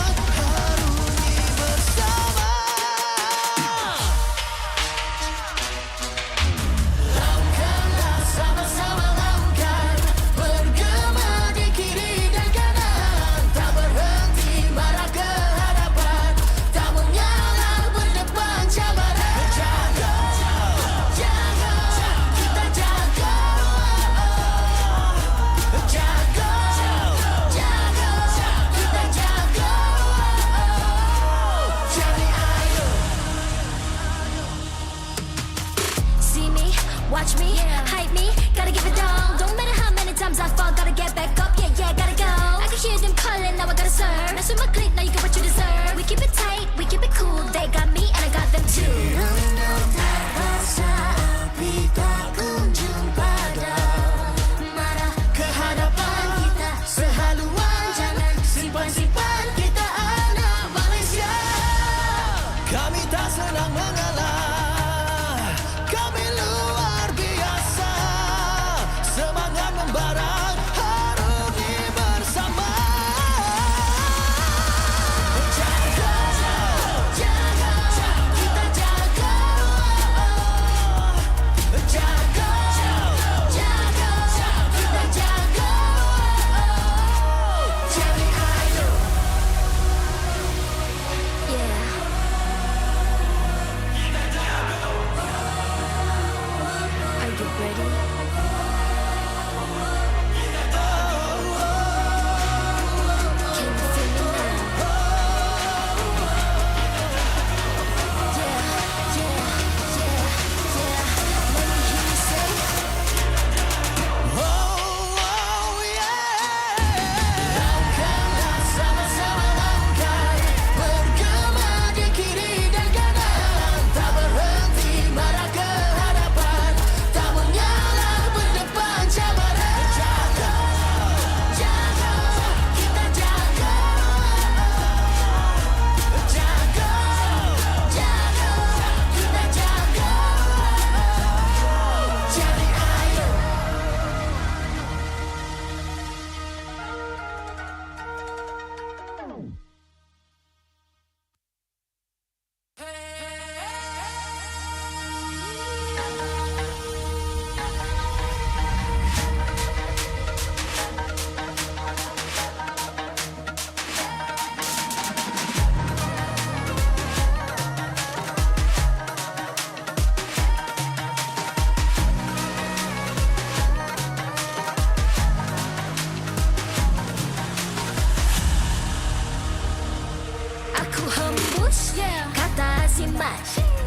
Speaker 3: musiman.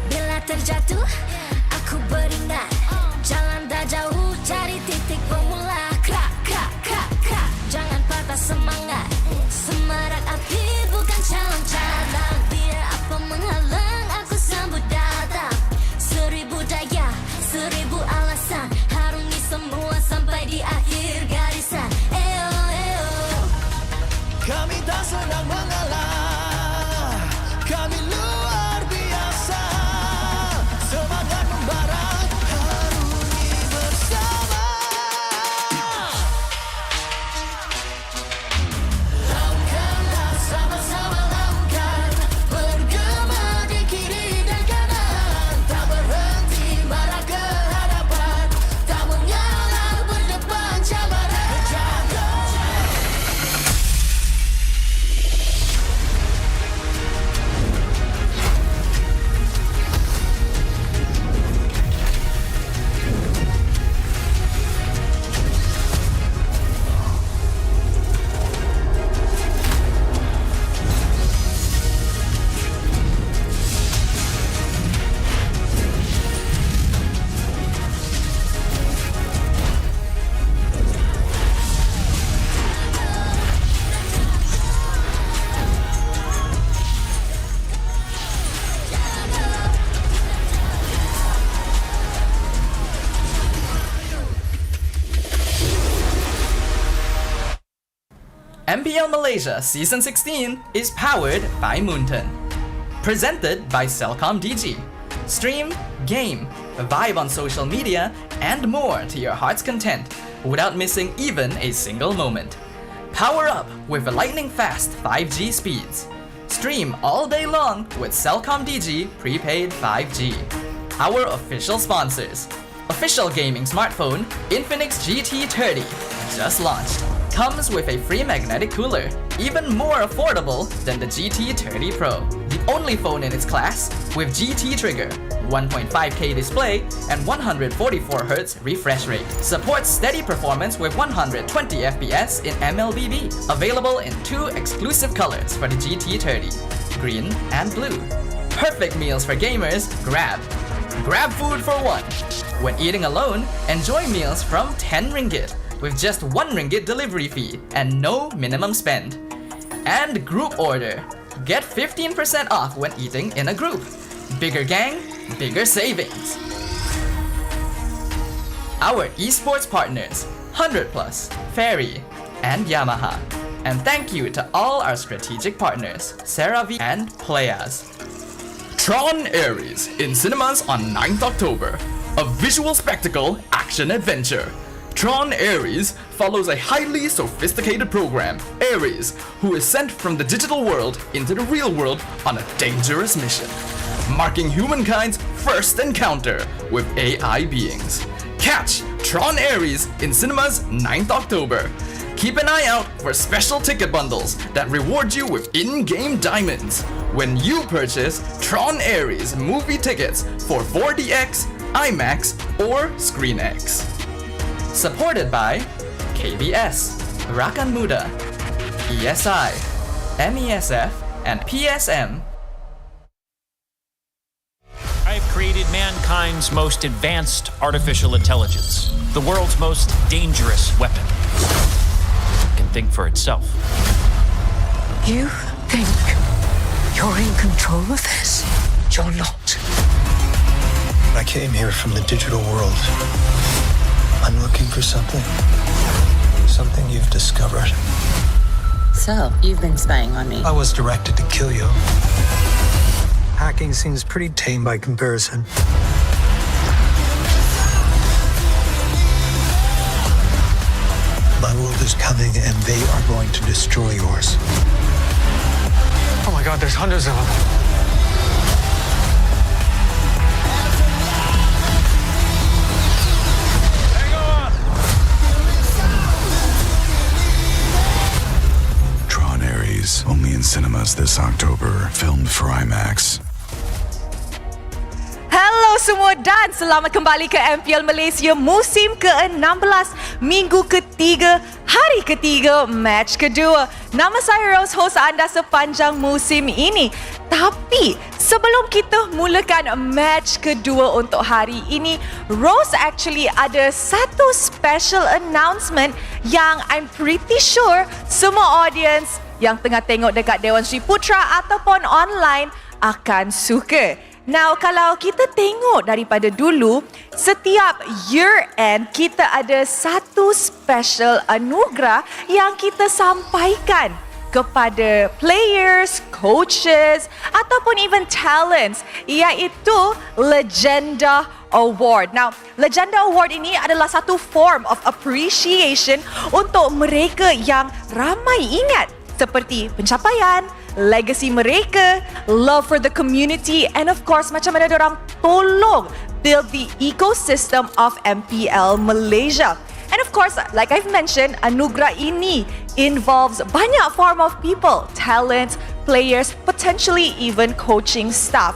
Speaker 3: Bila terjatuh, aku beringat. Jalan dah jauh, cari titik bermula. Krak, krak, krak, krak. Jangan patah semangat. Semarak api bukan calon cadang. Biar apa menghalang, aku sambut datang. 1000 daya, 1000 alasan. Harungi semua sampai di akhir garisan. Eo, eo.
Speaker 2: Kami tak senang mengalah. Kami luar biasa. Semangat membara, harungi bersama. Lakukanlah sama-sama lakukan. Bergema di kiri dan kanan. Tak berhenti marah ke hadapan. Tak mengalah berdepan cabaran. Jaga.
Speaker 4: MPL Malaysia Season 16 is powered by Moonton. Presented by Celcom DG. Stream, game, vibe on social media, and more to your heart's content without missing even a single moment. Power up with lightning-fast 5G speeds. Stream all day long with Celcom DG prepaid 5G. Our official sponsors. Official gaming smartphone Infinix GT30 just launched. Comes with a free magnetic cooler, even more affordable than the GT30 Pro. The only phone in its class with GT trigger, 1.5K display, and 144Hz refresh rate. Supports steady performance with 120 FPS in MLBB. Available in 2 exclusive colors for the GT30, green and blue. Perfect meals for gamers, Grab. Grab food for one. When eating alone, enjoy meals from 10 ringgit. With just 1 ringgit delivery fee and no minimum spend. And group order. Get 15% off when eating in a group. Bigger gang, bigger savings. Our esports partners, 100 Plus, Ferry, and Yamaha. And thank you to all our strategic partners, CeraVe and Playas.
Speaker 19: Tron Ares in cinemas on 9th October. A visual spectacle action adventure. Tron Ares follows a highly sophisticated program, Ares, who is sent from the digital world into the real world on a dangerous mission, marking humankind's first encounter with AI beings. Catch Tron Ares in cinemas 9th October. Keep an eye out for special ticket bundles that reward you with in-game diamonds when you purchase Tron Ares movie tickets for 4DX, IMAX, or ScreenX.
Speaker 4: Supported by KBS, Rakan Muda, ESI, MESF, and PSM.
Speaker 14: I've created mankind's most advanced artificial intelligence, the world's most dangerous weapon. It can think for itself.
Speaker 20: You think you're in control of this? You're not.
Speaker 16: I came here from the digital world. I'm looking for something. Something you've discovered.
Speaker 20: So, you've been spying on me.
Speaker 16: I was directed to kill you. Hacking seems pretty tame by comparison. My world is coming and they are going to destroy yours.
Speaker 10: Oh my god, there's hundreds of them.
Speaker 17: Tron Ares, only in cinemas this October. Filmed for IMAX.
Speaker 9: Hello semua dan selamat kembali ke MPL Malaysia musim ke-16, minggu ketiga, hari ketiga, match kedua. Nama saya Rose, host anda sepanjang musim ini. Tapi sebelum kita mulakan match kedua untuk hari ini, Rose actually ada satu special announcement yang I'm pretty sure semua audience yang tengah tengok dekat Dewan Sri Putra ataupun online akan suka. Now, kalau kita tengok daripada dulu, setiap year end kita ada satu special anugerah yang kita sampaikan kepada players, coaches ataupun even talents, iaitu Legenda Award. Now, Legenda Award ini adalah satu form of appreciation untuk mereka yang ramai ingat seperti pencapaian, legacy mereka, love for the community, and of course macam mana diorang tolong build the ecosystem of MPL Malaysia. And of course, like I've mentioned, anugerah ini involves banyak form of people, talents, players, potentially even coaching staff.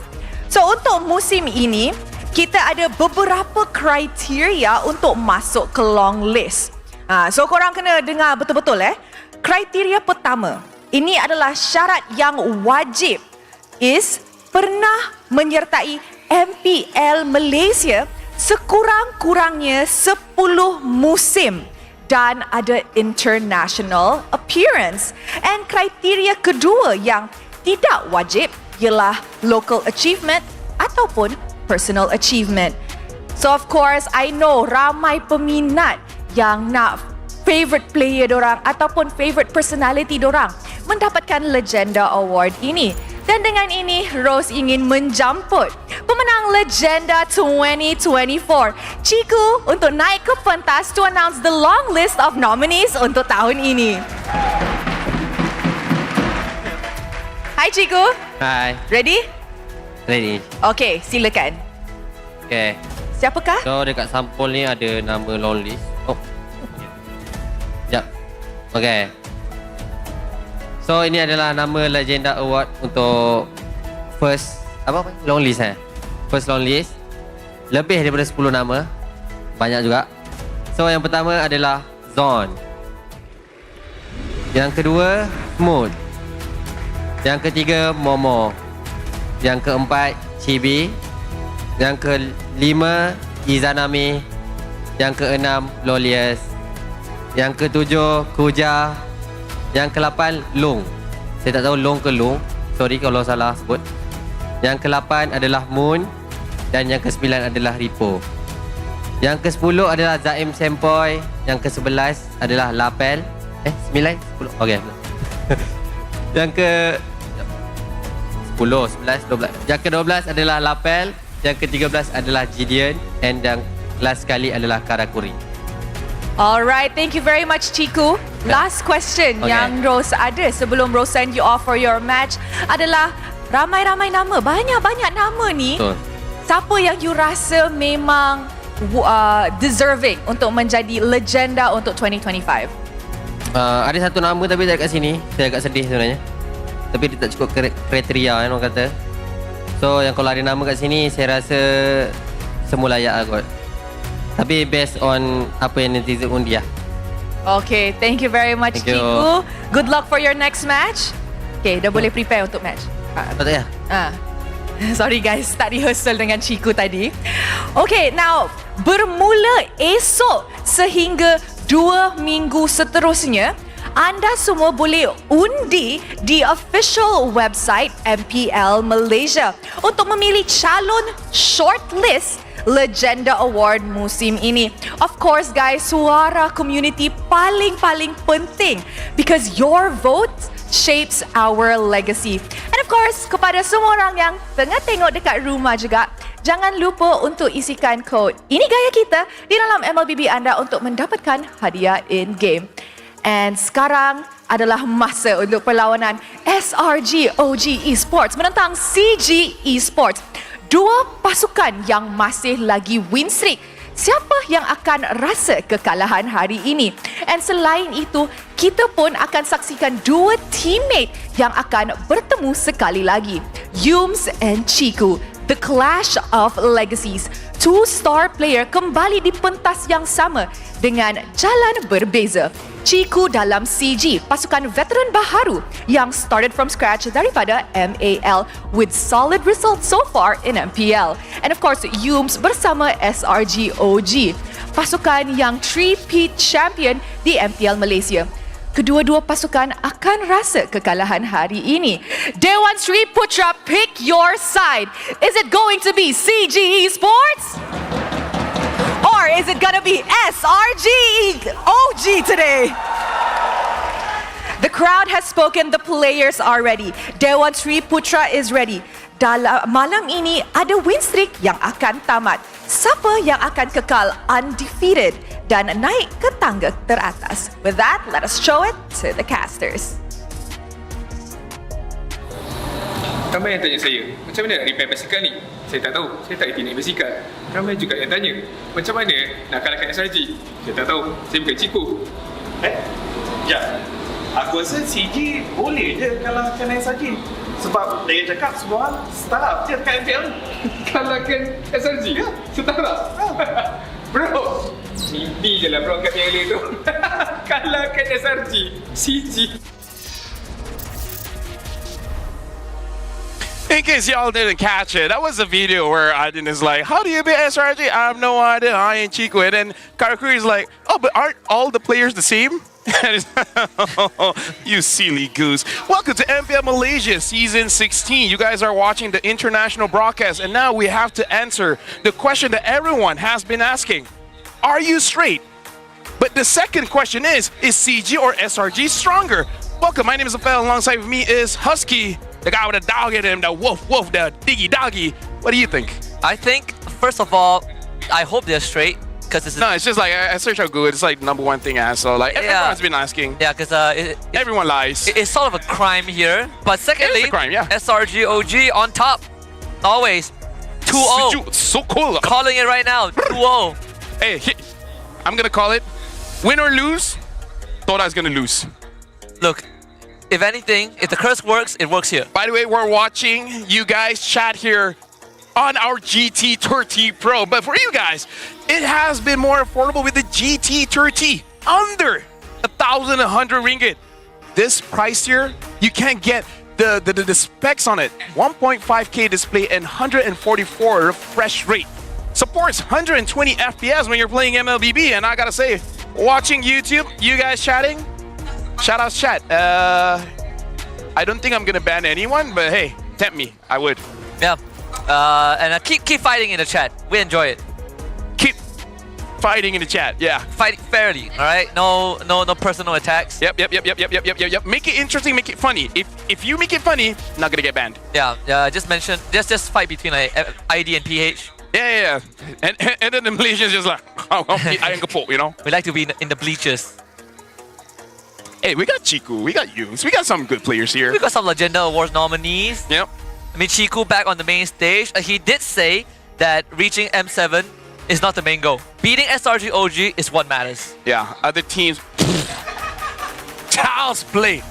Speaker 9: So untuk musim ini, kita ada beberapa kriteria untuk masuk ke long list. So korang kena dengar betul-betul Kriteria pertama, ini adalah syarat yang wajib, is pernah menyertai MPL Malaysia sekurang-kurangnya 10 musim dan ada international appearance. And kriteria kedua yang tidak wajib ialah local achievement ataupun personal achievement. So of course, I know ramai peminat yang nak favorite player dorang ataupun favorite personality dorang mendapatkan Legenda Award ini. Dan dengan ini, Rose ingin menjamput pemenang Legenda 2024, Chiku, untuk naik ke pentas to announce the long list of nominees untuk tahun ini. Hai Chiku.
Speaker 21: Hai.
Speaker 9: Ready?
Speaker 21: Ready.
Speaker 9: Okay, silakan.
Speaker 21: Okay.
Speaker 9: Siapakah?
Speaker 21: So dekat sampul ni ada nama long list. Oh. Sekejap. Okay. So ini adalah nama Legenda Award untuk first long list First long list. Lebih daripada 10 nama. Banyak juga. So yang pertama adalah Zone. Yang kedua Smooth. Yang ketiga Momo. Yang keempat Chibi. Yang kelima Izanami. Yang keenam Lolius. Yang ketujuh Kuja. Yang ke-8 Long. Saya tak tahu Long ke Long. Sorry kalau salah sebut. Yang ke-8 adalah Moon. Dan yang ke-9 adalah Ripo. Yang ke-10 adalah Zaim Sempoy. Yang ke-11 adalah Lapel. 9? 10? Okay. Yang ke 10, 11, 12. Yang ke-12 adalah Lapel. Yang ke-13 adalah Gideon. And yang last sekali adalah Karakuri.
Speaker 9: Alright, thank you very much Chiku. Last question yang Rose ada sebelum Rose send you off for your match adalah ramai-ramai nama, banyak-banyak nama ni.
Speaker 21: Betul.
Speaker 9: Siapa yang you rasa memang deserving untuk menjadi legenda untuk 2025?
Speaker 21: Ada satu nama tapi tak kat sini. Saya agak sedih sebenarnya. Tapi dia tak cukup kriteria orang kata. So yang kalau ada nama kat sini, saya rasa semua layak lah kot. Tapi based on apa yang netizen undi lah.
Speaker 9: Okay, thank you very much Chiku. Good luck for your next match. Okay, dah boleh prepare untuk match.
Speaker 21: Tak ya?
Speaker 9: Sorry guys, tak rehearsal dengan Chiku tadi. Okay, now bermula esok sehingga 2 minggu seterusnya, anda semua boleh undi di official website MPL Malaysia untuk memilih calon shortlist Legenda Award musim ini. Of course guys, suara community paling penting because your vote shapes our legacy. And of course, kepada semua orang yang tengah tengok dekat rumah juga, jangan lupa untuk isikan kod Ini Gaya Kita di dalam MLBB anda untuk mendapatkan hadiah in-game. And sekarang adalah masa untuk perlawanan SRG OG Esports menentang CG Esports. Dua pasukan yang masih lagi win streak. Siapa yang akan rasa kekalahan hari ini? And selain itu, kita pun akan saksikan dua teammate yang akan bertemu sekali lagi. Yums and Chiku. The Clash of Legacies. Two-star player kembali di pentas yang sama dengan jalan berbeza. Chiku dalam CG, pasukan veteran baharu yang started from scratch daripada MAL with solid results so far in MPL. And of course, Yums bersama SRG OG, pasukan yang three-peat champion di MPL Malaysia. Kedua-dua pasukan akan rasa kekalahan hari ini. Dewan Sri Putra, pick your side. Is it going to be CG Esports? Or is it gonna be SRG OG today? The crowd has spoken, the players are ready. Dewan Sri Putra is ready. Dalam malam ini ada win streak yang akan tamat. Siapa yang akan kekal undefeated dan naik ke tangga teratas? With that, let us show it to the casters.
Speaker 6: Ramai yang tanya saya, macam mana nak repair basikal ni? Saya tak tahu, saya tak reti naik basikal. Ramai juga yang tanya, macam mana nak kalahkan SRG? Saya tak tahu, saya bukan Chiku.
Speaker 5: Ya, aku rasa CG boleh je kalahkan SRG. Sebab dia cakap semua startup je dekat MPL.
Speaker 6: Kalahkan SRG? Ya, startup. Bro, mimpi je lah bro kat yang lain tu. Kalahkan SRG, CG.
Speaker 5: In case y'all didn't catch it, that was a video where Aiden is like, how do you beat SRG? I have no idea, I ain't Chico. And then Karakuri is like, oh, but aren't all the players the same? You silly goose. Welcome to MPL Malaysia Season 16. You guys are watching the international broadcast, and now we have to answer the question that everyone has been asking. Are you straight? But the second question is CG or SRG stronger? Welcome, my name is Afel, alongside with me is Husky, the guy with the dog in him, the woof, the diggy doggy. What do you think?
Speaker 22: I think, first of all, I hope they're straight. It's
Speaker 5: just like, I search how good, it's like #1 thing asked, so like everyone's been asking.
Speaker 22: Yeah, because
Speaker 5: everyone lies.
Speaker 22: It's sort of a crime here. But secondly,
Speaker 5: a crime, yeah.
Speaker 22: SRG OG on top, always 2-0.
Speaker 5: So cool.
Speaker 22: Calling it right now, 2-0.
Speaker 5: Hey, I'm gonna call it, win or lose, thought I was gonna lose.
Speaker 22: Look, if anything, if the curse works, it works here.
Speaker 5: By the way, we're watching you guys chat here on our GT30 Pro. But for you guys, it has been more affordable with the GT30 under 1,100 ringgit. This price here, you can't get the specs on it. 1.5K display and 144 refresh rate. Supports 120 FPS when you're playing MLBB. And I gotta say, watching YouTube, you guys chatting, shout outs chat. I don't think I'm gonna ban anyone, but hey, tempt me, I would.
Speaker 22: Yeah. And keep fighting in the chat. We enjoy it.
Speaker 5: Keep fighting in the chat. Yeah.
Speaker 22: Fight fairly. All right. No personal attacks.
Speaker 5: Yep. Make it interesting. Make it funny. If you make it funny, not gonna get banned.
Speaker 22: Yeah. Just mention. Just fight between ID and PH.
Speaker 5: Yeah. And then the Malaysians just like, I ain't gonna you know.
Speaker 22: We like to be in the bleachers.
Speaker 5: Hey, we got Chiku. We got Yums. We got some good players here.
Speaker 22: We got some Legenda Awards nominees.
Speaker 5: Yep.
Speaker 22: I mean, Chiku back on the main stage. He did say that reaching M7 is not the main goal. Beating SRG OG is what matters.
Speaker 5: Yeah, other teams. Child's play.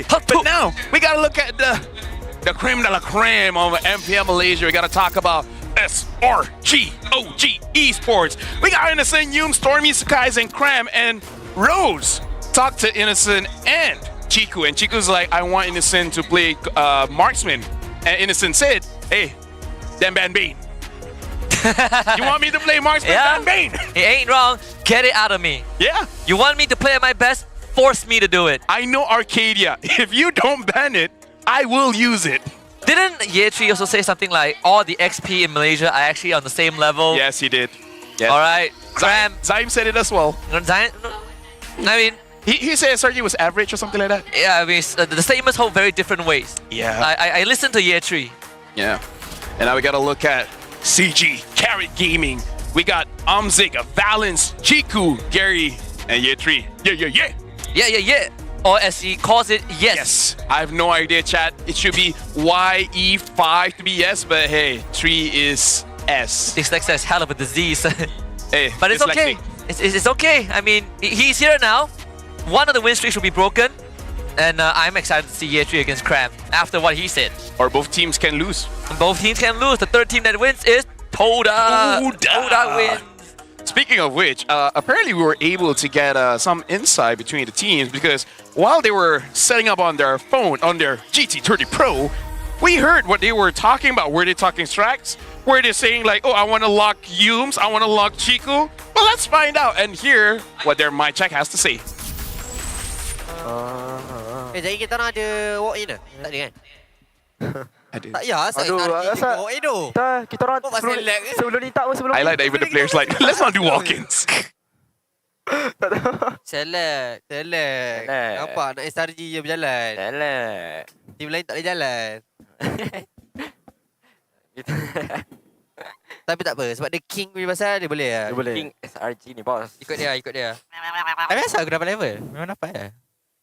Speaker 5: But now, we gotta look at the creme de la creme of MPL Malaysia. We gotta talk about SRG OG Esports. We got Innocent, Yum, Stormy, Sakai's, and Cram, and Rose talk to Innocent and Chiku. And Chiku's like, I want Innocent to play marksman. And Innocent said, hey, then ban Bane. You want me to play marksman?
Speaker 22: Yeah.
Speaker 5: Ban Bane.
Speaker 22: It ain't wrong. Get it out of me.
Speaker 5: Yeah.
Speaker 22: You want me to play at my best? Force me to do it.
Speaker 5: I know Arcadia. If you don't ban it, I will use it.
Speaker 22: Didn't Yetri also say something like, all the XP in Malaysia are actually on the same level?
Speaker 5: Yes, he did. Yes.
Speaker 22: All right. Cram.
Speaker 5: Zaim said it as well.
Speaker 22: I mean,
Speaker 5: He said SRG was average or something like that?
Speaker 22: Yeah, I mean, the statements hold very different ways.
Speaker 5: Yeah.
Speaker 22: I listened to Year 3.
Speaker 5: Yeah. And now we got to look at CG, Carrot Gaming. We got Amzik, Valence, Chiku, Gary, and Year 3. Yeah.
Speaker 22: Or as he calls it, yes.
Speaker 5: Yes. I have no idea, chat. It should be YE5 to be yes, but hey, 3 is S.
Speaker 22: Dyslexia is hell of a disease.
Speaker 5: Hey,
Speaker 22: but it's okay. It's okay. I mean, he's here now. One of the win streaks will be broken. And I'm excited to see Year 3 against Cram after what he said.
Speaker 5: Or both teams can lose.
Speaker 22: Both teams can lose. The third team that wins is Toda. Toda wins.
Speaker 5: Speaking of which, apparently we were able to get some insight between the teams because while they were setting up on their phone, on their GT30 Pro, we heard what they were talking about. Were they talking strikes? Were they saying like, oh, I want to lock Yumes, I want to lock Chiku? Well, let's find out and hear what their mic check has to say.
Speaker 21: Jadi kita nak ada walk in ke? Tak ada kan? Tak ya,
Speaker 11: kita orang sebelum ni tak sebelum.
Speaker 5: I like that even the players like, let's not do walk-ins.
Speaker 21: Select. Nampak nak SRG je berjalan. Tim lain tak boleh jalan. Tapi tak apa, sebab dia king punya pasal dia boleh lah.
Speaker 11: Dia boleh. King SRG ni bos.
Speaker 21: Ikut dia. Tapi asal aku dapat level? Memang dapat lah.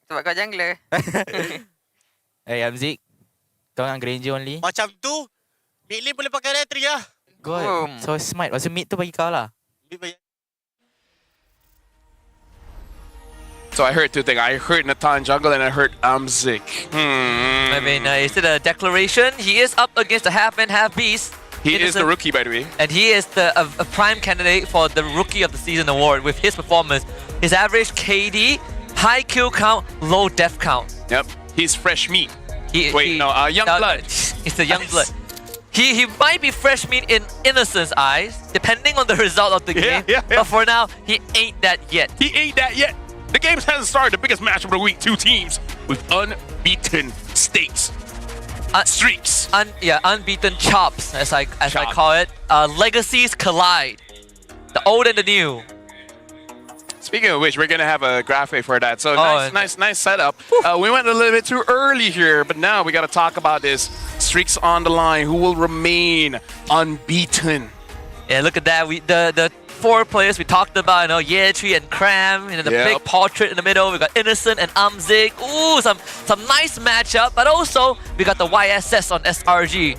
Speaker 11: Sebab kau jungler.
Speaker 18: Hey Amzik, kau dengan Granger only?
Speaker 23: Macam tu, mid lane boleh pakai retri lah.
Speaker 18: God, so smart. Maksud mid tu bagi kau lah.
Speaker 5: So I heard two things. I heard Nathan jungle and I heard Amzik.
Speaker 22: I mean, is it a declaration? He is up against the half-man, half-beast.
Speaker 5: He is the rookie, by the way.
Speaker 22: And he is a prime candidate for the Rookie of the Season award with his performance. His average KD, high kill count, low death count.
Speaker 5: Yep, he's fresh meat. Young blood.
Speaker 22: He's the young blood. He might be fresh meat in Innocent's eyes, depending on the result of the game. But for now, he ain't that yet.
Speaker 5: He ain't that yet. The game hasn't started. The biggest match of the week. Two teams with unbeaten stakes. Streaks.
Speaker 22: Unbeaten chops, as I call it. Legacies collide. The old and the new.
Speaker 5: Speaking of which, we're gonna have a graphic for that. So nice setup. We went a little bit too early here, but now we gotta talk about this. Streaks on the line. Who will remain unbeaten?
Speaker 22: Yeah, look at that. The four players we talked about, Year 3 and Cram, the big portrait in the middle. We got Innocent and Amzik. Ooh, some nice matchup, but also we got the YSS on SRG.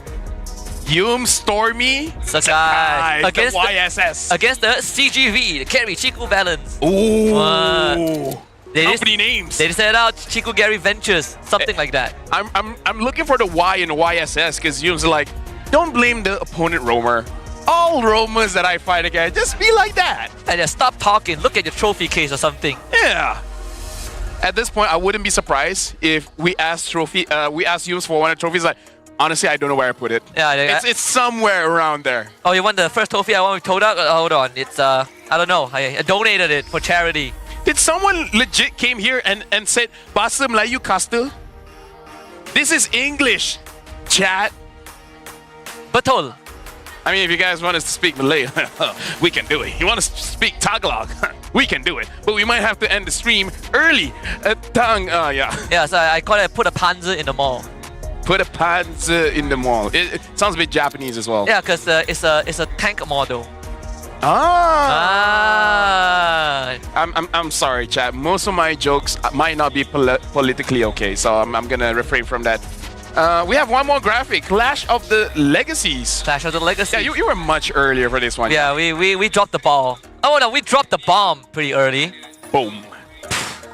Speaker 5: Yume, Stormy,
Speaker 22: Sakai
Speaker 5: against the YSS.
Speaker 22: Against the CGV, the carry, Chiku Balance.
Speaker 5: Ooh. Company names.
Speaker 22: They said out Chiku Gary Ventures, something like that.
Speaker 5: I'm looking for the Y in YSS because Yume's like, don't blame the opponent roamer. All roamers that I fight against, just be like that.
Speaker 22: And just stop talking. Look at your trophy case or something.
Speaker 5: Yeah. At this point, I wouldn't be surprised if we asked Yumes for one of the trophies. Like, honestly, I don't know where I put it.
Speaker 22: Yeah,
Speaker 5: it's somewhere around there.
Speaker 22: Oh, you want the first trophy I won with Toda? Hold on, it's I don't know. I donated it for charity.
Speaker 5: Did someone legit came here and said, "Bahasa Melayu Kastel"? This is English, chat.
Speaker 22: Betul.
Speaker 5: I mean, if you guys want us to speak Malay, we can do it. You want us to speak Tagalog, we can do it. But we might have to end the stream early.
Speaker 22: Yeah, so I call it put a panzer in the mall.
Speaker 5: Put a panzer in the mall. It sounds a bit Japanese as well.
Speaker 22: Yeah, because it's a tank model.
Speaker 5: I'm sorry, chat. Most of my jokes might not be politically okay, so I'm gonna refrain from that. We have one more graphic. Clash of the Legacies.
Speaker 22: Clash of the Legacies.
Speaker 5: Yeah, you were much earlier for this one.
Speaker 22: Yeah, we dropped the ball. Oh no, we dropped the bomb pretty early.
Speaker 5: Boom.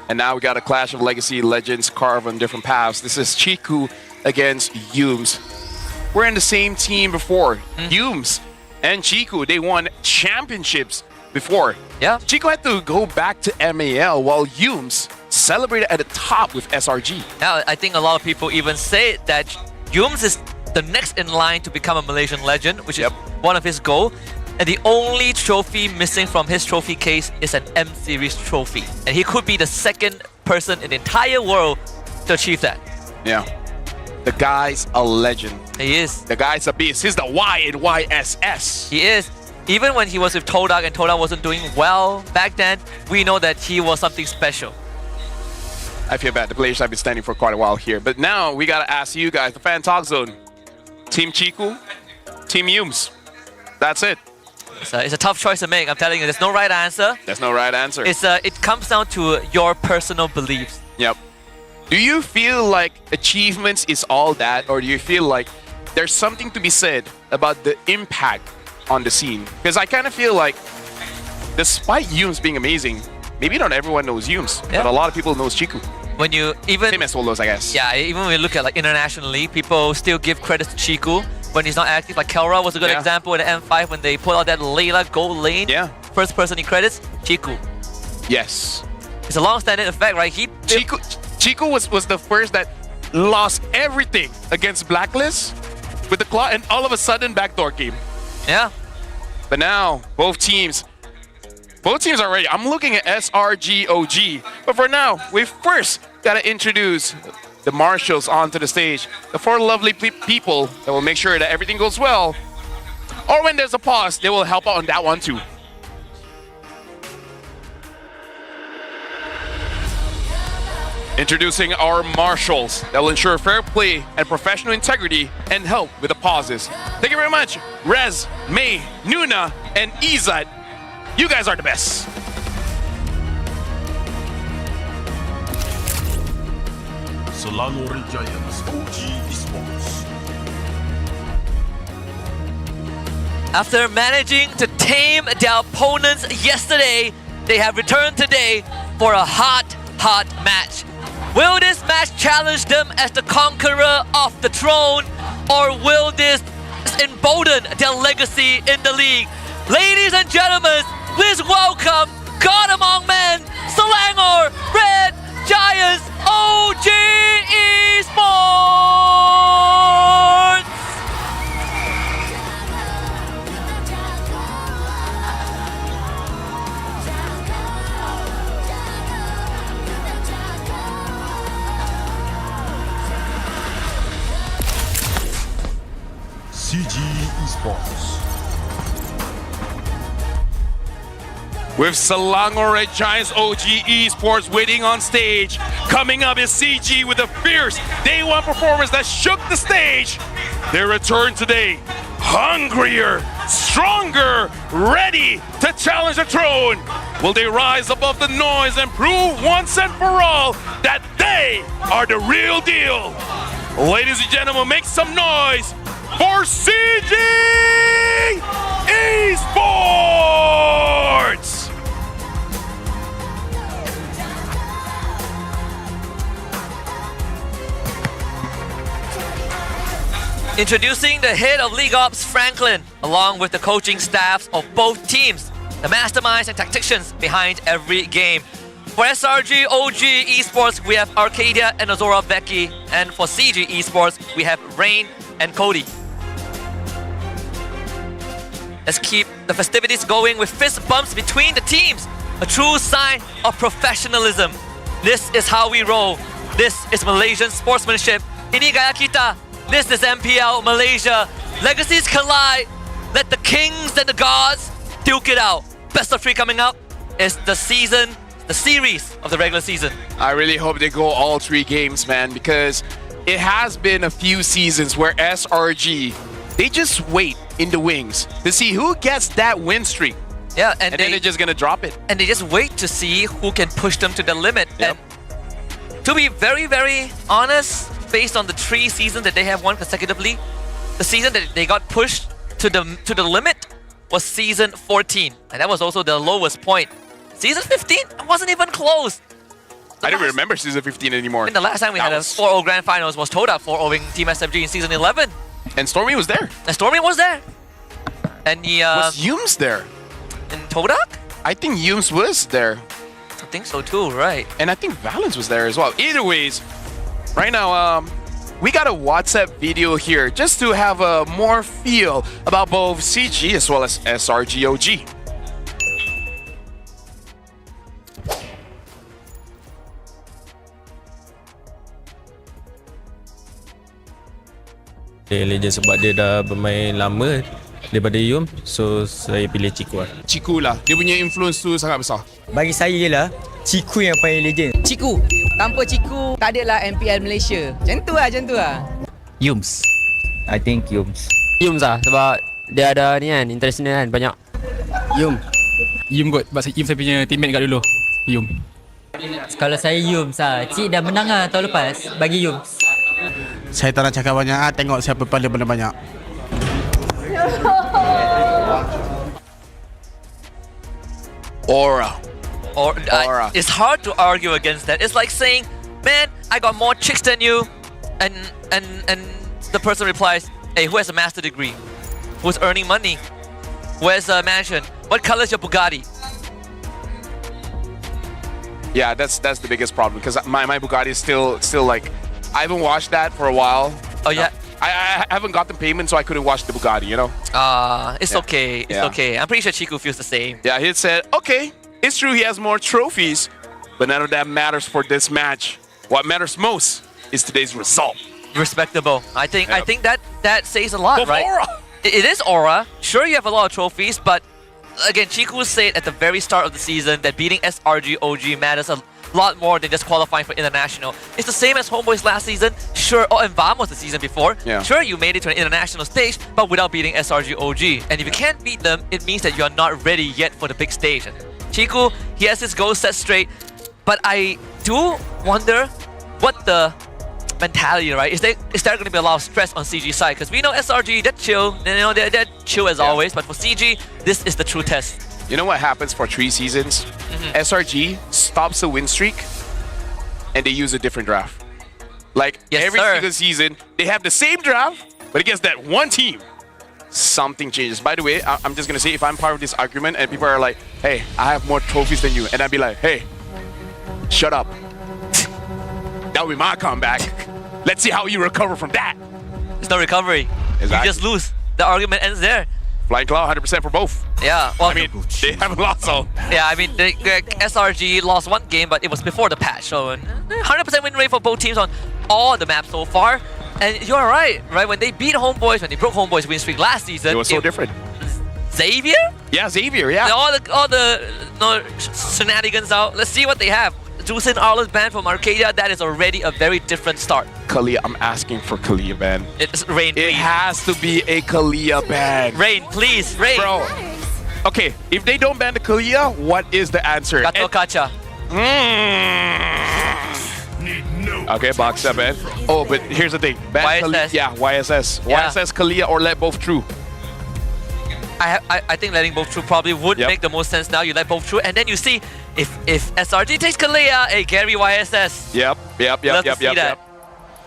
Speaker 5: And now we got a Clash of Legacy legends carved on different paths. This is Chiku against Yumes. We're in the same team before. Yumes and Chiku, they won championships before.
Speaker 22: Yeah.
Speaker 5: Chiku had to go back to MAL while Yumes celebrated at the top with SRG.
Speaker 22: Now, I think a lot of people even say that Yumes is the next in line to become a Malaysian legend, which is one of his goals. And the only trophy missing from his trophy case is an M Series trophy. And he could be the second person in the entire world to achieve that.
Speaker 5: Yeah. The guy's a legend.
Speaker 22: He is.
Speaker 5: The guy's a beast. He's the Y in YSS.
Speaker 22: He is. Even when he was with Todak and Todak wasn't doing well back then, we know that he was something special.
Speaker 5: I feel bad. The players have been standing for quite a while here. But now we got to ask you guys, the fan talk zone. Team Chiku, Team Yumes. That's it.
Speaker 22: It's a tough choice to make. I'm telling you, there's no right answer.
Speaker 5: There's no right answer.
Speaker 22: It comes down to your personal beliefs.
Speaker 5: Yep. Do you feel like achievements is all that, or do you feel like there's something to be said about the impact on the scene? Because I kind of feel like, despite Yumes being amazing, maybe not everyone knows Yumes, but a lot of people knows Chiku.
Speaker 22: when you even
Speaker 5: same as solos, I guess.
Speaker 22: Yeah, even when we look at like internationally, people still give credit to Chiku when he's not active. Like Kelra was a good example in the M5 when they pulled out that Layla gold lane.
Speaker 5: Yeah.
Speaker 22: First person he credits, Chiku.
Speaker 5: Yes.
Speaker 22: It's a long-standing effect, right?
Speaker 5: Chiku was the first that lost everything against Blacklist with the claw, and all of a sudden backdoor came.
Speaker 22: Yeah.
Speaker 5: But now both teams are ready. I'm looking at SRGOG. But for now, we first gotta introduce the marshals onto the stage. The four lovely people that will make sure that everything goes well. Or when there's a pause, they will help out on that one too. Introducing our marshals that will ensure fair play and professional integrity and help with the pauses. Thank you very much, Rez, May, Nuna, and Izad. You guys are the best.
Speaker 13: Selangor Giants OG Esports.
Speaker 22: After managing to tame their opponents yesterday, they have returned today for a hot match. Will this match challenge them as the conqueror of the throne, or will this embolden their legacy in the league? Ladies and gentlemen, please welcome God Among Men, Selangor Red Giants OG Esports!
Speaker 13: CG Esports.
Speaker 5: With Selangor Red Giants OG Esports waiting on stage, coming up is CG with a fierce day one performance that shook the stage. They return today, hungrier, stronger, ready to challenge the throne. Will they rise above the noise and prove once and for all that they are the real deal? Ladies and gentlemen, make some noise for CG Esports!
Speaker 22: Introducing the head of League Ops, Franklin, along with the coaching staffs of both teams, the masterminds and tacticians behind every game. For SRG OG Esports, we have Arcadia and Azora Becky, and for CG Esports, we have Rain and Cody. Let's keep the festivities going with fist bumps between the teams, a true sign of professionalism. This is how we roll. This is Malaysian sportsmanship. Ini gaya kita. This is MPL Malaysia. Legacies collide. Let the kings and the gods duke it out. Best of 3 coming up is the series of the regular season.
Speaker 5: I really hope they go all 3 games, man, because it has been a few seasons where SRG, they just wait in the wings to see who gets that win streak.
Speaker 22: Yeah,
Speaker 5: and then they're just gonna drop it.
Speaker 22: And they just wait to see who can push them to the limit.
Speaker 5: Yep.
Speaker 22: And to be very, very honest, based on the 3 seasons that they have won consecutively, the season that they got pushed to the limit was season 14, and that was also the lowest point. Season 15 wasn't even close.
Speaker 5: I don't remember season 15 anymore.
Speaker 22: And the last time we had a 4-0 grand finals was Toda 4-0ing Team SFG in season 11.
Speaker 5: And Stormy was there.
Speaker 22: And Stormy was there. And the
Speaker 5: was Yums there?
Speaker 22: In Todak?
Speaker 5: I think Yums was there.
Speaker 22: I think so too, right?
Speaker 5: And I think Valence was there as well. Either ways, right now, we got a WhatsApp video here just to have a more feel about both CG as well as SRGOG.
Speaker 7: Legend sebab dia dah bermain lama daripada Yum, so saya pilih Chiku lah.
Speaker 5: Chiku lah, dia punya influence tu sangat besar.
Speaker 8: Bagi saya je lah, Chiku yang paling legend.
Speaker 15: Chiku, tanpa Chiku tak ada lah MPL Malaysia. Macam tu lah.
Speaker 7: Yums.
Speaker 21: I think Yums.
Speaker 18: Yums lah sebab dia ada ni kan, international kan banyak.
Speaker 7: Yum kot, sebab Yum saya punya teammate kat dulu. Yum.
Speaker 15: Kalau saya Yums lah, Cik dah menang lah tahun lepas, bagi Yums.
Speaker 24: Saya tak nak cakap banyak, tengok siapa paling banyak.
Speaker 5: Aura.
Speaker 22: It's hard to argue against that. It's like saying man, I got more chicks than you. And the person replies, hey, who has a master degree? Who's earning money? Where's a mansion? What color is your Bugatti?
Speaker 5: Yeah, that's the biggest problem because my Bugatti is still like, I haven't watched that for a while.
Speaker 22: Oh yeah.
Speaker 5: I haven't gotten payment, so I couldn't watch the Bugatti, you know?
Speaker 22: It's okay. It's okay. I'm pretty sure Chiku feels the same.
Speaker 5: Yeah, he said, okay, it's true he has more trophies, but none of that matters for this match. What matters most is today's result.
Speaker 22: Respectable. I think that says a lot, right?
Speaker 5: Aura.
Speaker 22: It is aura. Sure, you have a lot of trophies, but again, Chiku said at the very start of the season that beating SRG OG matters a lot more than just qualifying for international. It's the same as Homeboys last season. Sure, and Vamos the season before.
Speaker 5: Yeah.
Speaker 22: Sure, you made it to an international stage, but without beating SRG OG. And if you can't beat them, it means that you're not ready yet for the big stage. Chiku, he has his goals set straight, but I do wonder what the mentality, right? Is there going to be a lot of stress on CG side? Because we know SRG, they're chill, they're chill as always, but for CG, this is the true test.
Speaker 5: You know what happens for 3 seasons? SRG stops a win streak and they use a different draft. Like every single season, they have the same draft, but against that one team, something changes. By the way, I'm just going to say, if I'm part of this argument and people are like, hey, I have more trophies than you, and I'd be like, hey, shut up. That'll be my comeback. Let's see how you recover from that.
Speaker 22: There's no recovery.
Speaker 5: Exactly.
Speaker 22: You just lose. The argument ends there.
Speaker 5: Flying Claw, 100% for both.
Speaker 22: Yeah, well,
Speaker 5: I mean, they haven't lost, so.
Speaker 22: Yeah, I mean, the SRG lost one game, but it was before the patch, so 100% win rate for both teams on all the maps so far. And you're right? When they beat Homeboys, when they broke Homeboys' win streak last season,
Speaker 5: it was so different.
Speaker 22: Xavier?
Speaker 5: Yeah, Xavier, yeah.
Speaker 22: All the shenanigans out. Let's see what they have. Juicin Arlen's ban from Arcadia, that is already a very different start.
Speaker 5: Kalia, I'm asking for Kalia ban.
Speaker 22: It's Rain,
Speaker 5: It has to be a Kalia ban.
Speaker 22: Rain, please, Rain.
Speaker 5: Bro, okay, if they don't ban the Kalia, what is the answer?
Speaker 22: Gato Kacha.
Speaker 5: Okay, box up, man. Oh, but here's the thing. Ban
Speaker 22: YSS.
Speaker 5: Kalia, yeah, YSS.
Speaker 22: Yeah.
Speaker 5: YSS, Kalia, or let both true.
Speaker 22: I think letting both true probably would make the most sense now. You let both true, and then you see if SRG takes Kalia, hey, Gary YSS.
Speaker 5: Yep.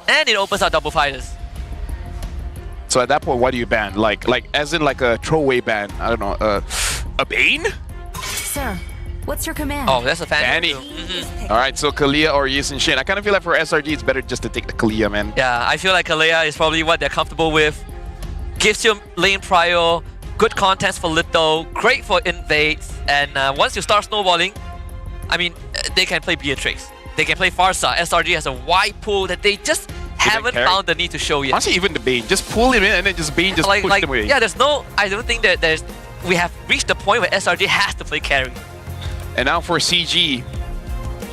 Speaker 22: And it opens up double fighters.
Speaker 5: So at that point, what do you ban? Like as in like a throwaway ban? I don't know. A Bane?
Speaker 1: Sir, what's your command?
Speaker 22: Oh, that's a fan.
Speaker 5: Banning. All right, so Kalia or Yisun Shin. I kind of feel like for SRG, it's better just to take the Kalia, man.
Speaker 22: Yeah, I feel like Kalia is probably what they're comfortable with. Gives you lane prio. Good contest for Little, great for invades, and once you start snowballing, I mean, they can play Beatrix, they can play Farsa. SRG has a wide pool that they just haven't found the need to show yet.
Speaker 5: Honestly, even the Bane, just pull him in and then just Bane just push them away.
Speaker 22: Yeah, I don't think that we have reached the point where SRG has to play carry.
Speaker 5: And now for CG,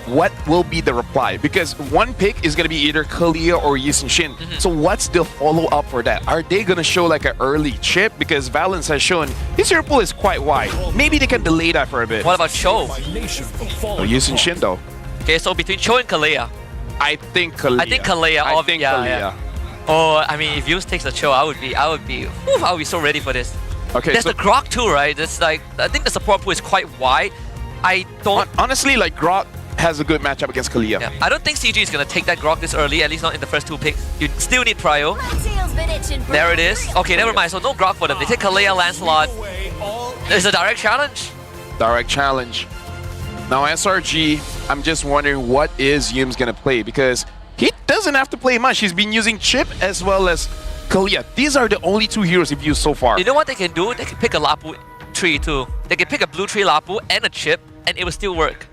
Speaker 5: what will be the reply? Because one pick is going to be either Kalia or Yisun Shin. So what's the follow-up for that? Are they going to show like an early chip? Because Valence has shown his hero pool is quite wide. Maybe they can delay that for a bit.
Speaker 22: What about Cho?
Speaker 5: Yisun Shin though.
Speaker 22: Okay, so between Cho and Kalia.
Speaker 5: I think Kalia.
Speaker 22: I think Kalia.
Speaker 5: Yeah.
Speaker 22: Oh, I mean, if Yus takes the Cho, I would be so ready for this.
Speaker 5: Okay,
Speaker 22: there's the Grok too, right? That's like, I think the support pool is quite wide. I don't...
Speaker 5: Honestly, like Grok has a good matchup against Kalia.
Speaker 22: Yeah. I don't think CG is going to take that Grok this early, at least not in the first 2 picks. You still need prio. There it is. Okay, never mind. So no Grok for them. They take Kalia, Lancelot. There's a direct challenge.
Speaker 5: Direct challenge. Now SRG, I'm just wondering what is Yum's going to play, because he doesn't have to play much. He's been using Chip as well as Kalia. These are the only 2 heroes he's used so far.
Speaker 22: You know what they can do? They can pick a Lapu tree too. They can pick a blue tree Lapu and a Chip, and it will still work.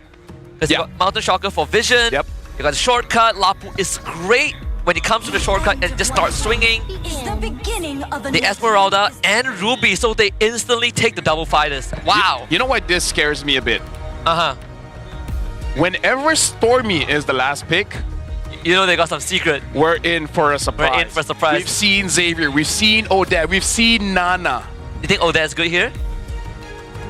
Speaker 22: Because you got Mountain Shocker for vision, you got the shortcut. Lapu is great when it comes to the shortcut and just start swinging. The Esmeralda and Ruby, so they instantly take the double fighters. Wow.
Speaker 5: You know what this scares me a bit?
Speaker 22: Uh-huh.
Speaker 5: Whenever Stormy is the last pick,
Speaker 22: you know they got some secret.
Speaker 5: We're in for a surprise.
Speaker 22: We're in for a surprise.
Speaker 5: We've seen Xavier, we've seen Odette, we've seen Nana.
Speaker 22: You think Odette's good here?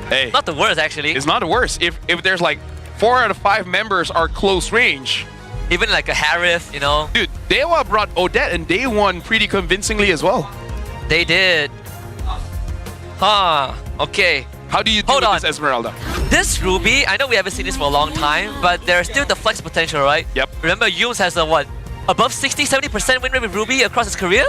Speaker 5: Hey.
Speaker 22: Not the worst, actually.
Speaker 5: It's not the worst. If there's like 4 out of 5 members are close range.
Speaker 22: Even like a Harith, you know.
Speaker 5: Dude, Dewa brought Odette and they won pretty convincingly as well.
Speaker 22: They did. Huh. Okay.
Speaker 5: How do you deal with this Esmeralda?
Speaker 22: This Ruby, I know we haven't seen this for a long time, but there's still the flex potential, right?
Speaker 5: Yep.
Speaker 22: Remember, Yums has a what? Above 60-70% win rate with Ruby across his career?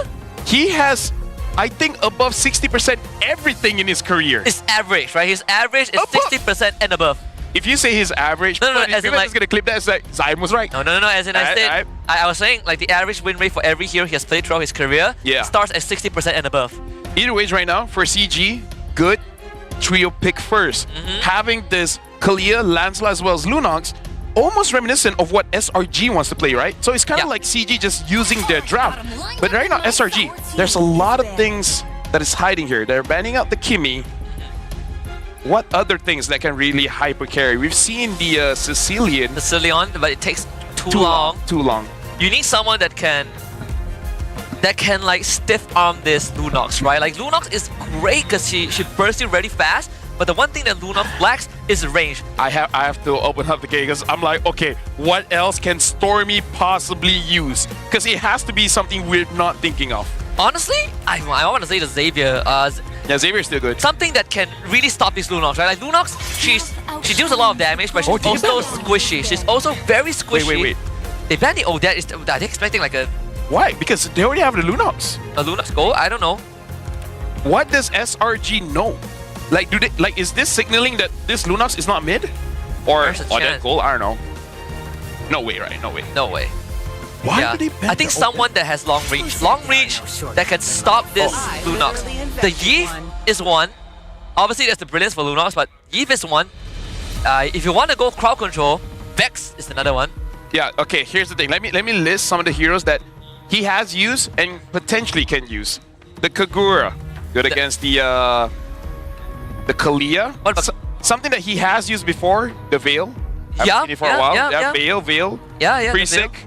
Speaker 5: He has, I think, above 60% everything in his career.
Speaker 22: It's average, right? His average is 60% and above.
Speaker 5: If you say his average,
Speaker 22: No,
Speaker 5: as in like, gonna clip that, it's like Zion was right.
Speaker 22: No. As in I said, I was saying like the average win rate for every hero he has played throughout his career starts at 60% and above.
Speaker 5: Either ways, right now for CG, good trio pick first. Having this Kalia, Lancelot, as well as Lunox, almost reminiscent of what SRG wants to play, right? So it's kind of like CG just using their draft. But right now, SRG, there's a lot of things that is hiding here. They're banning out the Kimmy. What other things that can really hyper carry? We've seen the Sicilian,
Speaker 22: but it takes too long.
Speaker 5: Too long.
Speaker 22: You need someone that can like stiff arm this Lunox, right? Like Lunox is great because she bursts you really fast. But the one thing that Lunox lacks is range.
Speaker 5: I have to open up the game because I'm like, okay, what else can Stormy possibly use? Because it has to be something we're not thinking of.
Speaker 22: Honestly, I want to say the Xavier.
Speaker 5: Yeah, Xavier's still good.
Speaker 22: Something that can really stop this Lunox, right? Like Lunox, she deals a lot of damage, but she's also squishy. She's also very squishy.
Speaker 5: Wait.
Speaker 22: They banned it. Oh, are they expecting like a...
Speaker 5: Why? Because they already have the Lunox.
Speaker 22: A Lunox goal? I don't know.
Speaker 5: What does SRG know? Like, is this signaling that this Lunox is not mid? Or that goal? I don't know. No way, right? No way.
Speaker 22: No way.
Speaker 5: Why would they ban
Speaker 22: I think someone that has long reach that can stop this Lunox. The Yeef is one. Obviously, that's the brilliance for Lunox, but Yeef is one. If you want to go crowd control, Vex is another one.
Speaker 5: Yeah. Okay. Here's the thing. Let me list some of the heroes that he has used and potentially can use. The Kagura, good against the Kalia. Something that he has used before, the Veil. I've seen it for a while. Veil.
Speaker 22: Yeah.
Speaker 5: Pretty sick.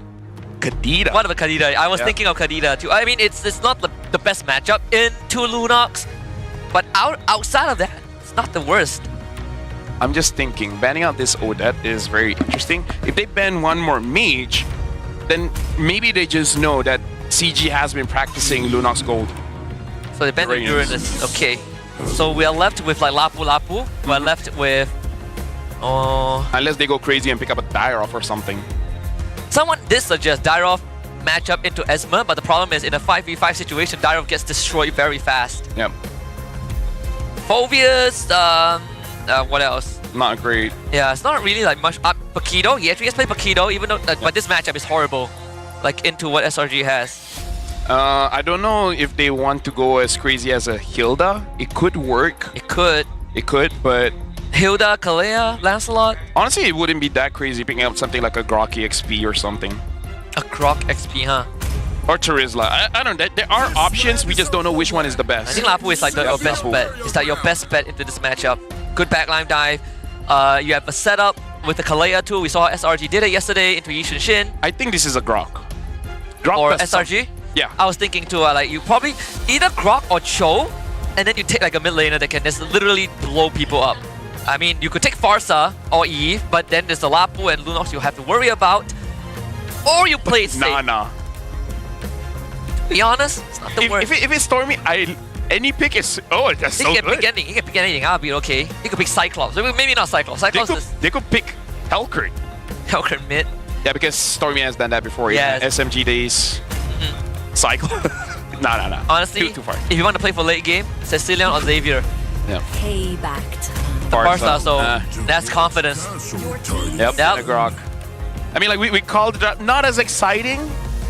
Speaker 5: Kadita.
Speaker 22: What about Kadita? I was thinking of Kadita too. I mean, it's not the best matchup into Lunox, but outside of that, it's not the worst.
Speaker 5: I'm just thinking, banning out this Odette is very interesting. If they ban one more mage, then maybe they just know that CG has been practicing Lunox Gold.
Speaker 22: So they ban the Uranus. Okay. So we are left with like Lapu. We're left with...
Speaker 5: unless they go crazy and pick up a Dyrov or something.
Speaker 22: Someone did suggest Dyrov matchup into Esma, but the problem is in a 5v5 situation, Dyrov gets destroyed very fast.
Speaker 5: Yep.
Speaker 22: Phobius, what else?
Speaker 5: Not great.
Speaker 22: Yeah, it's not really like much. Paquito, he actually gets played Paquito, even though, but this matchup is horrible. Like into what SRG has.
Speaker 5: I don't know if they want to go as crazy as a Hilda. It could work.
Speaker 22: It could,
Speaker 5: but...
Speaker 22: Hilda, Kalea, Lancelot?
Speaker 5: Honestly, it wouldn't be that crazy picking up something like a Grok XP or something.
Speaker 22: A Grok XP, huh?
Speaker 5: Or Terizla. I don't know. There are options, we just don't know which one is the best.
Speaker 22: I think Lapu is like your best bet. It's like your best bet into this matchup. Good backline dive. You have a setup with the Kalea too. We saw SRG did it yesterday into Yi Shin.
Speaker 5: I think this is a Grok.
Speaker 22: Or SRG?
Speaker 5: Yeah.
Speaker 22: I was thinking too, like you probably either Grok or Cho, and then you take like a mid laner that can just literally blow people up. I mean, you could take Farsa or Eve, but then there's the Lapu and Lunox you have to worry about. Or you play it safe.
Speaker 5: Nah.
Speaker 22: To be honest, it's not the worst.
Speaker 5: If it's Stormy, any pick is... Oh, that's so good.
Speaker 22: He can pick anything, I'll be okay. He could pick Cyclops. Maybe not Cyclops.
Speaker 5: They could pick Helkert.
Speaker 22: Helkert mid.
Speaker 5: Yeah, because Stormy has done that before.
Speaker 22: Yeah.
Speaker 5: SMG days. Cyclops. Nah.
Speaker 22: Honestly,
Speaker 5: too far.
Speaker 22: If you want to play for late game, Cecilion or Xavier.
Speaker 5: Yeah.
Speaker 1: Payback time.
Speaker 22: Farsa, so that's confidence.
Speaker 5: Yep. Grok. I mean, like we called the draft not as exciting,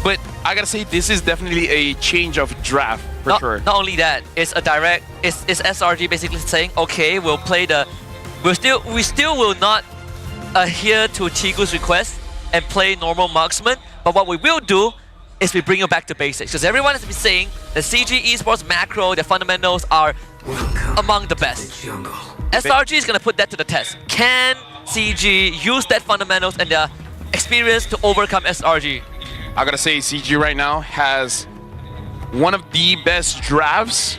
Speaker 5: but I gotta say this is definitely a change of draft for sure.
Speaker 22: Not only that, it's a direct. It's SRG basically saying, okay, we'll play the. We still will not adhere to Chigu's request and play normal marksman. But what we will do is we bring you back to basics, because everyone has been saying the CG esports macro, their fundamentals are among the best. SRG is gonna put that to the test. Can CG use that fundamentals and their experience to overcome SRG?
Speaker 5: I gotta say, CG right now has one of the best drafts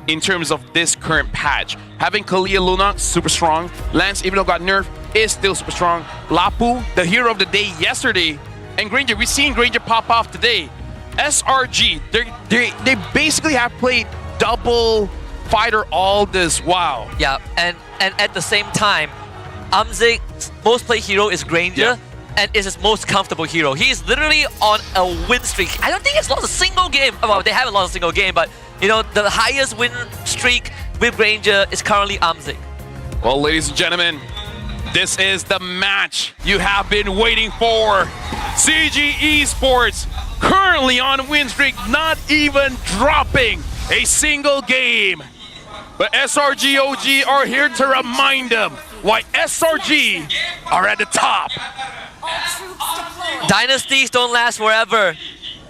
Speaker 5: in terms of this current patch. Having Kalia Lunox, super strong. Lance, even though got nerfed, is still super strong. Lapu, the hero of the day yesterday. And Granger, we've seen Granger pop off today. SRG, they basically have played double fighter all this while.
Speaker 22: Yeah, and at the same time, Amzig's most played hero is Granger, and is his most comfortable hero. He's literally on a win streak. I don't think he's lost a single game. Well, they haven't lost a single game, but you know, the highest win streak with Granger is currently Amzig.
Speaker 5: Well, ladies and gentlemen, this is the match you have been waiting for. CG Esports currently on win streak, not even dropping a single game. But SRG/OG are here to remind them why SRG are at the top.
Speaker 22: Dynasties don't last forever.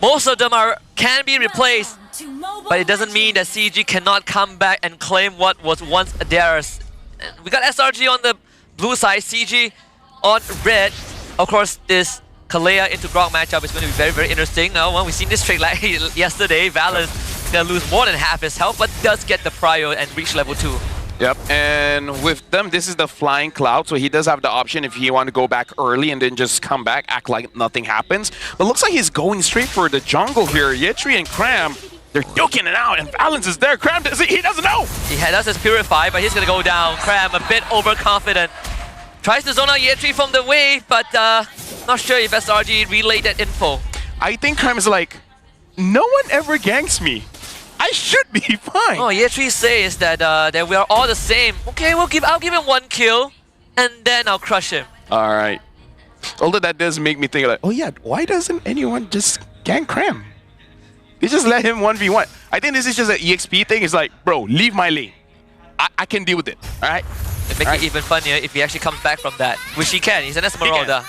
Speaker 22: Most of them can be replaced, but it doesn't mean that CG cannot come back and claim what was once theirs. We got SRG on the blue side, CG on red. Of course, this Kalea into Grog matchup is going to be very, very interesting. Now, when we seen this trick like yesterday, Valens gonna lose more than half his health, but does get the prio and reach level 2.
Speaker 5: Yep, and with them, this is the flying cloud, so he does have the option if he want to go back early and then just come back, act like nothing happens. But looks like he's going straight for the jungle here. Yetri and Cram, they're duking it out, and Valens is there. Cram, he doesn't know!
Speaker 22: He does his Purify, but he's gonna go down. Cram, a bit overconfident. Tries to zone out Yetri from the wave, but not sure if SRG relayed that info.
Speaker 5: I think Cram is like, no one ever ganks me. I should be fine.
Speaker 22: Oh, Yetri says that that we are all the same. Okay, I'll give him 1 kill, and then I'll crush him.
Speaker 5: All right. Although that does make me think like, oh yeah, why doesn't anyone just gank Cram? They just let him 1v1. I think this is just an EXP thing. It's like, bro, leave my lane. I can deal with it. All right.
Speaker 22: It makes it even funnier if he actually comes back from that, which he can. He's an Esmeralda.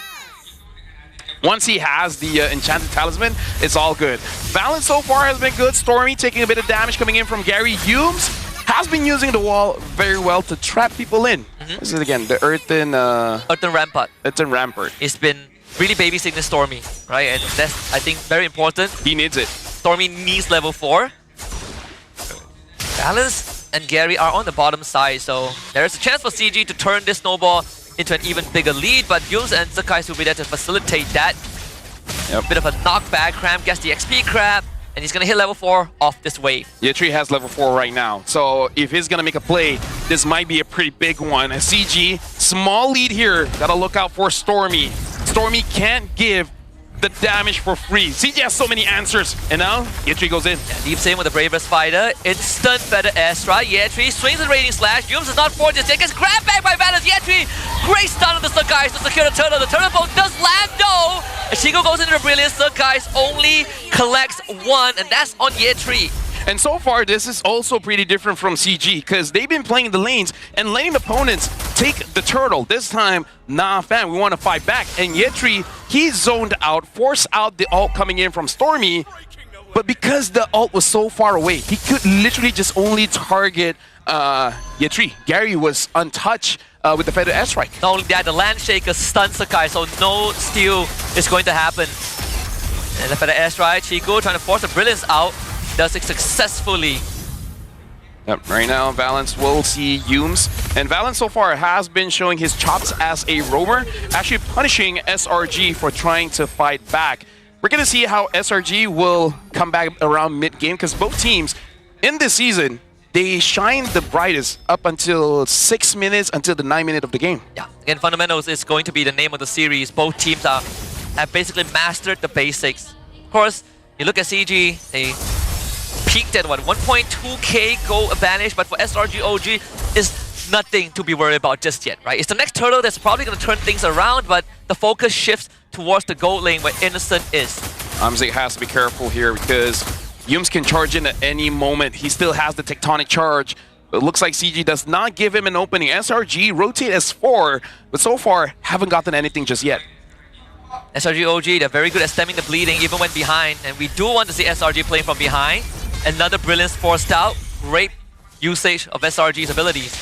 Speaker 5: Once he has the Enchanted Talisman, it's all good. Valens so far has been good. Stormy taking a bit of damage coming in from Gary. Humes has been using the wall very well to trap people in. This is again the Earthen
Speaker 22: Rampart.
Speaker 5: Earthen Rampart.
Speaker 22: He's been really babysitting the Stormy, right? And that's, I think, very important.
Speaker 5: He needs it.
Speaker 22: Stormy needs level 4. Valens and Gary are on the bottom side, so there's a chance for CG to turn this snowball into an even bigger lead, but Yules and Sakai will be there to facilitate that.
Speaker 5: Yep.
Speaker 22: Bit of a knockback. Cram gets the XP grab, and he's gonna hit level 4 off this wave.
Speaker 5: Yetri has level 4 right now, so if he's gonna make a play, this might be a pretty big one. CG, small lead here. Gotta look out for Stormy. Stormy can't give the damage for free. CG has so many answers, and now Yetri goes in.
Speaker 22: Yeah, deep same with the bravest fighter. Instant better airstrike. Yetri swings the rating slash. Yumes is not forged yet. Gets grabbed back by Valens. Yetri, great stun on the Sakai to secure the turtle. The turtle boat does land though. Ashigo goes into the brilliance. Sakai only collects 1, and that's on Yetri.
Speaker 5: And so far, this is also pretty different from CG because they've been playing the lanes and letting the opponents take the turtle. This time, nah fam, we want to fight back. And Yetri, he's zoned out, forced out the ult coming in from Stormy. But because the ult was so far away, he could literally just only target Yetri. Gary was untouched with the feather airstrike.
Speaker 22: Not only that, the Landshaker stuns Sakai, so no steal is going to happen. And the feather airstrike, Chico trying to force the brilliance out. Does it successfully.
Speaker 5: Yep, right now Valens will see Humes, and Valens so far has been showing his chops as a roamer, actually punishing SRG for trying to fight back. We're gonna see how SRG will come back around mid-game because both teams in this season, they shine the brightest up until 6 minutes, until the 9 minute of the game.
Speaker 22: Yeah, again, fundamentals is going to be the name of the series. Both teams have basically mastered the basics. Of course, you look at CG, they peaked at what, 1.2k gold advantage, but for SRG/OG is nothing to be worried about just yet, right? It's the next turtle that's probably going to turn things around, but the focus shifts towards the gold lane where Innocent is.
Speaker 5: Amzik has to be careful here because Humes can charge in at any moment. He still has the tectonic charge. It looks like CG does not give him an opening. SRG rotate S4, but so far haven't gotten anything just yet.
Speaker 22: SRG/OG, they're very good at stemming the bleeding even when behind, and we do want to see SRG playing from behind. Another brilliance forced out. Great usage of SRG's abilities.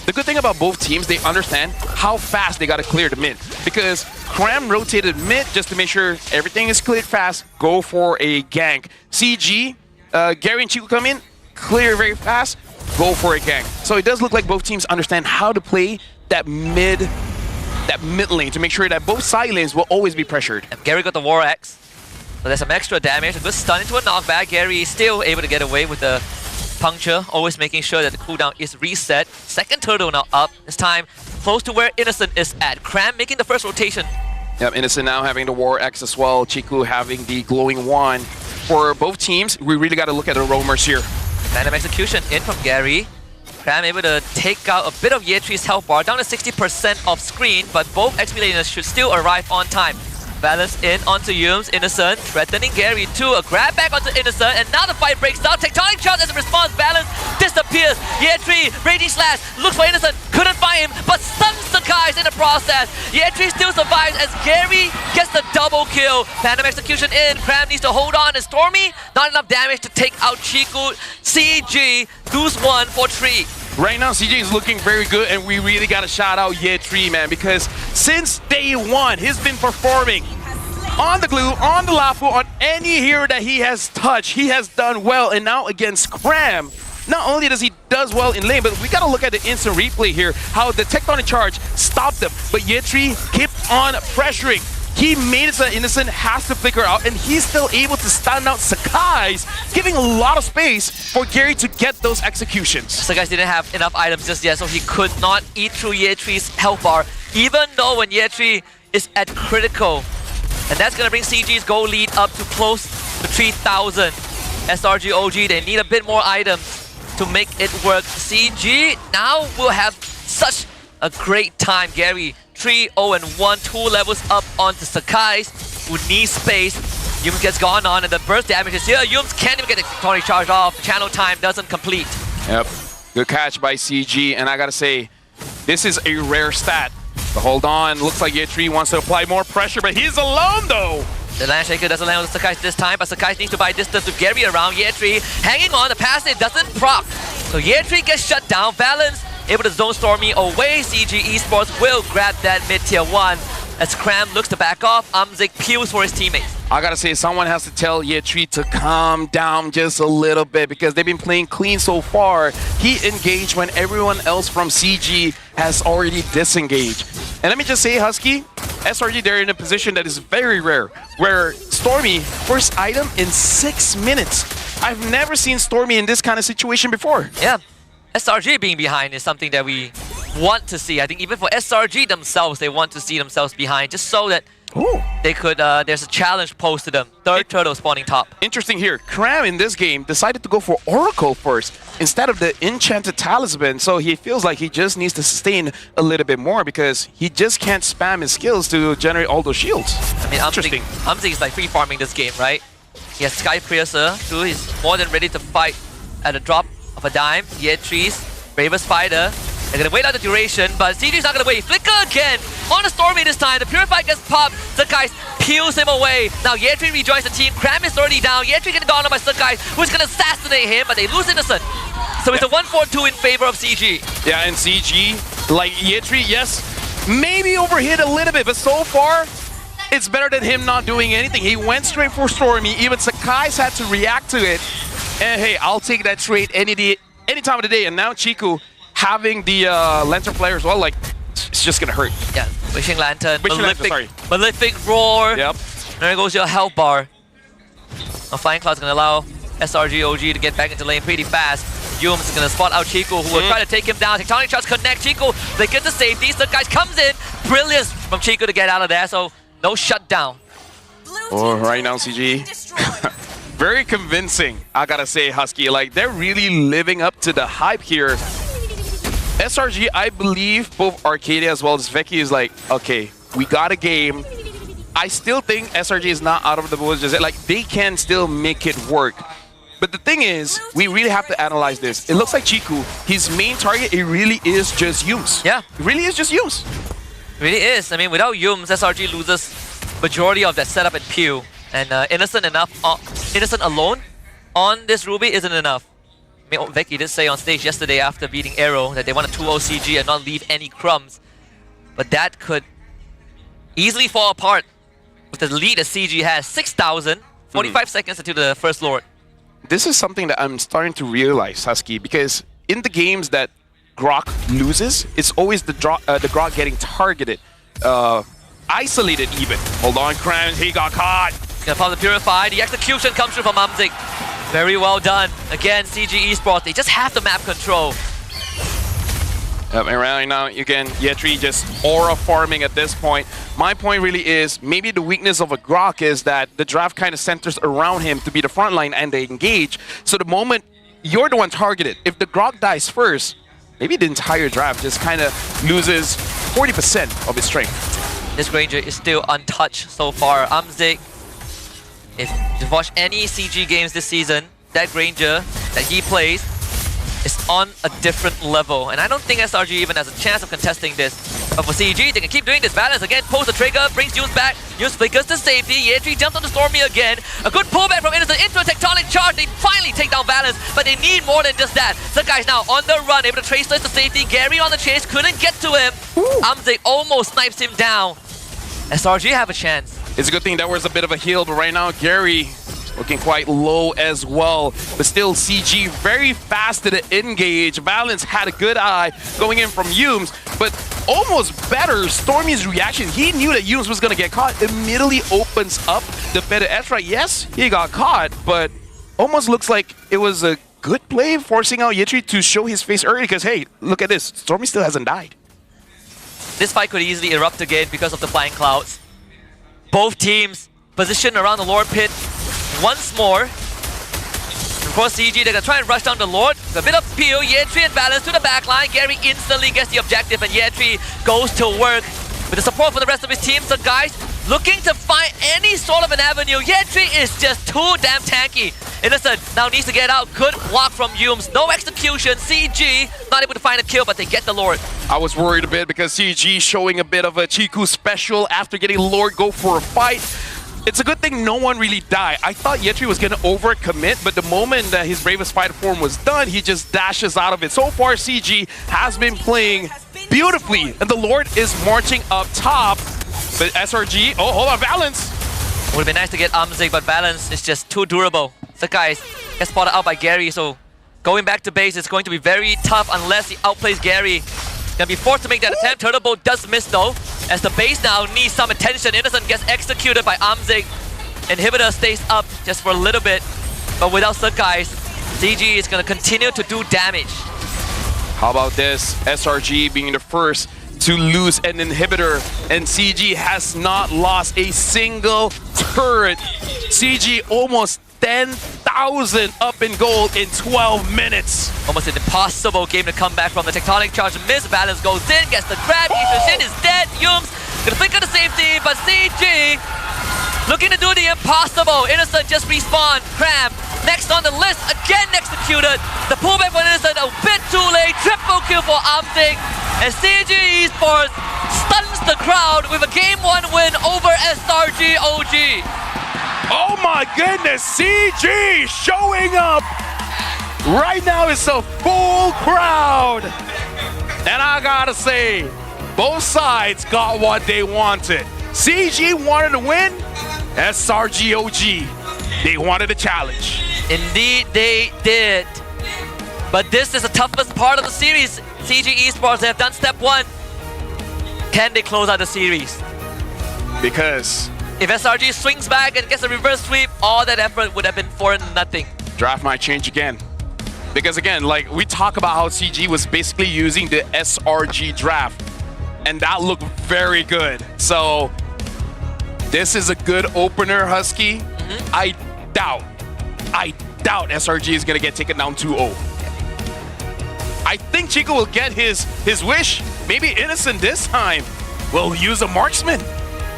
Speaker 5: The good thing about both teams, they understand how fast they got to clear the mid. Because Cram rotated mid just to make sure everything is cleared fast, go for a gank. CG, Gary and Chico come in, clear very fast, go for a gank. So it does look like both teams understand how to play that mid lane to make sure that both side lanes will always be pressured.
Speaker 22: And Gary got the War Axe. So there's some extra damage, a good stun into a knockback. Gary is still able to get away with the puncture, always making sure that the cooldown is reset. Second turtle now up. This time, close to where Innocent is at. Cram making the first rotation.
Speaker 5: Yep, Innocent now having the War X as well. Chiku having the glowing wand. For both teams, we really got to look at the roamers here.
Speaker 22: Random execution in from Gary. Cram able to take out a bit of Yetri's health bar, down to 60% off screen, but both XP laners should still arrive on time. Balance in onto Yums, Innocent, threatening Gary too. A grab back onto Innocent, and now the fight breaks down. Tectonic charge as a response, Balance disappears. Yetri, Raging Slash, looks for Innocent, couldn't find him, but stuns Sakai's in the process. Yetri still survives as Gary gets the double kill. Phantom execution in, Cram needs to hold on, and Stormy, not enough damage to take out Chiku. CG, lose 1 for 3.
Speaker 5: Right now, CJ is looking very good, and we really got to shout out Yetri, man, because since day one, he's been performing on the glue, on the Lafu, on any hero that he has touched. He has done well, and now against Cram, not only does he does well in lane, but we got to look at the instant replay here, how the Tectonic Charge stopped them, but Yetri kept on pressuring. He made it so that Innocent has to flicker out, and he's still able to stand out Sakai's, giving a lot of space for Gary to get those executions.
Speaker 22: Sakai's didn't have enough items just yet, so he could not eat through Yetri's health bar, even though when Yetri is at critical. And that's going to bring CG's goal lead up to close to 3,000. SRG OG, they need a bit more items to make it work. CG now will have such a great time. Gary 3-0-1, 2 levels up onto Sakai's, who needs space. Yums gets gone on, and the burst damage is here. Yums can't even get the Tectonic Charge off. Channel time doesn't complete.
Speaker 5: Yep, good catch by CG, and I gotta say, this is a rare stat. But hold on, looks like Yetri wants to apply more pressure, but he's alone though!
Speaker 22: The Land Shaker doesn't land with Sakai this time, but Sakai needs to buy distance to Gary around. Yetri hanging on, the passive doesn't proc. So Yetri gets shut down. Balance able to zone Stormy away. CG Esports will grab that mid-tier 1 as Cram looks to back off. Amzik peels for his teammates.
Speaker 5: I gotta say, someone has to tell Yetri to calm down just a little bit because they've been playing clean so far. He engaged when everyone else from CG has already disengaged. And let me just say, Husky, SRG, they're in a position that is very rare, where Stormy, first item in 6 minutes. I've never seen Stormy in this kind of situation before.
Speaker 22: Yeah, SRG being behind is something that we want to see. I think even for SRG themselves, they want to see themselves behind just so that they could, there's a challenge posed to them. Third turtle spawning top.
Speaker 5: Interesting here, Cram in this game decided to go for Oracle first instead of the Enchanted Talisman, so he feels like he just needs to sustain a little bit more because he just can't spam his skills to generate all those shields.
Speaker 22: I mean, Amzik is like free farming this game, right? He has Sky Piercer, too. He's more than ready to fight at a drop of a dime. Yetri's Bravest Fighter. They're gonna wait out the duration, but CG's not gonna wait. Flicker again on a Stormy this time. The Purify gets popped. Sakai peels him away. Now Yetri rejoins the team. Cram is already down. Yetri getting gone on by Sakai, who's gonna assassinate him, but they lose Innocent. So it's a 1-4-2 in favor of CG.
Speaker 5: Yeah, and CG, like Yetri, yes, maybe overhit a little bit, but so far, it's better than him not doing anything. He went straight for Stormy. Even Sakai's had to react to it. And hey, I'll take that trade any time of the day. And now Chiku having the Lantern Flare as well, like, it's just gonna hurt.
Speaker 22: Yeah, Wishing Lantern,
Speaker 5: sorry.
Speaker 22: Malefic Roar.
Speaker 5: Yep.
Speaker 22: There goes your health bar. A Flying Cloud's gonna allow SRG OG to get back into lane pretty fast. Yums is gonna spot out Chiku, who will try to take him down. Tectonic Charge connect Chiku. They get the safety. The guys comes in. Brilliance from Chiku to get out of there, so no shutdown.
Speaker 5: Oh, right now, CG. Very convincing, I gotta say, Husky. Like, they're really living up to the hype here. SRG, I believe both Arcadia as well as Veki is like, okay, we got a game. I still think SRG is not out of the woods. Like, they can still make it work. But the thing is, we really have to analyze this. It looks like Chiku, his main target, it really is just Yums.
Speaker 22: Yeah.
Speaker 5: It really is just Yums.
Speaker 22: It really is. I mean, without Yums, SRG loses majority of that setup and Pew. And Innocent alone on this Ruby isn't enough. I mean, Veki did say on stage yesterday after beating Arrow that they want to 2-0 CG and not leave any crumbs. But that could easily fall apart with the lead that CG has. 6,000, 45 seconds until the first Lord.
Speaker 5: This is something that I'm starting to realize, Husky, because in the games that Grok loses, it's always the Grok getting targeted. Isolated even. Hold on, Cram, he got caught.
Speaker 22: Gonna pop the Purify. The execution comes through from Amzik. Very well done. Again, CG Esports, they just have the map control.
Speaker 5: And right now, again, Yetri just aura farming at this point. My point really is, maybe the weakness of a Grok is that the draft kind of centers around him to be the front line and they engage. So the moment you're the one targeted, if the Grok dies first, maybe the entire draft just kind of loses 40% of its strength.
Speaker 22: This Granger is still untouched so far. Amzik, if you've watched any CG games this season, that Granger that he plays is on a different level. And I don't think SRG even has a chance of contesting this. But for CG, they can keep doing this. Balance again, pulls the trigger, brings Yunes back. Yunes flickers to safety. Yetri jumps on the Stormy again. A good pullback from Innocent into a tectonic charge. They finally take down Balance, but they need more than just that. The guy's now on the run, able to trace to safety. Gary on the chase, couldn't get to him. Amzik almost snipes him down. SRG have a chance.
Speaker 5: It's a good thing that was a bit of a heal, but right now, Gary looking quite low as well. But still, CG very fast to the engage. Balance had a good eye going in from Yumes, but almost better Stormy's reaction. He knew that Yumes was going to get caught. Immediately opens up the better Ezra. Yes, he got caught, but almost looks like it was a good play, forcing out Yetri to show his face early because, hey, look at this. Stormy still hasn't died.
Speaker 22: This fight could easily erupt again because of the flying clouds. Both teams positioned around the Lord Pit once more. Of course, CG, they're gonna try and rush down the Lord. A bit of peel, Yetri and Balance to the backline. Gary instantly gets the objective, and Yetri goes to work with the support from the rest of his team. So guys, looking to find any sort of an avenue. Yetri is just too damn tanky. Innocent now needs to get out. Good block from Yumes. No execution. CG not able to find a kill, but they get the Lord.
Speaker 5: I was worried a bit because CG showing a bit of a Chiku special after getting Lord go for a fight. It's a good thing no one really died. I thought Yetri was going to overcommit, but the moment that his Bravest Fighter form was done, he just dashes out of it. So far, CG has been playing beautifully, and the Lord is marching up top. But SRG, oh, hold on, Balance.
Speaker 22: Would be nice to get Amzik, but Balance is just too durable. So guys, gets spotted out by Gary, so going back to base is going to be very tough unless he outplays Gary. Gonna be forced to make that attempt. Turtle Bolt does miss though, as the base now needs some attention. Innocent gets executed by Amzik. Inhibitor stays up just for a little bit, but without Sakai, CG is gonna continue to do damage.
Speaker 5: How about this? SRG being the first to lose an inhibitor, and CG has not lost a single turret. CG almost 10,000 up in gold in 12 minutes.
Speaker 22: Almost an impossible game to come back from. The tectonic charge. Miss Balance goes in, gets the grab. Shin is dead. Yumes gonna flick on the safety, but CG looking to do the impossible. Innocent just respawn. Cram next on the list, again executed. The pullback for Innocent a bit too late. Triple kill for Amzik. And CG Esports stuns the crowd with a Game 1 win over SRG OG.
Speaker 5: Oh my goodness, CG showing up! Right now it's a full crowd! And I gotta say, both sides got what they wanted. CG wanted to win, SRG OG, they wanted a challenge.
Speaker 22: Indeed they did. But this is the toughest part of the series. CG Esports, they have done step 1. Can they close out the series?
Speaker 5: Because
Speaker 22: if SRG swings back and gets a reverse sweep, all that effort would have been for nothing.
Speaker 5: Draft might change again. Because again, like we talk about how CG was basically using the SRG draft, and that looked very good. So this is a good opener, Husky. I doubt SRG is gonna get taken down 2-0. I think Chico will get his wish. Maybe Innocent this time will use a marksman.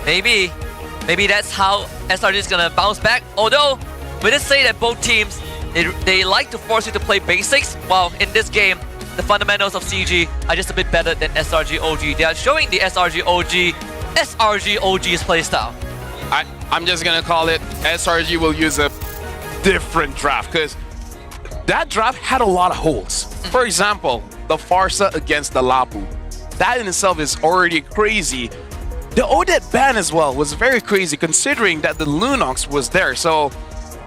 Speaker 22: Maybe that's how SRG is gonna bounce back. Although, we did say that both teams, they like to force you to play basics. While in this game, the fundamentals of CG are just a bit better than SRG OG. They are showing the SRG OG's playstyle.
Speaker 5: I'm just gonna call it SRG will use a different draft, because that draft had a lot of holes. For example, the Farsa against the Lapu. That in itself is already crazy. The Odette ban as well was very crazy, considering that the Lunox was there. So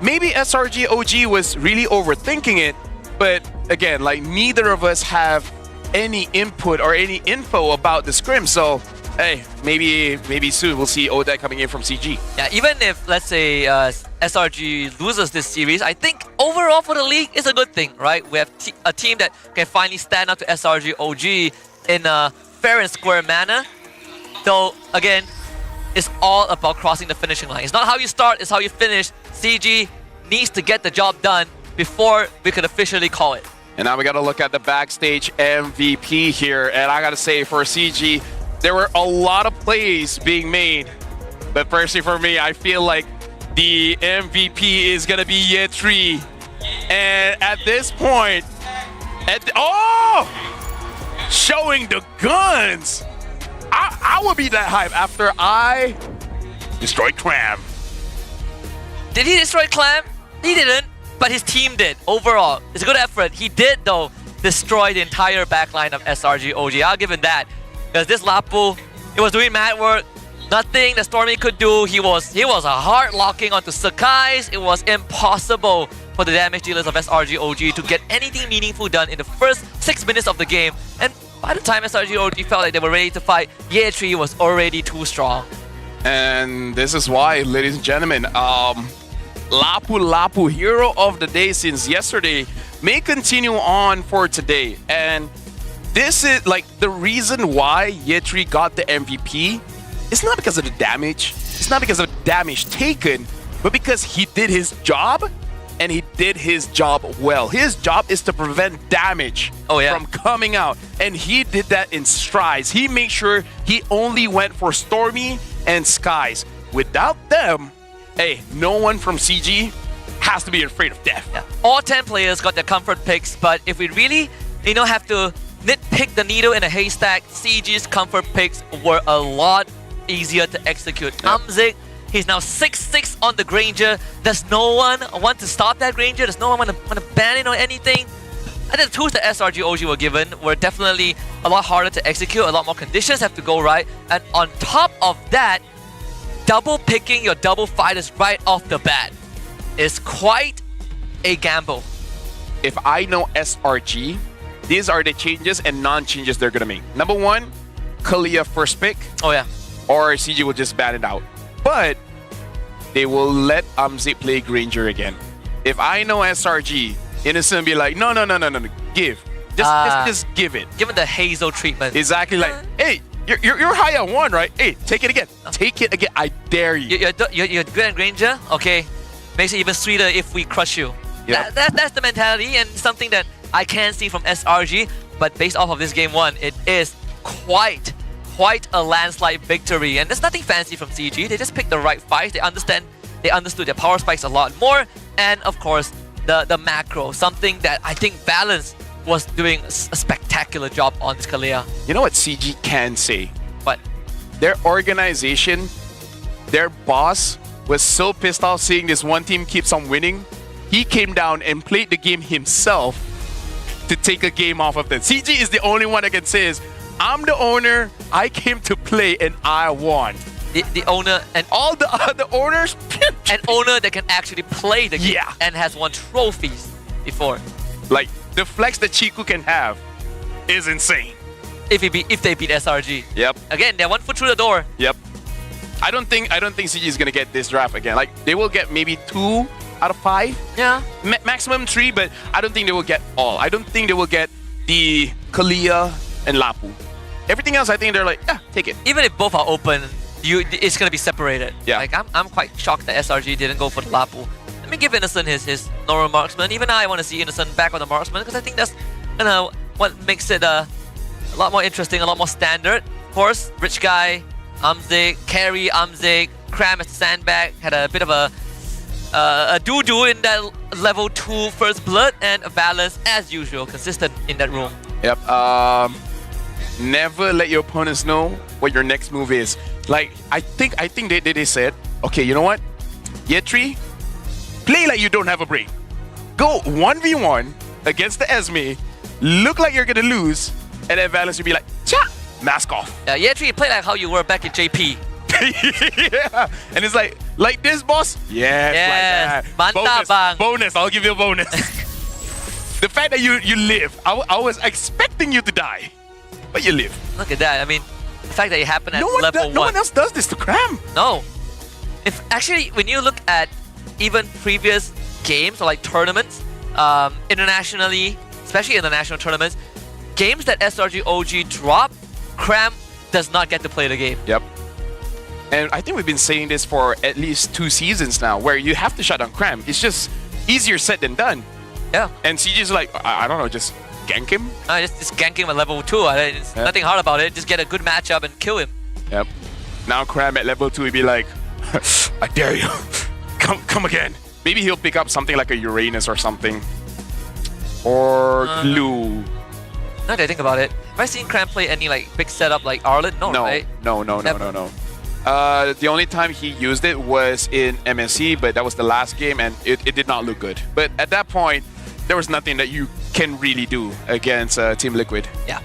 Speaker 5: maybe SRG OG was really overthinking it, but again, like neither of us have any input or any info about the scrim. So hey, maybe soon we'll see Odette coming in from CG.
Speaker 22: Yeah, even if let's say SRG loses this series, I think overall for the league is a good thing, right? We have a team that can finally stand up to SRG OG. in a fair and square manner. Though, again, it's all about crossing the finishing line. It's not how you start, it's how you finish. CG needs to get the job done before we could officially call it.
Speaker 5: And now we got to look at the backstage MVP here. And I got to say, for CG, there were a lot of plays being made. But personally for me, I feel like the MVP is going to be Yetri. And at this point, showing the guns. I would be that hype after I destroyed Cram.
Speaker 22: Did he destroy Clam? He didn't, but his team did. Overall, it's a good effort. He did, though, destroy the entire backline of SRG OG. I'll give him that. Because this Lapu, it was doing mad work. Nothing that Stormy could do. He was a hard locking onto Sakai's. It was impossible for the damage dealers of SRG OG to get anything meaningful done in the first 6 minutes of the game. And by the time SRG OG felt like they were ready to fight, Yetri was already too strong.
Speaker 5: And this is why, ladies and gentlemen, Lapu, hero of the day since yesterday, may continue on for today. And this is like the reason why Yetri got the MVP. It's not because of the damage. It's not because of the damage taken, but because he did his job, and he did his job well. His job is to prevent damage from coming out, and he did that in strides. He made sure he only went for Stormy and Skies. Without them, hey, no one from CG has to be afraid of death.
Speaker 22: Yeah. All 10 players got their comfort picks, but if we really, have to nitpick the needle in a haystack, CG's comfort picks were a lot easier to execute. Amzik, he's now 6-6 on the Granger. Does no one want to stop that Granger? Does no one want to ban it or anything? I think the tools that SRG OG were given were definitely a lot harder to execute. A lot more conditions have to go right. And on top of that, double picking your double fighters right off the bat is quite a gamble.
Speaker 5: If I know SRG, these are the changes and non-changes they're going to make. Number one, Kalia first pick.
Speaker 22: Oh yeah.
Speaker 5: Or CG will just ban it out. But they will let Amzik play Granger again. If I know SRG, Innocent be like, no, give. Just give it.
Speaker 22: Give it the Hazel treatment.
Speaker 5: Exactly, like, hey, you're high on one, right? Hey, take it again. Take it again. I dare you.
Speaker 22: You're good at Granger? Okay. Makes it even sweeter if we crush you.
Speaker 5: Yep.
Speaker 22: That's the mentality, and something that I can see from SRG, but based off of this game one, it is quite a landslide victory. And there's nothing fancy from CG. They just picked the right fight. They understood their power spikes a lot more. And of course, the macro, something that I think Balance was doing a spectacular job on Scalia.
Speaker 5: You know what CG can say?
Speaker 22: What?
Speaker 5: Their organization, their boss was so pissed off seeing this one team keeps on winning. He came down and played the game himself to take a game off of them. CG is the only one that can say is, I'm the owner, I came to play, and I won.
Speaker 22: The owner and
Speaker 5: all the other owners,
Speaker 22: an owner that can actually play the game and has won trophies before.
Speaker 5: Like the flex that Chiku can have is insane.
Speaker 22: If they beat SRG.
Speaker 5: Yep.
Speaker 22: Again, they're 1 foot through the door.
Speaker 5: Yep. I don't think CG is gonna get this draft again. Like they will get maybe 2 out of 5.
Speaker 22: Yeah.
Speaker 5: Maximum 3, but I don't think they will get all. I don't think they will get the Kalia and Lapu. Everything else, I think they're like, yeah, take it.
Speaker 22: Even if both are open, it's gonna be separated.
Speaker 5: Yeah.
Speaker 22: Like I'm quite shocked that SRG didn't go for the Lapu. Let me give Innocent his normal marksman. Even I want to see Innocent back on the marksman because I think that's what makes it a lot more interesting, a lot more standard. Of course, Rich Guy, Amzik, Carry Amzik, Cram as the sandbag, had a bit of a doo-doo in that level 2 first blood, and a Balance as usual, consistent in that room.
Speaker 5: Yep. Never let your opponents know what your next move is. Like I think they said, okay, you know what? Yetri, play like you don't have a brain. Go 1v1 against the Esme, look like you're gonna lose, and then Valence will be like, cha, mask off.
Speaker 22: Yeah, Yetri, play like how you were back in JP.
Speaker 5: Yeah, and it's like this, boss? Yes, like that. Bonus, I'll give you a bonus. The fact that you live, I was expecting you to die, but you live.
Speaker 22: Look at that. I mean, the fact that it happened at level 1.
Speaker 5: No one else does this to Cram.
Speaker 22: No. Actually, when you look at even previous games or like tournaments, internationally, especially international tournaments, games that SRG OG drop, Cram does not get to play the game.
Speaker 5: Yep. And I think we've been saying this for at least 2 seasons now, where you have to shut down Cram. It's just easier said than done.
Speaker 22: Yeah.
Speaker 5: And CG's like, I don't know, just gank him?
Speaker 22: Just gank him at level 2. It's nothing hard about it. Just get a good matchup and kill him.
Speaker 5: Yep. Now Cram at level 2 would be like, I dare you. Come again. Maybe he'll pick up something like a Uranus or something. Or Glue.
Speaker 22: Now that I think about it, have I seen Cram play any like big setup like Arlen? No, right?
Speaker 5: No. The only time he used it was in MSC, but that was the last game and it did not look good. But at that point, there was nothing that you can really do against Team Liquid.
Speaker 22: Yeah.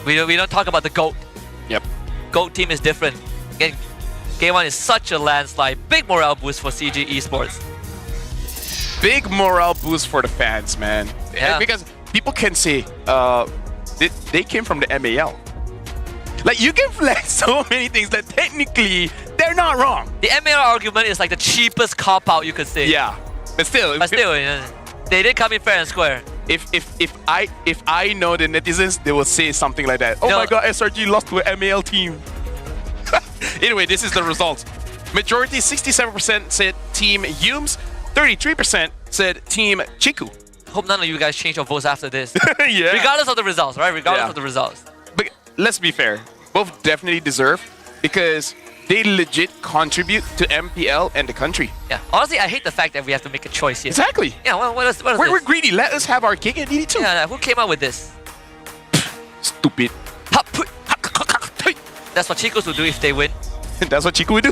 Speaker 22: We don't talk about the GOAT.
Speaker 5: Yep.
Speaker 22: GOAT team is different. Again, Game 1 is such a landslide. Big morale boost for CG Esports.
Speaker 5: Big morale boost for the fans, man.
Speaker 22: Yeah.
Speaker 5: Because people can say they came from the MAL. Like, you can flex so many things that technically they're not wrong.
Speaker 22: The ML argument is like the cheapest cop-out you could say.
Speaker 5: Yeah. But still,
Speaker 22: they did come in fair and square.
Speaker 5: If I know the netizens, they will say something like that. Oh my god, SRG lost to an MAL team. Anyway, this is the results. Majority 67% said Team Yums, 33% said Team Chiku.
Speaker 22: Hope none of you guys change your votes after this.
Speaker 5: Yeah.
Speaker 22: Regardless of the results, right? Regardless of the results.
Speaker 5: But let's be fair. Both definitely deserve, because they legit contribute to MPL and the country.
Speaker 22: Yeah. Honestly, I hate the fact that we have to make a choice here.
Speaker 5: Exactly.
Speaker 22: Yeah, what is
Speaker 5: we're greedy. Let us have our cake and eat it too.
Speaker 22: Yeah, who came up with this?
Speaker 5: Stupid.
Speaker 22: That's what Chicos would do if they win.
Speaker 5: That's what Chico would do?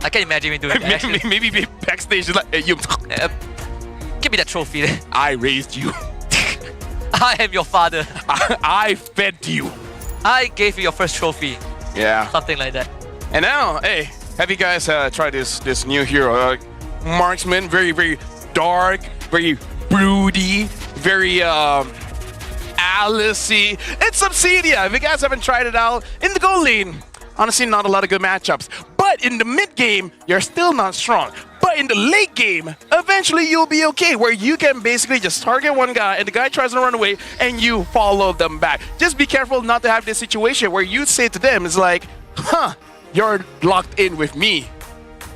Speaker 22: I can't imagine me doing that.
Speaker 5: Maybe backstage is like, hey, you.
Speaker 22: Give me that trophy then.
Speaker 5: I raised you.
Speaker 22: I am your father.
Speaker 5: I fed you.
Speaker 22: I gave you your first trophy.
Speaker 5: Yeah.
Speaker 22: Something like that.
Speaker 5: And now, hey, have you guys tried this new hero? Marksman, very, very dark, very broody, very Alice-y. It's Subsidia. If you guys haven't tried it out, in the gold lane, honestly, not a lot of good matchups. But in the mid game, you're still not strong. But in the late game, eventually you'll be okay, where you can basically just target one guy and the guy tries to run away and you follow them back. Just be careful not to have this situation where you say to them, it's like, huh, you're locked in with me.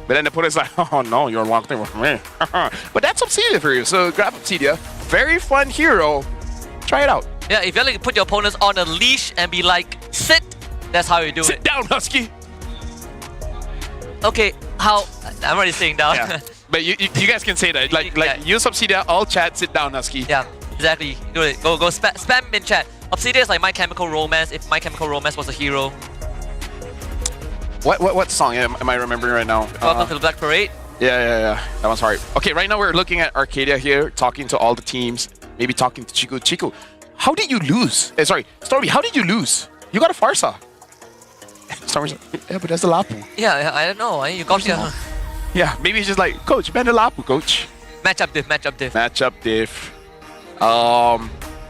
Speaker 5: But then the opponent's like, oh no, you're locked in with me. But that's Obsidia for you, so grab Obsidia. Very fun hero. Try it out.
Speaker 22: Yeah, if you like to put your opponents on a leash and be like, sit, that's how you do it.
Speaker 5: Sit down, Husky.
Speaker 22: Okay, how? I'm already sitting down.
Speaker 5: Yeah. But you guys can say that. Like use Obsidia, all chat, sit down, Husky.
Speaker 22: Yeah, exactly. Do it. Go spam in chat. Obsidia is like My Chemical Romance if My Chemical Romance was a hero.
Speaker 5: What song am I remembering right now?
Speaker 22: Welcome to the Black Parade.
Speaker 5: Yeah. That one's hard. Okay, right now we're looking at Arcadia here, talking to all the teams, maybe talking to Chico. Chico, how did you lose? Sorry, Stormy, how did you lose? You got a Farsa. Stormy's like, yeah, but that's the Lapu.
Speaker 22: Yeah, I don't know. You got your...
Speaker 5: Yeah, maybe it's just like, Coach, ban the Lapu, Coach.
Speaker 22: Matchup diff.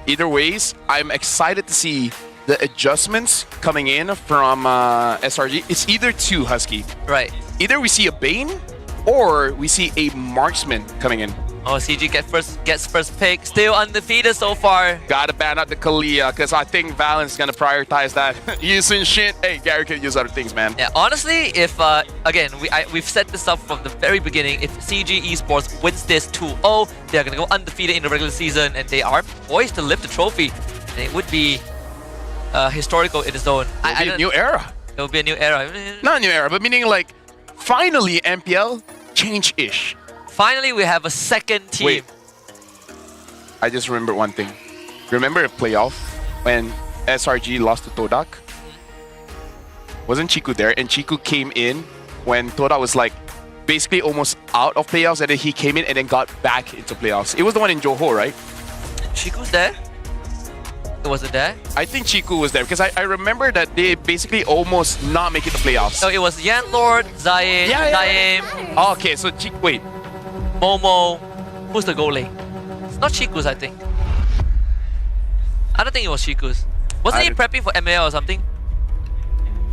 Speaker 5: Either ways, I'm excited to see the adjustments coming in from SRG. It's either two, Husky.
Speaker 22: Right.
Speaker 5: Either we see a Bane or we see a Marksman coming in.
Speaker 22: Oh, CG gets first pick. Still undefeated so far.
Speaker 5: Gotta ban out the Kalia, because I think Valent's gonna prioritize that. Using shit. Hey, Gary can use other things, man.
Speaker 22: Yeah, honestly, if, again, we've set this up from the very beginning. If CG Esports wins this 2-0, they're gonna go undefeated in the regular season, and they are poised to lift the trophy. And it would be historical in its own.
Speaker 5: It would be a new era.
Speaker 22: It would be a new era.
Speaker 5: Not a new era, but meaning like, finally, MPL, change-ish.
Speaker 22: Finally, we have a second team.
Speaker 5: Wait. I just remembered one thing. Remember a playoff when SRG lost to Todak? Wasn't Chiku there? And Chiku came in when Todak was like basically almost out of playoffs, and then he came in and then got back into playoffs. It was the one in Johor, right?
Speaker 22: Chiku's there? Was it there?
Speaker 5: I think Chiku was there because I remember that they basically almost not making the playoffs.
Speaker 22: So it was Yan Lord, Zayn, Daim.
Speaker 5: Oh, okay, so wait.
Speaker 22: Momo. Who's the goalie? It's not Chiku's, I think. I don't think it was Chiku's. Wasn't he prepping for ML or something?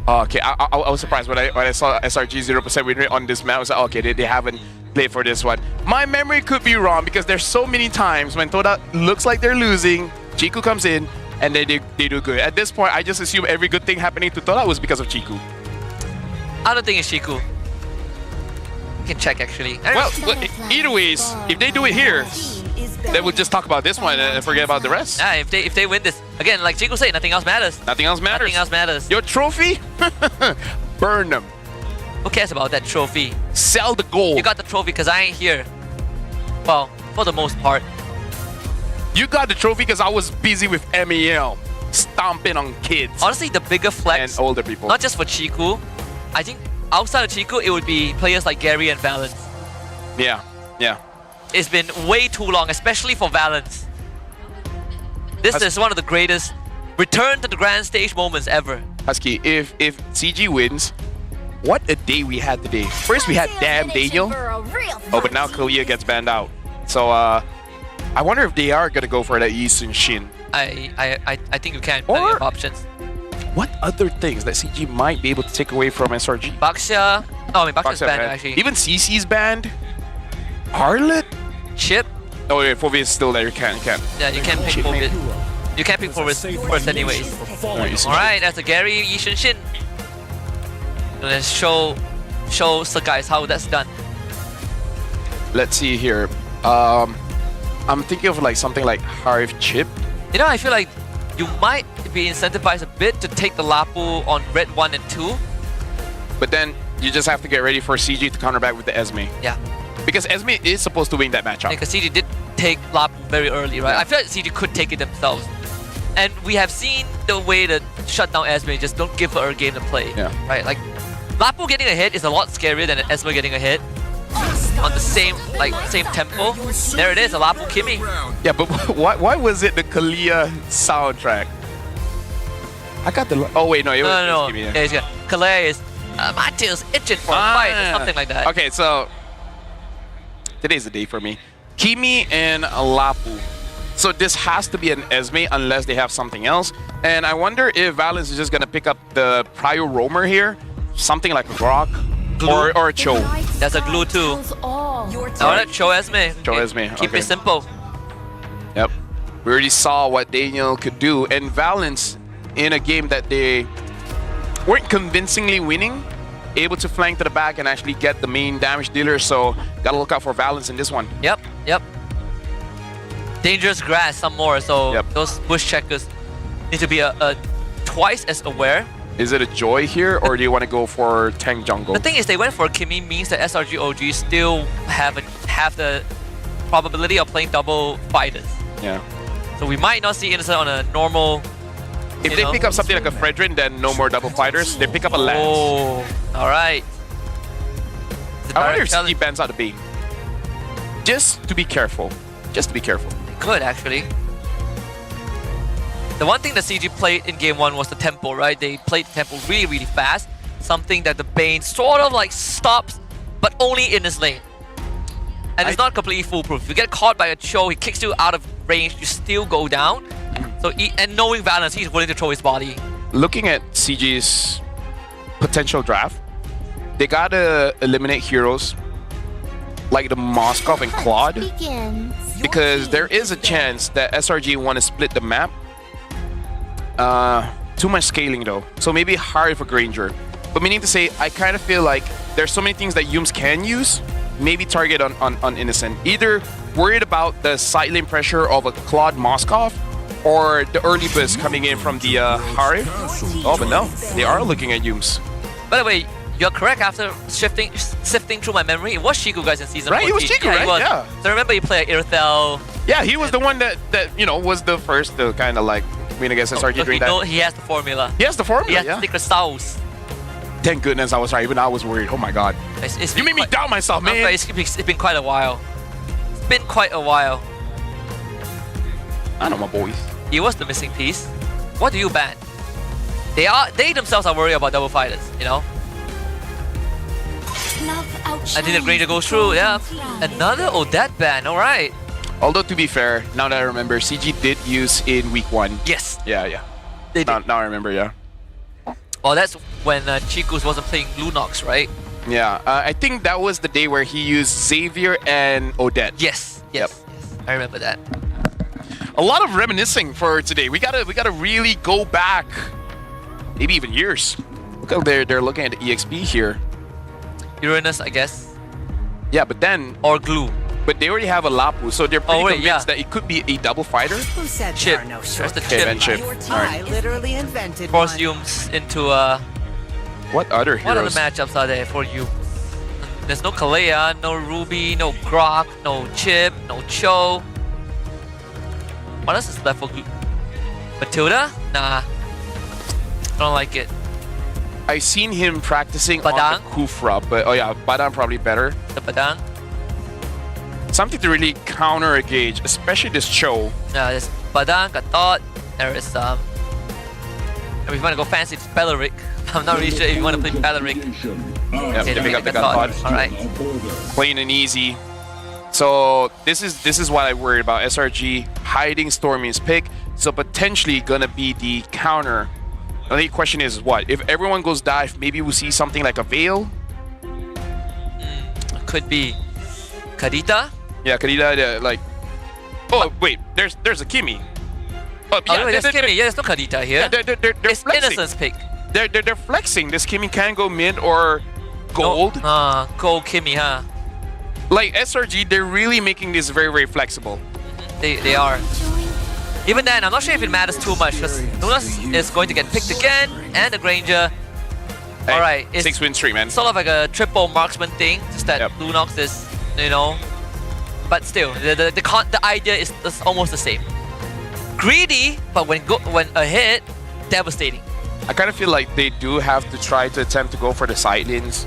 Speaker 5: Oh, okay, I was surprised when I saw SRG 0% win rate on this map. I was like, okay, they haven't played for this one. My memory could be wrong because there's so many times when Toda looks like they're losing, Chiku comes in, and they do good. At this point, I just assume every good thing happening to Tola was because of Chiku.
Speaker 22: I don't think it's Chiku. You can check actually.
Speaker 5: Well, either ways, if they do it here, then we'll just talk about this one and forget about the rest.
Speaker 22: Yeah, if they win this again, like Chiku said, nothing else matters.
Speaker 5: Nothing else matters.
Speaker 22: Nothing else matters.
Speaker 5: Your trophy, burn them.
Speaker 22: Who cares about that trophy?
Speaker 5: Sell the gold.
Speaker 22: You got the trophy because I ain't here. Well, for the most part.
Speaker 5: You got the trophy because I was busy with MPL, stomping on kids.
Speaker 22: Honestly, the bigger flex
Speaker 5: and older people.
Speaker 22: Not just for Chiku. I think outside of Chiku, it would be players like Gary and Valence.
Speaker 5: Yeah, yeah.
Speaker 22: It's been way too long, especially for Valence. This is one of the greatest return to the grand stage moments ever.
Speaker 5: Husky, if CG wins, what a day we had today. First we had damn Daniel. Oh, but now Kalia gets banned out. So I wonder if they are gonna go for that Yi Sun Shin.
Speaker 22: I think you can. Plenty of options.
Speaker 5: What other things that CG might be able to take away from SRG?
Speaker 22: Baxia. Oh, I mean Baxia's banned actually.
Speaker 5: Even CC's banned. Harlot.
Speaker 22: Chip.
Speaker 5: Oh yeah, Fovi is still there. You can't.
Speaker 22: Yeah, you can't pick Fovi. You can't pick Fovi first anyways. Alright, that's a Gary Yi Sun Shin. Let's show guys how that's done.
Speaker 5: Let's see here. I'm thinking of like something like Harif Chip.
Speaker 22: You know, I feel like you might be incentivized a bit to take the Lapu on red 1 and 2.
Speaker 5: But then you just have to get ready for CG to counter back with the Esme.
Speaker 22: Yeah.
Speaker 5: Because Esme is supposed to win that matchup.
Speaker 22: Because CG did take Lapu very early, right?
Speaker 5: Yeah.
Speaker 22: I feel like CG could take it themselves. And we have seen the way to shut down Esme, just don't give her a game to play.
Speaker 5: Yeah.
Speaker 22: Right? Like, Lapu getting a hit is a lot scarier than Esme getting a hit. On the same tempo. There it is, a Lapu Kimi.
Speaker 5: Yeah, but why was it the Kalia soundtrack? I got the... Oh wait, no, it was
Speaker 22: No.
Speaker 5: Kimi.
Speaker 22: Yeah, he's got... Kalia is... my tail's itching for a fight or something like that.
Speaker 5: Okay, so... Today's the day for me. Kimi and Lapu. So this has to be an Esme unless they have something else. And I wonder if Valence is just going to pick up the Prio Roamer here. Something like a Grok or a Cho.
Speaker 22: That's a glue too. Alright, Cho Esme.
Speaker 5: Cho Esme.
Speaker 22: Keep it simple.
Speaker 5: Yep. We already saw what Daniel could do. And Valence, in a game that they weren't convincingly winning, able to flank to the back and actually get the main damage dealer. So gotta look out for Valence in this one.
Speaker 22: Yep. Dangerous grass, some more. So those bush checkers need to be twice as aware.
Speaker 5: Is it a Joy here, or do you want to go for tank jungle?
Speaker 22: The thing is, they went for Kimi means that SRG OG still have the probability of playing double fighters.
Speaker 5: Yeah.
Speaker 22: So we might not see Innocent on a normal.
Speaker 5: If they pick up something like a Fredrin, then no more double fighters. They pick up a Lance.
Speaker 22: Oh, all right.
Speaker 5: I wonder if CG bans out the Bane. Just to be careful. Just to be careful.
Speaker 22: They could actually. The one thing that CG played in game 1 was the tempo, right? They played tempo really, really fast. Something that the Bane sort of like stops, but only in his lane. And it's not completely foolproof. If you get caught by a Cho, he kicks you out of range, you still go down. So and knowing Valence, he's willing to throw his body.
Speaker 5: Looking at CG's potential draft, they gotta eliminate heroes like the Moskov and Claude, because there is a chance that SRG want to split the map. Too much scaling though, so maybe hard for Granger. But meaning to say, I kind of feel like there's so many things that Yums can use. Maybe target on Innocent. Either worried about the side lane pressure of a Claude Moskov, or the early burst coming in from the Harif. Oh, but no, they are looking at Yums.
Speaker 22: By the way, you're correct. After sifting through my memory, it was Chiku guys in season 14.
Speaker 5: Right, it was Chiku, right?
Speaker 22: Was.
Speaker 5: Yeah.
Speaker 22: So remember, you played Irthel.
Speaker 5: Yeah, he was the one that was the first to kind of like win against SRG during that.
Speaker 22: He has the formula.
Speaker 5: He has the formula.
Speaker 22: He has the secret sauce.
Speaker 5: Thank goodness I was right. Even I was worried. Oh my god. You made me doubt myself, man.
Speaker 22: It's been quite a while. It's been quite a while.
Speaker 5: I know my boys.
Speaker 22: He was the missing piece. What do you ban? They themselves are worried about double fighters, you know? I think the Granger goes through, yeah. Another Odette ban, alright.
Speaker 5: Although to be fair, now that I remember, CG did use in week 1.
Speaker 22: Yes.
Speaker 5: Yeah. Now I remember, yeah.
Speaker 22: Oh, that's when Chikus wasn't playing Lunox, right?
Speaker 5: Yeah, I think that was the day where he used Xavier and Odette.
Speaker 22: Yes. I remember that.
Speaker 5: a lot of reminiscing for today. We gotta really go back, maybe even years. Look how they're looking at the EXP here.
Speaker 22: Uranus, I guess.
Speaker 5: Yeah, but then
Speaker 22: or glue.
Speaker 5: But they already have a Lapu, so they're pretty convinced that it could be a double fighter.
Speaker 2: Who said
Speaker 22: Chip.
Speaker 2: there are no
Speaker 22: There's the
Speaker 5: Okay,
Speaker 22: chip.
Speaker 5: then chip.
Speaker 2: I literally invented
Speaker 22: Force
Speaker 2: one.
Speaker 22: Yums into
Speaker 5: What other
Speaker 22: what other
Speaker 5: heroes?
Speaker 22: matchups are there for you? There's no Kalea, no Ruby, no Grok, no Chip, no Cho. What else is left for Matilda? Nah. I don't like it.
Speaker 5: I seen him practicing
Speaker 22: Badang?
Speaker 5: on the Kufra, but oh yeah, Badang probably better.
Speaker 22: The Badang?
Speaker 5: Something to really counter a gauge, especially this Cho.
Speaker 22: There's Badang, Katot. There is if you want to go fancy, it's Beleric. I'm not really sure if you want to play Beleric.
Speaker 5: Yep,
Speaker 22: Okay,
Speaker 5: they pick up the
Speaker 22: Katot.
Speaker 5: Katot.
Speaker 22: Alright.
Speaker 5: Plain and easy. So this is what I worry about. SRG hiding Stormy's pick, so potentially gonna be the counter. The only question is what? If everyone goes dive, maybe we'll see something like a Veil?
Speaker 22: Could be. Kadita?
Speaker 5: Yeah, Kadita, like... Oh, wait, there's a Kimi. Oh,
Speaker 22: Oh, no, there's Kimmy. Yeah, there's no Kadita here.
Speaker 5: Yeah, they're
Speaker 22: It's
Speaker 5: flexing.
Speaker 22: Innocence pick.
Speaker 5: They're flexing. This Kimi can go mid or gold.
Speaker 22: Gold Kimmy, huh?
Speaker 5: Like SRG, they're really making this very, very flexible.
Speaker 22: They are. Even then, I'm not sure if it matters too much because Lunas is going to get picked again and the Granger.
Speaker 5: Hey,
Speaker 22: Alright, it's
Speaker 5: 6-win streak, man.
Speaker 22: sort of like a triple marksman thing, just that Lunox is, you know. But still, the idea is almost the same. Greedy, but when a hit, devastating.
Speaker 5: I kind of feel like they do have to try to attempt to go for the side lanes.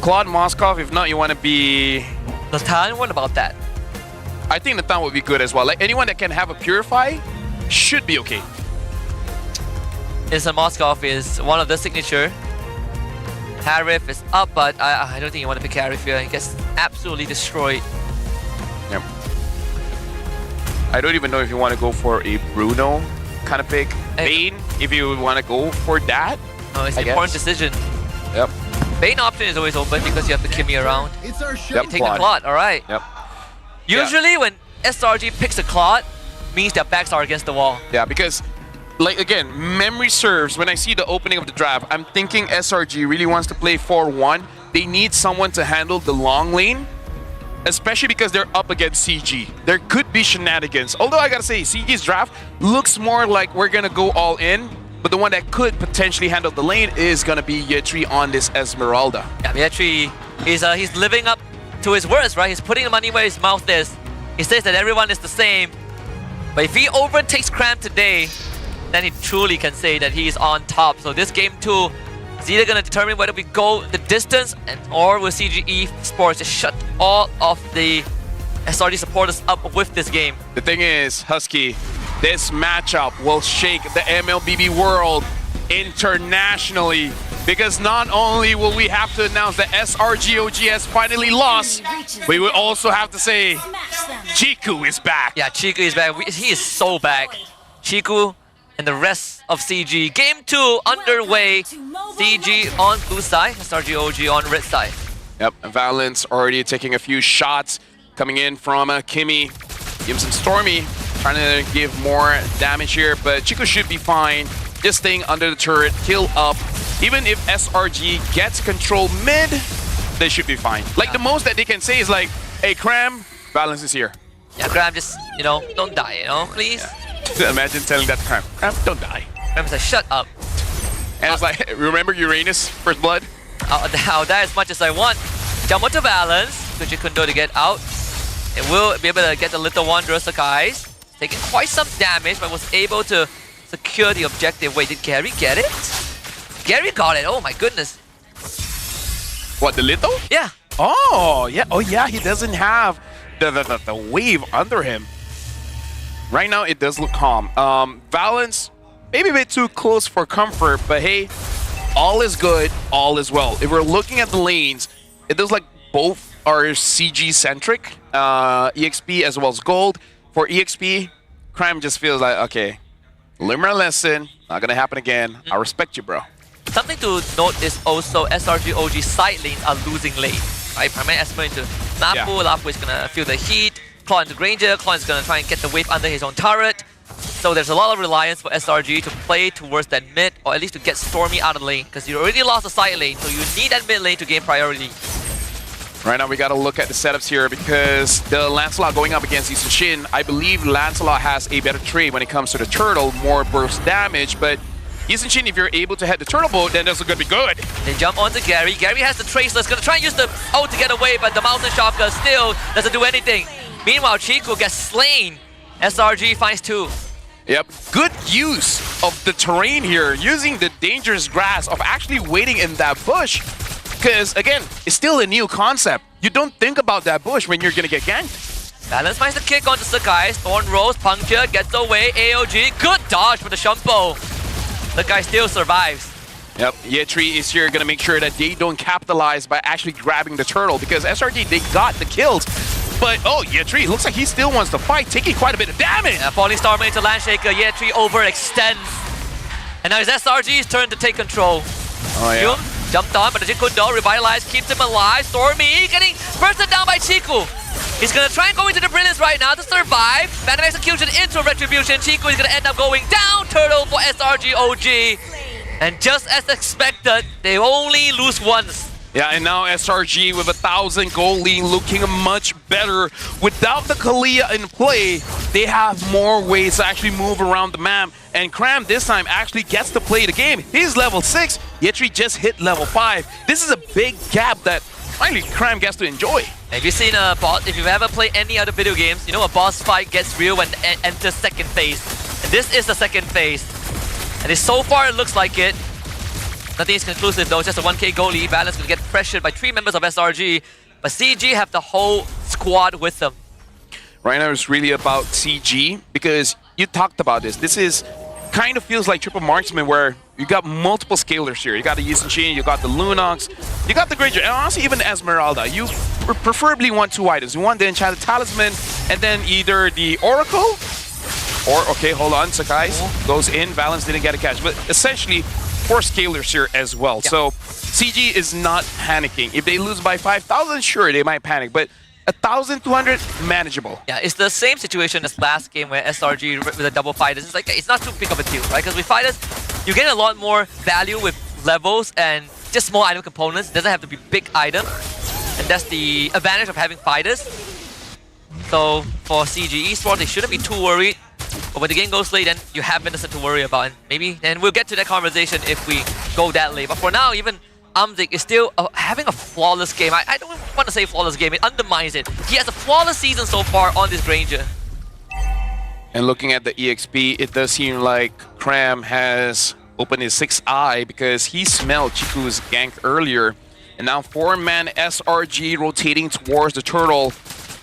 Speaker 5: Claude Moskov, if not, you want to be...
Speaker 22: Natan, what about that?
Speaker 5: I think Natan would be good as well. Like anyone that can have a Purify should be okay.
Speaker 22: Instant Moskov is one of the signature. Harif is up, but I don't think you want to pick Harif here. He gets absolutely destroyed.
Speaker 5: Yep. I don't even know if you want to go for a Bruno kind of pick. Bane, if you want to go for that.
Speaker 22: No, it's an important decision.
Speaker 5: Yep.
Speaker 22: Bane option is always open because you have the Kimmy around.
Speaker 5: Yep,
Speaker 22: You take the Claude, alright.
Speaker 5: Yep.
Speaker 22: Usually when SRG picks a Claude, means their backs are against the wall.
Speaker 5: Yeah, because, like, again, memory serves, when I see the opening of the draft, I'm thinking SRG really wants to play 4-1. They need someone to handle the long lane, especially because they're up against CG. There could be shenanigans. Although I gotta say, CG's draft looks more like we're gonna go all in, but the one that could potentially handle the lane is gonna be Yetri on this Esmeralda.
Speaker 22: Yeah, Yetri, he's living up to his words, right? He's putting the money where his mouth is. He says that everyone is the same. But if he overtakes Cram today, then he truly can say that he is on top. So this game 2 is either going to determine whether we go the distance or will CGE Sports just shut all of the SRG supporters up with this game.
Speaker 5: The thing is, Husky, this matchup will shake the MLBB world internationally, because not only will we have to announce that SRGOG has finally lost, we will also have to say Chiku is back.
Speaker 22: Yeah, Chiku is back. He is so back. Chiku and the rest of CG. Game 2 underway. CG on blue side, SRGOG on red side.
Speaker 5: Yep, and Valence already taking a few shots coming in from Kimmy. Gives him Stormy, trying to give more damage here, but Chiku should be fine. Just staying under the turret, heal up. Even if SRG gets control mid, they should be fine. Like the most that they can say is like, hey Cram, Valence is here.
Speaker 22: Yeah, Cram just, you know, don't die, you know, please.
Speaker 5: Yeah. Imagine telling that to Cram, don't die.
Speaker 22: Cram's like, shut up.
Speaker 5: And it's like, remember Uranus, First Blood?
Speaker 22: I'll die as much as I want. Jump onto Valence, which you couldn't do to get out. It will be able to get the little Wanderer Sakai's. Taking quite some damage, but was able to secure the objective. Wait, did Gary get it? Gary got it, oh my goodness.
Speaker 5: What, the little?
Speaker 22: Yeah.
Speaker 5: Oh, yeah. Oh, yeah, he doesn't have the wave under him. Right now, it does look calm. Valence, maybe a bit too close for comfort, but hey, all is good, all is well. If we're looking at the lanes, it looks like both are CG-centric, EXP as well as Gold. For EXP, Crime just feels like, okay, learn my lesson, not gonna happen again. I respect you, bro.
Speaker 22: Something to note is also SRGOG side lanes are losing lane. Right? Primary Esmer into Lapu, Lapu is gonna feel the heat. Claw into Granger, Claw is gonna try and get the wave under his own turret. So there's a lot of reliance for SRG to play towards that mid, or at least to get Stormy out of the lane, because you already lost the side lane, so you need that mid lane to gain priority.
Speaker 5: Right now we got to look at the setups here because the Lancelot going up against Eastern Shin, I believe Lancelot has a better trade when it comes to the turtle, more burst damage, but Eastern Shin, if you're able to head the turtle boat, then that's going to be good.
Speaker 22: They jump onto Gary. Gary has the Traceless, going to try and use the ult to get away, but the Mountain Shotgun still doesn't do anything. Meanwhile, Chico gets slain. SRG finds 2.
Speaker 5: Yep, good use of the terrain here, using the dangerous grass of actually waiting in that bush. Because, again, it's still a new concept. You don't think about that bush when you're going to get ganked.
Speaker 22: Balance finds the kick onto Sakai. Thorn rolls, puncture, gets away. AOG, good dodge for the Shumpo. Sakai still survives.
Speaker 5: Yep, Yetri is here going to make sure that they don't capitalize by actually grabbing the turtle. Because SRG, they got the kills. But, oh, Yetri, looks like he still wants to fight, taking quite a bit of damage.
Speaker 22: Yeah, falling Storm into Landshaker. Yetri overextends. And now it's SRG's turn to take control.
Speaker 5: Oh, yeah.
Speaker 22: Yum jumped on, but the Jikundo revitalized, keeps him alive. Stormy getting bursted down by Chiku. He's gonna try and go into the Brilliance right now to survive. Phantom Execution into Retribution. Chiku is gonna end up going down. Turtle for SRG OG. And just as expected, they only lose once.
Speaker 5: Yeah, and now SRG with 1,000 gold lead looking much better. Without the Kalia in play, they have more ways to actually move around the map. And Cram this time actually gets to play the game. He's level 6, Yetri just hit level 5. This is a big gap that finally Cram gets to enjoy.
Speaker 22: If you've seen a boss, if you've ever played any other video games, you know a boss fight gets real when it enters second phase. And this is the second phase. And so far it looks like it. Nothing is conclusive though, just a 1k goal lead. Balance will get pressured by 3 members of SRG, but CG have the whole squad with them.
Speaker 5: Right now it's really about CG, because you talked about this. This is kind of feels like Triple Marksman, where you got multiple scalers here. You got the Eastern Shin, you got the Lunox, you got the Granger, and honestly even Esmeralda. You preferably want 2 items. You want the Enchanted Talisman, and then either the Oracle, or, okay, hold on, Sakai goes in, Balance didn't get a catch, but essentially 4 scalers here as well. Yeah. So CG is not panicking. If they lose by 5,000, sure, they might panic, but 1,200, manageable.
Speaker 22: Yeah, it's the same situation as last game where SRG with a double fighters. It's like, it's not too big of a deal, right? Because with fighters, you get a lot more value with levels and just small item components. It doesn't have to be big items. And that's the advantage of having fighters. So for CG Esports, they shouldn't be too worried. But when the game goes late, then you have Innocent to worry about. And maybe then we'll get to that conversation if we go that late. But for now, even Amzik is still having a flawless game. I don't want to say flawless game, it undermines it. He has a flawless season so far on this Granger.
Speaker 5: And looking at the EXP, it does seem like Cram has opened his 6th eye because he smelled Chiku's gank earlier. And now 4-man SRG rotating towards the turtle.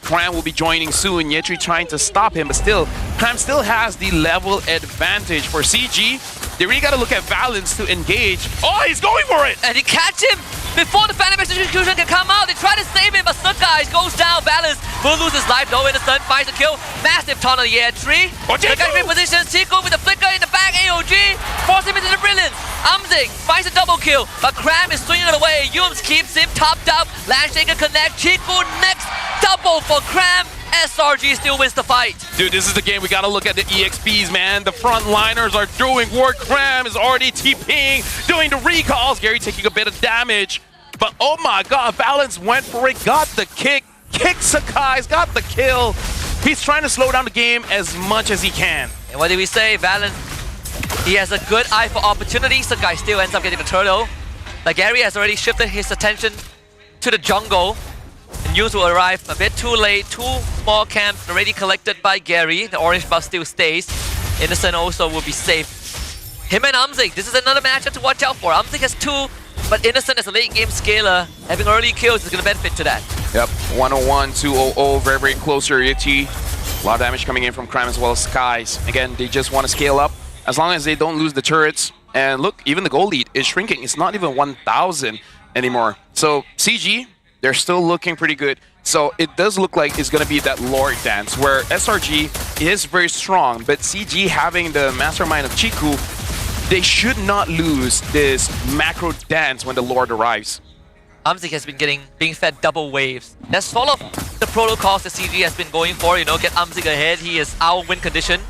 Speaker 5: Cram will be joining soon. Yetri trying to stop him, but still, Cram still has the level advantage. For CG, they really got to look at Valence to engage. Oh, he's going for it!
Speaker 22: And he catch him before the Phantom Execution can come out. They try to save him, but Sakai goes down. Valence will lose his life. No Innocent finds a kill. Massive ton on the Yetri. Sakai repositions. Chico with the flicker in the back. AOG force him into the Brilliance. Amzik finds a double kill, but Cram is swinging it away. Yums keeps him topped up. Landshaker connect. Chico next. Double for Cram. SRG still wins the fight.
Speaker 5: Dude, this is the game we gotta look at the EXPs, man. The frontliners are doing work. Cram is already TPing, doing the recalls. Gary taking a bit of damage. But oh my god, Valence went for it, got the kick, kicked Sakai's, got the kill. He's trying to slow down the game as much as he can.
Speaker 22: And what did we say? Valence, he has a good eye for opportunity. Sakai still ends up getting the turtle. Like Gary has already shifted his attention to the jungle. And Yuz will arrive a bit too late. 2 small camps already collected by Gary. The orange buff still stays. Innocent also will be safe. Him and Amzik, this is another matchup to watch out for. Amzik has 2, but Innocent as a late game scaler, having early kills is going to benefit to that.
Speaker 5: Yep, 101, 200, very, very close here. Yeti. A lot of damage coming in from Crime as well as Skies. Again, they just want to scale up. As long as they don't lose the turrets. And look, even the goal lead is shrinking. It's not even 1,000 anymore. So CG, they're still looking pretty good. So it does look like it's going to be that Lord dance where SRG is very strong, but CG having the mastermind of Chiku, they should not lose this macro dance when the Lord arrives.
Speaker 22: Amzik has been being fed double waves. That's all of the protocols that CG has been going for, you know, get Amzik ahead. He is out of win condition.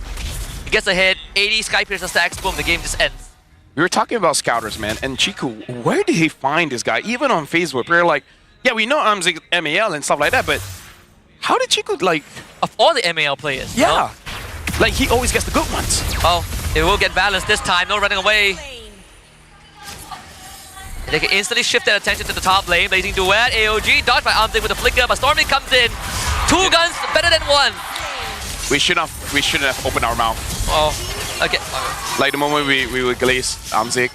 Speaker 22: He gets ahead, 80 Sky Piercer stacks, boom, the game just ends.
Speaker 5: We were talking about scouters, man, and Chiku, where did he find this guy? Even on Facebook, we were like, yeah, we know Amzik MAL and stuff like that, but how did Chiku, like...
Speaker 22: Of all the MAL players.
Speaker 5: Yeah.
Speaker 22: No?
Speaker 5: Like, he always gets the good ones.
Speaker 22: Oh, it will get balanced this time, no running away. They can instantly shift their attention to the top lane. Blazing Duet, AOG, dodged by Amzik with a flicker, but Stormy comes in. 2 guns, better than 1.
Speaker 5: We shouldn't have opened our mouth.
Speaker 22: Oh, okay.
Speaker 5: Like the moment we would glaze Amzik,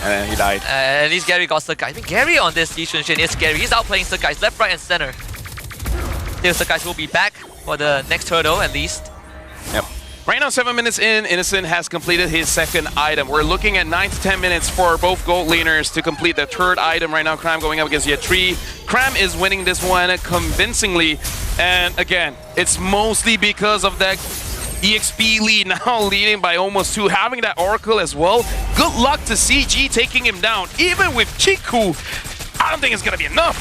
Speaker 5: and then he died.
Speaker 22: At least Gary got Sakai. I think Gary on this Yishunshin is scary. He's outplaying Sakai, left, right, and center. Still, Sakai will be back for the next hurdle at least.
Speaker 5: Yep. Right now, 7 minutes in, Innocent has completed his second item. We're looking at 9 to 10 minutes for both gold laners to complete the third item. Right now, Cram going up against Yetri. Cram is winning this one convincingly. And again, it's mostly because of that EXP lead, now leading by almost 2, having that Oracle as well. Good luck to CG taking him down. Even with Chiku, I don't think it's going to be enough.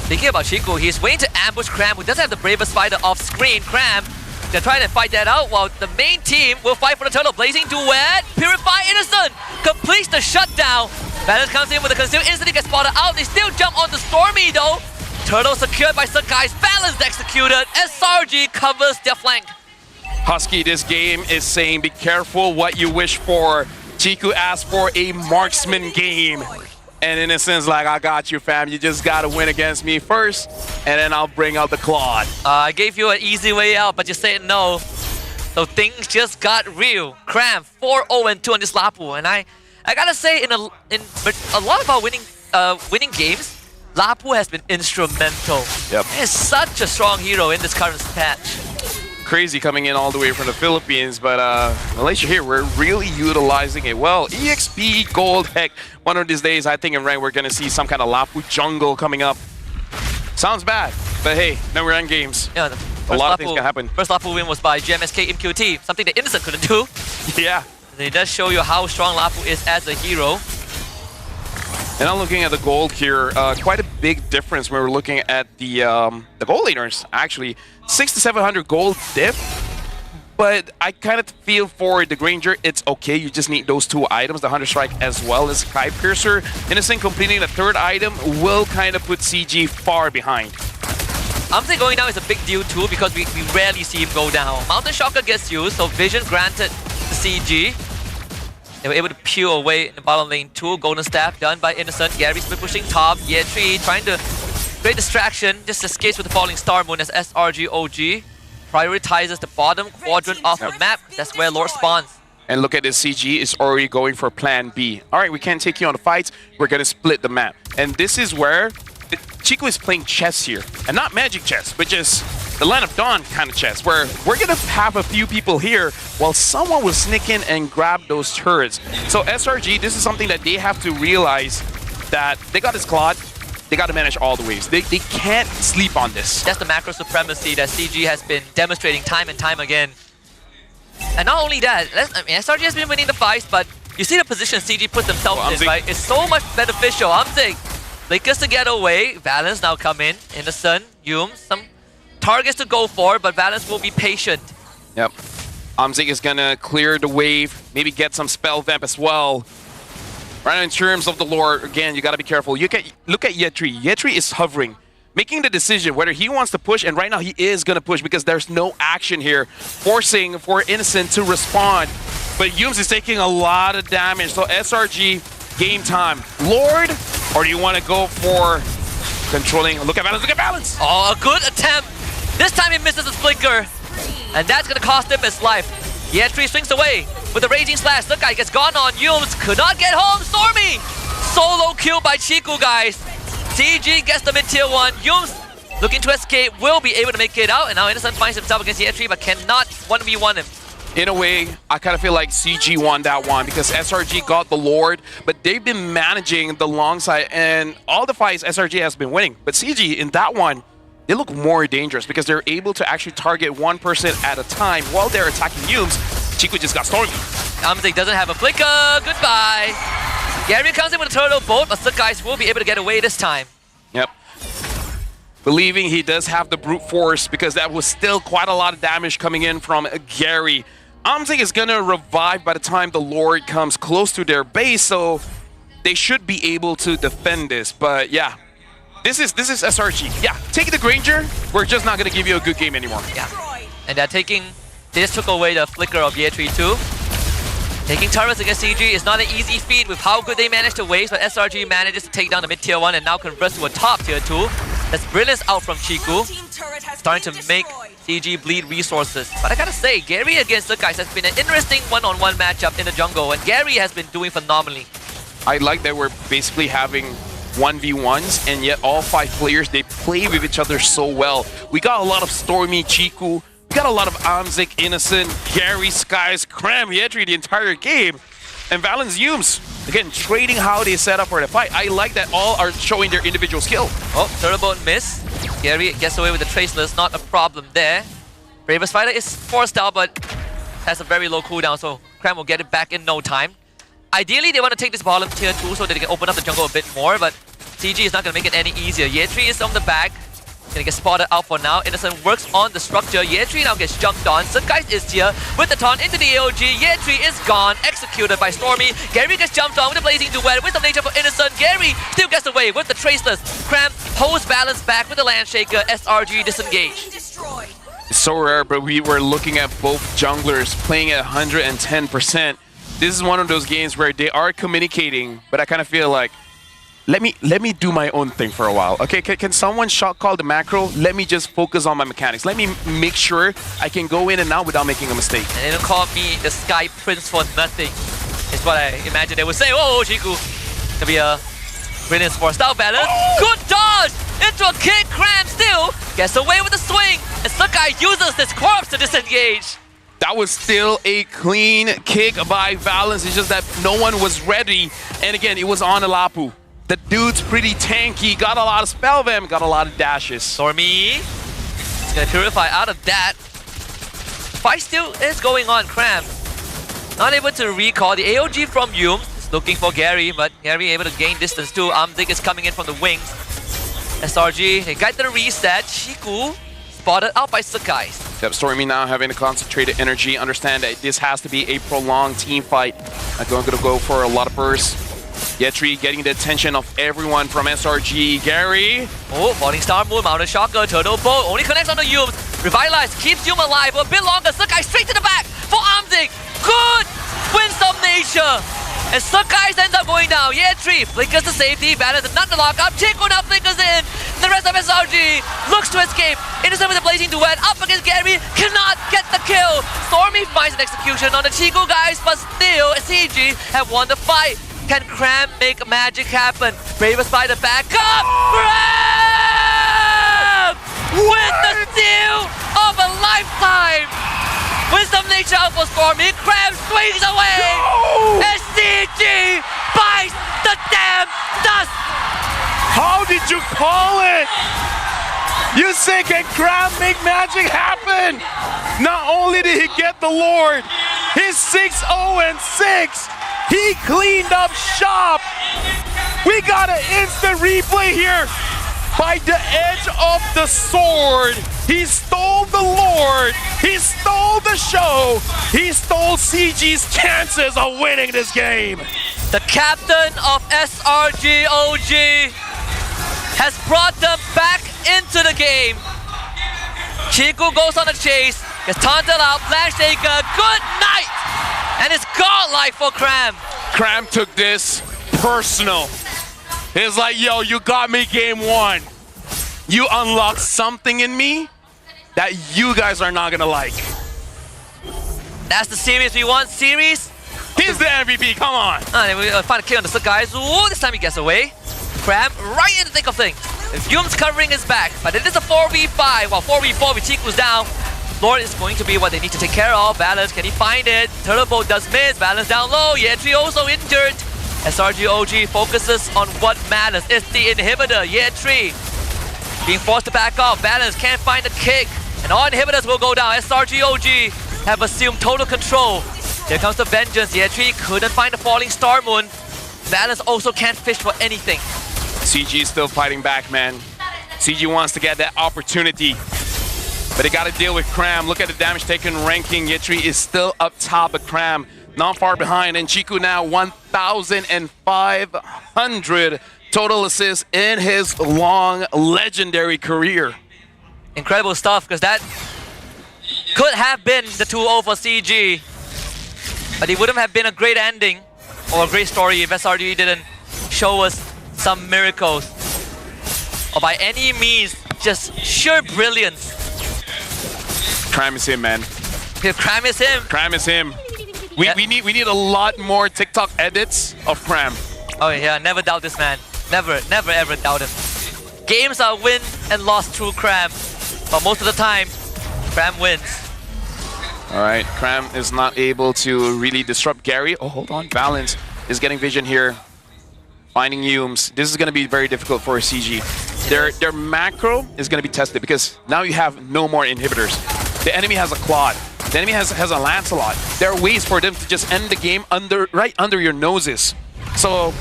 Speaker 22: Thinking about Chiku, he's waiting to ambush Cram, who doesn't have the bravest fighter off screen. Cram, they're trying to fight that out while the main team will fight for the turtle. Blazing Duet, Purify Innocent, completes the shutdown. Balance comes in with the conceal, instantly gets spotted out. They still jump onto Stormy though. Turtle secured by Sakai's, balance executed. SRG covers their flank.
Speaker 5: Husky, this game is saying be careful what you wish for. Chiku asked for a marksman game. And Innocent's like, I got you, fam. You just gotta win against me first, and then I'll bring out the Claude.
Speaker 22: I gave you an easy way out, but you said no. So things just got real. Cram 4-0-2 on this Lapu, and I gotta say, in a lot of our winning games, Lapu has been instrumental.
Speaker 5: Yep.
Speaker 22: He is such a strong hero in this current patch.
Speaker 5: Crazy coming in all the way from the Philippines, but Malaysia here, we're really utilizing it well. EXP Gold, heck, one of these days, I think in rank, we're gonna see some kind of Lapu jungle coming up. Sounds bad, but hey, now we're in games.
Speaker 22: Yeah,
Speaker 5: a lot of things can happen.
Speaker 22: First Lapu win was by GMXK MQT, something that Innocent couldn't do.
Speaker 5: Yeah.
Speaker 22: It does show you how strong Lapu is as a hero.
Speaker 5: And I'm looking at the gold here, quite a big difference when we're looking at the gold laners, actually. 600 to 700 gold diff, but I kind of feel for the Granger, it's okay. You just need those 2 items, the Hunter Strike as well as Sky Piercer. Innocent completing the 3rd item will kind of put CG far behind.
Speaker 22: I'm saying going down is a big deal too because we rarely see him go down. Mountain Shocker gets used, so vision granted to CG. They were able to peel away in the bottom lane 2. Golden Staff done by Innocent. Gary split pushing top. Yetri trying to create distraction. Just escapes with the falling star moon as SRG OG prioritizes the bottom quadrant of the map. That's where Lord spawns.
Speaker 5: And look at this, CG is already going for plan B. All right, we can't take you on the fights. We're going to split the map. And this is where Chiku is playing chess here. And not magic chess, but just the Land of Dawn kind of chess, where we're going to have a few people here while someone will sneak in and grab those turrets. So SRG, this is something that they have to realize that they got this Claude. They got to manage all the waves. They can't sleep on this.
Speaker 22: That's the macro supremacy that CG has been demonstrating time and time again. And not only that, SRG has been winning the fights, but you see the position CG puts themselves in, right? It's so much beneficial. Amzik, Lakers to get away. Valence now come in. Innocent, Yum, some targets to go for, but Valence will be patient.
Speaker 5: Yep. Amzik is going to clear the wave, maybe get some spell vamp as well. Right now, in terms of the lore, again, you got to be careful. You can look at Yetri. Yetri is hovering, making the decision whether he wants to push, and right now he is going to push because there's no action here, forcing for Innocent to respond. But Yums is taking a lot of damage, so SRG, game time. Lord, or do you want to go for controlling? Look at Balance, look at Balance!
Speaker 22: Oh, a good attempt. This time he misses his flicker, and that's going to cost him his life. Yetri swings away with a Raging Slash. Look, guy gets gone on. Yums could not get home. Stormy! Solo kill by Chiku, guys. CG gets the mid-tier 1. Yums looking to escape, will be able to make it out, and now Innocent finds himself against Yetri, but cannot 1v1 him.
Speaker 5: In a way, I kind of feel like CG won that one because SRG got the Lord, but they've been managing the long side, and all the fights SRG has been winning. But CG, in that one, they look more dangerous because they're able to actually target one person at a time while they're attacking Yums. Chiku just got Stormy.
Speaker 22: Amzik doesn't have a flicker. Goodbye. Gary comes in with a turtle bolt, but the guys will be able to get away this time.
Speaker 5: Yep. Believing he does have the brute force because that was still quite a lot of damage coming in from Gary. Amzik is gonna revive by the time the Lord comes close to their base, so they should be able to defend this. But yeah, this is SRG. Yeah, take the Granger. We're just not gonna give you a good game anymore.
Speaker 22: Yeah, and they just took away the flicker of Yetri too. Taking turrets against CG is not an easy feat with how good they managed to waste, but SRG manages to take down the mid tier 1 and now converts to a top tier 2. That's brilliance out from Chiku, starting to make CG bleed resources. But I gotta say, Gary against the guys has been an interesting one-on-one matchup in the jungle, and Gary has been doing phenomenally.
Speaker 5: I like that we're basically having 1v1s, and yet all 5 players, they play with each other so well. We got a lot of Stormy, Chiku, we got a lot of Amzik, Innocent, Gary, Skies, Cram, Yetri the entire game. And Valens Yumes, again, trading how they set up for the fight. I like that all are showing their individual skill.
Speaker 22: Oh, turbo miss. Gary gets away with the Traceless, not a problem there. Bravest Fighter is forced out, but has a very low cooldown, so Cram will get it back in no time. Ideally, they want to take this bottom tier 2 so that they can open up the jungle a bit more, but CG is not going to make it any easier. Yetri is on the back. Gonna get spotted out for now. Innocent works on the structure. Yetri now gets jumped on. Sungeist is here with the taunt into the AOG. Yetri is gone, executed by Stormy. Gary gets jumped on with the blazing duet. Wisdom nature for Innocent. Gary still gets away with the Traceless. Cram holds balance back with the Landshaker. SRG disengage.
Speaker 5: It's so rare, but we were looking at both junglers playing at 110%. This is one of those games where they are communicating, but I kind of feel like, let me do my own thing for a while. Okay, can someone shot call the macro? Let me just focus on my mechanics. Let me make sure I can go in and out without making a mistake.
Speaker 22: And they don't call me the Sky Prince for nothing. It's what I imagine they would say. Oh, Chiku. Gonna be a brilliant forced out balance. Oh! Good dodge! Into a kick. Cram still gets away with the swing. And Sakai uses this corpse to disengage.
Speaker 5: That was still a clean kick by Valens. It's just that no one was ready. And again, it was on Alapu. The dude's pretty tanky, got a lot of spell vamp, got a lot of dashes.
Speaker 22: Stormy is gonna purify out of that. Fight still is going on. Cram not able to recall the AOG from Yume. Is looking for Gary, but Gary able to gain distance too. Amzik is coming in from the wings. SRG, they got the reset. Chiku spotted out by Sakai.
Speaker 5: Yep, Stormy now having a concentrated energy. Understand that this has to be a prolonged team fight. I'm going to go for a lot of bursts. Yetri getting the attention of everyone from SRG. Gary.
Speaker 22: Oh, Falling Star Moon, Mountain Shocker, Turtle Bolt. Only connects on the Yume. Revitalize, keeps Yume alive a bit longer. Sakai straight to the back for Amzik. Good! Winsome Nature. And Sakai ends up going down. Yetri flickers to safety. Balance not the lockup. Chico now flickers in. The rest of SRG looks to escape. Innocent with a blazing duet. Up against Gary. Cannot get the kill. Stormy finds an execution on the Chico guys, but still CG have won the fight. Can Cram make magic happen? Bravest by the back up! Cram! With the steal of a lifetime! Wisdom Nature out for Stormy. Cram swings away! No! And CG bites the damn dust!
Speaker 5: How did you call it? You say, can Cram make magic happen? Not only did he get the Lord, he's 6-0-6. He cleaned up shop. We got an instant replay here. By the edge of the sword, he stole the Lord. He stole the show. He stole CG's chances of winning this game.
Speaker 22: The captain of SRG OG has brought them back into the game. Chiku goes on a chase, gets taunted out, Landshaker, good night! And it's godlike for Cram.
Speaker 5: Cram took this personal. It's like, yo, you got me game 1. You unlocked something in me that you guys are not gonna like.
Speaker 22: That's the series we want, series.
Speaker 5: He's the MVP, come on.
Speaker 22: We find a kill on the guys. Ooh, this time he gets away. Cram right in the thick of things. Yume's covering his back, but it is a 4v5, while 4v4 with Chiku's down. Lord is going to be what they need to take care of. Balance, can he find it? Turbo does miss. Balance down low. Yetri also injured. SRG OG focuses on what matters. It's the inhibitor. Yetri being forced to back off. Balance can't find the kick. And all inhibitors will go down. SRG OG have assumed total control. Here comes the vengeance. Yetri couldn't find the Falling Star Moon. Balance also can't fish for anything.
Speaker 5: CG is still fighting back, man. CG wants to get that opportunity. But they got to deal with Cram. Look at the damage taken ranking. Yetri is still up top, but Cram not far behind. And Chiku now 1,500 total assists in his long, legendary career.
Speaker 22: Incredible stuff, because that could have been the 2-0 for CG. But it wouldn't have been a great ending or a great story if SRG didn't show us some miracles. Or by any means, just sheer brilliance.
Speaker 5: Cram is him, man.
Speaker 22: Cram is him.
Speaker 5: Cram is him. We need a lot more TikTok edits of Cram.
Speaker 22: Oh yeah, never doubt this man. Never ever doubt him. Games are win and lost through Cram. But most of the time, Cram wins.
Speaker 5: Alright, Cram is not able to really disrupt Gary. Oh, hold on. Balance is getting vision here. Finding Yumes. This is going to be very difficult for CG. Their macro is going to be tested because now you have no more inhibitors. The enemy has a Claude. The enemy has a Lancelot. There are ways for them to just end the game right under your noses. So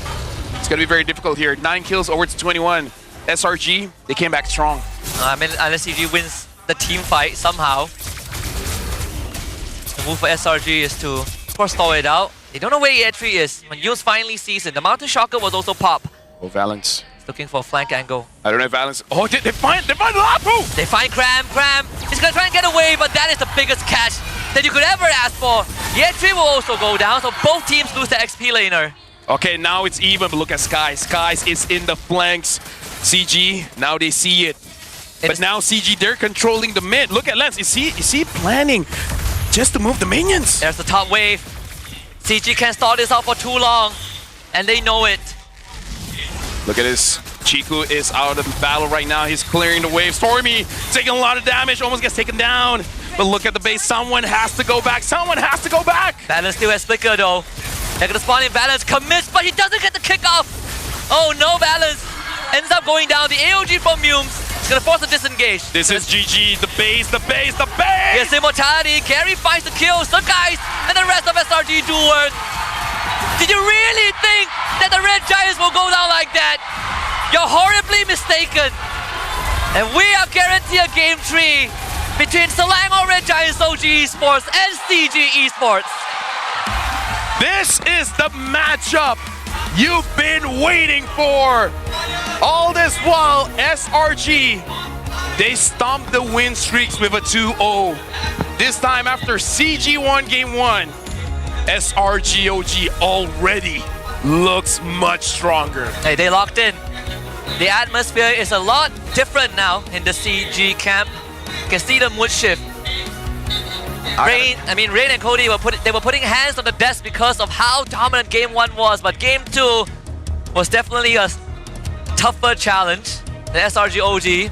Speaker 5: it's going to be very difficult here. 9 kills over to 21. SRG, they came back strong.
Speaker 22: I mean, unless CG wins the team fight somehow. The move for SRG is to, of course, stall it out. They don't know where Yetri is. When Yumes finally sees it, the Mountain Shocker was also pop.
Speaker 5: Oh, Valence.
Speaker 22: He's looking for a flank angle.
Speaker 5: I don't know if Valence... Oh, they find Lapu!
Speaker 22: They find Cram. He's gonna try and get away, but that is the biggest catch that you could ever ask for. Yetri will also go down, so both teams lose their XP laner.
Speaker 5: Okay, now it's even, but look at Sky. Sky is in the flanks. CG, now they see it. But now CG, they're controlling the mid. Look at Lens. Is he planning just to move the minions?
Speaker 22: There's the top wave. CG can't stall this out for too long, and they know it.
Speaker 5: Look at this. Chiku is out of the battle right now. He's clearing the wave. Stormy taking a lot of damage, almost gets taken down. But look at the base. Someone has to go back. Someone has to go back.
Speaker 22: Balance still has Flicker though. They're gonna spawn in Balance, commits, but he doesn't get the kickoff. Oh no, Balance ends up going down. The AOG from Yumes is gonna force a disengage.
Speaker 5: This is GG. The base.
Speaker 22: Yes, immortality. Gary finds the kills. The guys and the rest of SRG do work. Did you really think that the Red Giants will go down like that? You're horribly mistaken. And we are guaranteed a game 3 between Selangor Red Giants OG Esports and CG Esports.
Speaker 5: This is the matchup you've been waiting for. All this while, SRG, they stomped the win streaks with a 2-0. This time after CG won game 1, SRGOG already looks much stronger.
Speaker 22: Hey, they locked in. The atmosphere is a lot different now in the CG camp. You can see the mood shift. Rain and Cody were putting hands on the desk because of how dominant game 1 was, but game 2 was definitely a tougher challenge than SRGOG.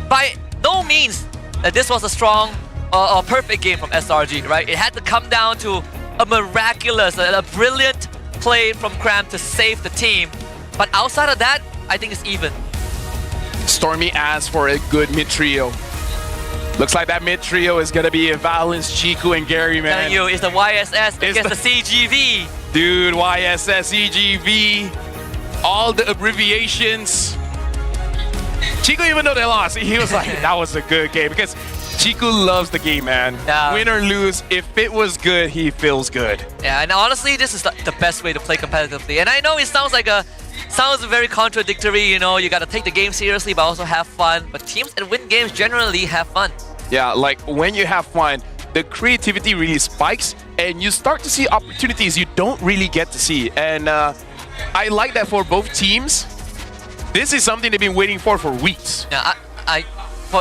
Speaker 22: By no means that this was a strong or perfect game from SRG, right? It had to come down to a miraculous, a brilliant play from Cram to save the team. But outside of that, I think it's even.
Speaker 5: Stormy asked for a good mid trio. Looks like that mid trio is gonna be Valence, Chiku, and Gary, man.
Speaker 22: I'm telling you, it's the YSS against the CGV.
Speaker 5: Dude, YSS, CGV, all the abbreviations. Chiku, even though they lost, he was like, that was a good game because Chiku loves the game, man.
Speaker 22: Yeah.
Speaker 5: Win or lose, if it was good, he feels good.
Speaker 22: Yeah, and honestly, this is the best way to play competitively. And I know it sounds very contradictory, you know, you gotta take the game seriously but also have fun. But teams that win games generally have fun.
Speaker 5: Yeah, like when you have fun, the creativity really spikes and you start to see opportunities you don't really get to see. And I like that for both teams. This is something they've been waiting for weeks.
Speaker 22: Yeah,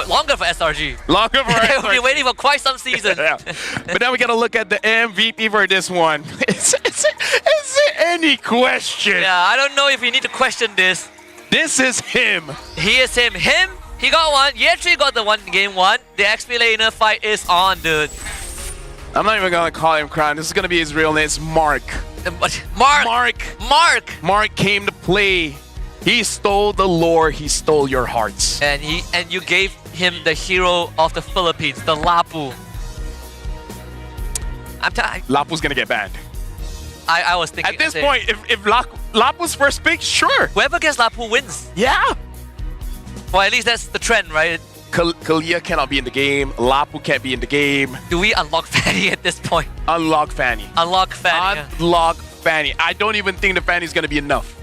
Speaker 22: longer for SRG.
Speaker 5: Longer for SRG.
Speaker 22: They've been waiting for quite some season.
Speaker 5: Yeah. But now we gotta look at the MVP for this one. Is there any question?
Speaker 22: Yeah, I don't know if we need to question this.
Speaker 5: This is him.
Speaker 22: He is him. He got one. Yetri got the one game 1. The XP laner fight is on, dude.
Speaker 5: I'm not even gonna call him Crown. This is gonna be his real name. It's Mark. Mark came to play. He stole the lore. He stole your hearts.
Speaker 22: And you gave him the hero of the Philippines, the Lapu.
Speaker 5: Lapu's gonna get banned.
Speaker 22: I was thinking.
Speaker 5: At this point, if Lapu's first pick, sure.
Speaker 22: Whoever gets Lapu wins.
Speaker 5: Yeah.
Speaker 22: Well, at least that's the trend, right?
Speaker 5: Kalia cannot be in the game. Lapu can't be in the game.
Speaker 22: Do we unlock Fanny at this point?
Speaker 5: Unlock Fanny.
Speaker 22: Unlock Fanny.
Speaker 5: Unlock Fanny. I don't even think the Fanny is going to be enough.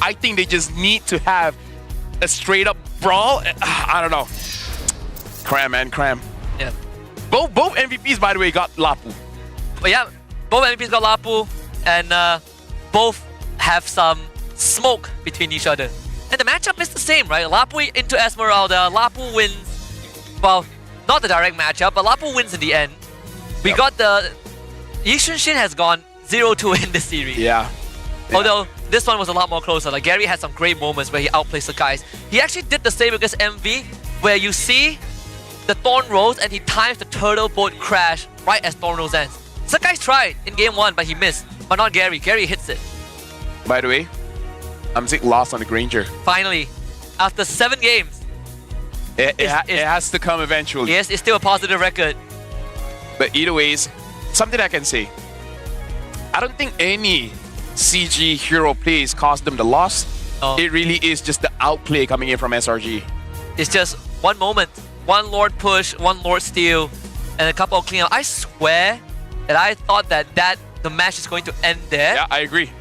Speaker 5: I think they just need to have a straight up brawl. I don't know. Cram, man, cram.
Speaker 22: Yeah.
Speaker 5: Both MVPs, by the way, got Lapu.
Speaker 22: But yeah, both MVPs got Lapu, and both have some smoke between each other. And the matchup is the same, right? Lapu into Esmeralda. Lapu wins. Well, not the direct matchup, but Lapu wins in the end. We got the... Yixun Shin has gone 0-2 in this series.
Speaker 5: Yeah.
Speaker 22: Although this one was a lot more closer. Like Gary had some great moments where he outplays the guys. He actually did the same against MV, where you see the Thorn rolls and he times the turtle boat crash right as Thorn rolls ends. Sakai's tried in game 1, but he missed. But not Gary. Gary hits it.
Speaker 5: By the way, Amzik lost on the Granger.
Speaker 22: Finally, after 7 games.
Speaker 5: It has to come eventually.
Speaker 22: Yes, it's still a positive record.
Speaker 5: But either ways, something I can say. I don't think any CG hero plays cost them the loss.
Speaker 22: Oh.
Speaker 5: It really is just the outplay coming in from SRG.
Speaker 22: It's just one moment. One Lord push, one Lord steal, and a couple of cleanup. I swear that I thought that the match is going to end there.
Speaker 5: Yeah, I agree.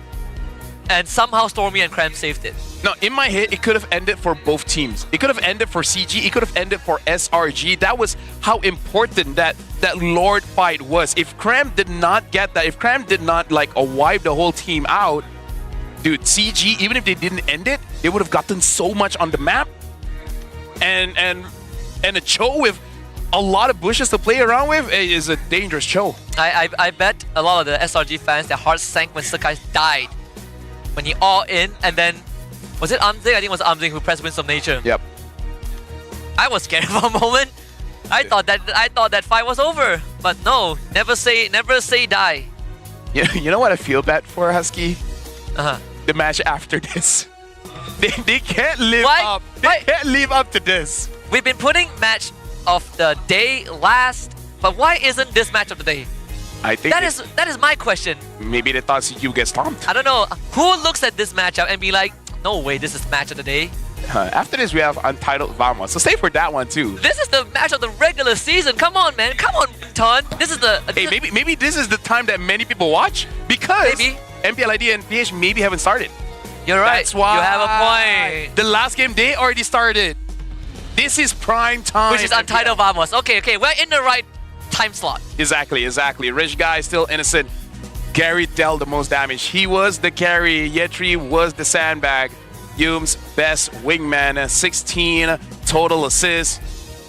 Speaker 22: And somehow Stormy and Cram saved it.
Speaker 5: No, in my head, it could have ended for both teams. It could have ended for CG. It could have ended for SRG. That was how important that Lord fight was. If Cram did not get that, if Cram did not like wipe the whole team out, dude, CG, even if they didn't end it, they would have gotten so much on the map. And a Cho with a lot of bushes to play around with is a dangerous Cho.
Speaker 22: I bet a lot of the SRG fans, their hearts sank when Sakai died. When he all in, and then was it Amzik? I think it was Amzik who pressed Winds of Nature.
Speaker 5: Yep.
Speaker 22: I was scared for a moment. I thought that fight was over, but no. Never say die.
Speaker 5: Yeah, you know what I feel bad for, Husky?
Speaker 22: Uh-huh.
Speaker 5: The match after this. They can't live up. They can't live up to this.
Speaker 22: We've been putting match of the day last, but why isn't this match of the day?
Speaker 5: I think
Speaker 22: that is my question.
Speaker 5: Maybe they thought CG would get stomped.
Speaker 22: I don't know. Who looks at this matchup and be like, no way, this is match of the day?
Speaker 5: After this, we have Untitled Vamos. So stay for that one too.
Speaker 22: This is the match of the regular season. Come on, man. Come on, Ton. This is the...
Speaker 5: Hey, maybe this is the time that many people watch because MPL ID and PH maybe haven't started.
Speaker 22: You're right.
Speaker 5: That's why.
Speaker 22: You have a point.
Speaker 5: The last game, they already started. This is prime time.
Speaker 22: Which is Untitled Vamos. Okay, we're in the right time slot.
Speaker 5: Exactly. Rich guy, still innocent. Gary dealt the most damage. He was the carry. Yetri was the sandbag. Yum's best wingman. 16 total assists.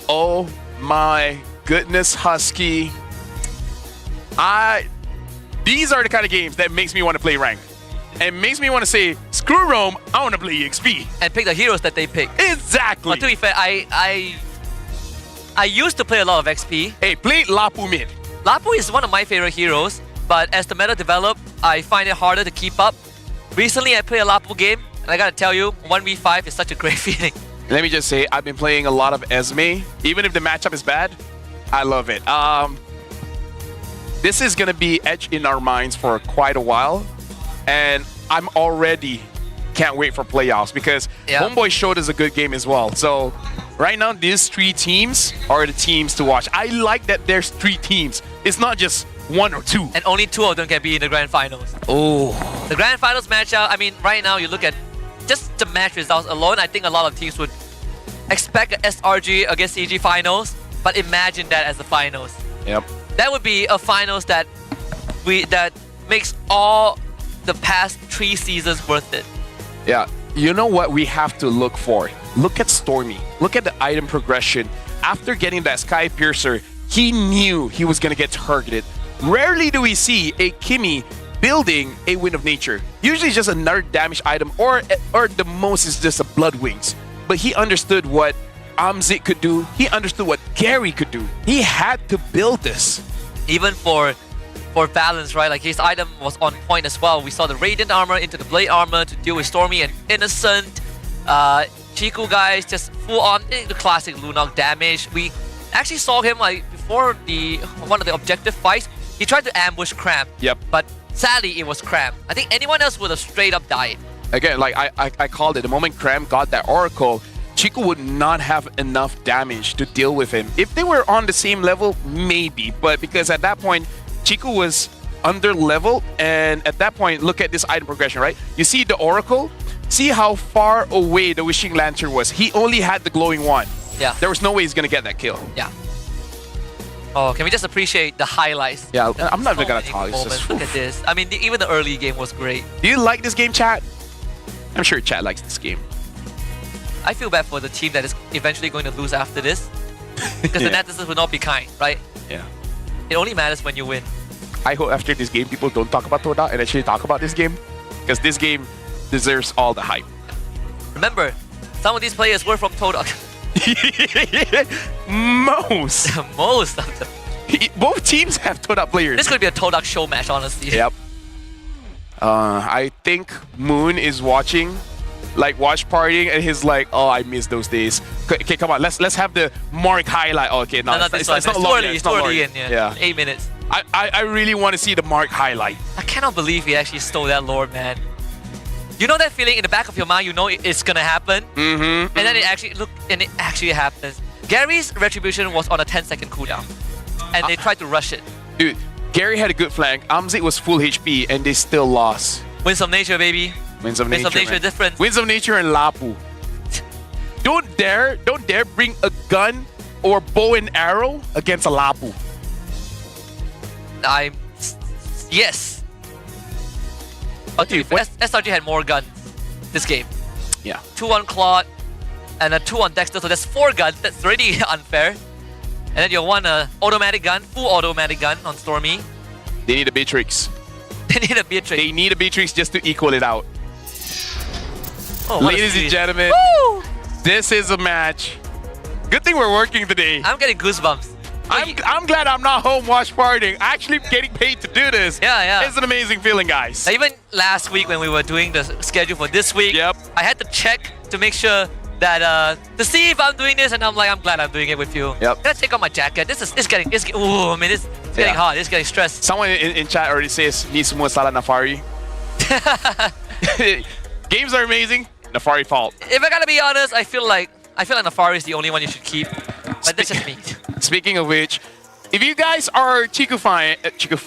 Speaker 5: Oh my goodness, Husky. These are the kind of games that makes me want to play rank. And makes me want to say, screw Rome, I want to play EXP.
Speaker 22: And pick the heroes that they pick.
Speaker 5: Exactly.
Speaker 22: But to be fair, I used to play a lot of XP.
Speaker 5: Hey, play Lapu mid.
Speaker 22: Lapu is one of my favorite heroes, but as the meta developed, I find it harder to keep up. Recently, I played a Lapu game, and I gotta tell you, 1v5 is such a great feeling.
Speaker 5: Let me just say, I've been playing a lot of Esme. Even if the matchup is bad, I love it. This is gonna be etched in our minds for quite a while, and I'm already can't wait for playoffs because Homeboy showed us a good game as well. So right now, these 3 teams are the teams to watch. I like that there's 3 teams. It's not just 1 or 2.
Speaker 22: And only 2 of them can be in the grand finals.
Speaker 5: Oh.
Speaker 22: The grand finals matchup, I mean, right now you look at just the match results alone, I think a lot of teams would expect a SRG against CG finals, but imagine that as the finals.
Speaker 5: Yep.
Speaker 22: That would be a finals that makes all the past 3 seasons worth it.
Speaker 5: Yeah, you know what we have to look for? Look at Stormy. Look at the item progression. After getting that Sky Piercer, he knew he was going to get targeted. Rarely do we see a Kimi building a Wind of Nature. Usually it's just another damage item or the most is just a Blood Wings. But he understood what Amzik could do. He understood what Gary could do. He had to build this.
Speaker 22: Even for balance, right? Like his item was on point as well. We saw the Radiant armor into the Blade armor to deal with Stormy and Innocent. Chiku guys just full on the classic Lunok damage. We actually saw him like before one of the objective fights. He tried to ambush Cram.
Speaker 5: Yep.
Speaker 22: But sadly it was Cram. I think anyone else would have straight up died.
Speaker 5: Again, like I called it. The moment Cram got that Oracle, Chico would not have enough damage to deal with him. If they were on the same level, maybe. But because at that point, Chico was under level, and at that point, look at this item progression, right? You see the Oracle? See how far away the Wishing Lantern was. He only had the glowing one.
Speaker 22: Yeah.
Speaker 5: There was no way he's gonna get that kill.
Speaker 22: Yeah. Oh, can we just appreciate the highlights?
Speaker 5: Yeah, I'm not
Speaker 22: So
Speaker 5: even gonna
Speaker 22: many
Speaker 5: talk. It's
Speaker 22: moments.
Speaker 5: just,
Speaker 22: Look at this. I mean, even the early game was great.
Speaker 5: do you like this game, chat? I'm sure chat likes this game.
Speaker 22: I feel bad for the team that is eventually going to lose after this. Because the netizens will not be kind, right?
Speaker 5: Yeah.
Speaker 22: It only matters when you win.
Speaker 5: I hope after this game, people don't talk about Toda and actually talk about this game. Because this game deserves all the hype.
Speaker 22: Remember, some of these players were from Todak.
Speaker 5: Most
Speaker 22: of them.
Speaker 5: Both teams have Toda players.
Speaker 22: This could be a Todak show match, honestly.
Speaker 5: Yep. I think Moon is watching, like watch partying, and he's like, "Oh, I miss those days." Okay, come on, let's have the Mark highlight. Oh, okay, no, it's not
Speaker 22: too
Speaker 5: long
Speaker 22: early.
Speaker 5: yet,
Speaker 22: It's too
Speaker 5: not long
Speaker 22: early
Speaker 5: yet.
Speaker 22: in. Yeah. 8 minutes.
Speaker 5: I really want to see the Mark highlight.
Speaker 22: I cannot believe he actually stole that lore, man. You know that feeling in the back of your mind, you know it's gonna happen? And then it actually happens. Gary's retribution was on a 10-second cooldown. And they tried to rush it.
Speaker 5: Dude, Gary had a good flank. Amzik was full HP and they still lost.
Speaker 22: Winds of Nature, baby.
Speaker 5: Winds of Nature, man.
Speaker 22: difference.
Speaker 5: Winds of Nature and Lapu. Don't dare bring a gun or bow and arrow against a Lapu.
Speaker 22: Yes. Okay, SRG had more guns this game.
Speaker 5: Yeah.
Speaker 22: 2 on Claude and a 2 on Dexter, so that's 4 guns. That's already unfair. And then you want a automatic gun, full automatic gun on Stormy.
Speaker 5: They need a Beatrix.
Speaker 22: They need a Beatrix.
Speaker 5: They need a Beatrix just to equal it out.
Speaker 22: Oh,
Speaker 5: ladies and gentlemen, this is a match. Good thing we're working today.
Speaker 22: I'm getting goosebumps.
Speaker 5: I'm glad I'm not home watch partying. Actually getting paid to do this.
Speaker 22: Yeah.
Speaker 5: It's an amazing feeling, guys.
Speaker 22: Now, even last week when we were doing the schedule for this week, I had to check to make sure that to see if I'm doing this, and I'm glad I'm doing it with you.
Speaker 5: Yep.
Speaker 22: Can I take off my jacket? It's getting hot. It's getting stressed.
Speaker 5: Someone in chat already says ni semua salah Nafari. Games are amazing. Nafari fault.
Speaker 22: If I gotta be honest, I feel like Nafari is the only one you should keep. But that's just me.
Speaker 5: Speaking of which, if you guys are Chico fans, hey, Chico is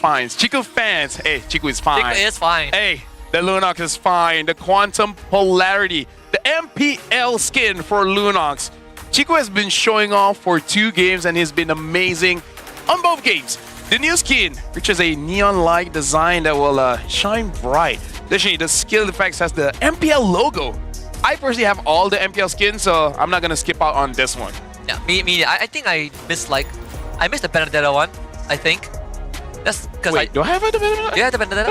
Speaker 5: fine.
Speaker 22: Chico is fine.
Speaker 5: Hey, the Lunox is fine. The Quantum Polarity, the MPL skin for Lunox. Chico has been showing off for 2 games and he's been amazing on both games. The new skin, which is a neon-like design that will shine bright. Additionally, the skill effects has the MPL logo. I personally have all the MPL skins, so I'm not gonna skip out on this one.
Speaker 22: Yeah, me. I think I missed the Benedetta one. I think that's because
Speaker 5: do I have a Benedetta?
Speaker 22: Do you have the Benedetta?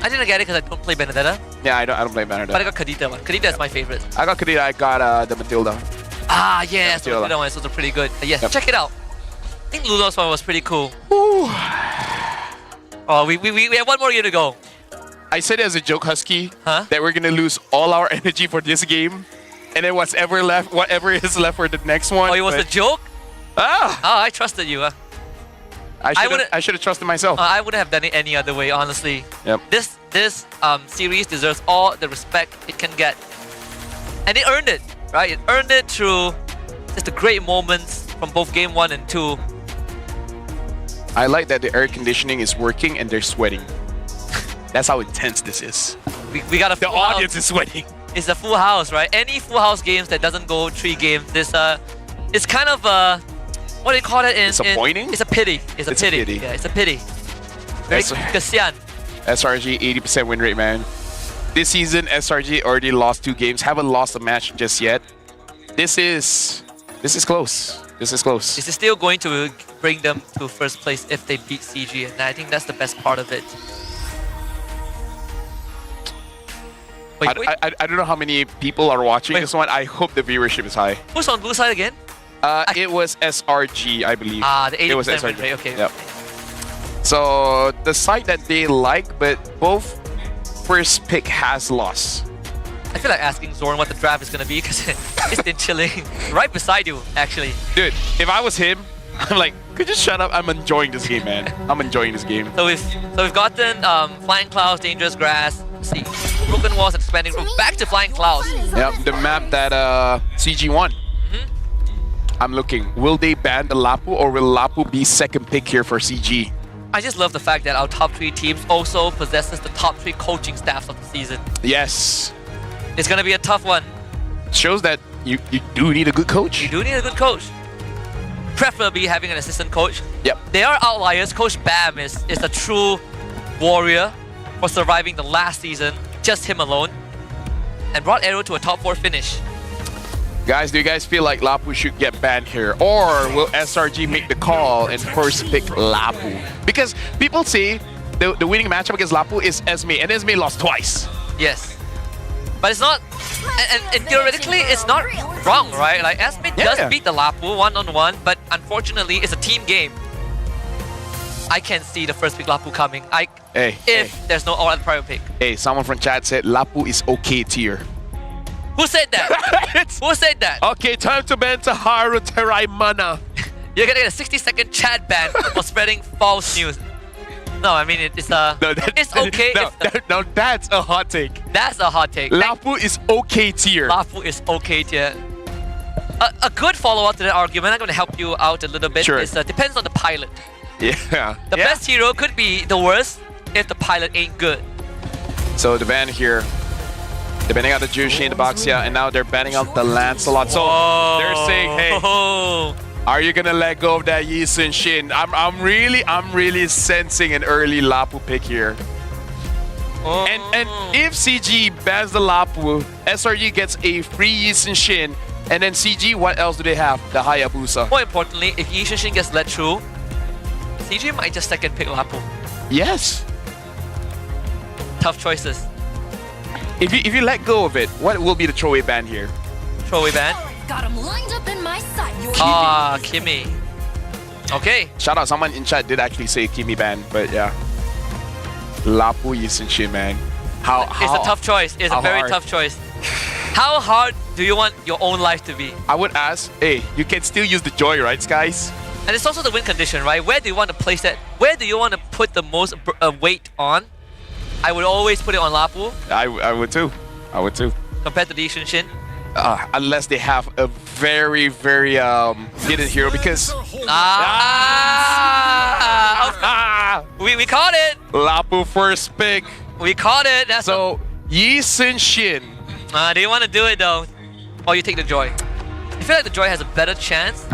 Speaker 22: I didn't get it because I don't play Benedetta.
Speaker 5: Yeah, I don't play Benedetta.
Speaker 22: But I got Kadita one. Kadita is my favorite.
Speaker 5: I got Kadita. I got the Matilda.
Speaker 22: Ah, yes, the Matilda one is also pretty good. Yes, check it out. I think Luno's one was pretty cool. Oh, we have one more game to go.
Speaker 5: I said as a joke, Husky, that we're gonna lose all our energy for this game, and then whatever is left for the next one.
Speaker 22: Oh, it was a joke? I trusted you.
Speaker 5: I should have trusted myself.
Speaker 22: I wouldn't have done it any other way, honestly.
Speaker 5: Yep.
Speaker 22: This series deserves all the respect it can get, and it earned it, right? It earned it through just the great moments from both game 1 and 2.
Speaker 5: I like that the air conditioning is working and they're sweating. That's how intense this is.
Speaker 22: We got a
Speaker 5: the audience is sweating.
Speaker 22: It's a full house, right? Any full house games that doesn't go 3 games, it's kind of what do you call it?
Speaker 5: Disappointing?
Speaker 22: It's a pity. It's a pity. Yeah, it's a pity. Very kasian.
Speaker 5: SRG 80% win rate, man. This season, SRG already lost 2 games. Haven't lost a match just yet. This is close. This is close.
Speaker 22: This is still going to bring them to first place if they beat CG, and I think that's the best part of it.
Speaker 5: I don't know how many people are watching this one. I hope the viewership is high.
Speaker 22: Who's on blue side again?
Speaker 5: It was SRG, I believe.
Speaker 22: The 80%
Speaker 5: it was SRG.
Speaker 22: win rate, okay.
Speaker 5: Yep. So the side that they like, but both first pick has lost.
Speaker 22: I feel like asking Zorn what the draft is going to be because he's been chilling right beside you, actually.
Speaker 5: Dude, if I was him, I'm like, could you shut up? I'm enjoying this game, man. I'm enjoying this game.
Speaker 22: So we've gotten Flying Clouds, Dangerous Grass. Let's see. Broken Walls and Expanding Room back to Flying Clouds.
Speaker 5: Yep, the map that CG won. I'm looking. Will they ban the Lapu or will Lapu be second pick here for CG?
Speaker 22: I just love the fact that our top 3 teams also possesses the top 3 coaching staffs of the season.
Speaker 5: Yes.
Speaker 22: It's going to be a tough one.
Speaker 5: Shows that you do need a good coach.
Speaker 22: You do need a good coach. Preferably having an assistant coach.
Speaker 5: Yep.
Speaker 22: They are outliers. Coach Bam is a true warrior for surviving the last season, just him alone, and brought Aero to a top 4 finish.
Speaker 5: Guys, do you guys feel like Lapu should get banned here? Or will SRG make the call and first pick Lapu? Because people say the winning matchup against Lapu is Esme, and Esme lost twice.
Speaker 22: Yes. But it's not, and theoretically, it's not wrong, right? Like, Esme does beat the Lapu one-on-one, but unfortunately, it's a team game. I can see the first pick Lapu coming. If there's no other private pick.
Speaker 5: Hey, someone from chat said Lapu is okay tier.
Speaker 22: Who said that? Who said that?
Speaker 5: Okay, time to ban Taharu Terai Mana.
Speaker 22: You're gonna get a 60-second chat ban for spreading false news. No, I mean, it's okay.
Speaker 5: No, that's a hot take.
Speaker 22: That's a hot take.
Speaker 5: Lapu is okay tier.
Speaker 22: Lapu is okay tier. A good follow-up to that argument, I'm going to help you out a little bit,
Speaker 5: Sure.
Speaker 22: is depends on the pilot.
Speaker 5: Yeah.
Speaker 22: The best hero could be the worst if the pilot ain't good.
Speaker 5: So the ban here, they're banning out the Jushin, the Baxia, and now they're banning out the Lancelot. So they're saying, hey, are you gonna let go of that Yi Sun Shin? I'm really sensing an early Lapu pick here. And if CG bans the Lapu, SRG gets a free Yi Sun Shin, and then CG, what else do they have? The Hayabusa.
Speaker 22: More importantly, if Yi Sun Shin gets let through, CG might just second pick Lapu.
Speaker 5: Yes.
Speaker 22: Tough choices.
Speaker 5: If you let go of it, what will be the throwaway ban here?
Speaker 22: Throwaway ban?
Speaker 1: Got him lined up in my sight.
Speaker 22: Kimi. Okay.
Speaker 5: Shout out, someone in chat did actually say Kimi ban, but yeah. Lapu Yi Sun Shin, man.
Speaker 22: It's a tough choice. It's a very tough choice. How hard do you want your own life to be?
Speaker 5: I would ask, hey, you can still use the joy, right, guys?
Speaker 22: And it's also the win condition, right? Where do you want to place that? Where do you want to put the most weight on? I would always put it on Lapu.
Speaker 5: I would too. I would too.
Speaker 22: Compared to the Yi Sun Shin.
Speaker 5: Unless they have a very, very hidden hero, because
Speaker 22: we caught it.
Speaker 5: Lapu first pick.
Speaker 22: We caught it. That's
Speaker 5: so Yi Sun Shin.
Speaker 22: Do you want to do it though? Or you take the Joy? I feel like the Joy has a better chance.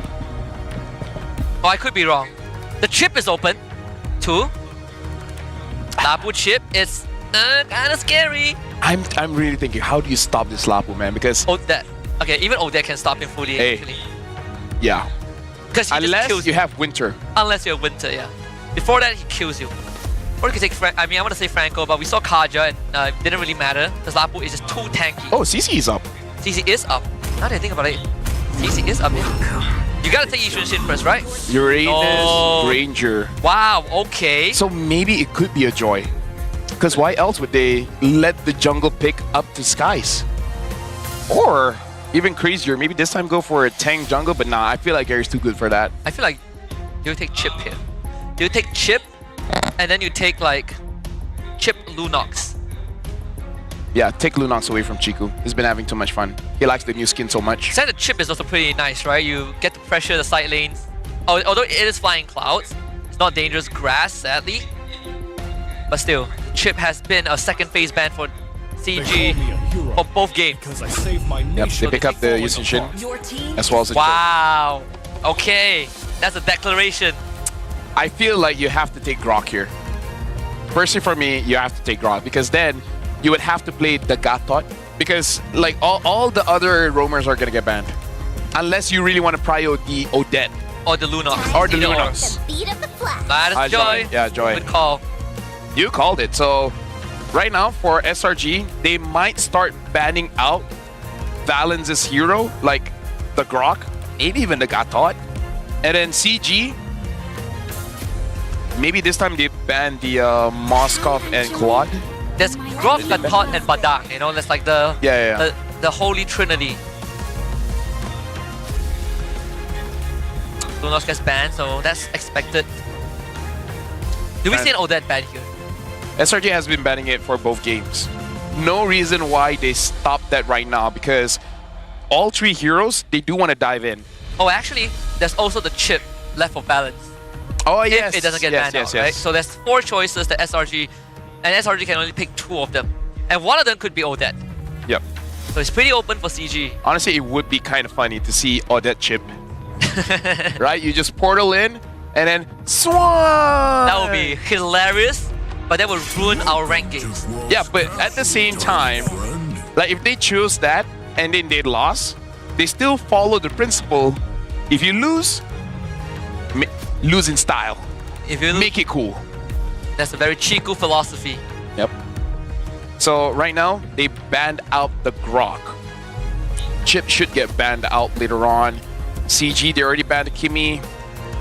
Speaker 22: Oh, I could be wrong. The chip is open. 2. Lapu chip is kind of scary.
Speaker 5: I'm really thinking, how do you stop this Lapu, man? Because
Speaker 22: Odette. Okay, even Odette can stop him fully.
Speaker 5: Hey.
Speaker 22: Actually.
Speaker 5: Yeah.
Speaker 22: Because
Speaker 5: unless you have Winter.
Speaker 22: Unless you're Winter, yeah. Before that, he kills you. Or you can take I want to say Franco, but we saw Kaja and it didn't really matter because Lapu is just too tanky.
Speaker 5: Oh, CC is up.
Speaker 22: CC is up. Now that I think about it, CC is up. You gotta take Yi Sun Shin first, right?
Speaker 5: Uranus Ranger.
Speaker 22: Wow, okay.
Speaker 5: So maybe it could be a Joy. Because why else would they let the jungle pick up to skies? Or even crazier, maybe this time go for a tank jungle, but nah, I feel like Gary's too good for that.
Speaker 22: I feel like you take Chip here. You take Chip, and then you take like Chip Lunox.
Speaker 5: Yeah, take Lunox away from Chiku. He's been having too much fun. He likes the new skin so much.
Speaker 22: Saying the Chip is also pretty nice, right? You get to pressure the side lanes. Although it is flying clouds, it's not dangerous grass, sadly. But still, Chip has been a second phase ban for CG for both games.
Speaker 5: Yep, they pick up the Yi Sun Shin as well as the
Speaker 22: Wow. Okay, that's a declaration.
Speaker 5: I feel like you have to take Grok here. Personally for me, you have to take Grok because then you would have to play the Gatot because like all the other roamers are gonna get banned. Unless you really want to prio the Odette.
Speaker 22: Or the Lunox.
Speaker 5: Or the Lunox.
Speaker 22: That's Joy.
Speaker 5: Yeah, Joy.
Speaker 22: Good call.
Speaker 5: You called it. So right now for SRG, they might start banning out Valence's hero, like the Grok, maybe even the Gatot. And then CG, maybe this time they ban the Moskov and Claude.
Speaker 22: There's Grok, Gatot, and Badang, you know, that's like the the holy trinity. Lunox gets banned, so that's expected. Do we see an Odette ban here?
Speaker 5: SRG has been banning it for both games. no reason why they stop that right now, because all three heroes, they do want to dive in.
Speaker 22: Oh, actually, there's also the chip left for balance.
Speaker 5: Oh, yes.
Speaker 22: If it doesn't get banned out, right? So there's 4 choices that SRG, and SRG can only pick 2 of them. And one of them could be Odette.
Speaker 5: Yep.
Speaker 22: So it's pretty open for CG.
Speaker 5: Honestly, it would be kind of funny to see Odette chip. Right? You just portal in, and then swan!
Speaker 22: That would be hilarious, but that would ruin our rank games.
Speaker 5: Yeah, but at the same time, like if they choose that, and then they lost, they still follow the principle. If you lose, lose in style.
Speaker 22: If you
Speaker 5: make it cool.
Speaker 22: That's a very Chiku philosophy.
Speaker 5: Yep. So right now, they banned out the Grok. Chip should get banned out later on. CG, they already banned Kimi.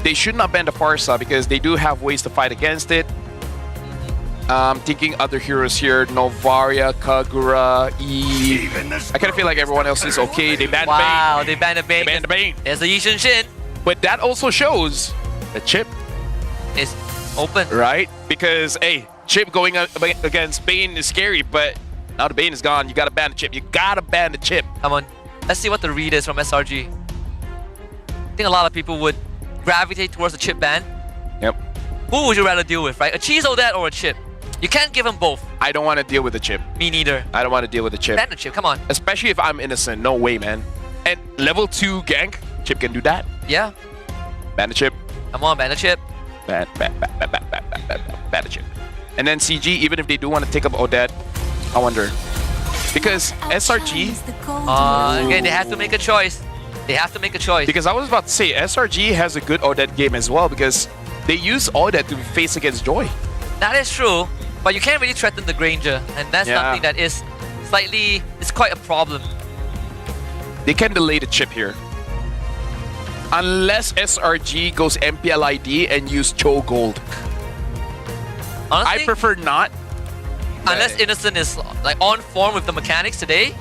Speaker 5: They should not ban the Farsa because they do have ways to fight against it. Thinking other heroes here, Novaria, Kagura, E. I kind of feel like everyone else is okay. They banned Bane.
Speaker 22: Wow, they banned the Bane.
Speaker 5: They banned the Bane.
Speaker 22: There's a Yishin Shin.
Speaker 5: But that also shows the Chip
Speaker 22: is open.
Speaker 5: Right? Because, hey, Chip going against Bane is scary, but now the Bane is gone. You gotta ban the Chip. You gotta ban the Chip.
Speaker 22: Come on. Let's see what the read is from SRG. I think a lot of people would gravitate towards the Chip ban.
Speaker 5: Yep.
Speaker 22: Who would you rather deal with, right? A Cheese Odette or a Chip? You can't give them both.
Speaker 5: I don't want to deal with the Chip.
Speaker 22: Me neither.
Speaker 5: I don't want to deal with the Chip.
Speaker 22: Ban the Chip, come on.
Speaker 5: Especially if I'm innocent. No way, man. And level 2 gank, Chip can do that.
Speaker 22: Yeah.
Speaker 5: Ban the Chip.
Speaker 22: Come on, ban the Chip.
Speaker 5: Ban the Chip. And then CG, even if they do want to take up Odette, I wonder. Because SRG...
Speaker 22: again, they have to make a choice. They have to make a choice.
Speaker 5: Because I was about to say, SRG has a good Odette game as well because they use Odette to face against Joy.
Speaker 22: That is true, but you can't really threaten the Granger, and that's something that is slightly... It's quite a problem.
Speaker 5: They can delay the Chip here. Unless SRG goes MPL ID and use Cho Gold.
Speaker 22: Honestly,
Speaker 5: I prefer not.
Speaker 22: Unless Innocent is like on form with the mechanics today.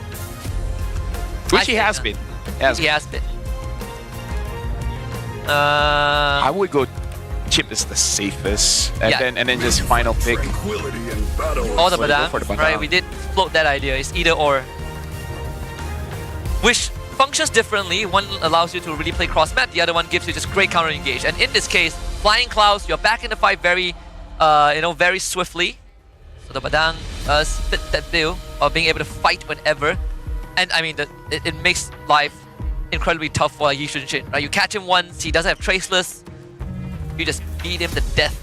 Speaker 5: Which he has been.
Speaker 22: He has been.
Speaker 5: I would go Chip is the safest. And then just final pick.
Speaker 22: Or the Badang. Right, we did float that idea. It's either or. Which functions differently. One allows you to really play cross map, the other one gives you just great counter engage. And in this case, Flying Clouds, you're back in the fight very very swiftly. So the Badang does fit that bill of being able to fight whenever. And I mean, it makes life incredibly tough for Yishun Shin. Right? You catch him once, he doesn't have Traceless, you just beat him to death.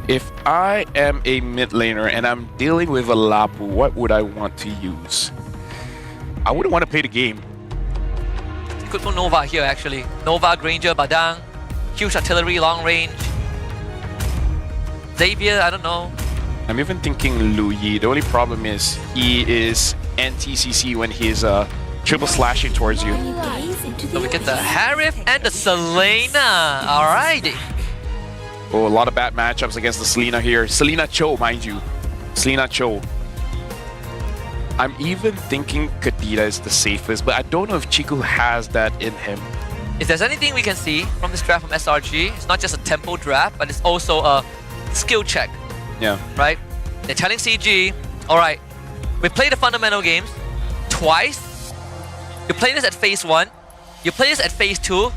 Speaker 5: If I am a mid laner and I'm dealing with a Lapu, what would I want to use? I wouldn't want to play the game.
Speaker 22: Could go Nova here actually. Nova, Granger, Badang, huge artillery, long range. Xavier, I don't know.
Speaker 5: I'm even thinking Lu Yi. The only problem is he is anti-CC when he's triple slashing towards you.
Speaker 22: So we get the Harif and the Selena. Alrighty.
Speaker 5: Oh, a lot of bad matchups against the Selena here. Selena Cho, mind you. Selena Cho. I'm even thinking Kadita is the safest, but I don't know if Chiku has that in him.
Speaker 22: If there's anything we can see from this draft from SRG, it's not just a tempo draft, but it's also a skill check.
Speaker 5: Yeah.
Speaker 22: Right? They're telling CG, alright, we played the fundamental games twice. You play this at phase 1. You play this at phase 2.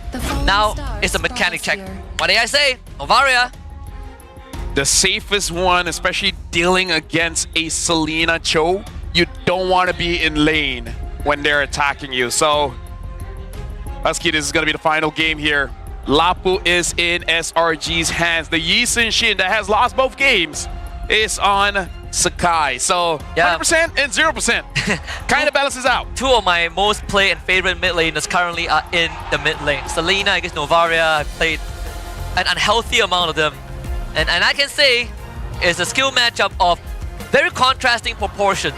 Speaker 22: Now it's a mechanic check. What did I say? Novaria.
Speaker 5: The safest one, especially dealing against a Selena Cho, you don't want to be in lane when they're attacking you. So, Husky, this is going to be the final game here. Lapu is in SRG's hands. The Yisen Shin that has lost both games is on Sakai. So 100% and 0%. Kind of balances out.
Speaker 22: 2 of my most played and favorite mid laners currently are in the mid lane. Selena against Novaria. I've played an unhealthy amount of them. And I can say it's a skill matchup of very contrasting proportions.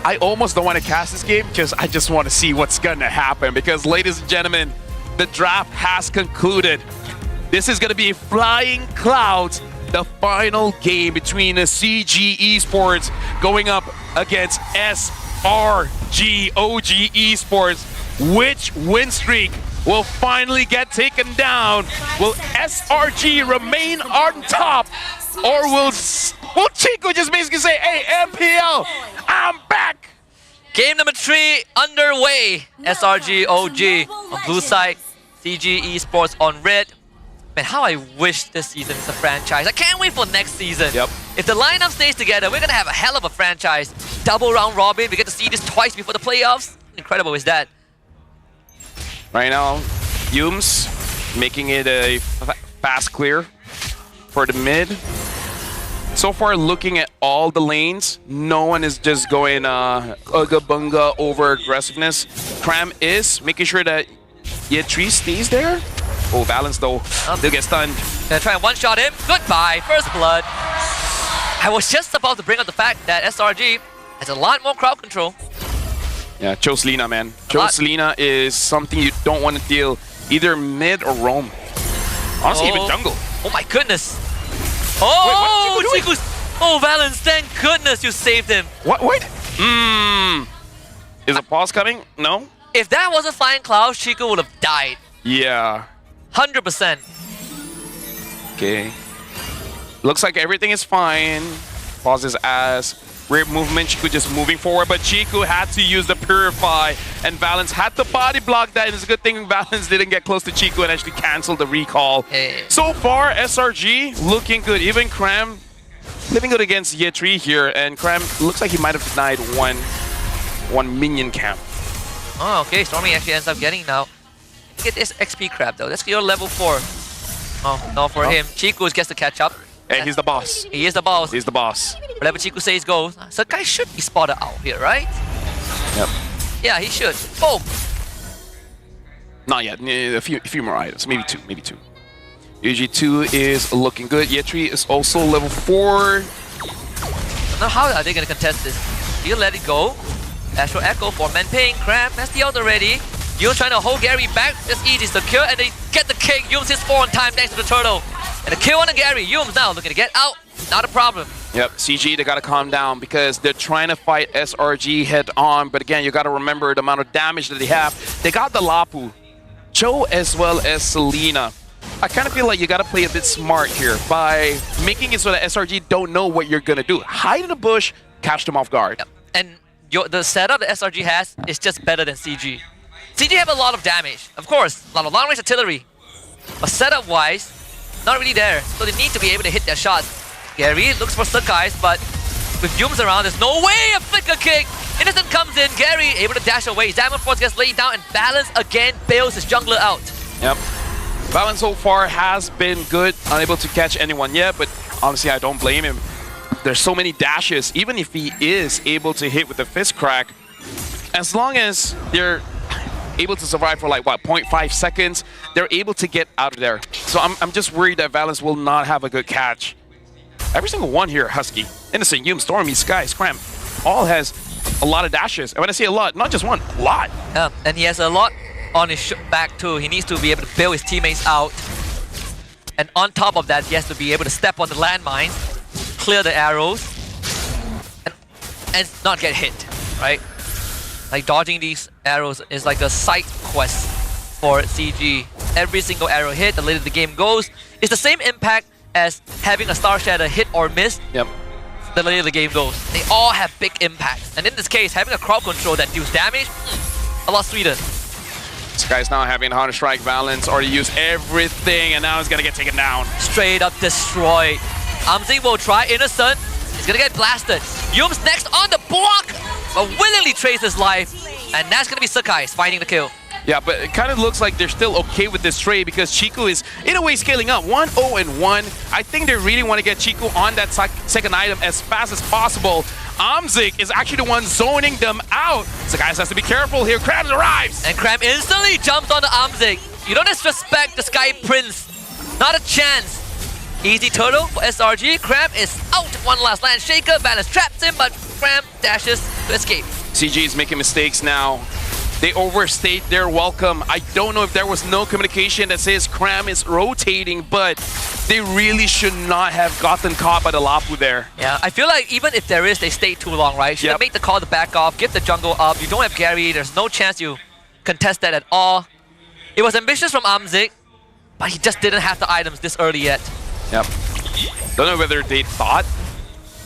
Speaker 5: I almost don't want to cast this game because I just want to see what's going to happen. Because, ladies and gentlemen, the draft has concluded. This is going to be Flying Clouds, the final game between the CG Esports going up against SRG OG Esports. Which win streak will finally get taken down? Will SRG remain on top, or will Chico just basically say, hey, MPL, I'm back.
Speaker 22: Game number 3 underway. SRG OG on blue side, CG Esports on red. Man, how I wish this season is a franchise. I can't wait for next season.
Speaker 5: Yep.
Speaker 22: If the lineup stays together, we're gonna have a hell of a franchise. Double round robin, we get to see this twice before the playoffs. Incredible is that.
Speaker 5: Right now, Yums making it a fast clear for the mid. So far, looking at all the lanes, no one is just going Ugga Bunga over aggressiveness. Cram is making sure that Yetri stays there. Oh, Valence though, they'll get stunned.
Speaker 22: Gonna try and one-shot him. Goodbye, first blood. I was just about to bring up the fact that SRG has a lot more crowd control.
Speaker 5: Yeah, chose Lina, man. Chose Lina is something you don't want to deal either mid or roam. Honestly, even jungle.
Speaker 22: Oh my goodness. Oh, Chiku's. Oh, Valence, thank goodness you saved him.
Speaker 5: What? Is a pause coming? No?
Speaker 22: If that wasn't Flying Cloud, Chiku would have died.
Speaker 5: Yeah.
Speaker 22: 100%.
Speaker 5: Okay. Looks like everything is fine. Pause his ass. Weird movement, Chiku just moving forward, but Chiku had to use the Purify, and Valence had to body block that, and it's a good thing Valence didn't get close to Chiku and actually cancel the recall.
Speaker 22: Hey.
Speaker 5: So far, SRG looking good. Even Cram living good against Yetri here, and Cram looks like he might have denied one minion camp.
Speaker 22: Oh, okay, Stormy actually ends up getting now. Get this XP crap though, that's your level 4. Oh, no for him. Chiku gets to catch up.
Speaker 5: Hey, he's the boss.
Speaker 22: He is the boss.
Speaker 5: He's the boss.
Speaker 22: Whatever Chiku says goes. Sakai should be spotted out here, right?
Speaker 5: Yep.
Speaker 22: Yeah, he should. Boom.
Speaker 5: Not yet. A few more items. Maybe two. UG2 is looking good. Yetri is also level 4.
Speaker 22: Now how are they going to contest this? He'll let it go. Astral Echo for Manping. Cram, that's the out already. You're trying to hold Gary back. Just easy secure, and they get the kick. Yums his 4 on time thanks to the turtle. And a kill on the Gary. Yums now looking to get out. Not a problem.
Speaker 5: Yep, CG, they gotta calm down because they're trying to fight SRG head on. But again, you gotta remember the amount of damage that they have. They got the Lapu, Cho as well as Selena. I kind of feel like you gotta play a bit smart here by making it so that SRG don't know what you're gonna do. Hide in the bush, catch them off guard.
Speaker 22: Yep. And the setup that SRG has is just better than CG. CG have a lot of damage, of course, a lot of long-range artillery. But setup-wise, not really there. So they need to be able to hit their shots. Gary looks for Sakai's, but with Yums around, there's no way a flicker kick. Innocent comes in, Gary able to dash away. Diamond Force gets laid down, and Valence again bails his jungler out.
Speaker 5: Yep. Valence so far has been good, unable to catch anyone yet, but honestly, I don't blame him. There's so many dashes, even if he is able to hit with the fist crack, as long as they're able to survive for like, what, 0.5 seconds, they're able to get out of there. So I'm just worried that Valence will not have a good catch. Every single one here, Husky, Innocent, Yum, Stormy, Sky, Scram, all has a lot of dashes. And when I say a lot, not just one, a lot.
Speaker 22: Yeah, and he has a lot on his back too. He needs to be able to bail his teammates out. And on top of that, he has to be able to step on the landmines, clear the arrows, and not get hit, right? Like dodging these arrows is like a side quest for CG. Every single arrow hit, the later the game goes, it's the same impact as having a Star Shatter hit or miss.
Speaker 5: Yep.
Speaker 22: The later the game goes. They all have big impacts. And in this case, having a crowd control that deals damage, a lot sweeter.
Speaker 5: This guy's now having Hunter Strike. Valence already used everything, and now he's gonna get taken down.
Speaker 22: Straight up destroyed. Amzi will try Innocent. He's gonna get blasted. Yums next on the block, but willingly trades his life. And that's gonna be Sakai's finding the kill.
Speaker 5: Yeah, but it kind of looks like they're still okay with this trade because Chiku is, in a way, scaling up. 1-0-1. I think they really want to get Chiku on that second item as fast as possible. Amzik is actually the one zoning them out. So guys has to be careful here. Krabs arrives.
Speaker 22: And Krab instantly jumps on the Amzik. You don't disrespect the Sky Prince. Not a chance. Easy turtle for SRG. Krab is out. One last land shaker. Valence traps him, but Krab dashes to escape.
Speaker 5: CG is making mistakes now. They overstate their welcome. I don't know if there was no communication that says Cram is rotating, but they really should not have gotten caught by the Lapu there.
Speaker 22: Yeah, I feel like even if there is, they stayed too long, right? Should have made the call to back off, give the jungle up. You don't have Gary, there's no chance you contest that at all. It was ambitious from Amzik, but he just didn't have the items this early yet.
Speaker 5: Yep. Don't know whether they thought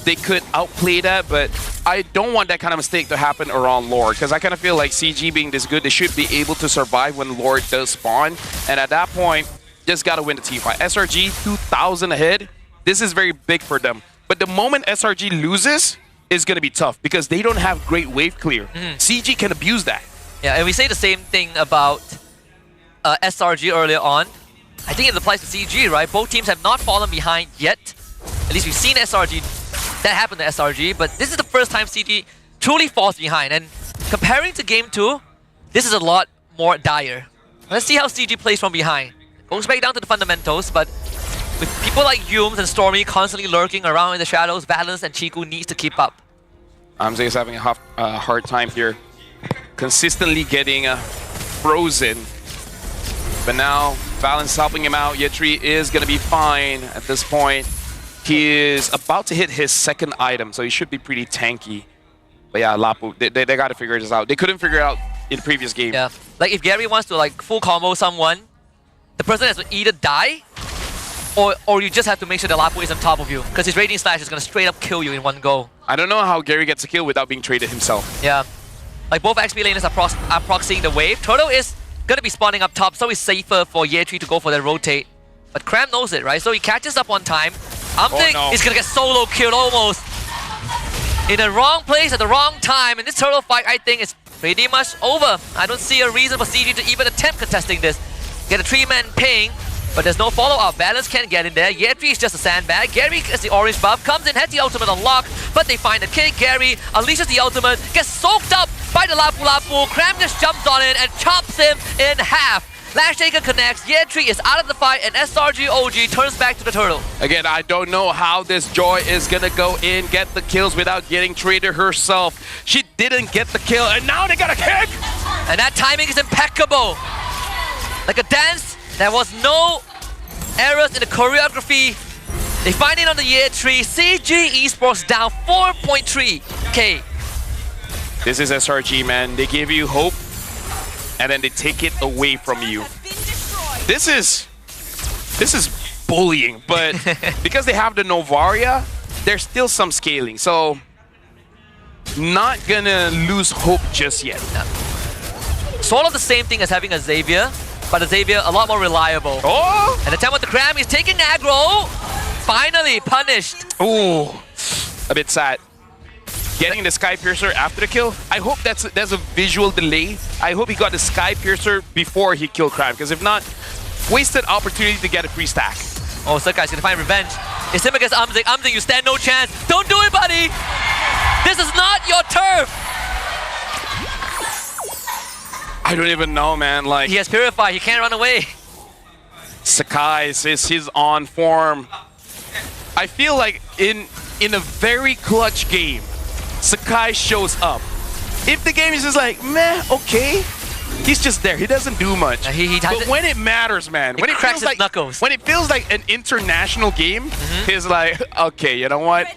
Speaker 5: they could outplay that, but I don't want that kind of mistake to happen around Lord, because I kind of feel like CG being this good, they should be able to survive when Lord does spawn, and at that point, just gotta win the team fight. SRG 2,000 ahead. This is very big for them. But the moment SRG loses, is gonna be tough because they don't have great wave clear. CG can abuse that.
Speaker 22: Yeah, and we say the same thing about SRG earlier on. I think it applies to CG, right? Both teams have not fallen behind yet. At least we've seen SRG. That happened to SRG, but this is the first time CG truly falls behind. And comparing to Game 2, this is a lot more dire. Let's see how CG plays from behind. Goes back down to the fundamentals, but with people like Yums and Stormy constantly lurking around in the shadows, Valence and Chiku needs to keep up.
Speaker 5: Amze is having a hard time here. Consistently getting frozen. But now, Valence helping him out. Yetri is going to be fine at this point. He is about to hit his second item, so he should be pretty tanky. But yeah, Lapu, they got to figure this out. They couldn't figure it out in the previous game.
Speaker 22: Yeah, like if Gary wants to like full combo someone, the person has to either die, or you just have to make sure the Lapu is on top of you, because his Radiant Slash is going to straight up kill you in one go.
Speaker 5: I don't know how Gary gets a kill without being traded himself.
Speaker 22: Yeah, like both XP laners are proxying the wave. Turtle is going to be spawning up top, so it's safer for Yetri to go for the rotate. But Cram knows it, right? So he catches up on time. Amzik is going to get solo killed almost. In the wrong place at the wrong time. And this turtle fight, I think, is pretty much over. I don't see a reason for CG to even attempt contesting this. Get a 3-man ping, but there's no follow-up. Valence can't get in there. Yetri is just a sandbag. Gary gets the orange buff, comes in, has the ultimate unlocked, but they find the kick. Gary unleashes the ultimate, gets soaked up by the Lapu Lapu. Cram just jumps on it and chops him in half. Lash Taker connects, Yetri is out of the fight, and SRG OG turns back to the turtle.
Speaker 5: Again, I don't know how this Joy is gonna go in, get the kills without getting traded herself. She didn't get the kill, and now they got a kick!
Speaker 22: And that timing is impeccable. Like a dance, there was no errors in the choreography. They find it on the Yetri. CG Esports down 4.3k.
Speaker 5: This is SRG, man. They give you hope, and then they take it away from you. This is bullying, but because they have the Novaria, there's still some scaling. So, not gonna lose hope just yet.
Speaker 22: Sort of the same thing as having a Xavier, but a Xavier a lot more reliable.
Speaker 5: Oh!
Speaker 22: And the time with the Cram, he's taking aggro. Finally punished.
Speaker 5: Ooh, a bit sad. Getting the Sky Piercer after the kill, I hope that's a visual delay. I hope he got the Sky Piercer before he killed Cram, because if not, wasted opportunity to get a free stack.
Speaker 22: Oh, Sakai's gonna find revenge. It's him against Amzik. Amzik, you stand no chance. Don't do it, buddy! This is not your turf!
Speaker 5: I don't even know, man. Like,
Speaker 22: he has Purify, he can't run away.
Speaker 5: Sakai says he's on form. I feel like in a very clutch game, Sakai shows up. If the game is just like, meh, okay, he's just there. He doesn't do much. But when it matters, man, when it
Speaker 22: cracks
Speaker 5: feels like
Speaker 22: knuckles.
Speaker 5: When it feels like an international game, he's like, okay, you know what?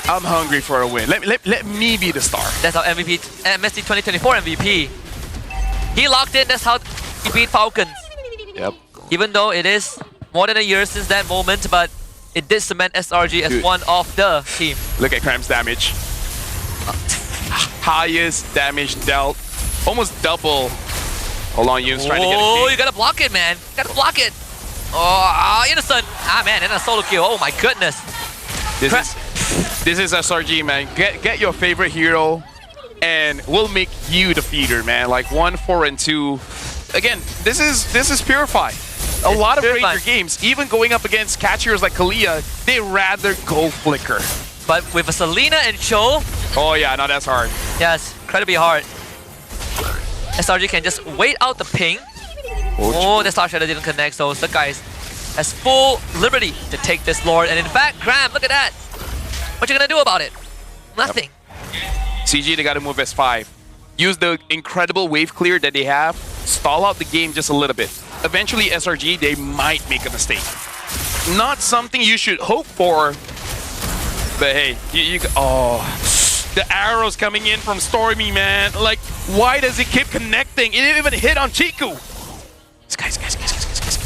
Speaker 5: I'm hungry for a win. Let me be the star.
Speaker 22: That's our MVP, MSC 2024 MVP. He locked in. That's how he beat Falcons.
Speaker 5: Yep.
Speaker 22: Even though it is more than a year since that moment, but it did cement SRG as one of the team.
Speaker 5: Look at Cram's damage. Highest damage dealt. Almost double. Hold on, Yoon's trying to get it.
Speaker 22: Oh, you gotta block it, man. Gotta block it. Oh, Innocent. Ah, man, and a solo kill. Oh, my goodness.
Speaker 5: This is SRG, man. Get your favorite hero, and we'll make you the feeder, man. Like 1, 4, and 2. Again, this is Purify. A lot of Ranger games, even going up against catchers like Kalia, they rather go Flicker.
Speaker 22: But with a Selena and Cho...
Speaker 5: Oh yeah, no, that's hard.
Speaker 22: Yes, incredibly hard. SRG can just wait out the ping. Oh, the Star Shadow didn't connect, so the guys has full liberty to take this Lord. And in fact, Cram, look at that. What you gonna do about it? Nothing.
Speaker 5: Yep. CG, they gotta move S5. Use the incredible wave clear that they have. Stall out the game just a little bit. Eventually, SRG, they might make a mistake. Not something you should hope for. But hey, oh, the arrows coming in from Stormy, man. Like, why does it keep connecting? It didn't even hit on Chiku. Guys.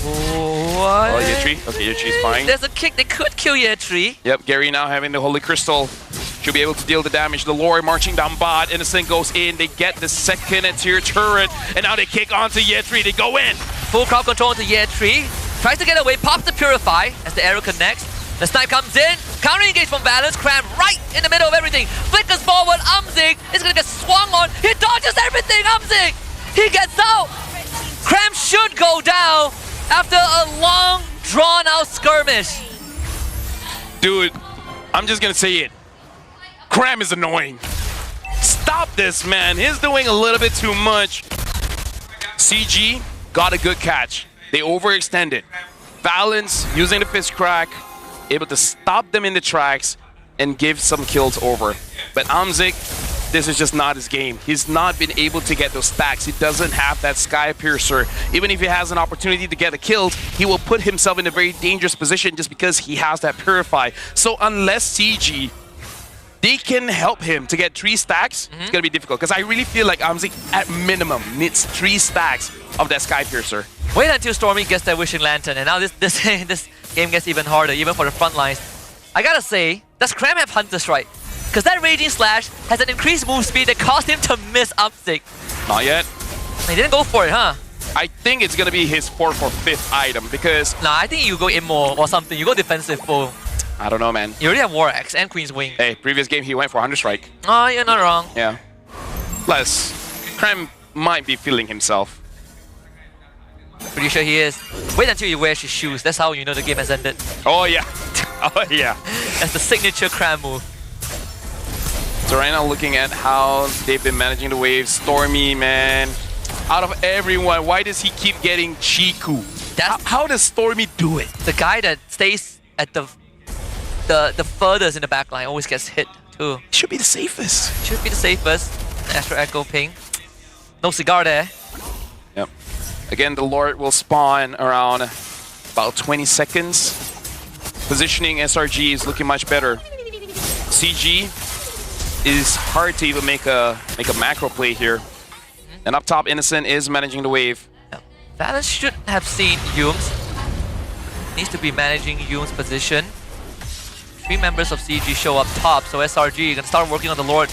Speaker 22: Oh, What?
Speaker 5: Oh, Yetri. Okay, Yetri's fine.
Speaker 22: There's a kick. They could kill Yetri.
Speaker 5: Yep, Gary now having the Holy Crystal. Should be able to deal the damage. The Lord marching down bot. Innocent goes in. They get the second tier turret. And now they kick onto Yetri. They go in.
Speaker 22: Full crowd control into Yetri. Tries to get away. Pops the Purify as the arrow connects. The snipe comes in. Counter engage from Valence. Cram right in the middle of everything. Flickers forward. Umzik is going to get swung on. He dodges everything. Umzik. He gets out. Cram should go down after a long, drawn-out skirmish.
Speaker 5: Dude, I'm just going to say it. Cram is annoying. Stop this, man. He's doing a little bit too much. CG got a good catch. They overextended. Valence using the fist crack, able to stop them in the tracks and give some kills over. But Umzik, this is just not his game. He's not been able to get those stacks. He doesn't have that Sky Piercer. Even if he has an opportunity to get a kill, he will put himself in a very dangerous position just because he has that Purify. So unless CG, they can help him to get 3 stacks, it's going to be difficult. Because I really feel like Umzik, at minimum, needs 3 stacks of that Sky Piercer.
Speaker 22: Wait until Stormy gets that Wishing Lantern, and now this game gets even harder, even for the front lines. I gotta say, does Cram have Hunter Strike? Because that Raging Slash has an increased move speed that caused him to miss Umzik.
Speaker 5: Not yet.
Speaker 22: He didn't go for it, huh?
Speaker 5: I think it's going to be his 4th or 5th item because...
Speaker 22: Nah, I think you go Immo or something. You go defensive full.
Speaker 5: I don't know, man.
Speaker 22: You already have War Axe and Queen's Wing.
Speaker 5: Hey, previous game he went for Hunter Strike.
Speaker 22: Oh, you're not wrong.
Speaker 5: Yeah. Plus, Cram might be feeling himself.
Speaker 22: Pretty sure he is. Wait until he wears his shoes. That's how you know the game has ended.
Speaker 5: Oh, yeah. Oh, yeah.
Speaker 22: That's the signature Cram move.
Speaker 5: So right now, looking at how they've been managing the waves, Stormy, man, out of everyone, why does he keep getting Chiku? How does Stormy do it?
Speaker 22: The guy that stays at the furthest in the backline always gets hit too.
Speaker 5: Should be the safest.
Speaker 22: Should be the safest. Astro Echo ping. No cigar there.
Speaker 5: Yep. Again, the Lord will spawn around about 20 seconds. Positioning SRG is looking much better. CG is hard to even make a macro play here. And up top, Innocent is managing the wave.
Speaker 22: Yeah. Valence should have seen Yums. Needs to be managing Yums' position. 3 members of CG show up top, so SRG can start working on the Lord.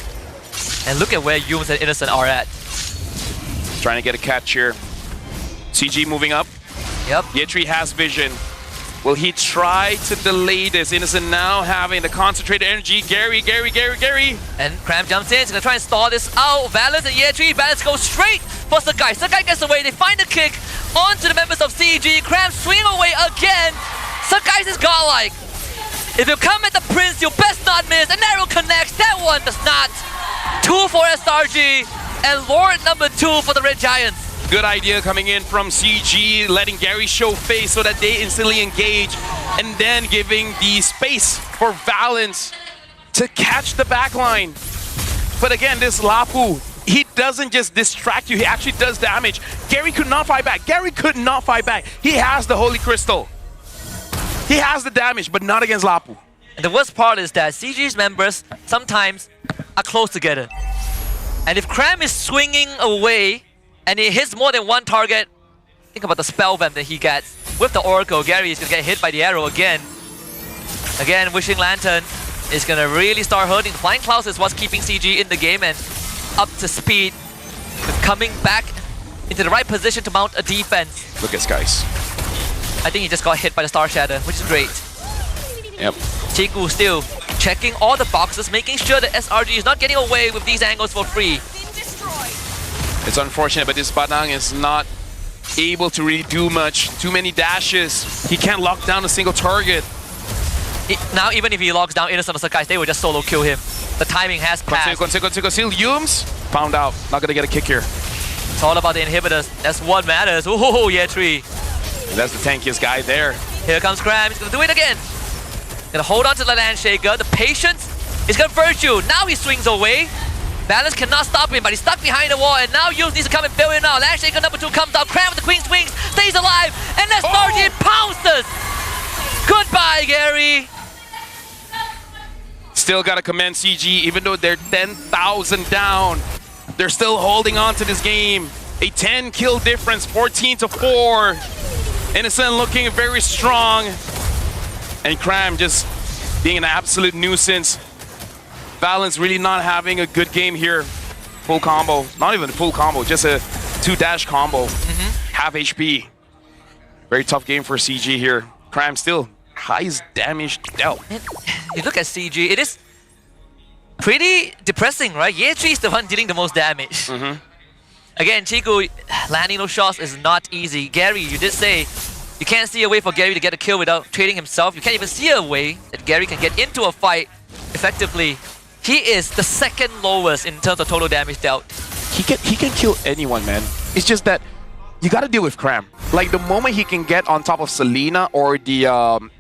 Speaker 22: And look at where Yums and Innocent are at.
Speaker 5: Trying to get a catch here. CG moving up.
Speaker 22: Yep.
Speaker 5: Yetri has vision. Will he try to delay this? Innocent now having the concentrated energy. Gary.
Speaker 22: And Cram jumps in. He's gonna try and stall this out. Valence and Yetri. Valence goes straight for Sakai. Sakai gets away. They find the kick onto the members of CG. Cram swing away again. Sakai's is godlike. If you come at the Prince, you best not miss. An arrow connects. That one does not. 2 for SRG. And Lord number 2 for the Red Giants.
Speaker 5: Good idea coming in from CG, letting Gary show face so that they instantly engage, and then giving the space for Valence to catch the backline. But again, this Lapu, he doesn't just distract you, he actually does damage. Gary could not fight back. He has the Holy Crystal. He has the damage, but not against Lapu.
Speaker 22: And the worst part is that CG's members sometimes are close together. And if Cram is swinging away, and he hits more than 1 target, think about the spell vamp that he gets. With the Oracle, Gary is going to get hit by the arrow again. Again, Wishing Lantern is going to really start hurting. The Flying Clouds is what's keeping CG in the game and up to speed. With coming back into the right position to mount a defense.
Speaker 5: Look at Skies.
Speaker 22: I think he just got hit by the Star Shatter, which is great.
Speaker 5: Yep.
Speaker 22: Chiku still checking all the boxes, making sure that SRG is not getting away with these angles for free.
Speaker 5: It's unfortunate, but this Batang is not able to really do much. Too many dashes. He can't lock down a single target.
Speaker 22: Now, even if he locks down Innocent or Sakai, they will just solo kill him. The timing has passed.
Speaker 5: Conceal. Yums found out. Not gonna get a kick here.
Speaker 22: It's all about the inhibitors. That's what matters. Oh, Yetri.
Speaker 5: And that's the tankiest guy there.
Speaker 22: Here comes Cram. He's gonna do it again. Gonna hold on to the Landshaker. The patience is gonna virtue. Now he swings away. Valence cannot stop him, but he's stuck behind the wall, and now Yums needs to come and fill in now. Landshaker number 2 comes out. Cram with the Queen's Wings, stays alive, and SRG pounces! Goodbye, Gary!
Speaker 5: Still gotta commend CG, even though they're 10,000 down. They're still holding on to this game. A 10 kill difference, 14-4. Innocent looking very strong. And Cram just being an absolute nuisance. Balance really not having a good game here. Full combo. Not even a full combo, just a 2-dash combo. Half HP. Very tough game for CG here. Cram still highest damage dealt.
Speaker 22: And you look at CG, it is pretty depressing, right? Ye3 is the one dealing the most damage. Again, Chiku landing those shots is not easy. Gary, you did say you can't see a way for Gary to get a kill without trading himself. You can't even see a way that Gary can get into a fight effectively. He is the second lowest in terms of total damage dealt.
Speaker 5: He can kill anyone, man. It's just that you gotta deal with Cram. Like the moment he can get on top of Selena or the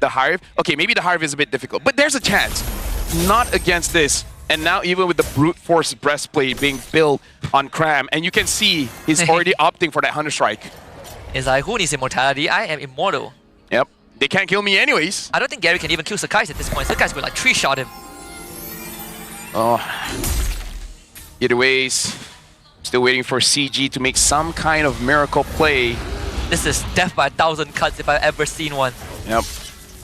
Speaker 5: Hive, okay, maybe the Hive is a bit difficult, but there's a chance. Not against this. And now even with the brute force breastplate being built on Cram, and you can see he's already opting for that Hunter Strike.
Speaker 22: It's like, who needs immortality? I am immortal.
Speaker 5: Yep. They can't kill me anyways.
Speaker 22: I don't think Gary can even kill Sakai's at this point. Sakai's will like 3-shot him.
Speaker 5: Oh. Either ways, still waiting for CG to make some kind of miracle play.
Speaker 22: This is death by 1,000 cuts if I've ever seen one.
Speaker 5: Yep.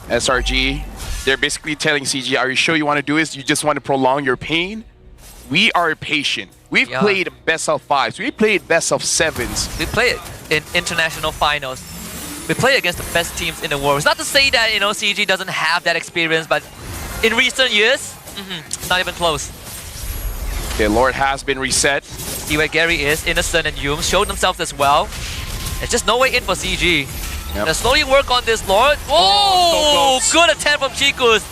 Speaker 5: SRG, they're basically telling CG, are you sure you want to do this? You just want to prolong your pain? We are patient. We've played best of 5s. We played best of 7s.
Speaker 22: We played in international finals. We play against the best teams in the world. It's not to say that, you know, CG doesn't have that experience, but in recent years, not even close.
Speaker 5: Okay, Lord has been reset.
Speaker 22: See where Gary is. Innocent and Yum showed themselves as well. There's just no way in for CG. Yep. Let's slowly work on this, Lord. Oh, so good attempt from Chikus.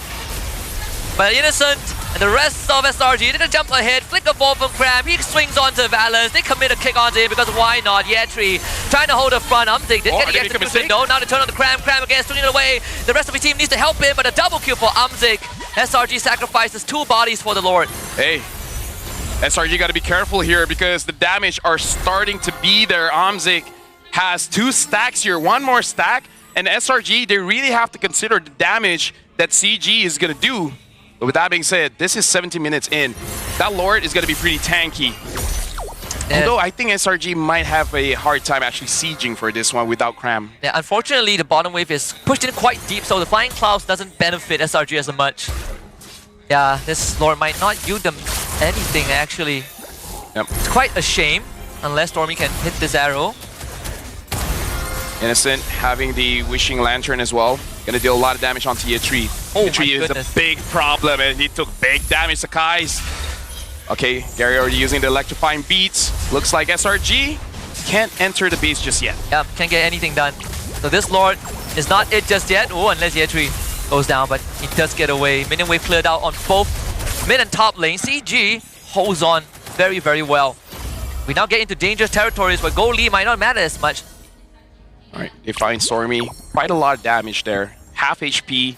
Speaker 22: But Innocent and the rest of SRG, they're gonna jump ahead, flick a ball from Cram, he swings onto Valence, they commit a kick onto him because why not? Ye3 trying to hold the front, Umzik didn't get the execution though, now they turn on the Cram again, swinging it away. The rest of the team needs to help him, but a double kill for Umzik. SRG sacrifices 2 bodies for the Lord.
Speaker 5: Hey, SRG gotta be careful here because the damage are starting to be there. Umzik has 2 stacks here, 1 more stack, and SRG, they really have to consider the damage that CG is gonna do. But with that being said, this is 17 minutes in. That Lord is gonna be pretty tanky. Although I think SRG might have a hard time actually sieging for this one without Cram.
Speaker 22: Yeah, unfortunately, the bottom wave is pushed in quite deep, so the Flying Clouds doesn't benefit SRG as much. Yeah, this Lord might not do them anything actually.
Speaker 5: Yep.
Speaker 22: It's quite a shame, unless Stormy can hit this arrow.
Speaker 5: Innocent having the Wishing Lantern as well. Gonna deal a lot of damage onto Ye3. Ye3 is a big problem and he took big damage to Kai's. Okay, Gary already using the electrifying beats. Looks like SRG can't enter the base just yet.
Speaker 22: Yeah, can't get anything done. So this Lord is not it just yet. Oh, unless Ye3 goes down, but he does get away. Minion wave cleared out on both mid and top lane. CG holds on very, very well. We now get into dangerous territories where gold lead might not matter as much.
Speaker 5: Alright, they find Stormy. Quite a lot of damage there. Half HP.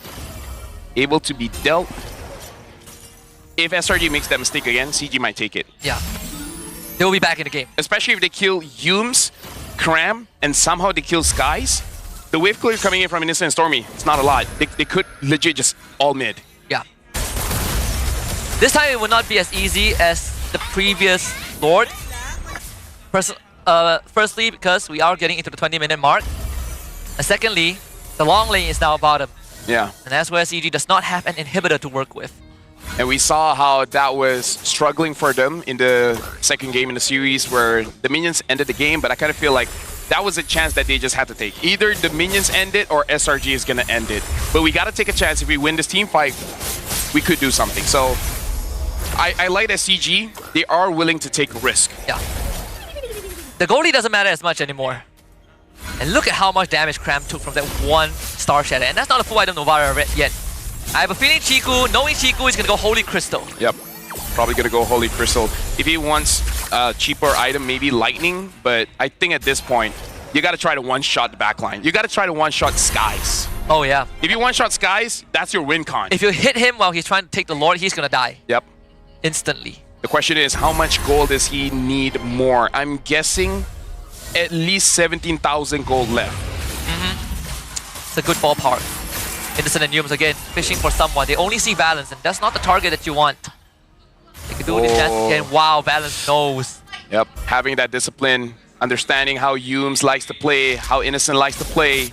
Speaker 5: Able to be dealt. If SRG makes that mistake again, CG might take it.
Speaker 22: Yeah. They'll be back in the game.
Speaker 5: Especially if they kill Yums, Cram, and somehow they kill Skies. The wave clear coming in from Innocent and Stormy, it's not a lot. They could legit just all mid.
Speaker 22: Yeah. This time it will not be as easy as the previous Lord. Firstly, because we are getting into the 20-minute mark. And secondly, the long lane is now bottom.
Speaker 5: Yeah.
Speaker 22: And that's where CG does not have an inhibitor to work with.
Speaker 5: And we saw how that was struggling for them in the second game in the series where the minions ended the game, but I kind of feel like that was a chance that they just had to take. Either the minions end it or SRG is going to end it. But we got to take a chance. If we win this team fight, we could do something. So I like that CG. They are willing to take a risk.
Speaker 22: Yeah. The goalie doesn't matter as much anymore. And look at how much damage Cram took from that 1 Star Shatter. And that's not a full item Novara yet. I have a feeling Chiku, knowing Chiku, is going to go Holy Crystal.
Speaker 5: Yep. Probably going to go Holy Crystal. If he wants a cheaper item, maybe Lightning. But I think at this point, you got to try to one-shot the backline. You got to try to one-shot Skies.
Speaker 22: Oh, yeah.
Speaker 5: If you one-shot Skies, that's your win con.
Speaker 22: If you hit him while he's trying to take the Lord, he's going to die.
Speaker 5: Yep.
Speaker 22: Instantly.
Speaker 5: The question is, how much gold does he need more? I'm guessing at least 17,000 gold left.
Speaker 22: It's a good ballpark. Innocent and Yums again, fishing for someone. They only see Valence, and that's not the target that you want. They can do this chance again. Wow, Valence knows.
Speaker 5: Yep, having that discipline, understanding how Yums likes to play, how Innocent likes to play.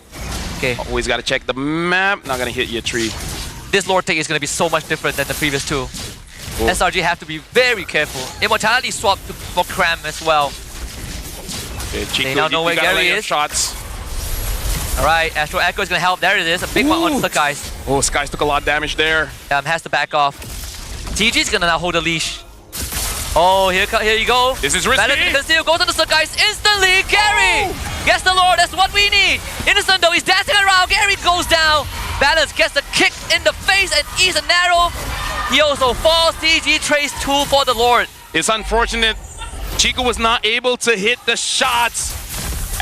Speaker 22: Okay.
Speaker 5: Always got to check the map. Not going to hit your tree.
Speaker 22: This Lord take is going to be so much different than the previous two. SRG have to be very careful. Immortality swap for Cram as well.
Speaker 5: Okay, Chico,
Speaker 22: they now know where Gary is.
Speaker 5: Shots.
Speaker 22: Alright, Astro Echo is going to help. There it is. A big one on Skies.
Speaker 5: Oh, Skies took a lot of damage there.
Speaker 22: Has to back off. TG is going to now hold a leash. Oh, here you go.
Speaker 5: This is risky.
Speaker 22: Balance conceal, goes to the Skies instantly. Gary gets the Lord. That's what we need. Innocent though, he's dancing around. Gary goes down. Balance gets the kick in the face and eats a narrow. He also falls. TG trades 2 for the Lord.
Speaker 5: It's unfortunate. Chico was not able to hit the shots.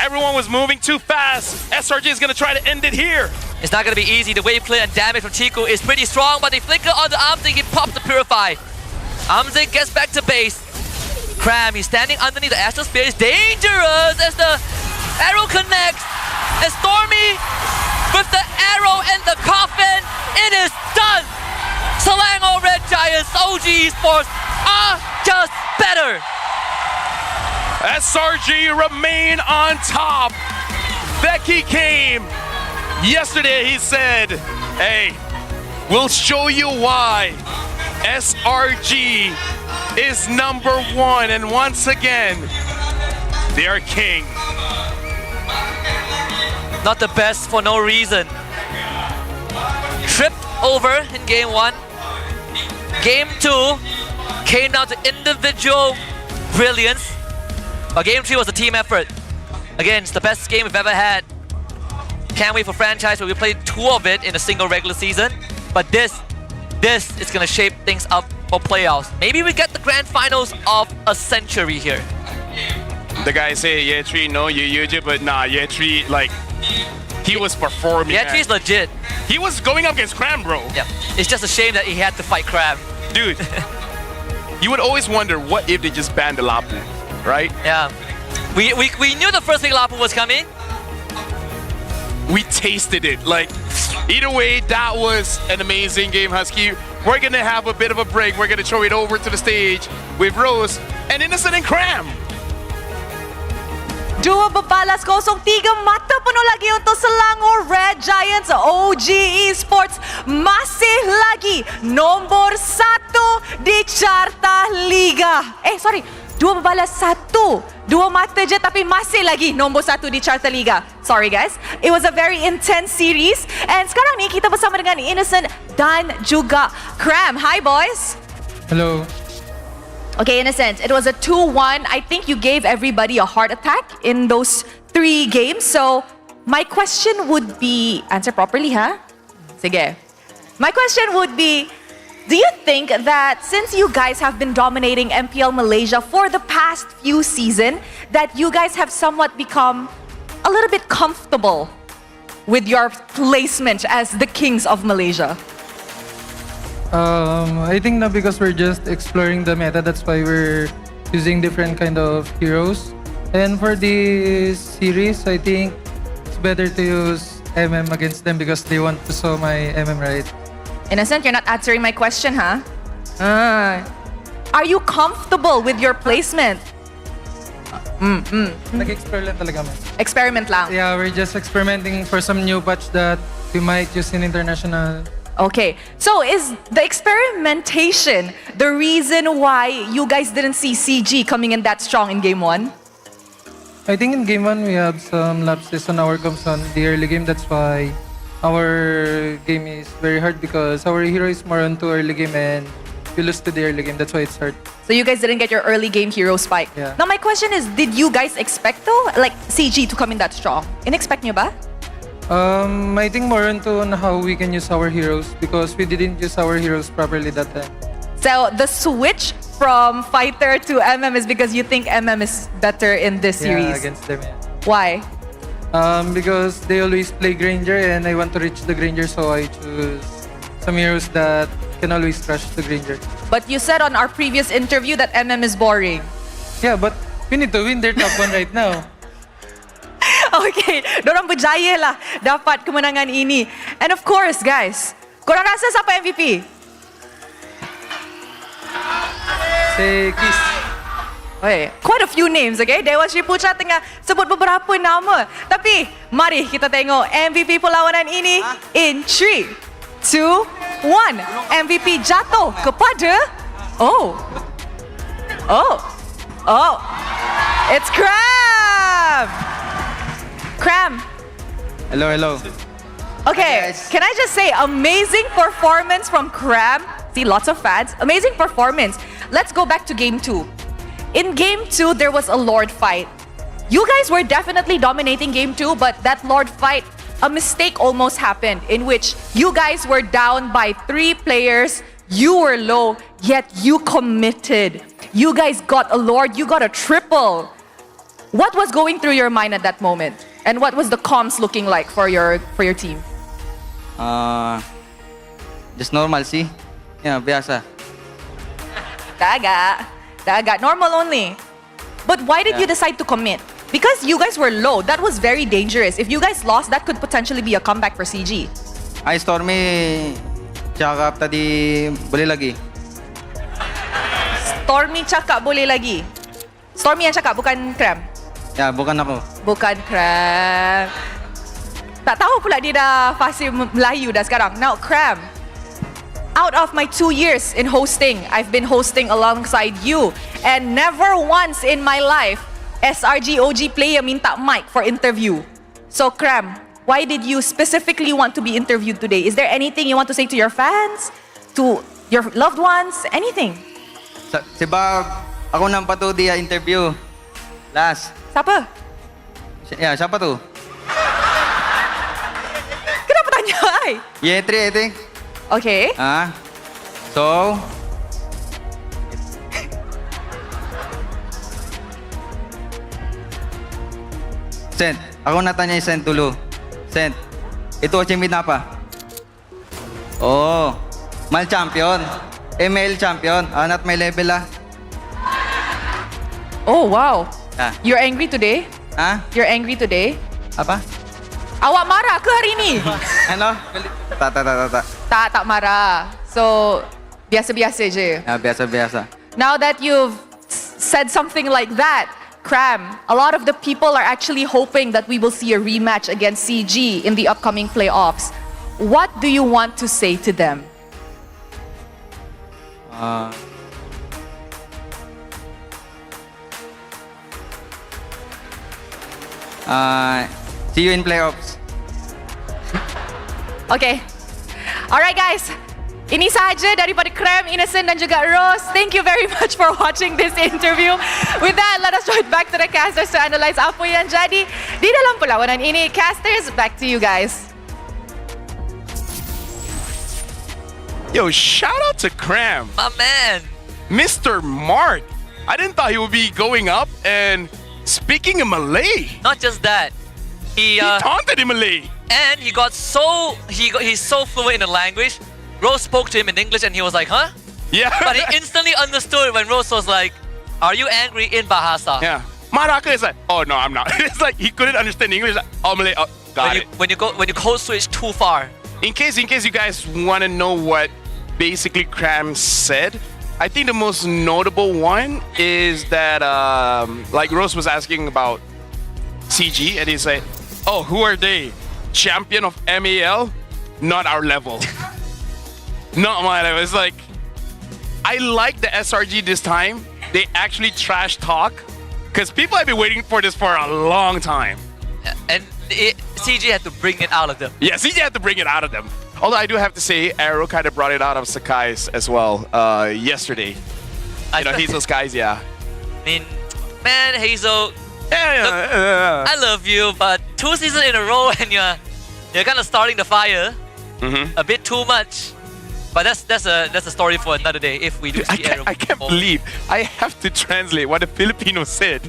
Speaker 5: Everyone was moving too fast. SRG is going to try to end it here.
Speaker 22: It's not going to be easy. The wave clear and damage from Chico is pretty strong, but they flicker on the Amzik. He pops the Purify. Amzik gets back to base. Cram, he's standing underneath the Astral Spear. It's dangerous as the arrow connects. And Stormy with the arrow and the coffin. It is done. Selangor Red Giants, OG Esports are just better.
Speaker 5: SRG remain on top. Becky came. Yesterday he said, hey, we'll show you why. SRG is #1, and once again, they are king.
Speaker 22: Not the best for no reason. Tripped over in game 1. Game 2 came down to individual brilliance. But game 3 was a team effort. Again, it's the best game we've ever had. Can't wait for franchise where we played 2 of it in a single regular season. But this is gonna shape things up for playoffs. Maybe we get the grand finals of a century here.
Speaker 5: The guys say Yetri, no, you, but nah, Yetri, like, he was performing.
Speaker 22: Yetri's legit.
Speaker 5: He was going up against Cram, bro.
Speaker 22: Yeah, it's just a shame that he had to fight Cram.
Speaker 5: Dude, you would always wonder, what if they just banned the Lapu, right?
Speaker 22: Yeah. We knew the first big Lapu was coming.
Speaker 5: We tasted it. Like, either way, that was an amazing game, Husky. We're going to have a bit of a break. We're going to throw it over to the stage with Rose and Innocent and Cram.
Speaker 9: Dua babalas 0-3 mata penuh lagi untuk Selangor Red Giants. OG Esports masih lagi nombor 1 di carta liga. Sorry, dua babalas 1. Dua mata je tapi masih lagi nombor 1 di carta liga. Sorry guys, it was a very intense series. And sekarang ni kita bersama dengan Innocent dan juga Cram. Hi boys.
Speaker 2: Hello.
Speaker 9: Okay, Innocent, it was a 2-1. I think you gave everybody a heart attack in those 3 games. So, my question would be... Answer properly, huh? Sige. My question would be, do you think that since you guys have been dominating MPL Malaysia for the past few seasons, that you guys have somewhat become a little bit comfortable with your placement as the kings of Malaysia?
Speaker 2: I think now because we're just exploring the meta, that's why we're using different kind of heroes. And for this series, I think it's better to use MM against them because they want to saw my MM, right?
Speaker 9: Innocent, you're not answering my question, huh? Are you comfortable with your placement?
Speaker 2: Nag-experiment talaga kami.
Speaker 9: Experiment lang?
Speaker 2: Yeah, we're just experimenting for some new patch that we might use in international.
Speaker 9: Okay, so is the experimentation the reason why you guys didn't see CG coming in that strong in game 1?
Speaker 2: I think in game 1 we have some lapses on our comps on the early game. That's why our game is very hard because our hero is more onto early game and we lose to the early game. That's why it's hard.
Speaker 9: So you guys didn't get your early game hero spike.
Speaker 2: Yeah.
Speaker 9: Now my question is, did you guys expect though, like CG to come in that strong? In-expect nyo ba?
Speaker 2: I think more into on how we can use our heroes because we didn't use our heroes properly that time.
Speaker 9: So the switch from fighter to MM is because you think MM is better in this series?
Speaker 2: Yeah, against them, yeah.
Speaker 9: Why?
Speaker 2: Because they always play Granger and I want to reach the Granger, so I choose some heroes that can always crush the Granger.
Speaker 9: But you said on our previous interview that MM is boring.
Speaker 2: Yeah, but we need to win their top 1 right now.
Speaker 9: Okay, dorang berjaya lah dapat kemenangan ini. And of course, guys, korang rasa siapa MVP?
Speaker 2: Say Kiss.
Speaker 9: Okay, quite a few names, okay? Dewan Sri Putra tengah sebut beberapa nama. Tapi, mari kita tengok MVP perlawanan ini in 3, 2, 1. MVP jatuh kepada... Oh. It's Cram! Cram.
Speaker 21: Hello.
Speaker 9: Okay, can I just say, amazing performance from Cram. See, lots of fans. Amazing performance. Let's go back to game 2. In game 2, there was a Lord fight. You guys were definitely dominating game 2, but that Lord fight, a mistake almost happened in which you guys were down by 3 players. You were low, yet you committed. You guys got a Lord, you got a triple. What was going through your mind at that moment? And what was the comms looking like for your team?
Speaker 21: Just normal sih. Ya, biasa.
Speaker 9: Daga, normal only. But why did you decide to commit? Because you guys were low. That was very dangerous. If you guys lost, that could potentially be a comeback for CG.
Speaker 21: Ay, Stormy, cakap tadi boleh lagi.
Speaker 9: Stormy cakap boleh lagi. Stormy yang cakap, bukan Cram.
Speaker 21: Ya, bukan aku.
Speaker 9: Bukan Cram. Tak tahu pula dia dah fasih Melayu dah sekarang. Now, Cram. Out of my 2 years in hosting, I've been hosting alongside you. And never once in my life, SRG OG player minta mic for interview. So, Cram, why did you specifically want to be interviewed today? Is there anything you want to say to your fans? To your loved ones? Anything?
Speaker 21: Sebab ako nang patu dia interview. Last.
Speaker 9: Siapa?
Speaker 21: Ya, siapa tu?
Speaker 9: Kenapa tanya I?
Speaker 21: Y3, I think.
Speaker 9: Okay.
Speaker 21: So, Sent, ako natanya Sent dulu. Sent, itu achievement apa? Oh, mal champion. ML champion. Not my level lah.
Speaker 9: Oh, wow. You're angry today? You're angry today?
Speaker 21: Apa?
Speaker 9: Awak marah ke hari ni?
Speaker 21: Ano?
Speaker 9: Tak marah. So, biasa-biasa je.
Speaker 21: Ya, biasa-biasa.
Speaker 9: Now that you've said something like that, Cram, a lot of the people are actually hoping that we will see a rematch against CG in the upcoming playoffs. What do you want to say to them?
Speaker 21: See you in playoffs.
Speaker 9: Okay. Alright guys. Ini sahaja daripada Cram, Innocent dan juga Rose. Thank you very much for watching this interview. With that, let us join back to the casters to analyze apa yang jadi di dalam perlawanan ini. Casters, back to you guys.
Speaker 5: Yo, shout out to Cram.
Speaker 22: My man.
Speaker 5: Mr. Mark. I didn't thought he would be going up and speaking in Malay.
Speaker 22: Not just that. He
Speaker 5: taunted in Malay.
Speaker 22: And he got he's so fluent in the language. Rose spoke to him in English and he was like, huh?
Speaker 5: Yeah.
Speaker 22: But he instantly understood when Rose was like, are you angry in Bahasa?
Speaker 5: Yeah. Maraka is like, oh no, I'm not. It's like he couldn't understand English. Like, oh, Malay, oh, got it.
Speaker 22: When you code switch too far.
Speaker 5: In case you guys want to know what basically Cram said, I think the most notable one is that like Rose was asking about CG and he said, oh, who are they? Champion of MPL? Not our level. Not my level. It's like, I like the SRG this time. They actually trash talk because people have been waiting for this for a long time.
Speaker 22: And CG had to bring it out of them.
Speaker 5: Yeah, CG had to bring it out of them. Although I do have to say, Arrow kind of brought it out of Sakai's as well yesterday. Hazel's guys, yeah.
Speaker 22: I mean, man, Hazel.
Speaker 5: Yeah.
Speaker 22: I love you, but 2 seasons in a row and you're kind of starting the fire a bit too much. But that's a story for another day if we do see Arrow.
Speaker 5: I can't believe I have to translate what a Filipino said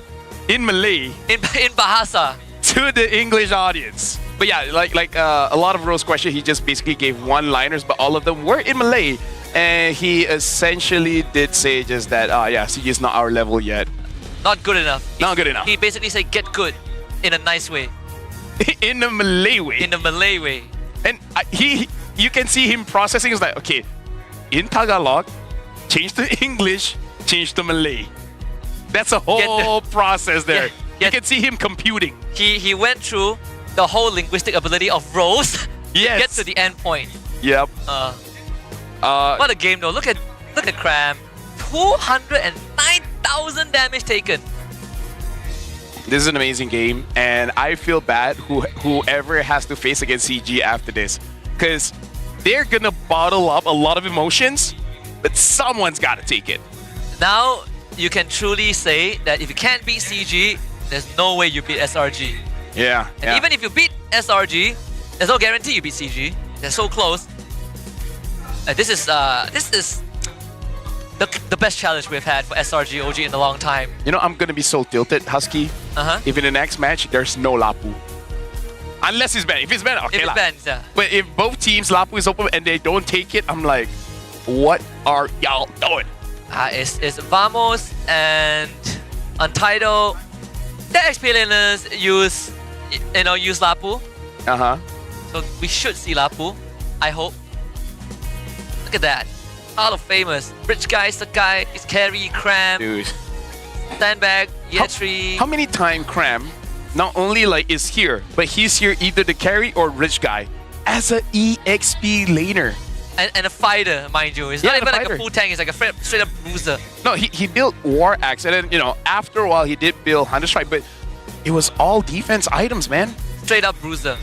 Speaker 5: in Malay
Speaker 22: in Bahasa
Speaker 5: to the English audience. But yeah, like a lot of Rose's question, he just basically gave one-liners, but all of them were in Malay. And he essentially did say just that, yeah, CG is not our level yet.
Speaker 22: Not good enough.
Speaker 5: Not good enough.
Speaker 22: He basically said, get good in a nice way.
Speaker 5: In a Malay way.
Speaker 22: In a Malay way.
Speaker 5: And you can see him processing. It's like, okay, in Tagalog, change to English, change to Malay. That's a whole process there. You can see him computing.
Speaker 22: He went through the whole linguistic ability of Rose to get to the end point.
Speaker 5: Yep.
Speaker 22: What a game though. Look at Cram. 209,000 damage taken.
Speaker 5: This is an amazing game, and I feel bad whoever has to face against CG after this, because they're gonna bottle up a lot of emotions, but someone's gotta take it.
Speaker 22: Now you can truly say that if you can't beat CG, there's no way you beat SRG.
Speaker 5: Yeah.
Speaker 22: And even if you beat SRG, there's no guarantee you beat CG. They're so close. This is the best challenge we've had for SRG OG in a long time.
Speaker 5: You know, I'm gonna be so tilted, Husky. If in the next match there's no Lapu, unless it's banned. If it's banned, okay.
Speaker 22: If it's banned, yeah.
Speaker 5: But if both teams Lapu is open and they don't take it, I'm like, what are y'all doing?
Speaker 22: It's Vamos and Untitled. The XP laners use Lapu. So we should see Lapu. I hope. Look at that. Hall of Famous. Rich Guy, Sakai, is Carry, Cram.
Speaker 5: Dude.
Speaker 22: Sandbag, Yetri.
Speaker 5: How many times Cram not only like is here, but he's here either the carry or Rich Guy as a EXP laner.
Speaker 22: And a fighter, mind you. It's not even like a full tank, it's like a straight up bruiser.
Speaker 5: No, he built War Axe, and then, you know, after a while he did build Hunter Strike, but it was all defense items, man.
Speaker 22: Straight up bruiser.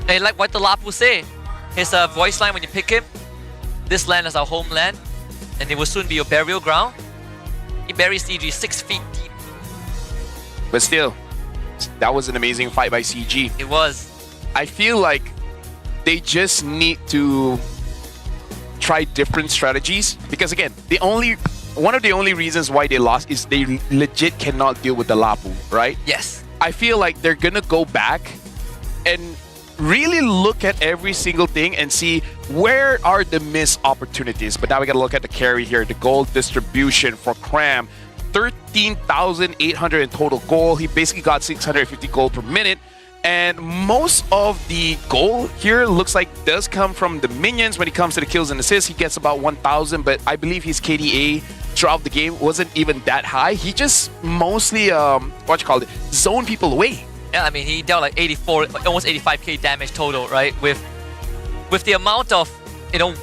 Speaker 22: And like what the Lapu say, his voice line when you pick him, this land is our homeland, and it will soon be your burial ground. He buries CG 6 feet deep.
Speaker 5: But still, that was an amazing fight by CG.
Speaker 22: It was.
Speaker 5: I feel like they just need to try different strategies, because again, one of the only reasons why they lost is they legit cannot deal with the Lapu, right?
Speaker 22: Yes.
Speaker 5: I feel like they're gonna go back and really look at every single thing and see where are the missed opportunities. But now we gotta look at the carry here, the gold distribution for Cram. 13,800 in total gold. He basically got 650 gold per minute. And most of the gold here looks like does come from the minions. When it comes to the kills and assists, he gets about 1,000, but I believe his KDA throughout the game wasn't even that high. He just mostly, zone people away.
Speaker 22: Yeah, I mean, he dealt like 84, almost 85k damage total, right? With the amount of,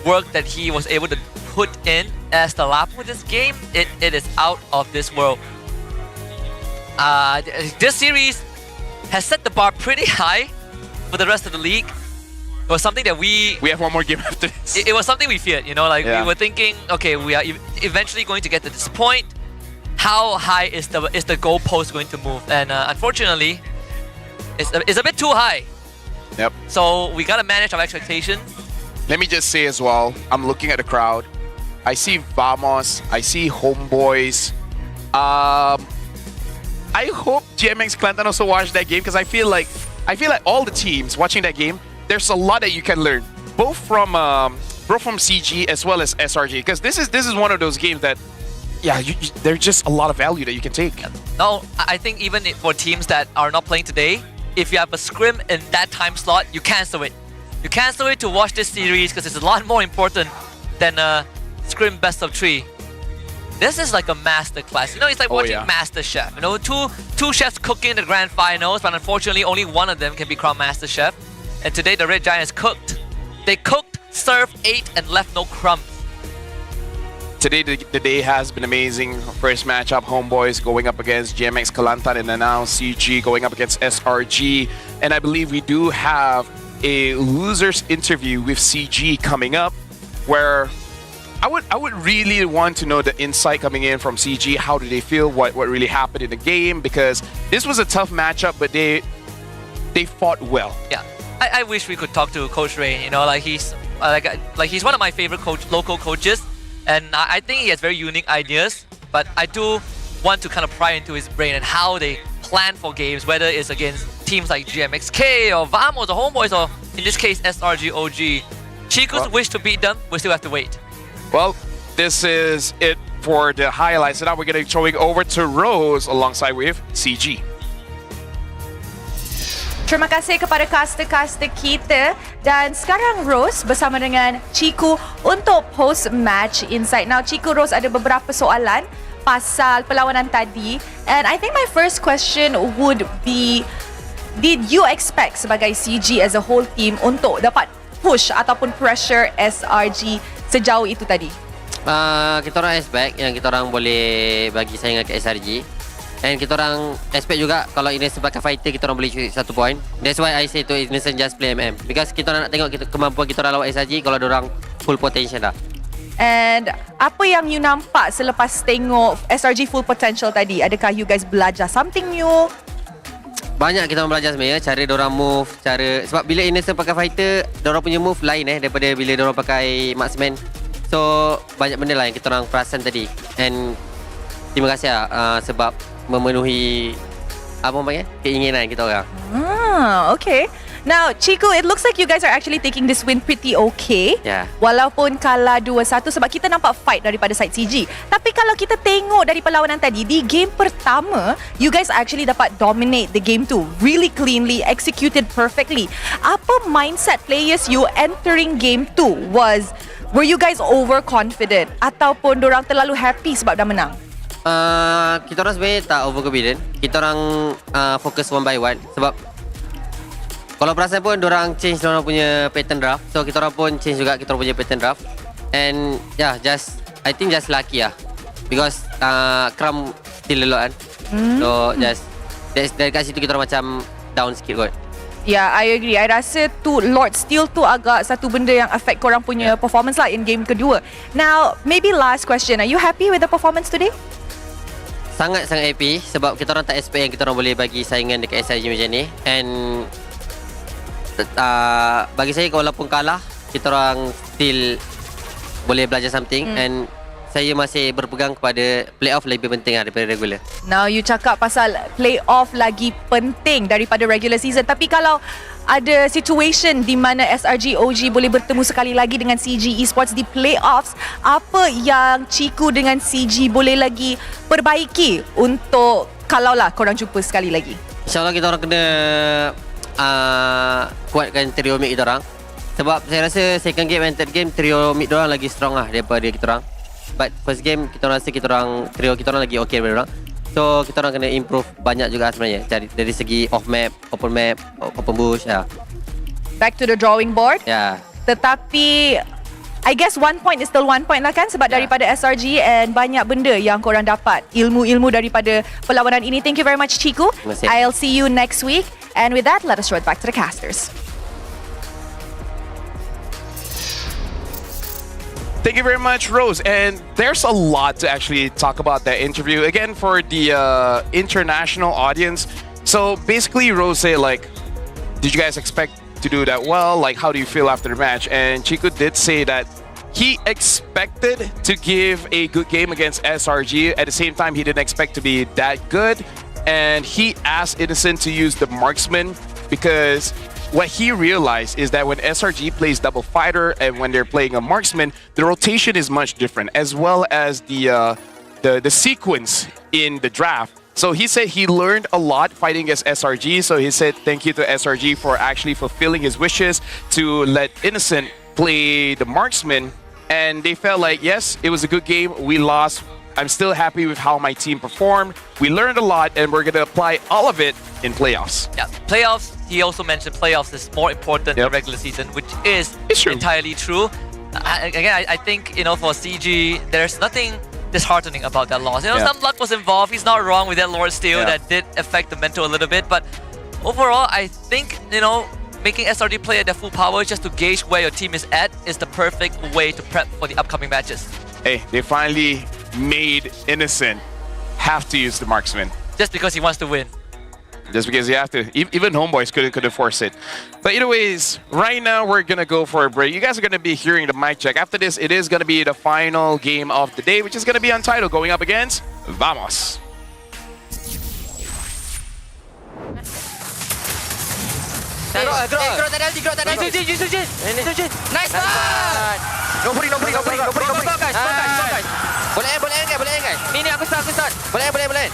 Speaker 22: work that he was able to put in as the Lapu this game, it is out of this world. This series has set the bar pretty high for the rest of the league. It was something that we
Speaker 5: have one more game after this.
Speaker 22: It was something we feared, we were thinking, okay, we are eventually going to get to this point. How high is the goalpost going to move? And unfortunately, it's a bit too high.
Speaker 5: Yep.
Speaker 22: So we gotta manage our expectations.
Speaker 5: Let me just say as well, I'm looking at the crowd. I see Vamos, I see Homeboys. I hope GMX Clanton also watched that game, because I feel like all the teams watching that game, there's a lot that you can learn, both from CG as well as SRG, because this is one of those games that, there's just a lot of value that you can take.
Speaker 22: No, I think even for teams that are not playing today, if you have a scrim in that time slot, you cancel it. You cancel it to watch this series because it's a lot more important than a scrim best of 3. This is like a master class. It's like watching Master Chef. Two chefs cooking in the grand finals, but unfortunately only one of them can be crowned Master Chef. And today the Red Giants cooked. They cooked, served, ate, and left no crumbs.
Speaker 5: Today the day has been amazing. First matchup, Homeboys going up against GMX Kelantan, and then now CG going up against SRG. And I believe we do have a losers interview with CG coming up, where I would really want to know the insight coming in from CG. How do they feel? What really happened in the game? Because this was a tough matchup, but they fought well.
Speaker 22: Yeah, I wish we could talk to Coach Ray. He's he's one of my favorite local coaches, and I think he has very unique ideas. But I do want to kind of pry into his brain and how they plan for games, whether it's against teams like GMXK or Vamos or Homeboys, or in this case SRG OG. Chiku's wish to beat them, we still have to wait.
Speaker 5: Well, this is it for the highlights. So now we're going to be showing over to Rose alongside with CG.
Speaker 9: Terima kasih kepada caster-caster kita, dan sekarang Rose bersama dengan Chiku untuk post-match insight. Now Chiku, Rose ada beberapa soalan pasal perlawanan tadi. And I think my first question would be, did you expect sebagai CG as a whole team untuk dapat push ataupun pressure SRG sejauh itu tadi?
Speaker 21: Kita orang expect yang kita orang boleh bagi saingan ke SRG. And kita orang expect juga kalau Innocent pakai fighter, kita orang boleh curi 1 point. That's why I say to Innocent just play MM. Because kita orang nak tengok kemampuan kita orang lawan SRG kalau orang full potential dah.
Speaker 9: And apa yang you nampak selepas tengok SRG full potential tadi? Adakah you guys belajar something new?
Speaker 21: Banyak kita orang belajar sebenarnya, cara diorang move, sebab bila Innocent pakai fighter, diorang punya move lain daripada bila diorang pakai marksman. So banyak benda lah yang kita orang perasan tadi. And terima kasih sebab memenuhi keinginan kita orang.
Speaker 9: Okay. Now, Chico, it looks like you guys are actually taking this win pretty okay.
Speaker 21: Yeah.
Speaker 9: Walaupun kalah 2-1 sebab kita nampak fight daripada side CG. Tapi kalau kita tengok dari perlawanan tadi, di game pertama, you guys actually dapat dominate the game tu. Really cleanly, executed perfectly. Apa mindset players you entering game 2 was? Were you guys overconfident? Ataupun dorang terlalu happy sebab dah menang?
Speaker 21: Kita orang sebenarnya tak overconfident. Kita orang fokus one by one. Sebab kalau perasan pun diorang change diorang punya pattern draft. So kita orang pun change juga kita orang punya pattern draft. And yeah, I think just lucky lah. Because Crum still a lot kan. So just dari kat situ kita orang macam down sikit kot.
Speaker 9: Yeah, I agree. I rasa tu Lord Steel tu agak satu benda yang affect korang punya performance lah in game kedua. Now, maybe last question. Are you happy with the performance today?
Speaker 21: Sangat-sangat happy sebab kita orang tak expect yang kita orang boleh bagi saingan dekat SRG macam ni. And bagi saya walaupun kalah, kita orang still boleh belajar something. And saya masih berpegang kepada playoff lebih penting daripada regular.
Speaker 9: Now you cakap pasal playoff lagi penting daripada regular season. Tapi kalau ada situation di mana SRG OG boleh bertemu sekali lagi dengan CG Esports di playoffs, apa yang Ciku dengan CG boleh lagi perbaiki untuk kalaulah korang jumpa sekali lagi?
Speaker 21: InsyaAllah kita orang kena kuatkan trio mid kita orang. Sebab saya rasa second game and third game trio mid orang lagi strong lah daripada kita orang. But first game kita rasa trio kita orang lagi okay daripada orang. So kita orang kena improve banyak juga sebenarnya dari segi off map, open bush.
Speaker 9: Back to the drawing board. Tetapi I guess 1 point is still 1 point lah kan, sebab daripada SRG and banyak benda yang korang dapat, ilmu-ilmu daripada perlawanan ini. Thank you very much, Ciku. I'll see you next week. And with that, let us throw it back to the casters.
Speaker 5: Thank you very much, Rose. And there's a lot to actually talk about that interview. Again, for the international audience. So basically, Rose said, like, did you guys expect to do that well? Like, how do you feel after the match? And Chico did say that he expected to give a good game against SRG. At the same time, he didn't expect to be that good. And he asked Innocent to use the marksman because what he realized is that when SRG plays double fighter and when they're playing a marksman, the rotation is much different, as well as the sequence in the draft. So he said he learned a lot fighting against SRG. So he said thank you to SRG for actually fulfilling his wishes to let Innocent play the marksman. And they felt like, yes, it was a good game. We lost. I'm still happy with how my team performed. We learned a lot, and we're going to apply all of it in playoffs.
Speaker 22: Yeah, playoffs, he also mentioned playoffs is more important than regular season, which is entirely true. I think, for CG, there's nothing disheartening about that loss. Some luck was involved. He's not wrong with that Lord Steel. That did affect the mental a little bit. But overall, I think, making SRD play at their full power just to gauge where your team is at is the perfect way to prep for the upcoming matches.
Speaker 5: Hey, they finally made Innocent have to use the marksman.
Speaker 22: Just because he wants to win.
Speaker 5: Just because you have to. Even Homeboys couldn't force it. But anyways, right now we're going to go for a break. You guys are going to be hearing the mic check. After this, it is going to be the final game of the day, which is going to be Untitled, going up against Vamos.
Speaker 11: Nice one. No break. Guys. Boleh guys. Ini aku start. Boleh. Mi. Guys. Boleh.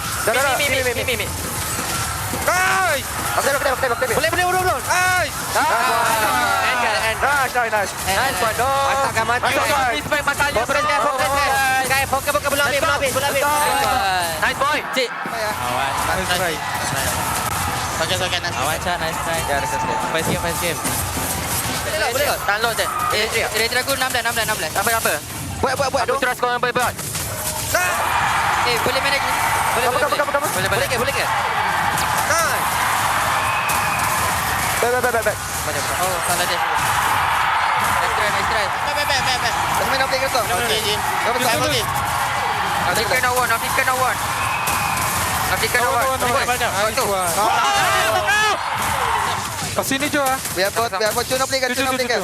Speaker 11: Guys. Nice.
Speaker 18: Nice one, dong.
Speaker 11: Masakkan mati.
Speaker 18: Please baik matanya.
Speaker 11: Fokus guys. Fokus belum habis.
Speaker 18: Nice boy.
Speaker 15: Cik.
Speaker 18: Awan.
Speaker 2: Nice try.
Speaker 18: Soket. Awan cak, nice try.
Speaker 11: Ya,
Speaker 18: First game.
Speaker 11: Boleh tak?
Speaker 18: Tahan low je.
Speaker 11: Elektrik aku 16.
Speaker 18: Apa? Buat.
Speaker 11: Aku trust kau yang buat.
Speaker 18: Boleh manage. Boleh ke?
Speaker 11: Nice. Back.
Speaker 18: Oh, salah dia. Nice try.
Speaker 11: Back. Let's main update kau.
Speaker 18: Okay.
Speaker 11: African no one.
Speaker 2: Nice one. Kasih ni Jo ah.
Speaker 11: Biar kau cun update kan.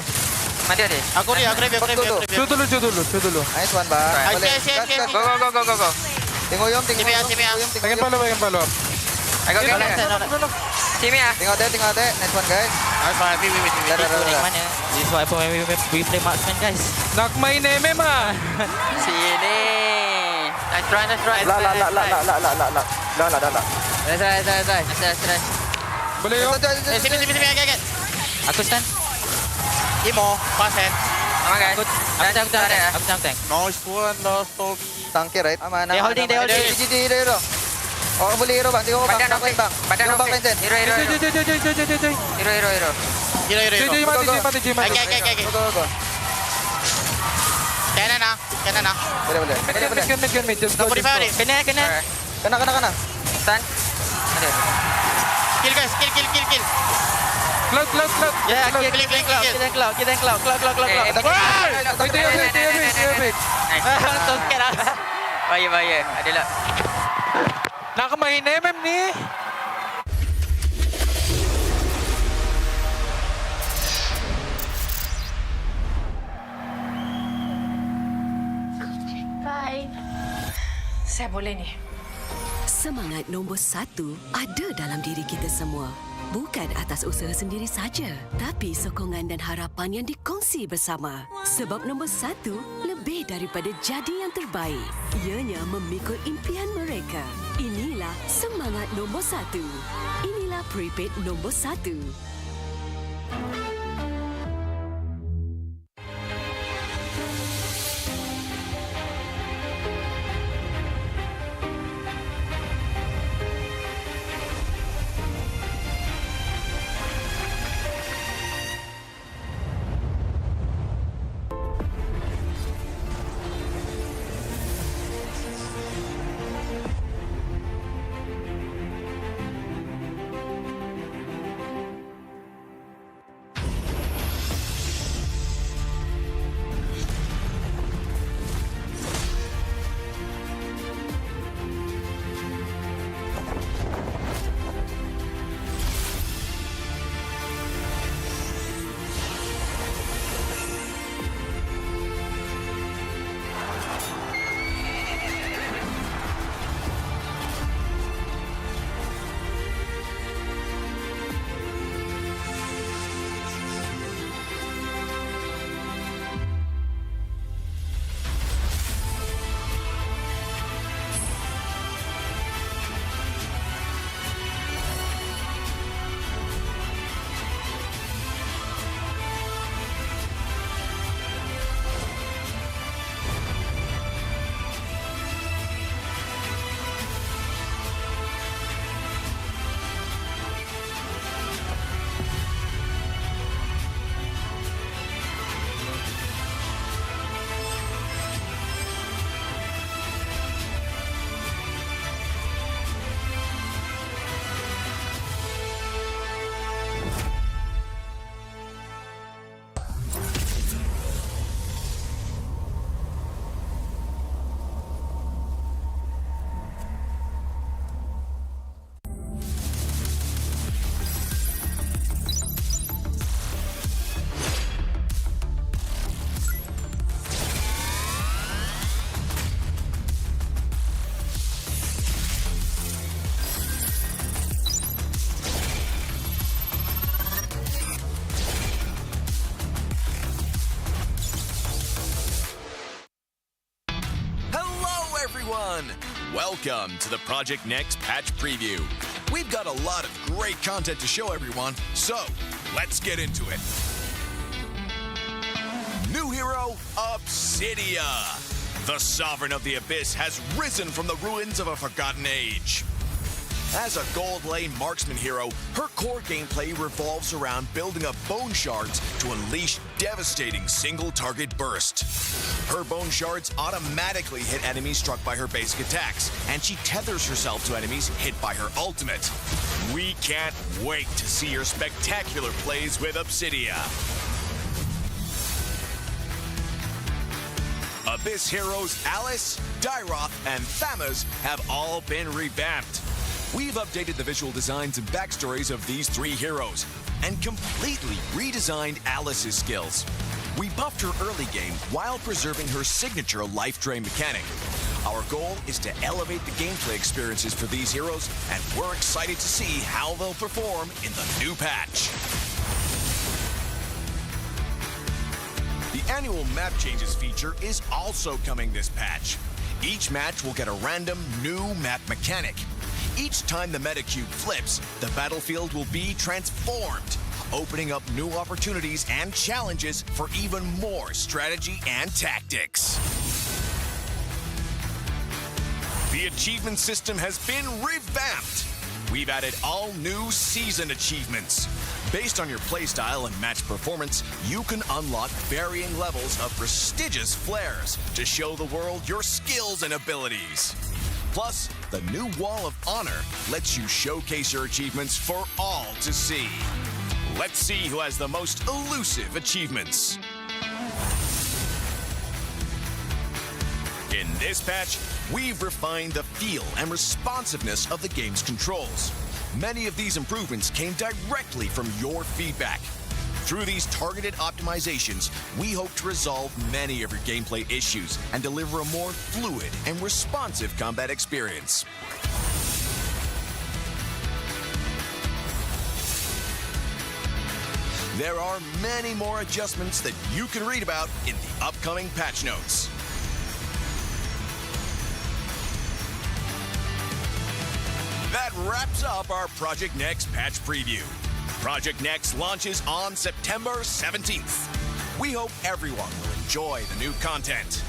Speaker 18: Mana dia?
Speaker 23: Aku ni.
Speaker 2: Cu dulu.
Speaker 11: Nice one, bang. Boleh.
Speaker 18: Go.
Speaker 11: Tengok Yom.
Speaker 2: Pengen follow up.
Speaker 18: I got game. Sini ah.
Speaker 11: Tengok ada. Nice one, guys.
Speaker 18: Mana? This is why we play marksman, guys.
Speaker 2: Nak main MM ah.
Speaker 18: Sini. Nice try.
Speaker 11: La.
Speaker 18: Nice try.
Speaker 2: Boleh yo.
Speaker 23: Sini, agak.
Speaker 18: Aku stand.
Speaker 23: Imo, pass hand.
Speaker 18: Sama guys. Aku tank.
Speaker 23: Nice one, last Toby.
Speaker 11: Tangkir, right? Aman.
Speaker 18: They holding.
Speaker 11: GG, hero. Oh, boleh hero, bang. Tengok bang.
Speaker 18: Badan
Speaker 11: Bang Vincent.
Speaker 18: Hero.
Speaker 2: Mati.
Speaker 11: Go.
Speaker 23: Kanan ah.
Speaker 11: Boleh.
Speaker 2: Mid. Just go.
Speaker 23: 45 ni.
Speaker 11: Kena.
Speaker 18: Stand. Ada.
Speaker 23: Kill guys, kill.
Speaker 2: Cloud.
Speaker 18: Yeah,
Speaker 23: Kill.
Speaker 18: kita cloud.
Speaker 2: Wait.
Speaker 18: Soket lah. Bahaya. Adalah.
Speaker 2: Nak main MM ni.
Speaker 1: Bye. Saya boleh ni.
Speaker 3: Semangat nombor 1 ada dalam diri kita semua. Bukan atas usaha sendiri saja, tapi sokongan dan harapan yang dikongsi bersama. Sebab nombor 1 lebih daripada jadi yang terbaik. Ianya memikul impian mereka. Inilah semangat nombor 1. Inilah prepaid nombor 1.
Speaker 4: Welcome to the Project Next patch preview. We've got a lot of great content to show everyone, so let's get into it. hero, Obsidia. The Sovereign of the Abyss has risen from the ruins of a forgotten age. As a gold lane marksman hero, her core gameplay revolves around building up bone shards to unleash devastating single-target burst. Her bone shards automatically hit enemies struck by her basic attacks, and she tethers herself to enemies hit by her ultimate. We can't wait to see your spectacular plays with Obsidia. Abyss heroes Alice, Dyroth, and Thamas have all been revamped. We've updated the visual designs and backstories of these three heroes and completely redesigned Alice's skills. We buffed her early game while preserving her signature life drain mechanic. Our goal is to elevate the gameplay experiences for these heroes, and we're excited to see how they'll perform in the new patch. The annual map changes feature is also coming this patch. Each match will get a random new map mechanic. Each time the meta cube flips, the battlefield will be transformed, opening up new opportunities and challenges for even more strategy and tactics. The achievement system has been revamped. We've added all new season achievements. Based on your playstyle and match performance, you can unlock varying levels of prestigious flares to show the world your skills and abilities. Plus, the new Wall of Honor lets you showcase your achievements for all to see. Let's see who has the most elusive achievements. In this patch, we've refined the feel and responsiveness of the game's controls. Many of these improvements came directly from your feedback. Through these targeted optimizations, we hope to resolve many of your gameplay issues and deliver a more fluid and responsive combat experience. There are many more adjustments that you can read about in the upcoming patch notes. That wraps up our Project Next patch preview. Project Next launches on September 17th. We hope everyone will enjoy the new content.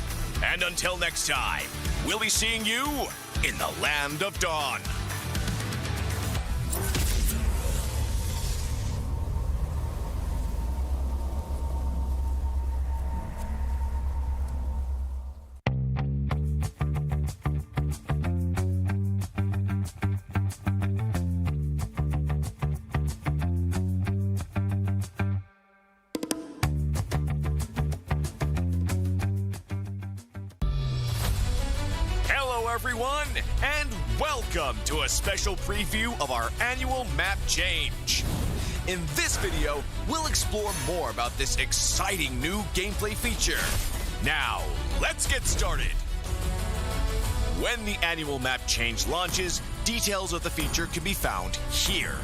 Speaker 4: And until next time, we'll be seeing you in the Land of Dawn. Everyone, and welcome to a special preview of our annual map change. In this video, we'll explore more about this exciting new gameplay feature. Now, let's get started. When the annual map change launches, details of the feature can be found here.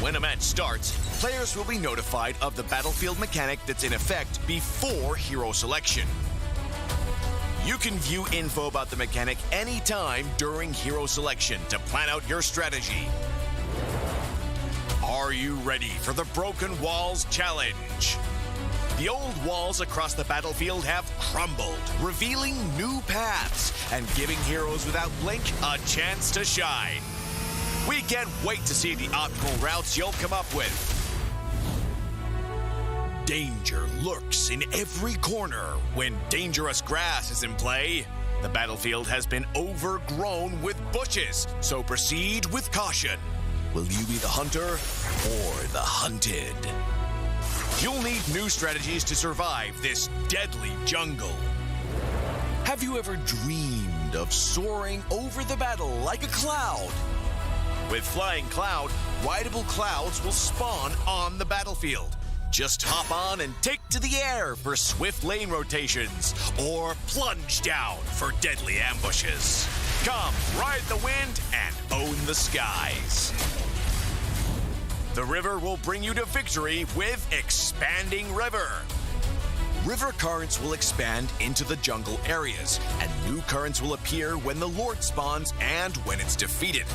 Speaker 4: When a match starts, players will be notified of the battlefield mechanic that's in effect before hero selection. You can view info about the mechanic anytime during hero selection to plan out your strategy. Are you ready for the Broken Walls Challenge? The old walls across the battlefield have crumbled, revealing new paths and giving heroes without blink a chance to shine. We can't wait to see the optimal routes you'll come up with. Danger lurks in every corner when dangerous grass is in play. The battlefield has been overgrown with bushes, so proceed with caution. Will you be the hunter or the hunted? You'll need new strategies to survive this deadly jungle. Have you ever dreamed of soaring over the battle like a cloud? With Flying Cloud, rideable clouds will spawn on the battlefield. Just hop on and take to the air for swift lane rotations, or plunge down for deadly ambushes. Come, ride the wind and own the skies. The river will bring you to victory with Expanding River. River currents will expand into the jungle areas, and new currents will appear when the Lord spawns and when it's defeated.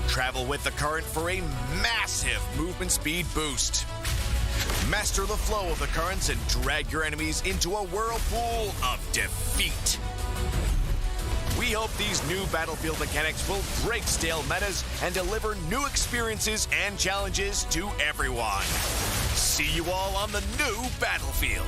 Speaker 4: Travel with the current for a massive movement speed boost. Master the flow of the currents and drag your enemies into a whirlpool of defeat. We hope these new battlefield mechanics will break stale metas and deliver new experiences and challenges to everyone. See you all on the new battlefield.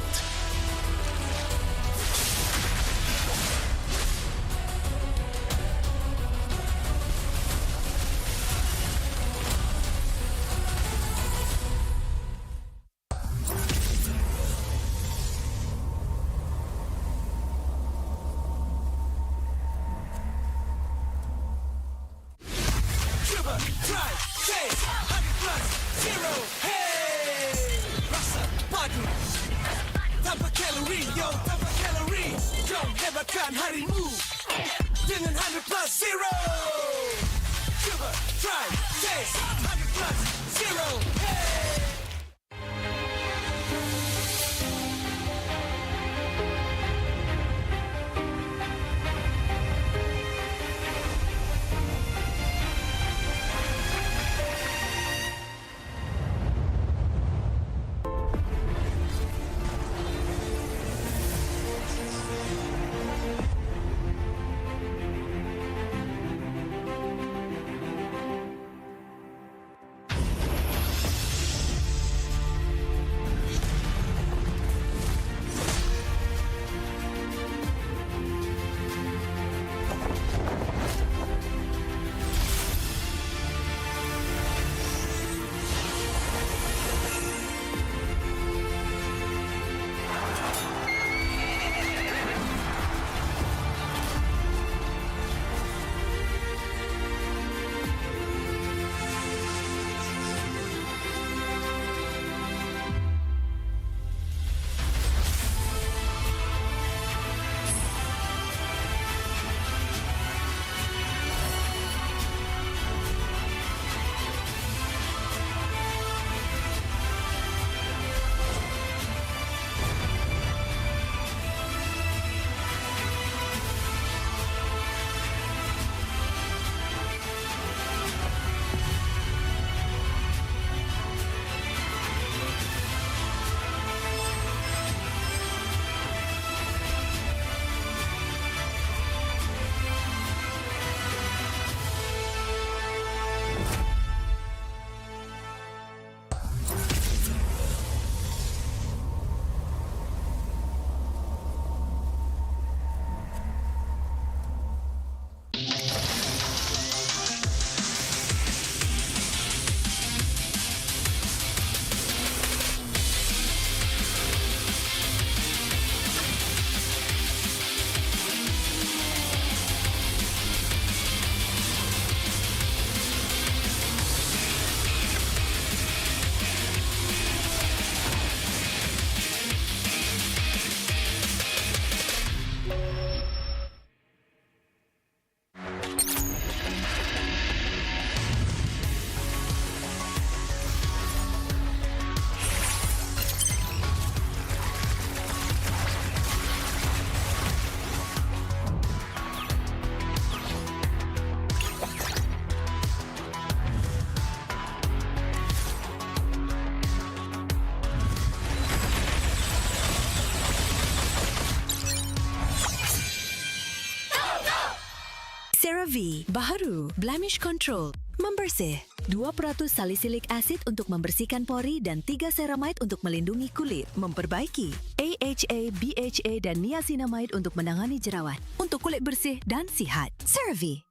Speaker 3: CeraVe baharu, blemish control, membersih. 2% salisilik asid untuk membersihkan pori dan 3 ceramide untuk melindungi kulit, memperbaiki. AHA, BHA dan niacinamide untuk menangani jerawat, untuk kulit bersih dan sihat. CeraVe.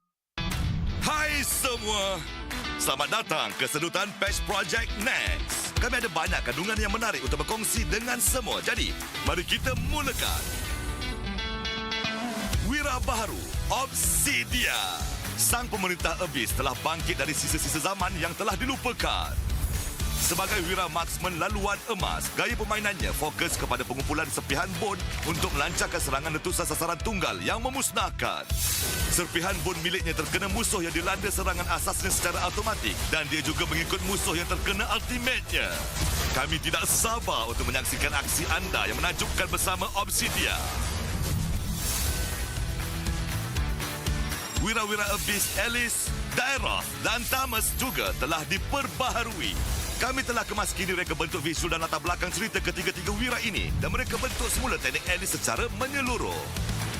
Speaker 13: Hai semua. Selamat datang ke sedutan Patch Project Next. Kami ada banyak kandungan yang menarik untuk berkongsi dengan semua. Jadi, mari kita mulakan. Wira baharu, Obsidia. Sang pemerintah Abyss telah bangkit dari sisa-sisa zaman yang telah dilupakan. Sebagai wira marksman laluan emas, gaya permainannya fokus kepada pengumpulan serpihan bone untuk melancarkan serangan letusan sasaran tunggal yang memusnahkan. Serpihan bone miliknya terkena musuh yang dilanda serangan asasnya secara automatik dan dia juga mengikut musuh yang terkena ultimate-nya. Kami tidak sabar untuk menyaksikan aksi anda yang menakjubkan bersama Obsidia. Wira-wira Abyss Alice, Dairah dan Thomas juga telah diperbaharui. Kami telah kemas kini reka bentuk visual dan latar belakang cerita ketiga-tiga wira ini dan mereka bentuk semula teknik edit secara menyeluruh.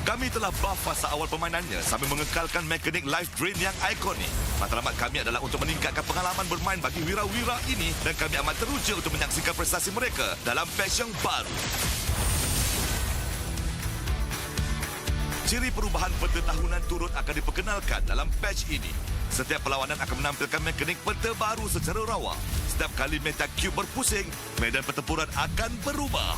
Speaker 13: Kami telah buff fasa awal permainannya sambil mengekalkan mekanik life drain yang ikonik. Matlamat kami adalah untuk meningkatkan pengalaman bermain bagi wira-wira ini dan kami amat teruja untuk menyaksikan prestasi mereka dalam patch yang baru. Ciri perubahan peta tahunan turut akan diperkenalkan dalam patch ini. Setiap perlawanan akan menampilkan mekanik peta baru secara rawa. Setiap kali meta cube berpusing, medan pertempuran akan berubah,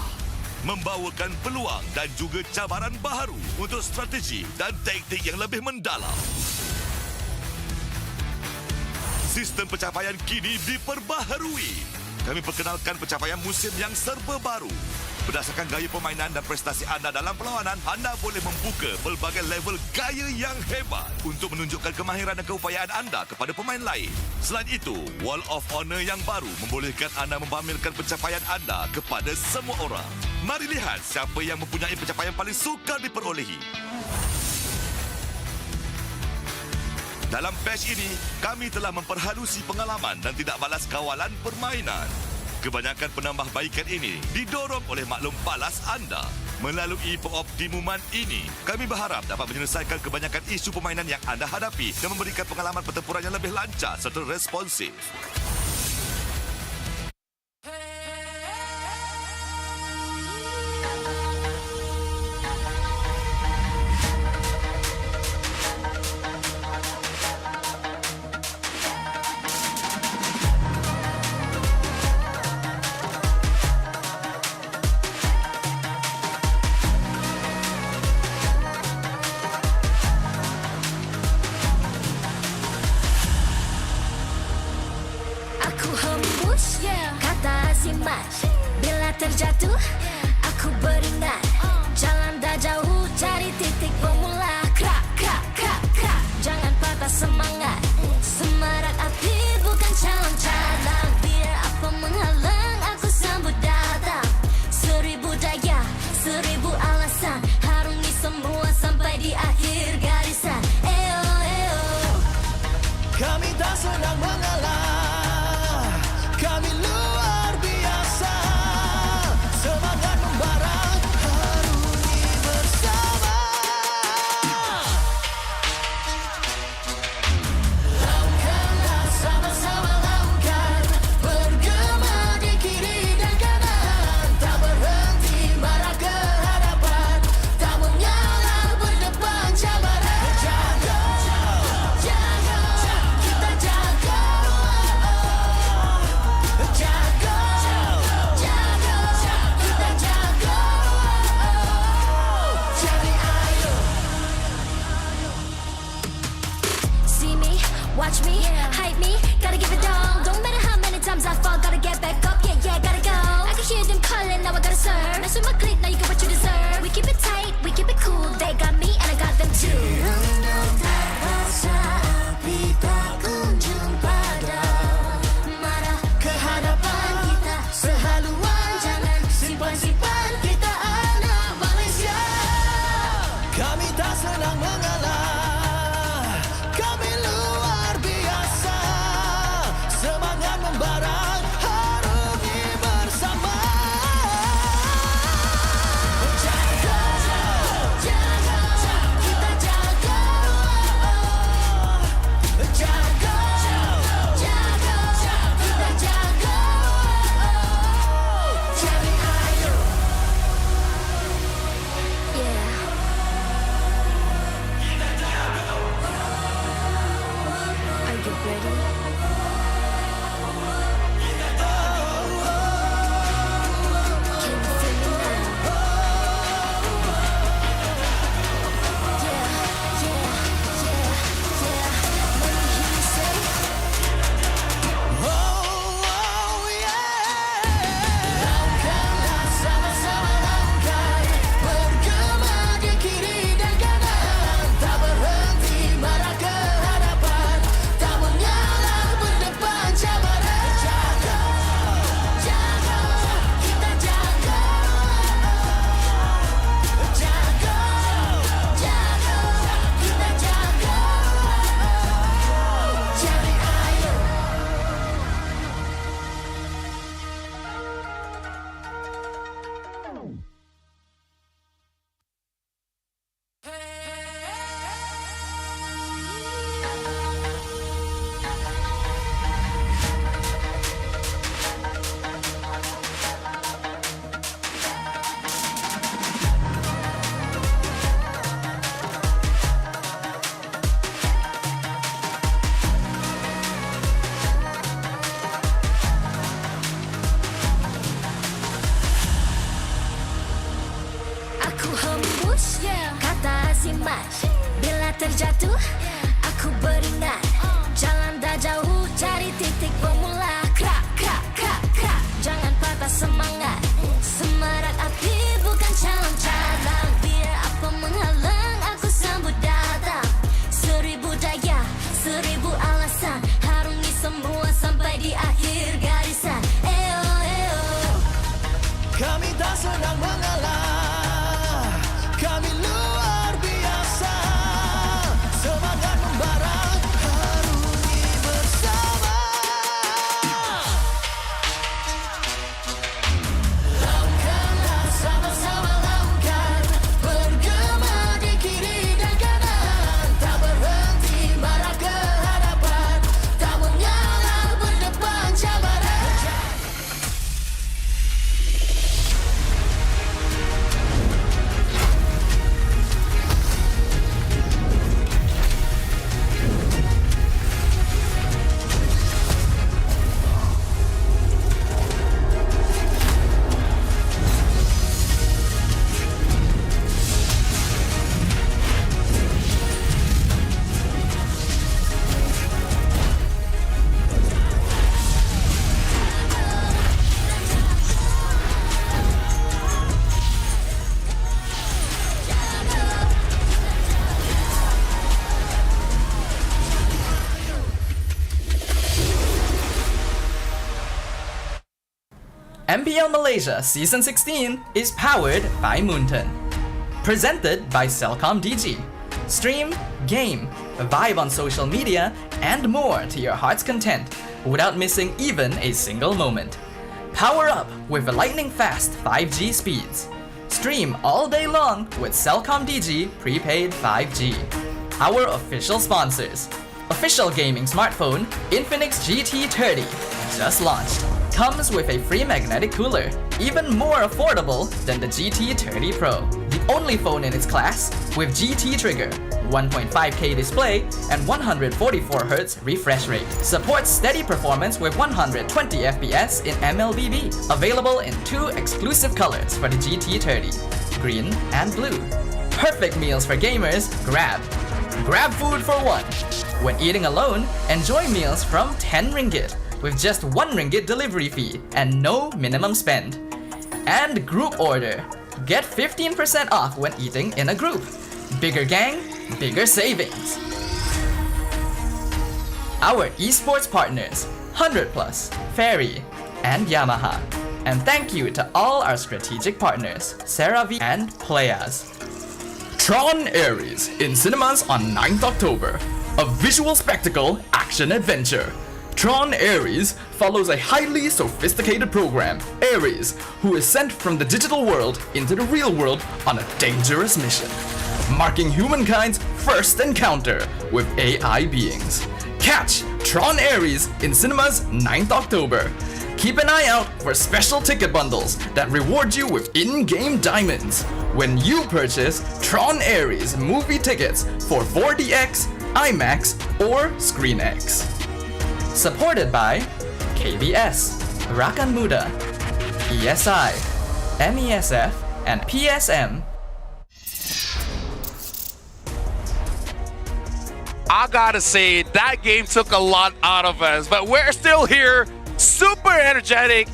Speaker 13: membawakan peluang dan juga cabaran baharu untuk strategi dan taktik yang lebih mendalam. Sistem pencapaian kini diperbaharui. Kami perkenalkan pencapaian musim yang serba baru. Berdasarkan gaya permainan dan prestasi anda dalam perlawanan, anda boleh membuka pelbagai level gaya yang hebat untuk menunjukkan kemahiran dan keupayaan anda kepada pemain lain. Selain itu, Wall of Honor yang baru membolehkan anda mempamerkan pencapaian anda kepada semua orang. Mari lihat siapa yang mempunyai pencapaian paling sukar diperolehi. Dalam patch ini, kami telah memperhalusi pengalaman dan tidak balas kawalan permainan. Kebanyakan penambahbaikan ini didorong oleh maklum balas anda. Melalui pengoptimuman ini, kami berharap dapat menyelesaikan kebanyakan isu permainan yang anda hadapi dan memberikan pengalaman pertempuran yang lebih lancar serta responsif.
Speaker 12: Bila terjatuh, aku beringat jalan dah jauh, cari titik bermula. Krak, krak, krak, krak. Jangan patah semangat. Semarak api bukan calon-calon. Biar apa menghalang, aku sambut datang. 1000 daya, 1000 alasan. Harungi semua sampai di akhir garisan. Eo, eo.
Speaker 14: Kami tak senang mengalah. Kami luar biasa. Semangat membara, harungi bersama. Lakukanlah sama-sama, lakukan. Bergema di kiri dan kanan. Tak berhenti marah ke hadapan. Tak mengalah berdepan cabaran. Jaga, jaga, kita jaga. Jaga, jaga, kita jaga. Jadi ayo.
Speaker 12: See me, watch me, hype me, gotta give it all. Don't matter how many times I fall, gotta get back up, yeah, yeah, gotta go. I can hear them calling, now I gotta serve. Mess with my clique, now you get what you deserve. We keep it tight, we keep it cool. They got me and I got them too. Direndam tak rasa api tak kunjung padam. Marah ke hadapan kita sehaluan. Jangan simpan-simpan, kita anak Malaysia.
Speaker 14: Kami tak senang mengalah. Kami luar biasa. Semangat membara, harungi bersama.
Speaker 12: Aku hembus kata simat. Bila terjatuh aku beringat. Jalan dah jauh cari titik bermula. Krak, krak, krak, krak. Jangan patah semangat. Semarak api bukan calang-calang. Biar apa menghalang aku sambut datang. 1000 daya, 1000 alasan. Harungi semua sampai di akhir garisan. Eo, eo.
Speaker 14: Kami tak senang mengalah. Kami luar biasa. Semangat membara, harungi bersama. Lakukanlah sama-sama lakukan. Bergema di kiri dan kanan. Tak berhenti marah ke hadapan. Tak mengalah berdepan cabaran.
Speaker 10: MPL Malaysia Season 16 is powered by Moonton. Presented by Celcom DG. Stream, game, vibe on social media, and more to your heart's content without missing even a single moment. Power up with lightning-fast 5G speeds. Stream all day long with Celcom DG prepaid 5G. Our official sponsors. Official gaming smartphone Infinix GT30 just launched. Comes with a free magnetic cooler, even more affordable than the GT30 Pro. The only phone in its class with GT trigger, 1.5K display, and 144Hz refresh rate. Supports steady performance with 120 FPS in MLBB. Available in 2 exclusive colors for the GT30, green and blue. Perfect meals for gamers, Grab. Grab food for one. When eating alone, enjoy meals from 10 ringgit. With just 1 ringgit delivery fee and no minimum spend. And group order. Get 15% off when eating in a group. Bigger gang, bigger savings. Our esports partners, 100 Plus, Ferry, and Yamaha. And thank you to all our strategic partners, CeraVe and Playas. Tron Ares in cinemas on 9th October. A visual spectacle action adventure. Tron Ares follows a highly sophisticated program, Ares, who is sent from the digital world into the real world on a dangerous mission, marking humankind's first encounter with AI beings. Catch Tron Ares in cinemas 9th October. Keep an eye out for special ticket bundles that reward you with in-game diamonds when you purchase Tron Ares movie tickets for 4DX, IMAX, or ScreenX. Supported by KBS, Rakan Muda, ESI, MESF, and PSM.
Speaker 5: I gotta say, that game took a lot out of us, but we're still here, super energetic,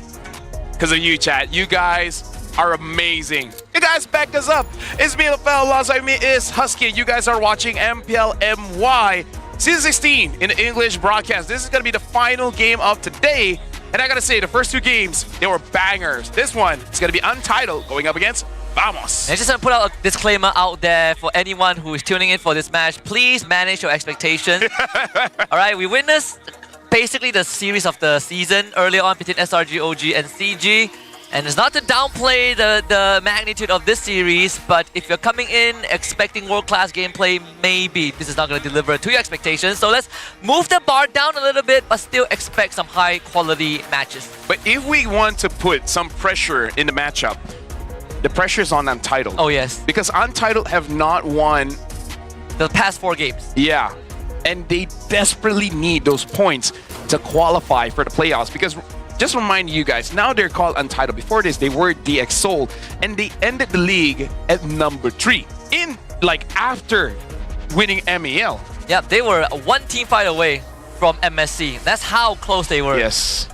Speaker 5: because of you, chat. You guys are amazing. You guys back us up. It's me, LaFell, alongside me is Husky. You guys are watching MPL MY Season 16 in the English broadcast. This is going to be the final game of today. And I got to say, the first 2 games, they were bangers. This one is going to be untitled, going up against Vamos.
Speaker 22: And just going to put out a disclaimer out there for anyone who is tuning in for this match. Please manage your expectations. All right, we witnessed basically the series of the season earlier on between SRG, OG, and CG. And it's not to downplay the magnitude of this series, but if you're coming in expecting world-class gameplay, maybe this is not going to deliver to your expectations. So let's move the bar down a little bit, but still expect some high-quality matches.
Speaker 5: But if we want to put some pressure in the matchup, the pressure is on Untitled.
Speaker 22: Oh, yes.
Speaker 5: Because Untitled have not won
Speaker 22: the past 4 games.
Speaker 5: Yeah. And they desperately need those points to qualify for the playoffs, because just remind you guys, now they're called Untitled. Before this, they were DX Seoul, and they ended the league at number 3 in after winning MEL.
Speaker 22: Yeah, they were one team fight away from MSC. That's how close they were.
Speaker 5: Yes.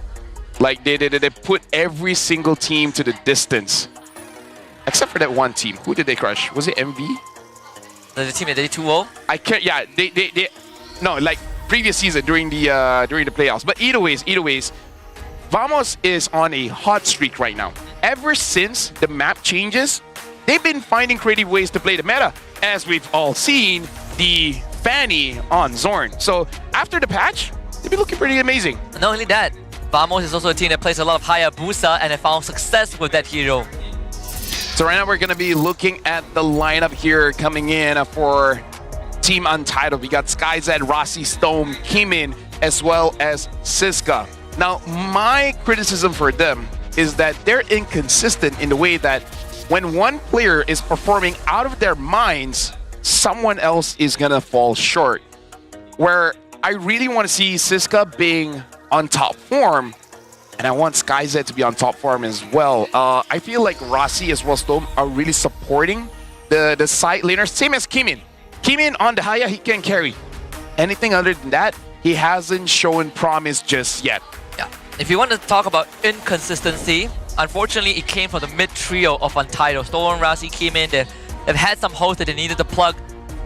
Speaker 5: They put every single team to the distance. Except for that one team. Who did they crush? Was it MV?
Speaker 22: The team that they 2-0?
Speaker 5: I can't, yeah, they no, previous season during the playoffs. But either ways, Vamos is on a hot streak right now. Ever since the map changes, they've been finding creative ways to play the meta, as we've all seen the Fanny on Zorn. So after the patch, they've been looking pretty amazing.
Speaker 22: Not only that, Vamos is also a team that plays a lot of Hayabusa and have found success with that hero.
Speaker 5: So right now we're going to be looking at the lineup here coming in for Team Untitled. We got SkyZ, Rossi, Stone, Kimin, as well as Siska. Now, my criticism for them is that they're inconsistent in the way that when one player is performing out of their minds, someone else is going to fall short. Where I really want to see Siska being on top form, and I want SkyZ to be on top form as well. I feel like Rossi as well as Storm are really supporting the side laners, same as Kimin. Kimin on the Haya, he can carry. Anything other than that, he hasn't shown promise just yet.
Speaker 22: Yeah. If you want to talk about inconsistency, unfortunately, it came from the mid trio of Untitled. Storm, Rossi, Kimin, they've had some holes that they needed to plug.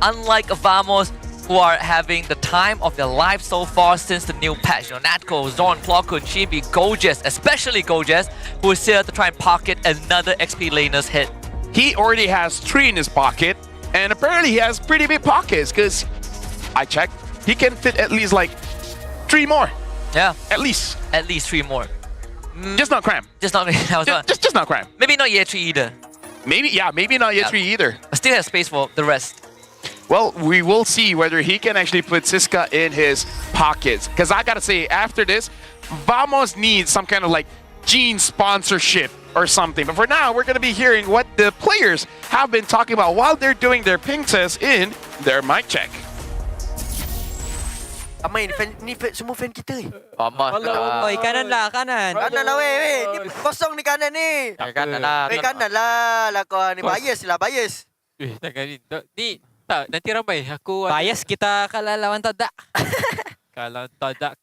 Speaker 22: Unlike Vamos, who are having the time of their life so far since the new patch. Natko, Zorn, Plokun, Chibi, Gojes, especially Gojes, who is here to try and pocket another XP laner's hit.
Speaker 5: He already has 3 in his pocket, and apparently he has pretty big pockets, because I checked, he can fit at least 3 more.
Speaker 22: Yeah.
Speaker 5: At least.
Speaker 22: At least 3 more.
Speaker 5: Just not cram.
Speaker 22: Just not
Speaker 5: just not cram.
Speaker 22: Maybe not year 3 either.
Speaker 5: Maybe not year 3 either.
Speaker 22: But still has space for the rest.
Speaker 5: Well, we will see whether he can actually put Siska in his pockets. Because I gotta say, after this, Vamos needs some kind of Gene sponsorship or something. But for now, we're gonna be hearing what the players have been talking about while they're doing their ping test in their mic check.
Speaker 11: Amai ni semua fan kita ni.
Speaker 15: Oi, kanan lah, kanan.
Speaker 11: Kanan lah weh. Ni kosong ni kanan ni.
Speaker 18: Kanan lah.
Speaker 11: Kanan lah kau ni bias.
Speaker 18: Jangan ni. Tak, nanti ramai. Aku
Speaker 15: bias kita kalau lawan Todak.
Speaker 18: Kalau Todak.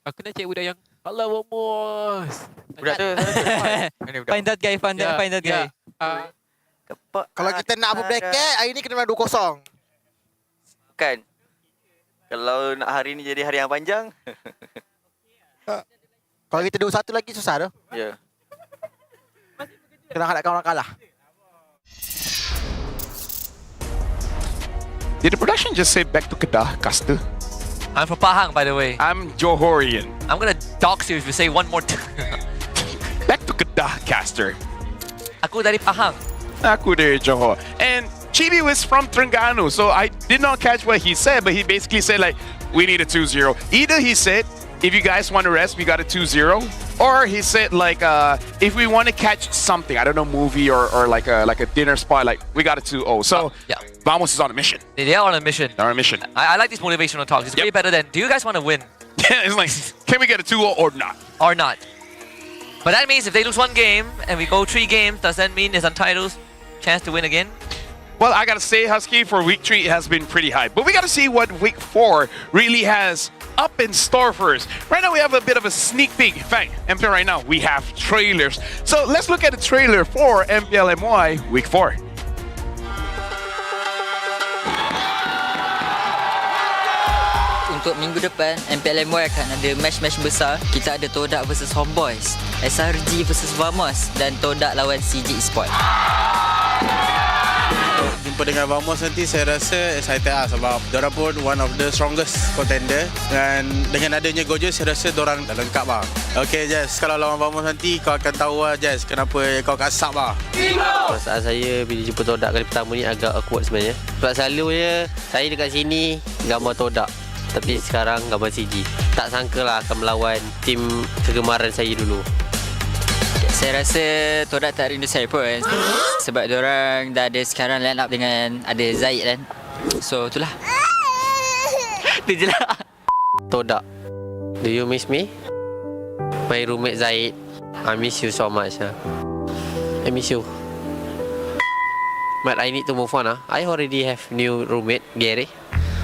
Speaker 18: Aku nak cek budak yang kalau Vamos.
Speaker 11: Budak tu.
Speaker 15: Find that guy.
Speaker 11: Kalau kita nak apa bracket, hari ni kena menang 2-0. Kan? Kalau nak hari ni jadi hari yang panjang. Kalau kita 2-1 lagi susah tu. Ya. Kena hadapkan orang kalah.
Speaker 5: Did the production just say back to Kedah, Caster?
Speaker 22: I'm from Pahang, by the way.
Speaker 5: I'm Johorian.
Speaker 22: I'm gonna dox you if you say one more
Speaker 5: Back to Kedah, Caster.
Speaker 22: Aku dari Pahang.
Speaker 5: Aku dari Johor. And Chibi was from Terengganu, so I did not catch what he said, but he basically said we need a 2-0. Either he said, if you guys want to rest, we got a 2-0. Or he said if we want to catch something, I don't know, movie or like a dinner spot, we got a 2-0. So
Speaker 22: yeah.
Speaker 5: Vamos is on a mission.
Speaker 22: They are on a mission.
Speaker 5: They're on a mission.
Speaker 22: I like these motivational talks. It's way better than, do you guys want to win?
Speaker 5: It's can we get a 2-0 or not?
Speaker 22: Or not. But that means if they lose 1 game and we go 3 games, does that mean there's Untitled's chance to win again?
Speaker 5: Well, I gotta say, Husky, for week 3 it has been pretty high. But we gotta see what week 4 really has up in store for us. Right now we have a bit of a sneak peek. In fact, MPL right now we have trailers. So let's look at the trailer for MPL MY week 4.
Speaker 15: Untuk minggu depan, MPL MY akan ada match-match besar. Kita ada Todak versus Homeboys, SRG versus Vamos dan Todak lawan CG Esports.
Speaker 24: Jumpa dengan Vamos nanti saya rasa excited sebab diorang pun one of the strongest contender dan dengan adanya Gojo saya rasa diorang dah lengkap lah. Okay Jess, kalau lawan Vamos nanti kau akan tahu lah Jess kenapa kau kasap lah.
Speaker 21: Perasaan saya bila jumpa Todak kali pertama ni agak awkward sebenarnya. Sebab selalunya saya dekat sini gambar Todak, tapi sekarang gambar CG. Tak sangka lah akan melawan tim kegemaran saya dulu.
Speaker 15: Saya rasa Todak tak rindu saya pun sebab diorang dah ada sekarang line up dengan ada Zaid kan. So itulah. Dia je lah.
Speaker 21: Todak, do you miss me? My roommate Zaid, I miss you so much. I miss you. But I need to move on. I already have new roommate, Gary.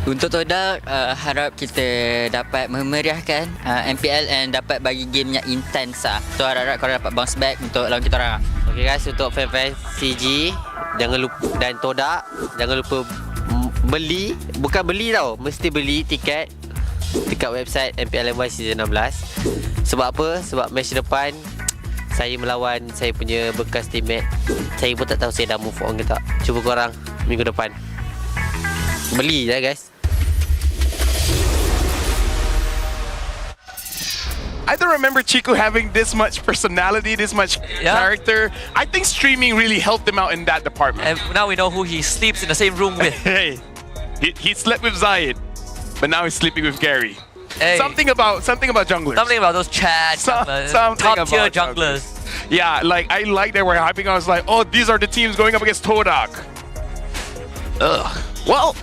Speaker 15: Untuk Todak, harap kita dapat memeriahkan MPL and dapat bagi game yang intense lah. So harap-harap korang dapat bounce back untuk lawan kita orang.
Speaker 21: Okay guys, untuk fan-fan CG, jangan lupa, dan Todak, jangan lupa beli, bukan beli tau, mesti beli tiket dekat website MPLMY Season 16. Sebab apa? Sebab match depan saya melawan saya punya bekas teammate. Saya pun tak tahu saya dah move on ke tak. Cuba korang minggu depan beli je guys.
Speaker 5: I don't remember Chico having this much personality, this much character. I think streaming really helped him out in that department.
Speaker 22: And now we know who he sleeps in the same room with.
Speaker 5: Hey, he slept with Zayed, but now he's sleeping with Gary.
Speaker 22: Hey.
Speaker 5: Something about junglers.
Speaker 22: Something about those Chad junglers,
Speaker 5: something
Speaker 22: top tier
Speaker 5: about
Speaker 22: junglers.
Speaker 5: Yeah, like I like that we're hyping. I was like, oh, these are the teams going up against Todak. Ugh. Well,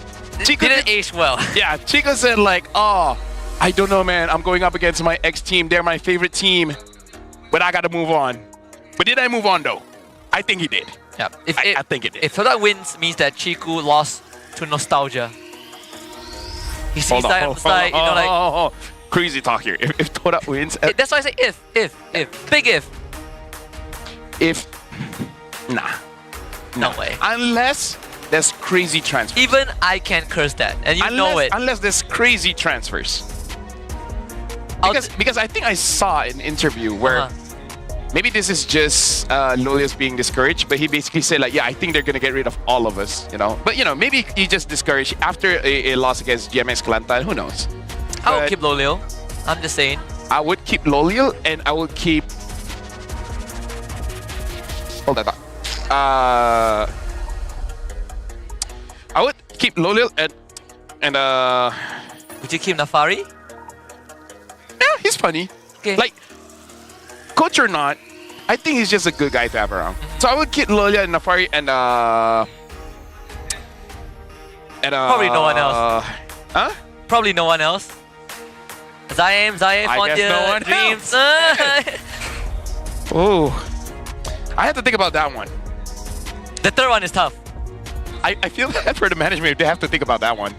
Speaker 5: Chico
Speaker 22: didn't age well.
Speaker 5: Yeah, Chico said like, oh, I don't know, man. I'm going up against my ex team. They're my favorite team, but I gotta move on. But did I move on though? I think he did.
Speaker 22: Yeah,
Speaker 5: I think it did.
Speaker 22: If Todak wins, means that Chico lost to nostalgia. He sees that and was like, you know, like
Speaker 5: crazy talk here. If Todak wins,
Speaker 22: that's why I say if, big if.
Speaker 5: If, nah,
Speaker 22: no way.
Speaker 5: Unless there's crazy transfers.
Speaker 22: Even I can curse that, and you know it.
Speaker 5: Unless there's crazy transfers. Because I think I saw an interview where maybe this is just Lolius being discouraged, but he basically said like, yeah, I think they're gonna get rid of all of us, you know. But you know, maybe he just discouraged after a loss against GMXK. Who knows?
Speaker 22: I would keep Lolio. I'm just saying.
Speaker 5: I would keep Lolio, and I would keep. Hold that thought. I would keep Lolil and
Speaker 22: would you keep Nafari?
Speaker 5: Yeah, he's funny.
Speaker 22: Okay.
Speaker 5: Like, coach or not, I think he's just a good guy to have around. So I would keep Lolil and Nafari and
Speaker 22: probably no one else.
Speaker 5: Huh?
Speaker 22: Probably no one else. Zaim,
Speaker 5: guess no one
Speaker 22: Dreams.
Speaker 5: Oh, I have to think about that one.
Speaker 22: The third one is tough.
Speaker 5: I feel bad for the management if they have to think about that one.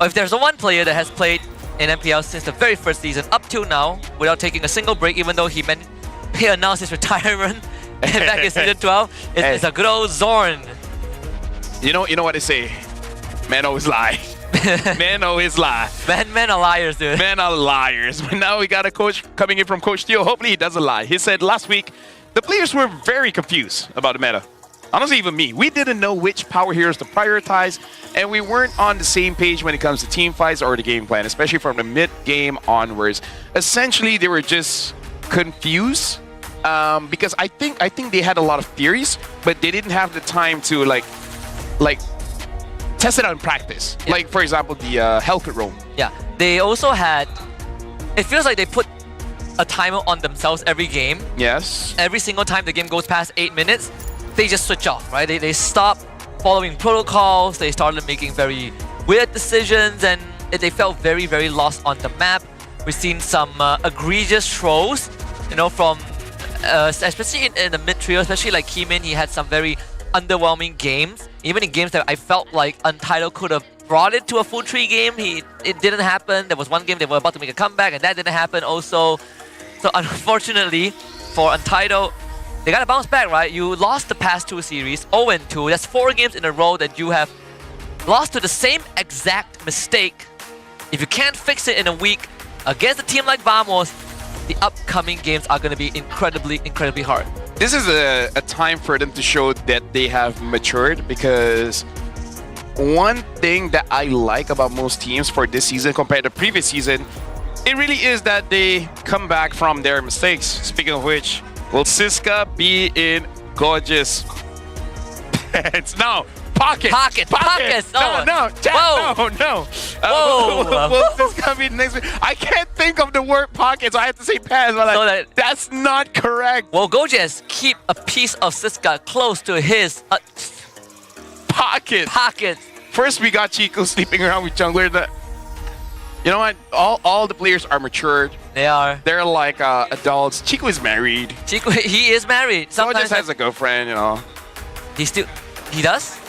Speaker 22: If there's one player that has played in MPL since the very first season up till now without taking a single break, even though he announced his retirement back in season 12, it's a good old Zorn.
Speaker 5: You know what they say? Men always lie. Men always lie.
Speaker 22: Men are liars, dude.
Speaker 5: Men are liars. But now we got a coach coming in from Coach Theo. Hopefully he doesn't lie. He said last week the players were very confused about the meta. Honestly, even me. We didn't know which power heroes to prioritize, and we weren't on the same page when it comes to team fights or the game plan, especially from the mid-game onwards. Essentially, they were just confused because I think they had a lot of theories, but they didn't have the time to like test it out in practice. Yeah. Like, for example, the Hellcat roam.
Speaker 22: Yeah, they also had... It feels like they put a timer on themselves every game.
Speaker 5: Yes.
Speaker 22: Every single time the game goes past 8 minutes, they just switch off, right? They stop following protocols, they started making very weird decisions, and they felt very, very lost on the map. We've seen some egregious throws, you know, from... especially in the mid-trio, especially like Keemin, he had some very underwhelming games. Even in games that I felt like Untitled could have brought it to a full 3 game, it didn't happen. There was one game they were about to make a comeback and that didn't happen also. So unfortunately for Untitled, they gotta bounce back, right? You lost the past 2 series, 0-2. That's 4 games in a row that you have lost to the same exact mistake. If you can't fix it in a week against a team like Vamos, the upcoming games are gonna be incredibly, incredibly hard.
Speaker 5: This is a time for them to show that they have matured, because one thing that I like about most teams for this season compared to previous season, it really is that they come back from their mistakes. Speaking of which, will Siska be in gorgeous pants? No, pockets.
Speaker 22: Pockets.
Speaker 5: No, Jack,
Speaker 22: Whoa.
Speaker 5: no.
Speaker 22: Whoa.
Speaker 5: Will Siska be next week? I can't think of the word pockets. I have to say pants, but like, that's not correct.
Speaker 22: Well, Gojes keep a piece of Siska close to his
Speaker 5: pockets. First, we got Chico sleeping around with jungler. You know what? All the players are matured.
Speaker 22: They are.
Speaker 5: They're like adults. Chico is married.
Speaker 22: Chico, he is married.
Speaker 5: So
Speaker 22: Sometimes
Speaker 5: just has a girlfriend, you know.
Speaker 22: He does?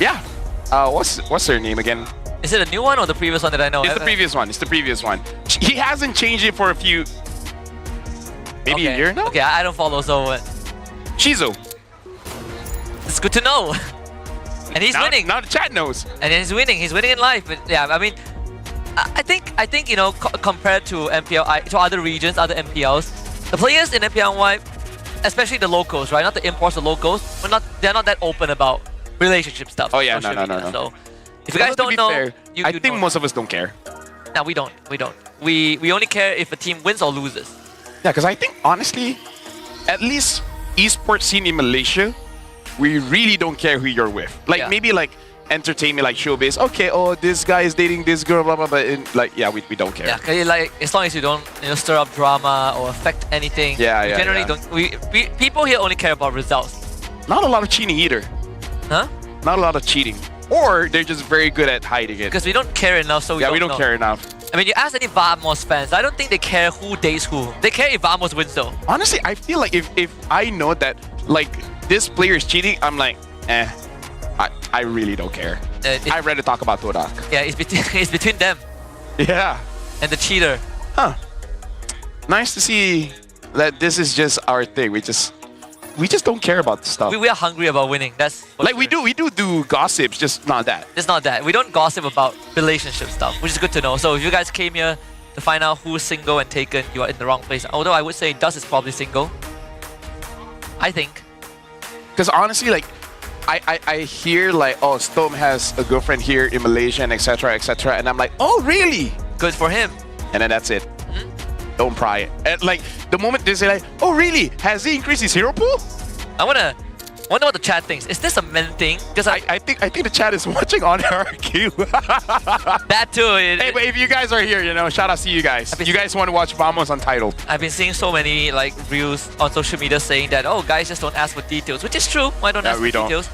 Speaker 5: Yeah. What's her name again?
Speaker 22: Is it a new one or the previous one that I know?
Speaker 5: It's the previous one. It's the previous one. He hasn't changed it for maybe a year now?
Speaker 22: Okay, I don't follow, so...
Speaker 5: Shizu.
Speaker 22: It's good to know. And he's winning.
Speaker 5: Now the chat knows.
Speaker 22: And he's winning. He's winning in life. But yeah, I mean, I think you know, compared to MPL, to other regions, other MPLs, the players in MPL, especially the locals, right? Not the imports, the locals, they're not that open about relationship stuff.
Speaker 5: Oh yeah, no.
Speaker 22: So if you guys don't know,
Speaker 5: fair, I think most of us don't care.
Speaker 22: No, we don't. We only care if a team wins or loses.
Speaker 5: Yeah, because I think honestly, at least esports scene in Malaysia, we really don't care who you're with. Like maybe like entertainment, like showbiz. Okay, this guy is dating this girl, blah blah blah. We don't care.
Speaker 22: Yeah, 'cause like as long as you don't stir up drama or affect anything.
Speaker 5: Yeah.
Speaker 22: Generally don't. We people here only care about results.
Speaker 5: Not a lot of cheating either.
Speaker 22: Huh?
Speaker 5: Not a lot of cheating. Or they're just very good at hiding it.
Speaker 22: Because we don't care enough, so we don't know.
Speaker 5: care enough.
Speaker 22: I mean, you ask any Vamos fans, I don't think they care who dates who. They care if Vamos wins though.
Speaker 5: Honestly, I feel like if I know that like this player is cheating, I'm like, I really don't care. I'd rather talk about Todak.
Speaker 22: Yeah, it's between them.
Speaker 5: Yeah.
Speaker 22: And the cheater.
Speaker 5: Huh. Nice to see that this is just our thing. We just don't care about the stuff.
Speaker 22: We are hungry about winning. That's
Speaker 5: like sure. we do gossips, just not that.
Speaker 22: It's not that. We don't gossip about relationship stuff, which is good to know. So if you guys came here to find out who's single and taken, you are in the wrong place. Although I would say Dust is probably single. I think.
Speaker 5: Because honestly, like I hear like, oh, Storm has a girlfriend here in Malaysia and etc. and I'm like, oh really?
Speaker 22: Good for him.
Speaker 5: And then that's it. Don't pry it. And like the moment they say like, oh really? Has he increased his hero pool?
Speaker 22: I wonder what the chat thinks. Is this a men thing? Because
Speaker 5: I think the chat is watching on RQ.
Speaker 22: That too.
Speaker 5: Hey, but if you guys are here, shout out to you guys. You guys want to watch Vamos Untitled?
Speaker 22: I've been seeing so many like reels on social media saying that, oh, guys just don't ask for details, which is true. Why don't ask for details?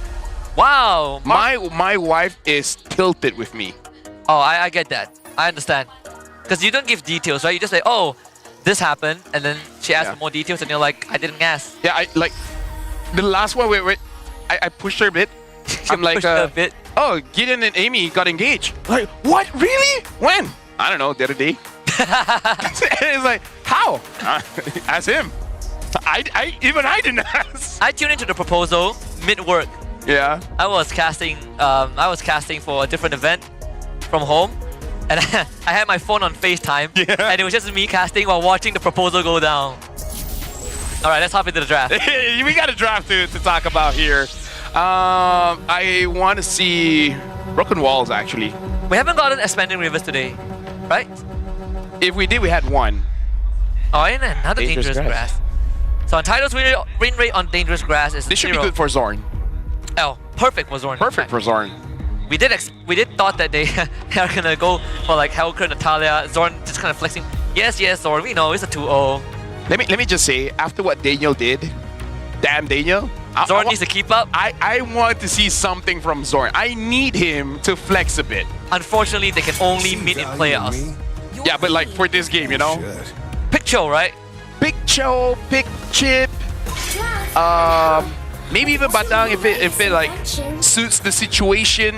Speaker 22: Wow.
Speaker 5: My wife is tilted with me.
Speaker 22: Oh, I get that. I understand. Because you don't give details, right? You just say, oh, this happened, and then she asked for more details, and you're like, I didn't ask.
Speaker 5: Yeah, I like the last one. Wait, I pushed her a bit. I'm like,
Speaker 22: a bit.
Speaker 5: Oh, Gideon and Amy got engaged. Like, what? Really? When? I don't know. The other day. It's like, how? Ask him. Even I didn't ask.
Speaker 22: I tuned into the proposal mid-work.
Speaker 5: Yeah.
Speaker 22: I was casting for a different event from home. And I had my phone on FaceTime, and it was just me casting while watching the proposal go down. All right, let's hop into the draft.
Speaker 5: We got a draft to talk about here. I want to see Broken Walls, actually.
Speaker 22: We haven't gotten Expanding Rivers today, right?
Speaker 5: If we did, we had one.
Speaker 22: Oh, and another Dangerous Grass. So Untitled's win rate on Dangerous Grass is 0.
Speaker 5: This should be good for Zorn.
Speaker 22: Oh, perfect for Zorn.
Speaker 5: Perfect for Zorn.
Speaker 22: We did thought that they are gonna go for like Helker, Natalia, Zorn just kind of flexing. Yes, Zorn, we know it's a 2-0.
Speaker 5: Let me just say, after what Daniel did, damn Daniel,
Speaker 22: Zorn needs to keep up.
Speaker 5: I want to see something from Zorn. I need him to flex a bit.
Speaker 22: Unfortunately, they can only meet in playoffs.
Speaker 5: Yeah, but like for this game,
Speaker 22: Pick Cho, right?
Speaker 5: Pick Cho, pick Chip. Maybe even Batang if it like suits the situation.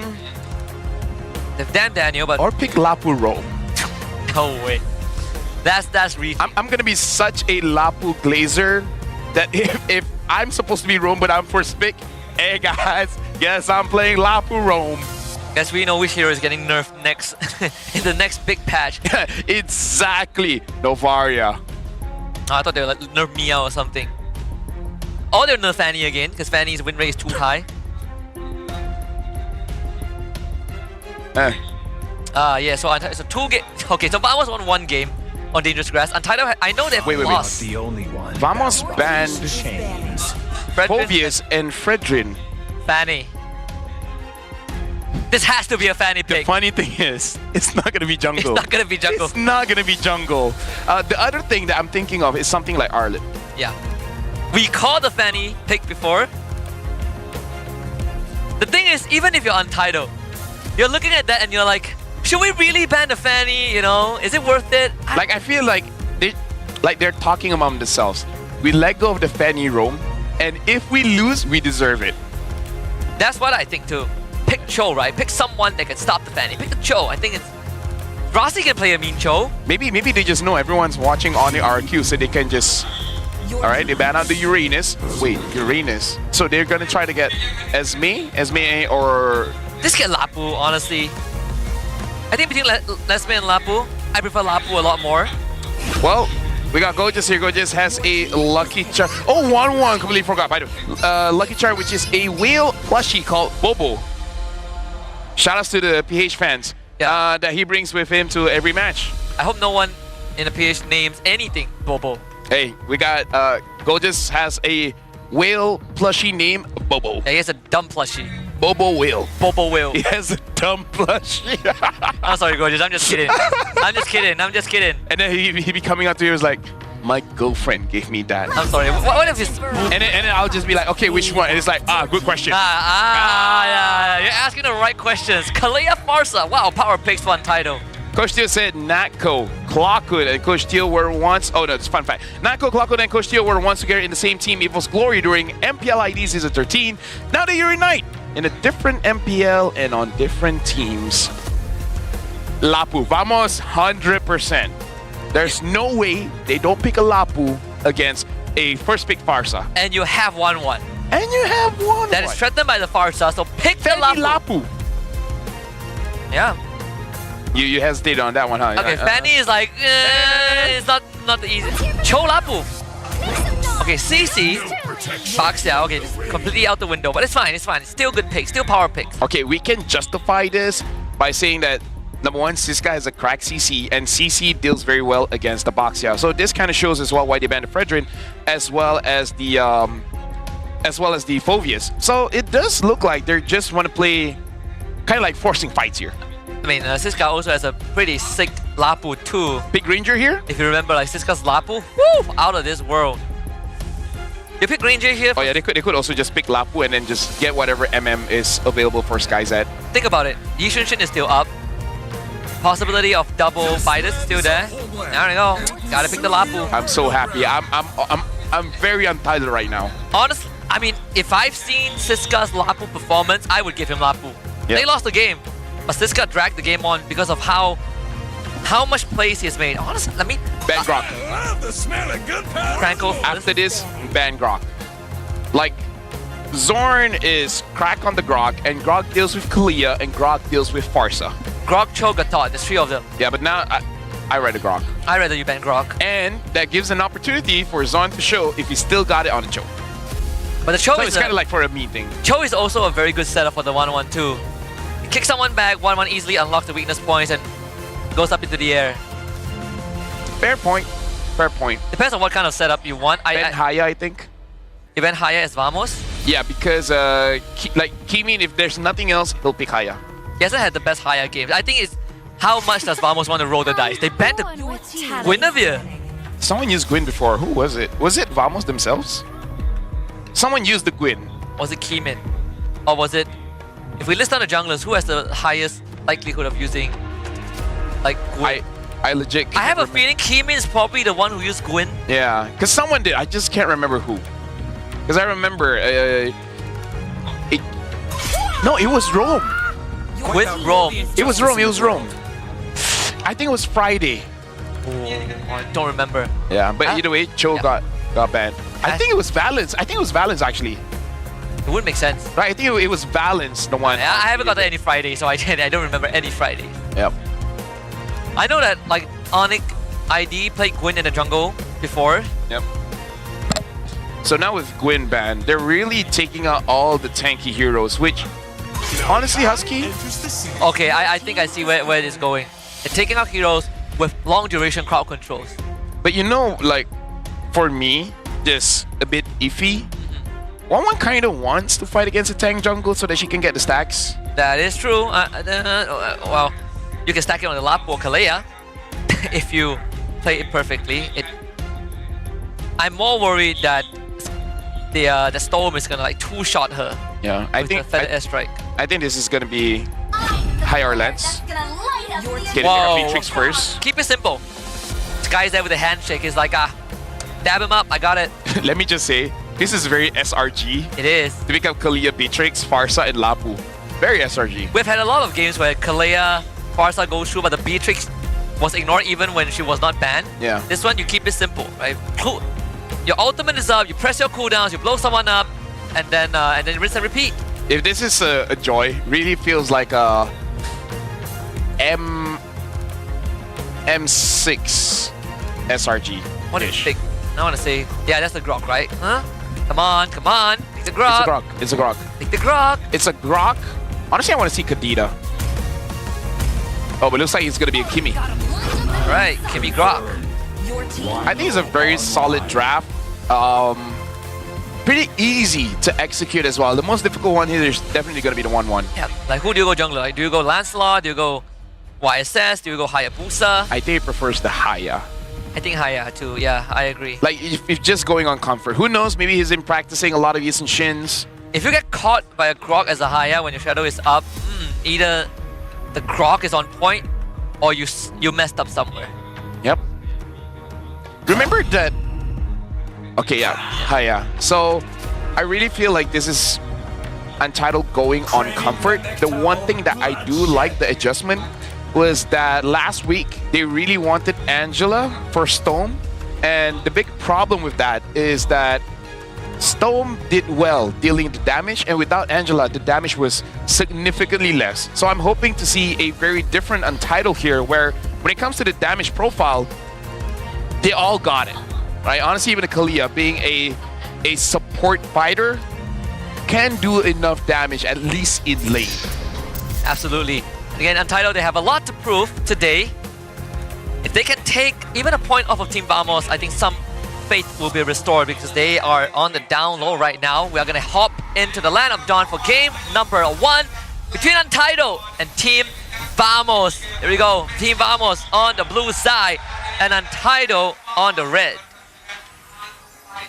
Speaker 22: Damn Daniel, but
Speaker 5: or pick Lapu Rome.
Speaker 22: No way. That's reach.
Speaker 5: I'm gonna be such a Lapu glazer that if I'm supposed to be Rome but I'm first pick, hey guys, guess I'm playing Lapu Rome.
Speaker 22: Guess we know which hero is getting nerfed next in the next big patch.
Speaker 5: Exactly. Novaria.
Speaker 22: Oh, I thought they were like nerf Mia or something. Or they're nerf Fanny again, because Fanny's win rate is too high. Yeah, so 2 game. Okay, so Vamos won 1 game on Dangerous Grass. Untitled, I know they've lost.
Speaker 13: The only one.
Speaker 5: Vamos banned Povius and Fredrin.
Speaker 22: Fanny. This has to be a Fanny pick.
Speaker 5: The funny thing is, it's not going to be jungle.
Speaker 22: It's not going to be jungle.
Speaker 5: It's not going to be jungle. The other thing that I'm thinking of is something like Arlet.
Speaker 22: Yeah. We called the Fanny pick before. The thing is, even if you're Untitled, you're looking at that and you're like, Should we really ban the Fanny? You know, is it worth it?
Speaker 5: Like, I feel like they're talking among themselves. We let go of the Fanny roam, and if we lose, we deserve it.
Speaker 22: That's what I think too. Pick Cho, right? Pick someone that can stop the Fanny. Pick the Cho. I think it's Rossi can play a mean Cho.
Speaker 5: Maybe they just know everyone's watching on the RQ, so they can just. All right, they ban out the Uranus. Wait, Uranus. So they're gonna try to get Esme, or
Speaker 22: Just get Lapu, honestly. I think between Lesme and Lapu, I prefer Lapu a lot more.
Speaker 5: Well, we got Gorgeous here. Gorgeous has a Lucky Charm. Oh, 1-1. Completely forgot. By the way, Lucky Charm, which is a whale plushie called Bobo. Shout outs to the PH fans that he brings with him to every match.
Speaker 22: I hope no one in the PH names anything Bobo.
Speaker 5: Hey, we got Gorgeous has a whale plushie named Bobo.
Speaker 22: Yeah, he has a dumb plushie.
Speaker 5: Bobo whale.
Speaker 22: Bobo whale.
Speaker 5: He has a dumb plushie.
Speaker 22: I'm sorry, Gorgeous. I'm just kidding. I'm just kidding.
Speaker 5: And then he be coming up to you, was like, my girlfriend gave me that.
Speaker 22: I'm sorry. What if it's...
Speaker 5: And then I'll just be like, okay, which one? And it's like, good question.
Speaker 22: Yeah. You're asking the right questions. Kalea Farsa. Wow, Power picks one title.
Speaker 5: Coach Teal said Natko, Clockwood, and Coach Teal were once... Oh, no, it's a fun fact. Natko, Clockwood, and Coach Teal were once together in the same team, Evil's Glory, during MPL ID Season 13. Now they reunite in a different MPL and on different teams. Lapu, vamos 100%. There's no way they don't pick a Lapu against a first pick Farsa.
Speaker 22: And you have 1-1.
Speaker 5: And you have 1-1.
Speaker 22: That is threatened by the Farsa, so pick the Lapu. Yeah.
Speaker 5: You hesitated on that one, huh?
Speaker 22: Okay, Fanny is like, it's not the easy. Cho Lapu. Okay, CC. Baxia, okay, completely out the window, but it's fine. It's still good pick, still power picks.
Speaker 5: Okay, we can justify this by saying that number one, Siska has a cracked CC, and CC deals very well against the Baxia. So this kind of shows as well why they banned the Fredrin, as well as the Fovius. So it does look like they just want to play kind of like forcing fights here.
Speaker 22: I mean, Siska also has a pretty sick Lapu too.
Speaker 5: Pick Ranger here?
Speaker 22: If you remember, like Siska's Lapu, woo, out of this world. You pick Ranger here.
Speaker 5: Oh yeah, they could also just pick Lapu and then just get whatever MM is available for SkyZ.
Speaker 22: Think about it. Yi Xunshin is still up. Possibility of double fighters still there. There we go. Gotta pick the Lapu.
Speaker 5: I'm so happy. I'm very untitled right now.
Speaker 22: Honestly, I mean, if I've seen Siska's Lapu performance, I would give him Lapu. Yep. They lost the game, but Siska dragged the game on because of how much plays he has made. Honestly, let me...
Speaker 5: Ban Grok.
Speaker 22: Cranko.
Speaker 5: After this, ban Grok. Like, Zorn is crack on the Grok, and Grok deals with Kalia, and Grok deals with Farsa.
Speaker 22: Grok, Cho, Gatot, there's three of them.
Speaker 5: Yeah, but now I read a Grok.
Speaker 22: I rather you ban Grok.
Speaker 5: And that gives an opportunity for Zorn to show if he still got it on the Cho.
Speaker 22: But the Cho
Speaker 5: so
Speaker 22: is
Speaker 5: it's kind of like for a mean thing.
Speaker 22: Cho is also a very good setup for the 1-1 too. Kick someone back, 1-1 easily unlocks the weakness points and goes up into the air.
Speaker 5: Fair point. Fair point.
Speaker 22: Depends on what kind of setup you want.
Speaker 5: Ben Haya, I think.
Speaker 22: You ban Haya as Vamos?
Speaker 5: Yeah, because like Kimin, if there's nothing else, he'll pick Haya.
Speaker 22: He hasn't had the best Haya games. I think it's how much does Vamos want to roll the dice? They banned the Guinevere.
Speaker 5: Someone used Gwyn before. Who was it? Was it Vamos themselves? Someone used the Gwyn.
Speaker 22: Was it Kimin? Or was it... If we list down the junglers, who has the highest likelihood of using like Gwyn?
Speaker 5: I legit can't
Speaker 22: I have a
Speaker 5: remember.
Speaker 22: feeling Kimin is probably the one who used Gwyn.
Speaker 5: Yeah, because someone did. I just can't remember who. Because I remember... No, it was Rome.
Speaker 22: Gwyn? Rome.
Speaker 5: It was Rome. It was Rome. I think it was Friday.
Speaker 22: Oh, I don't remember.
Speaker 5: Yeah, but either way, Cho got banned. I think it was Valence. I think it was Valence actually.
Speaker 22: It wouldn't make sense.
Speaker 5: Right, I think it was Valence, the one.
Speaker 22: Yeah, I haven't got any Friday, so I don't remember any Friday.
Speaker 5: Yep.
Speaker 22: I know that like Onyx ID played Gwyn in the jungle before.
Speaker 5: Yep. So now with Gwyn banned, they're really taking out all the tanky heroes, which honestly, Husky.
Speaker 22: Okay, I think I see where it is going. They're taking out heroes with long duration crowd controls.
Speaker 5: But you know, like for me, just a bit iffy. One kind of wants to fight against a tank jungle so that she can get the stacks.
Speaker 22: That is true. Well, you can stack it on the Lapu or Kalea if you play it perfectly. I'm more worried that the Storm is gonna like two-shot her.
Speaker 5: Yeah, I think
Speaker 22: Feather Airstrike.
Speaker 5: I think this is gonna be higher lens. Okay, the Beatrix first.
Speaker 22: Keep it simple. This guy's there with a handshake. He's like, dab him up. I got it.
Speaker 5: Let me just say, this is very SRG.
Speaker 22: It is.
Speaker 5: To pick up Kalia, Beatrix, Farsa, and Lapu. Very SRG.
Speaker 22: We've had a lot of games where Kalea, Farsa goes through, but the Beatrix was ignored even when she was not banned.
Speaker 5: Yeah.
Speaker 22: This one, you keep it simple, right? Your ultimate is up, you press your cooldowns, you blow someone up, and then rinse and repeat.
Speaker 5: If this is a Joy, really feels like a M6 SRG.
Speaker 22: What do you think? I want to say, yeah, that's the Grok, right? Huh? Come on, come on. Take the Grok.
Speaker 5: It's a Grok.
Speaker 22: Take the Grok.
Speaker 5: It's a Grok. Honestly, I want to see Kadita. Oh, but it looks like it's going to be a Kimmy.
Speaker 22: Right, Kimmy Grok.
Speaker 5: I think it's a very solid draft. Pretty easy to execute as well. The most difficult one here is definitely going to be the 1-1.
Speaker 22: Yeah, like who do you go jungler? Like, do you go Lancelot? Do you go YSS? Do you go Hayabusa?
Speaker 5: I think he prefers the Haya.
Speaker 22: I think Haya too, yeah, I agree.
Speaker 5: Like, if just going on comfort. Who knows, maybe he's in practicing a lot of Yisun Shins.
Speaker 22: If you get caught by a Grok as a Haya when your shadow is up, either the Grok is on point or you messed up somewhere.
Speaker 5: Yep. Remember that... Okay, yeah, Haya. So, I really feel like this is Untitled going on comfort. The one thing that I do like the adjustment was that last week they really wanted Angela for Storm, and the big problem with that is that Storm did well dealing the damage, and without Angela the damage was significantly less. So I'm hoping to see a very different Untitled here, where when it comes to the damage profile, they all got it, right? Honestly, even Kalia being a support fighter can do enough damage, at least in lane.
Speaker 22: Absolutely. Again, Untitled, they have a lot to prove today. If they can take even a point off of Team Vamos, I think some faith will be restored because they are on the down low right now. We are going to hop into the land of Dawn for game number 1 between Untitled and Team Vamos. Here we go. Team Vamos on the blue side and Untitled on the red.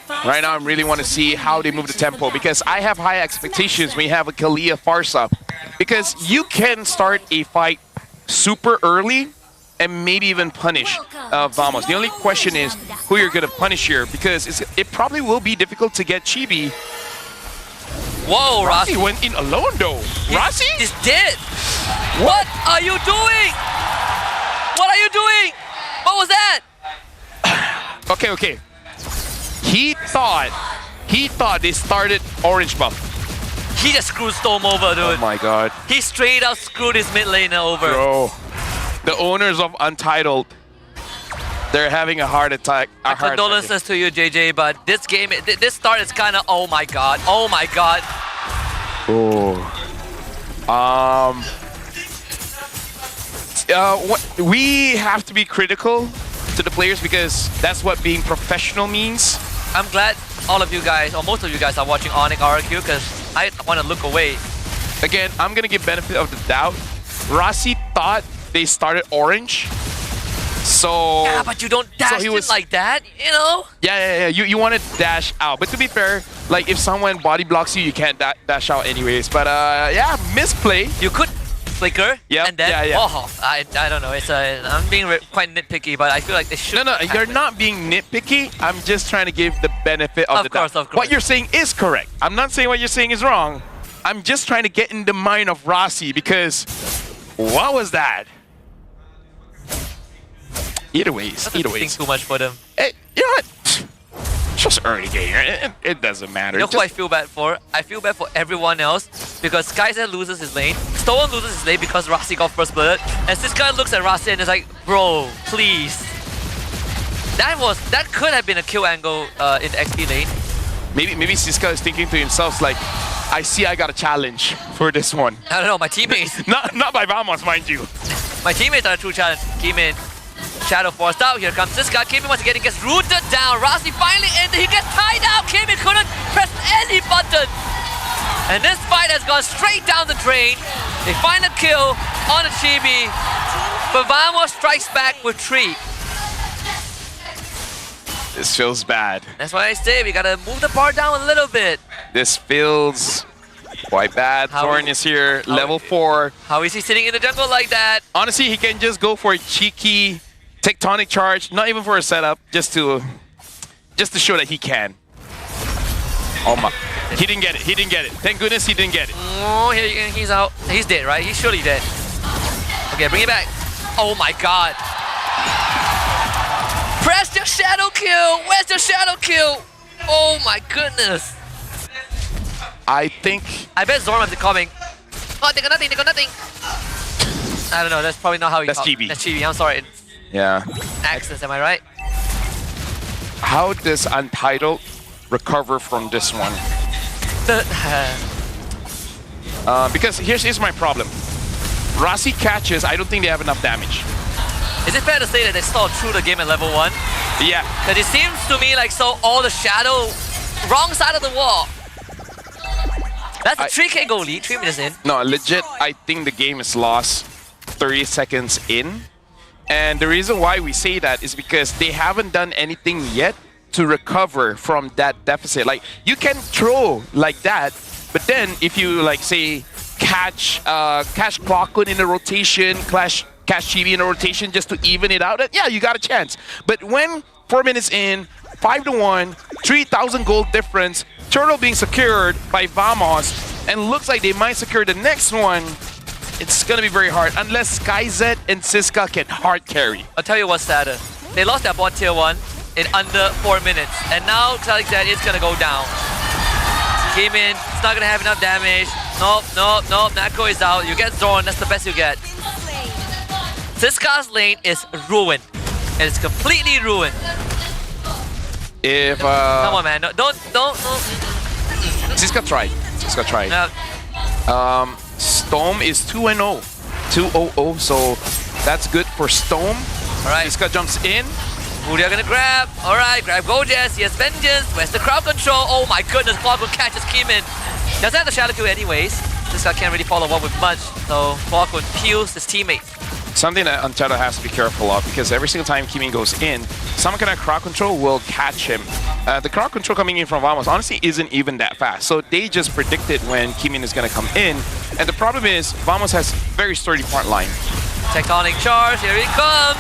Speaker 5: Right now, I really want to see how they move the tempo because I have high expectations when you have a Kalia Farsa. Because you can start a fight super early and maybe even punish Vamos. The only question is who you're going to punish here because it probably will be difficult to get Chibi.
Speaker 22: Whoa, Rossi
Speaker 5: went in alone though. Rossi?
Speaker 22: He's dead. What are you doing? What are you doing? What was that?
Speaker 5: Okay. He thought they started orange buff.
Speaker 22: He just screwed Storm over, dude.
Speaker 5: Oh my god.
Speaker 22: He straight out screwed his mid laner over.
Speaker 5: Bro, the owners of Untitled, they're having a heart attack.
Speaker 22: My condolences to you, JJ, but this game, this start is kind of, oh my god. Oh my god.
Speaker 5: We have to be critical to the players because that's what being professional means.
Speaker 22: I'm glad all of you guys, or most of you guys, are watching Onyx RQ because I want to look away.
Speaker 5: Again, I'm going to give benefit of the doubt. Rossi thought they started orange. So...
Speaker 22: Yeah, but you don't dash it like that, you know?
Speaker 5: Yeah. You want to dash out. But to be fair, like if someone body blocks you, you can't dash out anyways. But yeah, misplay.
Speaker 22: You could flicker, and then I don't know. I'm being quite nitpicky, but I feel like they should.
Speaker 5: No, you're not being nitpicky. I'm just trying to give the benefit of the doubt.
Speaker 22: Of course.
Speaker 5: What you're saying is correct. I'm not saying what you're saying is wrong. I'm just trying to get in the mind of Rossi because what was that? Either ways.
Speaker 22: Think too much for them.
Speaker 5: You know what? It's just early game. It doesn't matter.
Speaker 22: You know who I feel bad for? I feel bad for everyone else because Skyzer loses his lane, Stone loses his lane because Rossi got first blood, and this guy looks at Rossi and is like, bro, please. That could have been a kill angle in the XP lane.
Speaker 5: Maybe Siska is thinking to himself like, I see I got a challenge for this one.
Speaker 22: I don't know, my teammates.
Speaker 5: not by Vamos, mind you.
Speaker 22: My teammates are a true challenge. Kimin, Shadow forced out. Here comes this guy. Kimin once again gets rooted down. Rossi finally in. He gets tied out. Kimin couldn't press any button. And this fight has gone straight down the drain. They find a kill on the Chibi. But Vamos strikes back with 3.
Speaker 5: This feels bad.
Speaker 22: That's why I say we gotta move the bar down a little bit.
Speaker 5: This feels Quite bad. Zorn is here, level 4.
Speaker 22: How is he sitting in the jungle like that?
Speaker 5: Honestly, he can just go for a cheeky tectonic charge, not even for a setup, just to show that he can. Oh my. He didn't get it. He didn't get it. Thank goodness he didn't get it.
Speaker 22: Oh, he's out. He's dead, right? He's surely dead. Okay, bring it back. Oh my god. Press the shadow kill. Where's the shadow kill? Oh my goodness.
Speaker 5: I
Speaker 22: bet Zorman's coming. Oh, they got nothing. They got nothing. I don't know. That's probably not how he.
Speaker 5: That's GB.
Speaker 22: That's GB. I'm sorry.
Speaker 5: Yeah.
Speaker 22: Access, am I right?
Speaker 5: How does Untitled recover from this one? Because here's my problem. Rasi catches, I don't think they have enough damage.
Speaker 22: Is it fair to say that they stalled through the game at level 1?
Speaker 5: Yeah.
Speaker 22: Because it seems to me like all the shadow, wrong side of the wall. That's a 3k goal lead, 3 minutes in.
Speaker 5: No, legit, I think the game is lost 30 seconds in. And the reason why we say that is because they haven't done anything yet to recover from that deficit. Like, you can throw like that, but then if you, like, say, catch Clockwood in a rotation, catch Chibi in a rotation just to even it out, yeah, you got a chance. But when 4 minutes in, 5-1, 3,000 gold difference, Turtle being secured by Vamos, and looks like they might secure the next one, it's gonna be very hard unless SkyZ and Siska can hard carry.
Speaker 22: I'll tell you what's sadder. They lost their bot tier 1 in under 4 minutes, and now SkyZ is gonna go down. Came in, it's not gonna have enough damage. Nope. Nako is out. You get Zorn, that's the best you get. Siska's lane is ruined. It's completely ruined.
Speaker 5: If
Speaker 22: come on, man, don't.
Speaker 5: Siska tried. Storm is 2-0. 2-0, so that's good for Storm.
Speaker 22: Alright.
Speaker 5: Siska jumps in.
Speaker 22: Who they're gonna grab? Alright, grab Gojas. Yes, Vengeance. Where's the crowd control? Oh my goodness, Clockwood catches Keeman. Doesn't have the shadow kill anyways. This guy can't really follow up with much, so Clockwood peels his teammate.
Speaker 5: Something that Untitled has to be careful of, because every single time Keeman goes in, some kind of crowd control will catch him. The crowd control coming in from Vamos honestly isn't even that fast, so they just predicted when Keeman is gonna come in. And the problem is, Vamos has very sturdy front line.
Speaker 22: Tectonic charge, here he comes!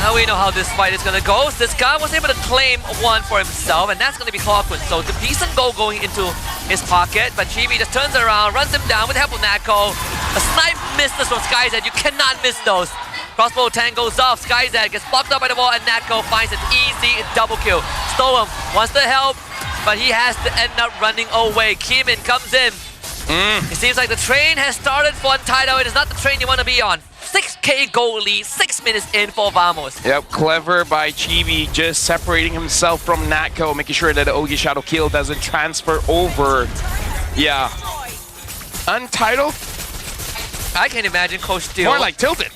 Speaker 22: Now we know how this fight is gonna go. This guy was able to claim one for himself, and that's gonna be Clockwood. So the decent goal going into his pocket, but Chibi just turns around, runs him down with the help of Nako. A snipe misses from SkyZ, you cannot miss those. Crossbow tank goes off, SkyZ gets blocked up by the wall, and Nako finds an easy double kill. Stoem wants the help, but he has to end up running away. Keeman comes in. It seems like the train has started for Untitled. It is not the train you want to be on. 6k goal lead, 6 minutes in for Vamos.
Speaker 5: Yep, clever by Chibi, just separating himself from Nako, making sure that the Ogi Shadow kill doesn't transfer over. Yeah. Untitled?
Speaker 22: I can imagine Coach Steel.
Speaker 5: More like tilted.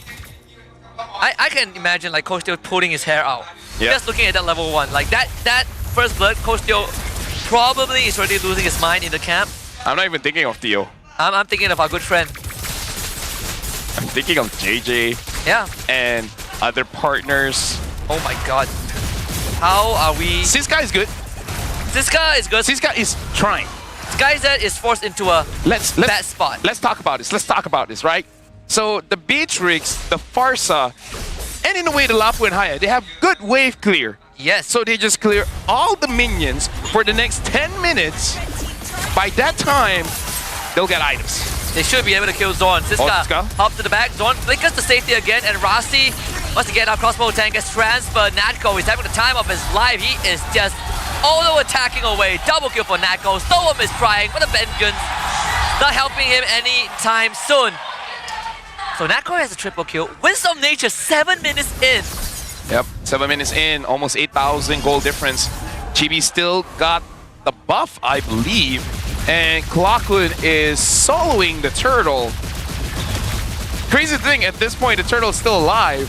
Speaker 22: I can imagine like Coach Steel pulling his hair out.
Speaker 5: Yep.
Speaker 22: Just looking at that level 1. Like that first blood, Coach Steel probably is already losing his mind in the camp.
Speaker 5: I'm not even thinking of Theo.
Speaker 22: I'm thinking of our good friend.
Speaker 5: I'm thinking of JJ.
Speaker 22: Yeah.
Speaker 5: And other partners.
Speaker 22: Oh my god. How are we...
Speaker 5: Siska is good.
Speaker 22: Siska is good.
Speaker 5: Siska is trying.
Speaker 22: SkyZ is forced into a bad spot.
Speaker 5: Let's talk about this, right? So the Beatrix, the Farsa, and in a way the Lapu and Haya, they have good wave clear.
Speaker 22: Yes.
Speaker 5: So they just clear all the minions for the next 10 minutes. By that time, they'll get items.
Speaker 22: They should be able to kill Zorn. Siska hops to the back. Zorn flickers to safety again, and Rasi wants to get out. Crossbow tank gets transferred. Natko is having the time of his life. He is just auto-attacking away. Double kill for Natko. Stoem is trying for the vengeance. Not helping him anytime soon. So Natko has a triple kill. Wisdom Nature 7 minutes in.
Speaker 5: Yep, 7 minutes in, almost 8,000 gold difference. Chibi still got the buff, I believe. And Clockwood is soloing the turtle. Crazy thing, at this point, the turtle is still alive.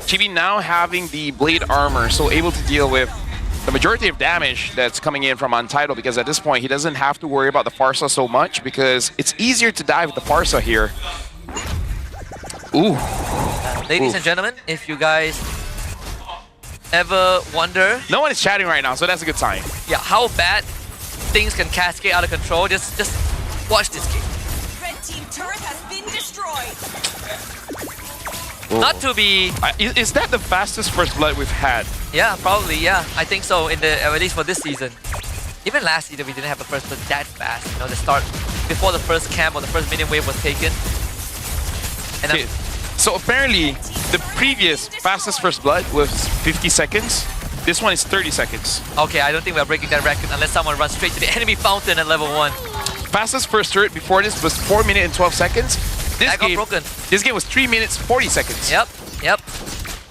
Speaker 5: Chibi now having the blade armor, so able to deal with the majority of damage that's coming in from Untitled, because at this point, he doesn't have to worry about the Farsa so much, because it's easier to die with the Farsa here. Ooh.
Speaker 22: Ladies and gentlemen, if you guys ever wonder...
Speaker 5: No one is chatting right now, so that's a good sign.
Speaker 22: Yeah, how bad things can cascade out of control. Just watch this game.
Speaker 3: Red team turret has been destroyed.
Speaker 22: Not to be...
Speaker 5: Is that the fastest first blood we've had?
Speaker 22: Yeah, probably, yeah. I think so, at least for this season. Even last season, we didn't have a first blood that fast. You know, the start, before the first camp or the first minion wave was taken. And
Speaker 5: okay. So apparently, the previous fastest first blood was 50 seconds. This one is 30 seconds.
Speaker 22: Okay, I don't think we're breaking that record unless someone runs straight to the enemy fountain at level 1.
Speaker 5: Fastest first turret before this was 4 minutes and 12 seconds.
Speaker 22: That got broken.
Speaker 5: This game was 3 minutes 40 seconds.
Speaker 22: Yep.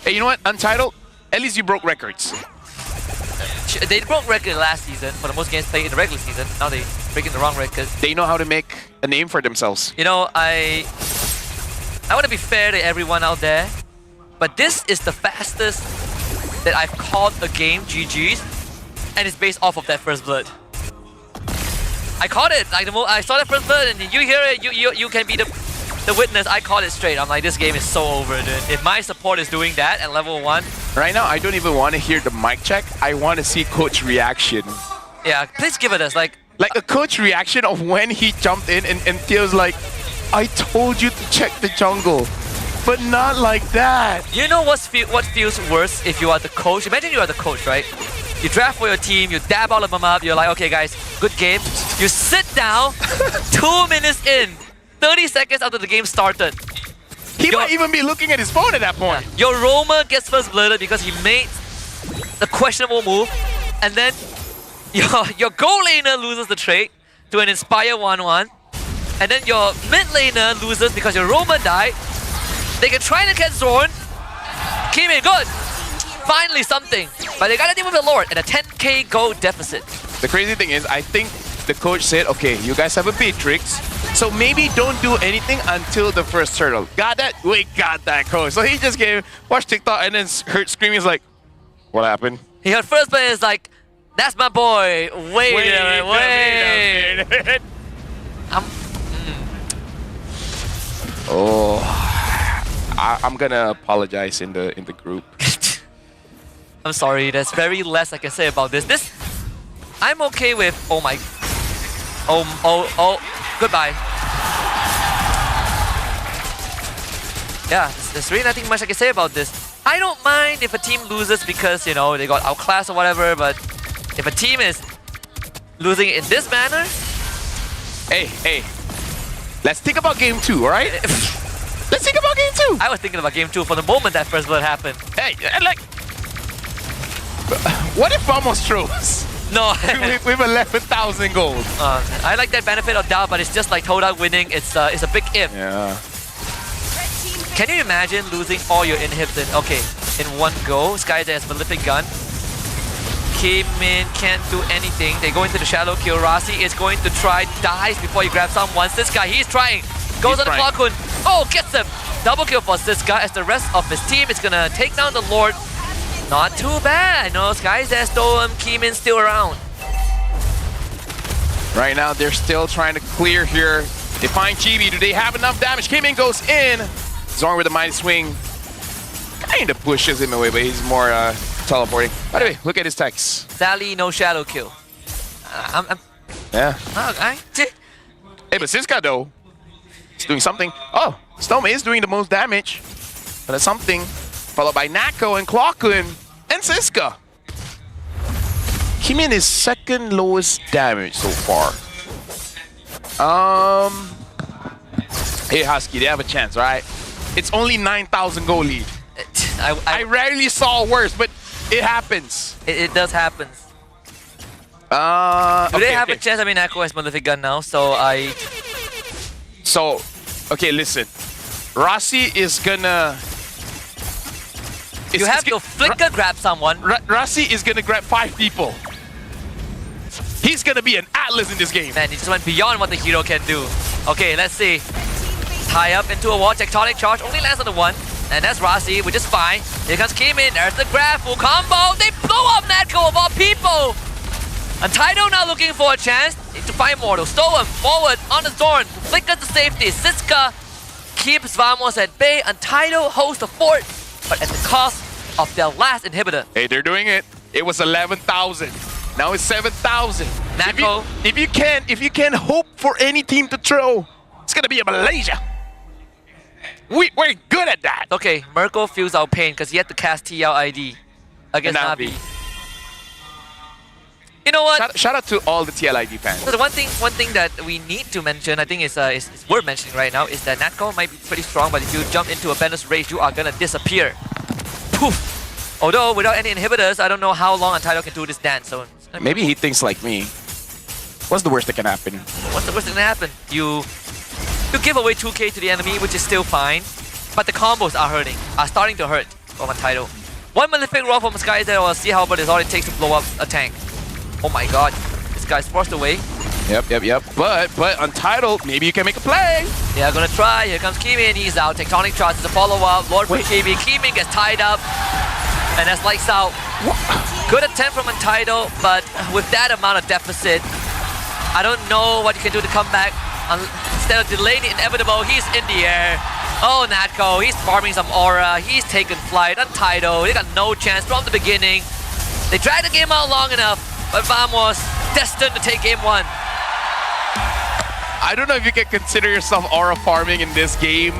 Speaker 5: Hey, you know what? Untitled, at least you broke records.
Speaker 22: They broke record last season for the most games played in the regular season. Now they're breaking the wrong record.
Speaker 5: They know how to make a name for themselves.
Speaker 22: You know, I want to be fair to everyone out there, but this is the fastest that I've called a game, GG's, and it's based off of that first blood. I called it, like I saw that first blood, and you hear it, you can be the witness. I called it straight. I'm like, this game is so over, dude. If my support is doing that at level 1.
Speaker 5: Right now, I don't even want to hear the mic check. I want to see coach reaction.
Speaker 22: Yeah, please give it us, like
Speaker 5: a coach reaction of when he jumped in and Theo's like, I told you to check the jungle, but not like that.
Speaker 22: You know what feels worse if you are the coach? Imagine you are the coach, right? You draft for your team, you dab all of them up, you're like, okay guys, good game. You sit down, 2 minutes in, 30 seconds after the game started.
Speaker 5: He might even be looking at his phone at that point.
Speaker 22: Yeah, your roamer gets first blooded because he made the questionable move, and then your goal laner loses the trade to an Inspire 1-1, and then your mid laner loses because your roamer died. They can try to catch Zorn. Came in, good. Finally something. But they gotta deal with the Lord and a 10k gold deficit.
Speaker 5: The crazy thing is, I think the coach said, okay, you guys have a Beatrix, so maybe don't do anything until the first turtle. Got that? We got that, coach. So he just watched TikTok and then heard screaming. He's like, what happened?
Speaker 22: He heard first player is like, that's my boy. Wait a minute.
Speaker 5: Oh, I'm gonna apologize in the group.
Speaker 22: I'm sorry, there's very less I can say about this. I'm okay with, goodbye. Yeah, there's really nothing much I can say about this. I don't mind if a team loses because, you know, they got outclassed or whatever, but if a team is losing in this manner...
Speaker 5: Hey, let's think about game 2, alright? Let's think about game 2!
Speaker 22: I was thinking about game 2 for the moment that first blood happened.
Speaker 5: Hey, like... What if Vamos throws?
Speaker 22: No.
Speaker 5: With 11,000 gold.
Speaker 22: I like that benefit of doubt, but it's just like Todak winning. It's a big if.
Speaker 5: Yeah.
Speaker 22: Can you imagine losing all your inhibs in one go? Sky has Malefic Gun. K-Min can't do anything. They go into the shallow kill. Rasi is going to try, dies before he grabs someone. Siska, he's trying. Goes on the clock. Oh, gets him. Double kill for Siska as the rest of his team is gonna take down the Lord. Not too bad. No, Sky's there, Storm, Keeman's still around.
Speaker 5: Right now, they're still trying to clear here. They find Chibi. Do they have enough damage? Keeman goes in. Zorn with a mighty swing. Kind of pushes him away, but he's more teleporting. By the way, look at his text.
Speaker 22: Sally, no shadow kill.
Speaker 5: Yeah.
Speaker 22: Okay.
Speaker 5: Hey, but Siska though, he's doing something. Oh, Storm is doing the most damage. But that's something. Followed by Nako and Klokun and Siska. Kimin is second lowest damage so far. Hey Husky, they have a chance, right? It's only 9,000 gold lead. I rarely saw worse, but it happens.
Speaker 22: It does happen. Do they have a chance? I mean, Nako has Malefic Gun now, so
Speaker 5: okay, listen. Rasi is gonna...
Speaker 22: You have to flicker grab someone.
Speaker 5: Rasi is gonna grab 5 people. He's gonna be an Atlas in this game.
Speaker 22: Man, he just went beyond what the hero can do. Okay, let's see. Tie up into a wall, tectonic charge, only lands on the 1. And that's Rasi, which is fine. Here comes Keemin, there's the grab, full combo. They blow up Natko of all people. Untitled now looking for a chance to find Mortal. Stolen forward on the Zorn, flickers to safety. Siska keeps Vamos at bay. Untitled holds the fort, but at the cost of their last inhibitor.
Speaker 5: Hey, they're doing it. It was 11,000. Now it's 7,000.
Speaker 22: Nako.
Speaker 5: If you can hope for any team to throw, it's gonna be a Malaysia. We're good at that.
Speaker 22: Okay, Mirko feels our pain because he had to cast TL ID against Navi. You know what?
Speaker 5: Shout out to all the TLID fans.
Speaker 22: So the one thing that we need to mention, I think is worth mentioning right now, is that Natco might be pretty strong, but if you jump into a Benus Rage, you are gonna disappear. Poof! Although without any inhibitors, I don't know how long Untitled can do this dance. So
Speaker 5: maybe he thinks like me. What's the worst that can happen?
Speaker 22: What's the worst that can happen? You give away 2k to the enemy, which is still fine, but the combos are starting to hurt from Untitled. One Malefic Roll from Sky there, or Sea Halberd is all it takes to blow up a tank. Oh my god, this guy's forced away.
Speaker 5: Yep. But Untitled, maybe you can make a play.
Speaker 22: Yeah, gonna try. Here comes Keemin. He's out. Tectonic Charge is a follow-up. Lord for KB. Keemin gets tied up. And that's lights out. Good attempt from Untitled, but with that amount of deficit, I don't know what you can do to come back. Instead of delaying the inevitable, he's in the air. Oh, Natco, he's farming some aura. He's taken flight. Untitled, they got no chance from the beginning. They dragged the game out long enough, but Vamos destined to take game 1.
Speaker 5: I don't know if you can consider yourself aura farming in this game.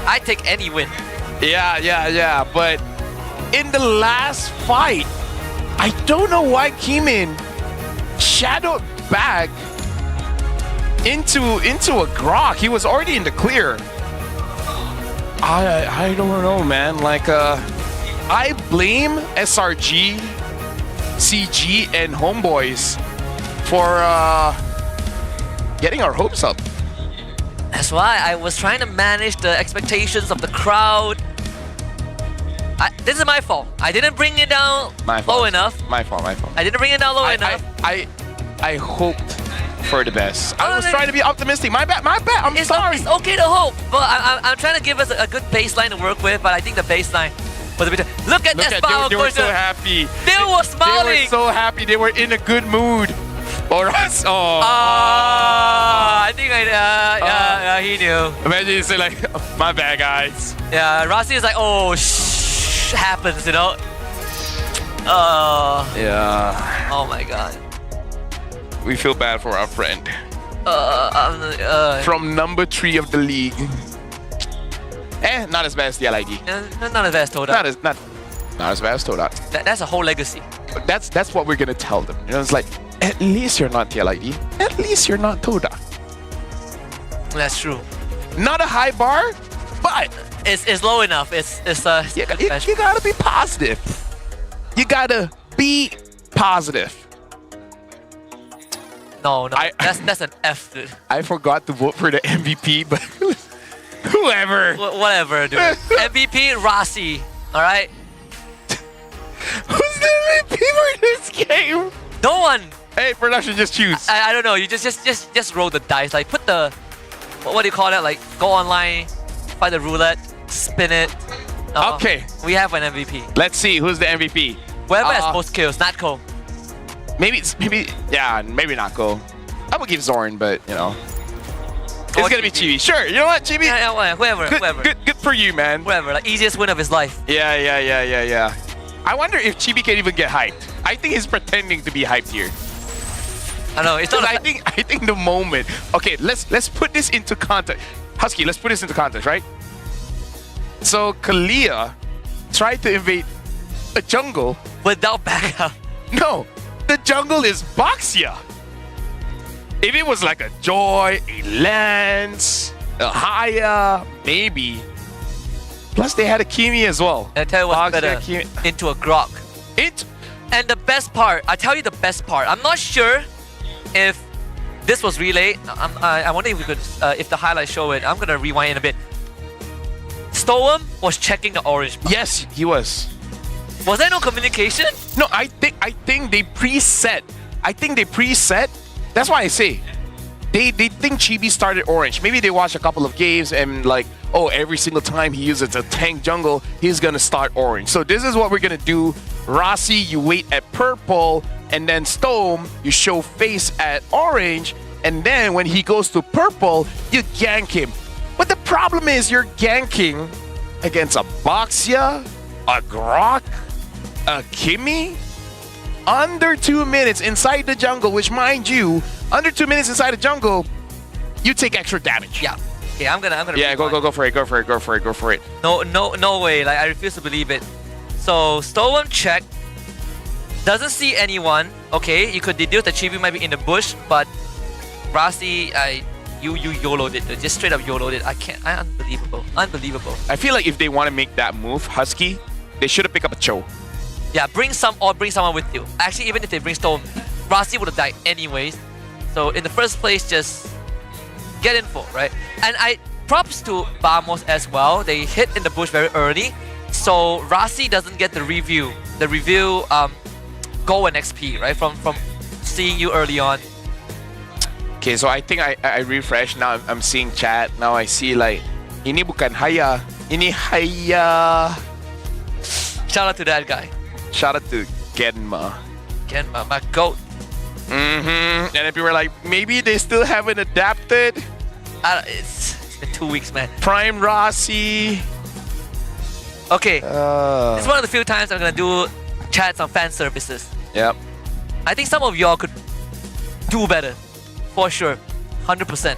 Speaker 22: I take any win.
Speaker 5: Yeah. But in the last fight, I don't know why Keemin shadowed back into a Grok. He was already in the clear. I don't know, man. Like, I blame SRG, CG, and Homeboys for getting our hopes up.
Speaker 22: That's why I was trying to manage the expectations of the crowd. This is my fault. I didn't bring it down low enough.
Speaker 5: My fault.
Speaker 22: I didn't bring it down low enough.
Speaker 5: I hoped for the best. I was trying to be optimistic. My bad. I'm sorry.
Speaker 22: It's okay to hope, but I'm trying to give us a good baseline to work with. But I think the baseline was a bit. Look at that smile.
Speaker 5: They were so happy.
Speaker 22: They were smiling.
Speaker 5: They were so happy. They were in a good mood. Or us.
Speaker 22: I think he knew.
Speaker 5: Imagine you say like, my bad, guys.
Speaker 22: Yeah, Rossi is like, oh, happens, you know.
Speaker 5: Yeah.
Speaker 22: Oh my god.
Speaker 5: We feel bad for our friend. From number 3 of the league. Not as bad as the LID.
Speaker 22: Not as bad as Toda.
Speaker 5: Not as bad as Toda.
Speaker 22: That's a whole legacy.
Speaker 5: But that's what we're gonna tell them. You know, it's like, at least you're not TLID. At least you're not Toda.
Speaker 22: That's true.
Speaker 5: Not a high bar, but
Speaker 22: it's low enough.
Speaker 5: You gotta be positive. You gotta be positive.
Speaker 22: No, that's an F, dude.
Speaker 5: I forgot to vote for the MVP, but whoever.
Speaker 22: Whatever, dude. MVP Rossi. All right.
Speaker 5: Who's the MVP for this game?
Speaker 22: No one.
Speaker 5: Hey, production, just choose.
Speaker 22: I don't know. You just roll the dice. Like put the what do you call that? Like go online, find the roulette, spin it.
Speaker 5: Okay.
Speaker 22: We have an MVP.
Speaker 5: Let's see who's the MVP.
Speaker 22: Whoever has most kills, Natco.
Speaker 5: Maybe not go. I would give Zorn, but you know. It's gonna be Chibi. Sure, you know what, Chibi?
Speaker 22: Yeah, whoever.
Speaker 5: Good for you, man.
Speaker 22: Whoever, like easiest win of his life.
Speaker 5: Yeah. I wonder if Chibi can even get hyped. I think he's pretending to be hyped here.
Speaker 22: I know, it's not
Speaker 5: I think the moment. Okay, let's put this into context. Husky, let's put this into context, right? So Kalia tried to invade a jungle
Speaker 22: without backup.
Speaker 5: No, the jungle is Boxia. If it was like a Joy, a Lance, a Haya, maybe. Plus they had a Kimi as well.
Speaker 22: I tell you what's better, into a Grok. And the best part, I tell you the best part. I'm not sure if this was relay. I wonder if we could, if the highlights show it. I'm gonna rewind in a bit. Stoem was checking the orange bar.
Speaker 5: Yes, he was.
Speaker 22: Was there no communication?
Speaker 5: No, I think they preset. That's why I say they think Chibi started orange. Maybe they watched a couple of games and like, oh, every single time he uses a tank jungle, he's gonna start orange. So this is what we're gonna do. Rossi, you wait at purple, and then Stoem, you show face at orange, and then when he goes to purple, you gank him. But the problem is you're ganking against a Boxia, a Grok, a Kimi. under 2 minutes inside the jungle, which mind you, under 2 minutes inside the jungle, you take extra damage.
Speaker 22: Yeah. Okay, I'm gonna.
Speaker 5: Yeah, go for it.
Speaker 22: No way. Like I refuse to believe it. So Storm check. Doesn't see anyone. Okay, you could deduce that Chibi might be in the bush, but Rasi, you YOLO'd it. Just straight up YOLO'd it. I can't. Unbelievable.
Speaker 5: I feel like if they want to make that move, Husky, they should have picked up a Cho.
Speaker 22: Yeah, bring someone with you. Actually, even if they bring Storm, Rasi would have died anyways. So in the first place, just get info, right? And props to Vamos as well. They hit in the bush very early, so Rasi doesn't get the review. The review go and XP, right? From seeing you early on.
Speaker 5: Okay, so I think I refreshed. Now I'm seeing chat. Now I see like ini bukan Haya, ini Haya.
Speaker 22: Shout out to that guy.
Speaker 5: Shout out to Genma,
Speaker 22: my goat.
Speaker 5: And then people were like, maybe they still haven't adapted.
Speaker 22: It's been 2 weeks, man.
Speaker 5: Prime Rossi.
Speaker 22: Okay, it's one of the few times I'm gonna do chats on fan services.
Speaker 5: Yep.
Speaker 22: I think some of y'all could do better, for sure, 100%.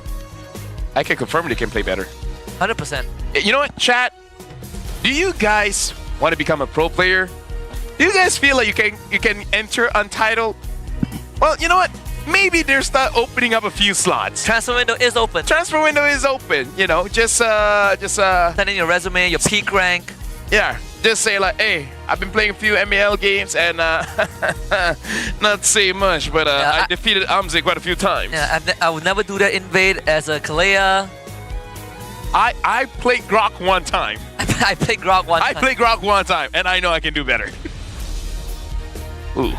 Speaker 5: I can confirm they can play better.
Speaker 22: 100%.
Speaker 5: You know what, chat? Do you guys want to become a pro player? Do you guys feel like you can enter Untitled? Well, you know what? Maybe they're start opening up a few slots.
Speaker 22: Transfer window is open.
Speaker 5: You know, just send
Speaker 22: in your resume, your peak rank.
Speaker 5: Yeah, just say like, hey, I've been playing a few MPL games and not to say much, but I defeated Amze quite a few times.
Speaker 22: Yeah, I would never do that invade as a Kalea.
Speaker 5: I played Grok one time.
Speaker 22: I played Grok one time,
Speaker 5: and I know I can do better. Ooh.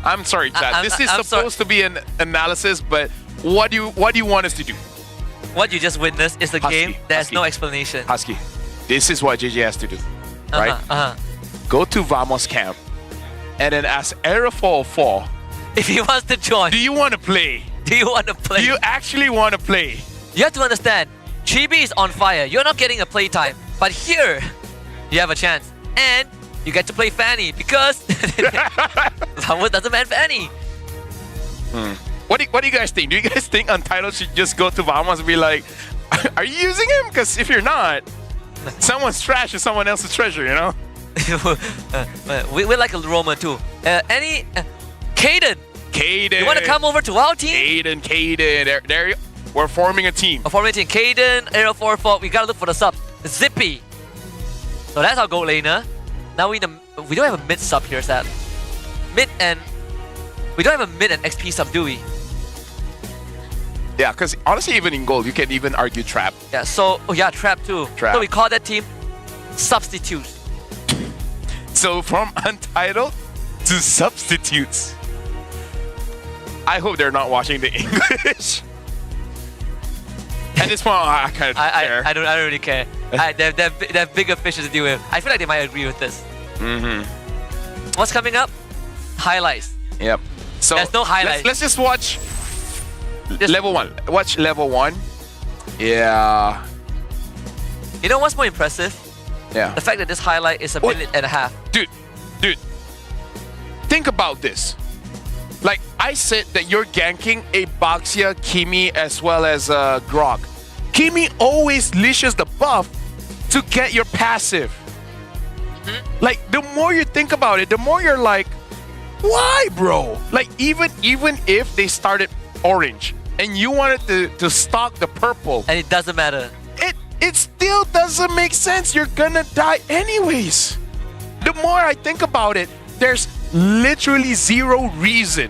Speaker 5: I'm sorry, chat. This is supposed to be an analysis, but what do you want us to do?
Speaker 22: What you just witnessed is a game. There's no explanation.
Speaker 5: Husky, this is what JJ has to do, right? Go to Vamos camp, and then ask Aerofall
Speaker 22: if he wants to join.
Speaker 5: Do you want to play?
Speaker 22: Do you
Speaker 5: actually want to play?
Speaker 22: You have to understand, Chibi is on fire. You're not getting a playtime, but here you have a chance, and you get to play Fanny because Vamos doesn't ban Fanny.
Speaker 5: What do you guys think? Do you guys think Untitled should just go to Vamos and be like, are you using him? Because if you're not, someone's trash is someone else's treasure, you know?
Speaker 22: We're like a Roman too. Kaden. You want to come over to our team?
Speaker 5: Kaden. There. We're forming a team.
Speaker 22: Kaden, Aero 4, we gotta look for the sub. Zippy. So that's our gold laner. Now we don't have a mid sub here, sad. We don't have a mid and XP sub, do we?
Speaker 5: Yeah, because honestly, even in gold, you can even argue trap.
Speaker 22: Yeah, so trap too. So we call that team substitutes.
Speaker 5: So from Untitled to substitutes. I hope they're not watching the English. At this point, I kind of care.
Speaker 22: I don't really care. They have bigger fishes to deal with. I feel like they might agree with this. What's coming up? Highlights.
Speaker 5: Yep. So
Speaker 22: there's no highlights.
Speaker 5: Let's just watch level 1. Watch level 1. Yeah.
Speaker 22: You know what's more impressive?
Speaker 5: Yeah.
Speaker 22: The fact that this highlight is a minute and a half.
Speaker 5: Dude. Think about this. Like I said that you're ganking a Baxia, Kimi, as well as Grok. Kimi always leashes the buff to get your passive. Like the more you think about it, the more you're like, why, bro? Like even if they started orange and you wanted to stock the purple,
Speaker 22: and it doesn't matter.
Speaker 5: It still doesn't make sense. You're gonna die anyways. The more I think about it, there's literally zero reason.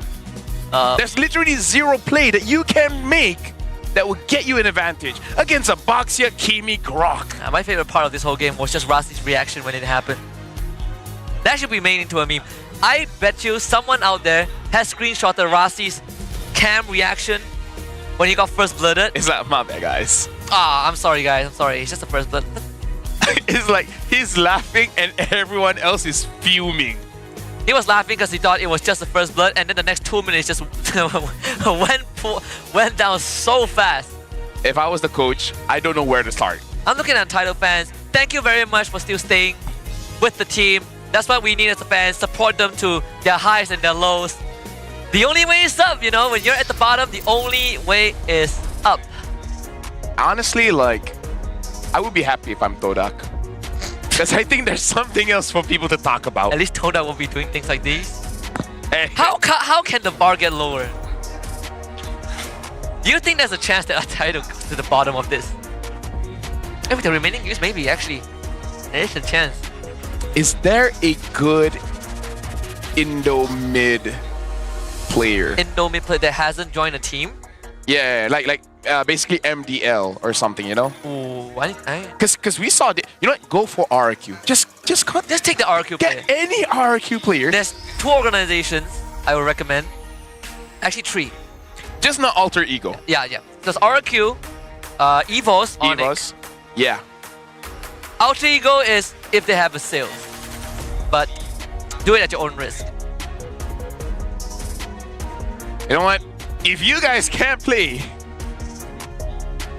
Speaker 5: There's literally zero play that you can make that will get you an advantage against a Baxia, Kimi, Grok.
Speaker 22: My favorite part of this whole game was just Rasi's reaction when it happened. That should be made into a meme. I bet you someone out there has screenshotted Rasi's cam reaction when he got first blooded.
Speaker 5: It's like, my bad, guys.
Speaker 22: I'm sorry, guys. I'm sorry. It's just the first blood.
Speaker 5: It's like he's laughing and everyone else is fuming.
Speaker 22: He was laughing because he thought it was just the first blood, and then the next 2 minutes just went down so fast.
Speaker 5: If I was the coach, I don't know where to start.
Speaker 22: I'm looking at Untitled fans. Thank you very much for still staying with the team. That's what we need as a fan. Support them to their highs and their lows. The only way is up, you know. When you're at the bottom, the only way is up.
Speaker 5: Honestly, like, I would be happy if I'm Todak. Because I think there's something else for people to talk about.
Speaker 22: At least Todak won't be doing things like these. How can the bar get lower? Do you think there's a chance that Untitled goes to the bottom of this? And with the remaining years, maybe actually. There is a chance.
Speaker 5: Is there a good Indo-mid player?
Speaker 22: Indo-mid player that hasn't joined a team?
Speaker 5: Yeah, like basically MDL or something, you know?
Speaker 22: Ooh,
Speaker 5: Because we saw, you know what? Go for RQ. Just
Speaker 22: take the RQ player.
Speaker 5: Get any RQ player.
Speaker 22: There's 2 organizations I would recommend. Actually 3.
Speaker 5: Just not Alter Ego.
Speaker 22: Yeah. There's RQ, EVOS, Onyx.
Speaker 5: Yeah.
Speaker 22: Alter Ego is if they have a sale. But do it at your own risk.
Speaker 5: You know what? If you guys can't play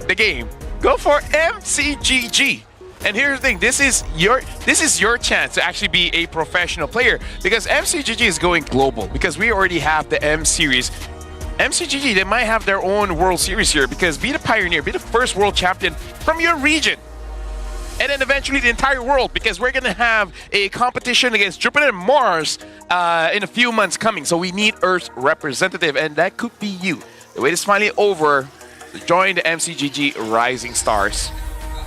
Speaker 5: the game, go for MCGG. And here's the thing, this is your chance to actually be a professional player, because MCGG is going global, because we already have the M series. MCGG, they might have their own World Series here, because be the pioneer, be the first world champion from your region. And then eventually the entire world, because we're going to have a competition against Jupiter and Mars in a few months coming. So we need Earth's representative, and that could be you. The wait is finally over. Join the MCGG Rising Stars.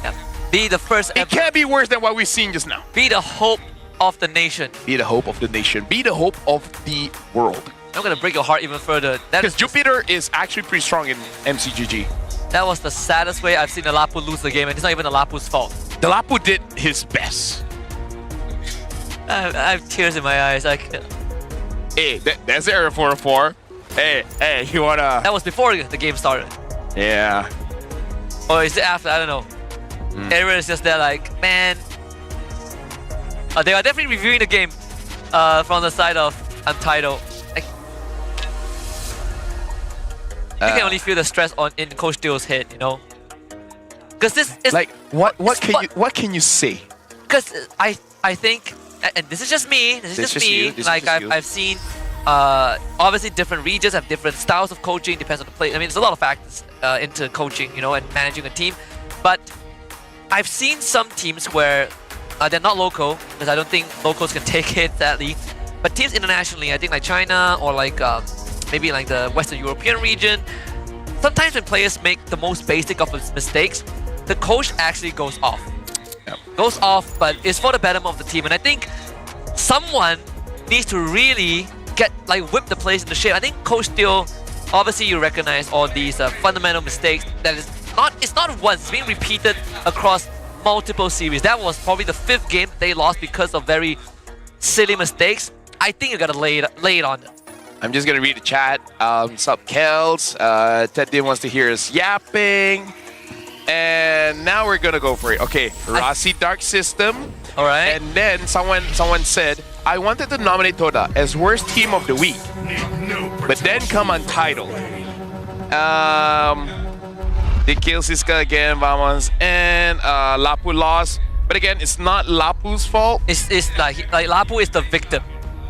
Speaker 22: Yeah. Be the first
Speaker 5: ever. It can't be worse than what we've seen just now.
Speaker 22: Be the hope of the nation.
Speaker 5: Be the hope of the nation. Be the hope of the world.
Speaker 22: I'm going to break your heart even further.
Speaker 5: Because Jupiter is actually pretty strong in MCGG.
Speaker 22: That was the saddest way I've seen the Lapu lose the game, and it's not even the Lapu's fault.
Speaker 5: The Lapu did his best.
Speaker 22: I have tears in my eyes.
Speaker 5: Hey, that's error 404. Hey, you wanna...
Speaker 22: That was before the game started.
Speaker 5: Yeah.
Speaker 22: Or is it after? I don't know. Everyone is just there like, man. They are definitely reviewing the game from the side of Untitled. You can only feel the stress in Coach Dio's head, you know. Because this is
Speaker 5: like what can you say?
Speaker 22: Because I think, and this is just me. This is just me. I've seen obviously different regions have different styles of coaching. Depends on the play. I mean, there's a lot of factors into coaching, you know, and managing a team. But I've seen some teams where they're not local, because I don't think locals can take it sadly. But teams internationally, I think like China or like maybe like the Western European region. Sometimes when players make the most basic of mistakes, the coach actually goes off.
Speaker 5: Yep.
Speaker 22: Goes off, but it's for the betterment of the team. And I think someone needs to really whip the players into shape. I think Coach Dio, obviously you recognize all these fundamental mistakes. It's not once, it's being repeated across multiple series. That was probably the 5th game they lost because of very silly mistakes. I think you gotta lay it on them.
Speaker 5: I'm just gonna read the chat. Sup, Kels? Ted Din wants to hear us yapping. And now we're gonna go for it. Okay, Rossi Dark System.
Speaker 22: All right.
Speaker 5: And then someone said, I wanted to nominate Toda as worst team of the week, but then come Untitled. They kill Siska again, vamos. And Lapu lost. But again, it's not Lapu's fault.
Speaker 22: It's like Lapu is the victim.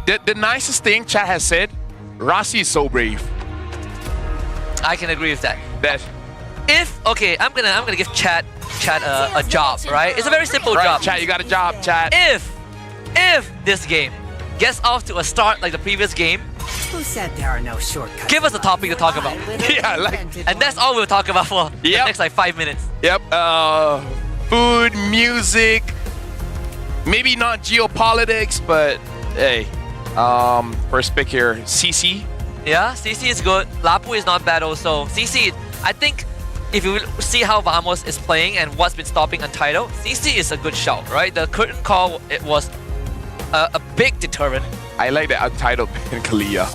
Speaker 5: The nicest thing chat has said, Rossi is so brave.
Speaker 22: I can agree with that. I'm gonna give Chat a job, right? It's a very simple job.
Speaker 5: Chat, you got a job, Chat.
Speaker 22: If this game gets off to a start like the previous game,
Speaker 16: who said there are no shortcuts?
Speaker 22: Give us a topic to talk about. And that's all we'll talk about for the next 5 minutes.
Speaker 5: Yep. Food, music, maybe not geopolitics, but hey. First pick here, CC.
Speaker 22: Yeah, CC is good. Lapu is not bad also. CC, I think if you see how Vamos is playing and what's been stopping Untitled, CC is a good shout, right? The curtain call, it was a big deterrent.
Speaker 5: I like the Untitled in Kalia.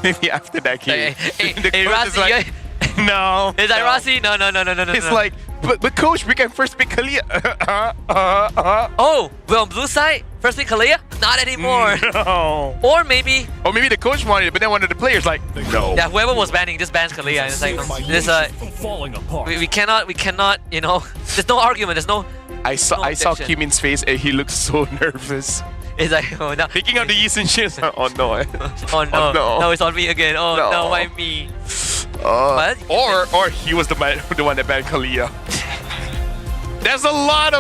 Speaker 5: Maybe after that game.
Speaker 22: Hey Rossi,
Speaker 5: like, no.
Speaker 22: Is that Rossi? No.
Speaker 5: It's like, but coach, we can first pick Kalia.
Speaker 22: Oh, we're on blue side? First pick Kalia? Not anymore.
Speaker 5: No.
Speaker 22: Or maybe
Speaker 5: the coach wanted it, but then one of the players like, no.
Speaker 22: Yeah, whoever was banning just bans Kalia. And it's like, we cannot, you know, there's no argument, there's no...
Speaker 5: I saw Kimin's face and he looks so nervous.
Speaker 22: It's like, oh no.
Speaker 5: Picking up the Eastern ships. Oh no.
Speaker 22: Oh no.
Speaker 5: no.
Speaker 22: No, it's on me again. Oh
Speaker 5: No.
Speaker 22: no, why me?
Speaker 5: Or he was the one that banned Kalia. There's a lot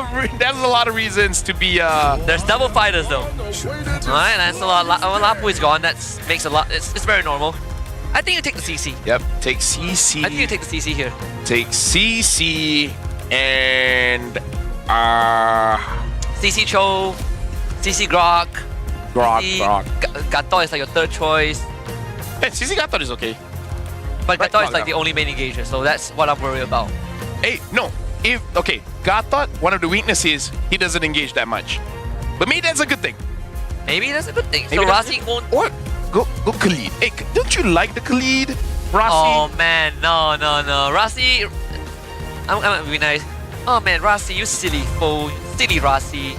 Speaker 5: of reasons to be.
Speaker 22: There's double fighters though. Alright, that's a lot. Lapu is gone. That makes a lot. It's very normal. I think you take the CC.
Speaker 5: Yep, take CC.
Speaker 22: I think you take the CC here.
Speaker 5: Take CC and
Speaker 22: CC Cho, CC Grok.
Speaker 5: Grok.
Speaker 22: Gato is like your third choice.
Speaker 5: Hey, CC Gato is okay.
Speaker 22: But
Speaker 5: Right,
Speaker 22: Gato is
Speaker 5: Grok,
Speaker 22: like the only main engager, so that's what I'm worried about.
Speaker 5: Hey, no. Okay, Gatot, one of the weaknesses, he doesn't engage that much. But maybe that's a good thing.
Speaker 22: Maybe that's a good thing.
Speaker 5: Maybe
Speaker 22: So
Speaker 5: that's
Speaker 22: Rasi won't.
Speaker 5: Or go Khalid. Hey, don't you like the Khalid, Rasi?
Speaker 22: Oh man, no. Rasi, I'm gonna be nice. Oh man, Rasi, you silly fool. Silly Rasi.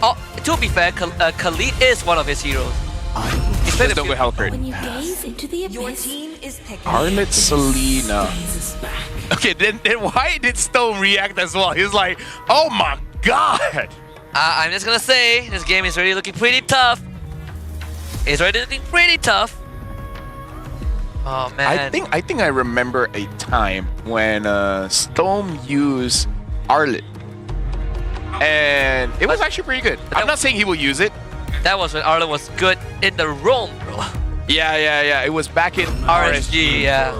Speaker 22: Oh, to be fair, Khalid is one of his heroes.
Speaker 5: Let's don't go Hellcurt.
Speaker 12: When you gaze into the abyss,
Speaker 3: Your team is picking.
Speaker 5: Arlet Selena. Okay, then why did Stone react as well? He's like, oh my god!
Speaker 22: I'm just gonna say, this game is already looking pretty tough. It's already looking pretty tough. Oh man.
Speaker 5: I think I remember a time when Stone used Arlet. And it was actually pretty good. I'm not saying he will use it.
Speaker 22: That was when Arlen was good in the roam, bro.
Speaker 5: Yeah. It was back in
Speaker 22: RSG, yeah.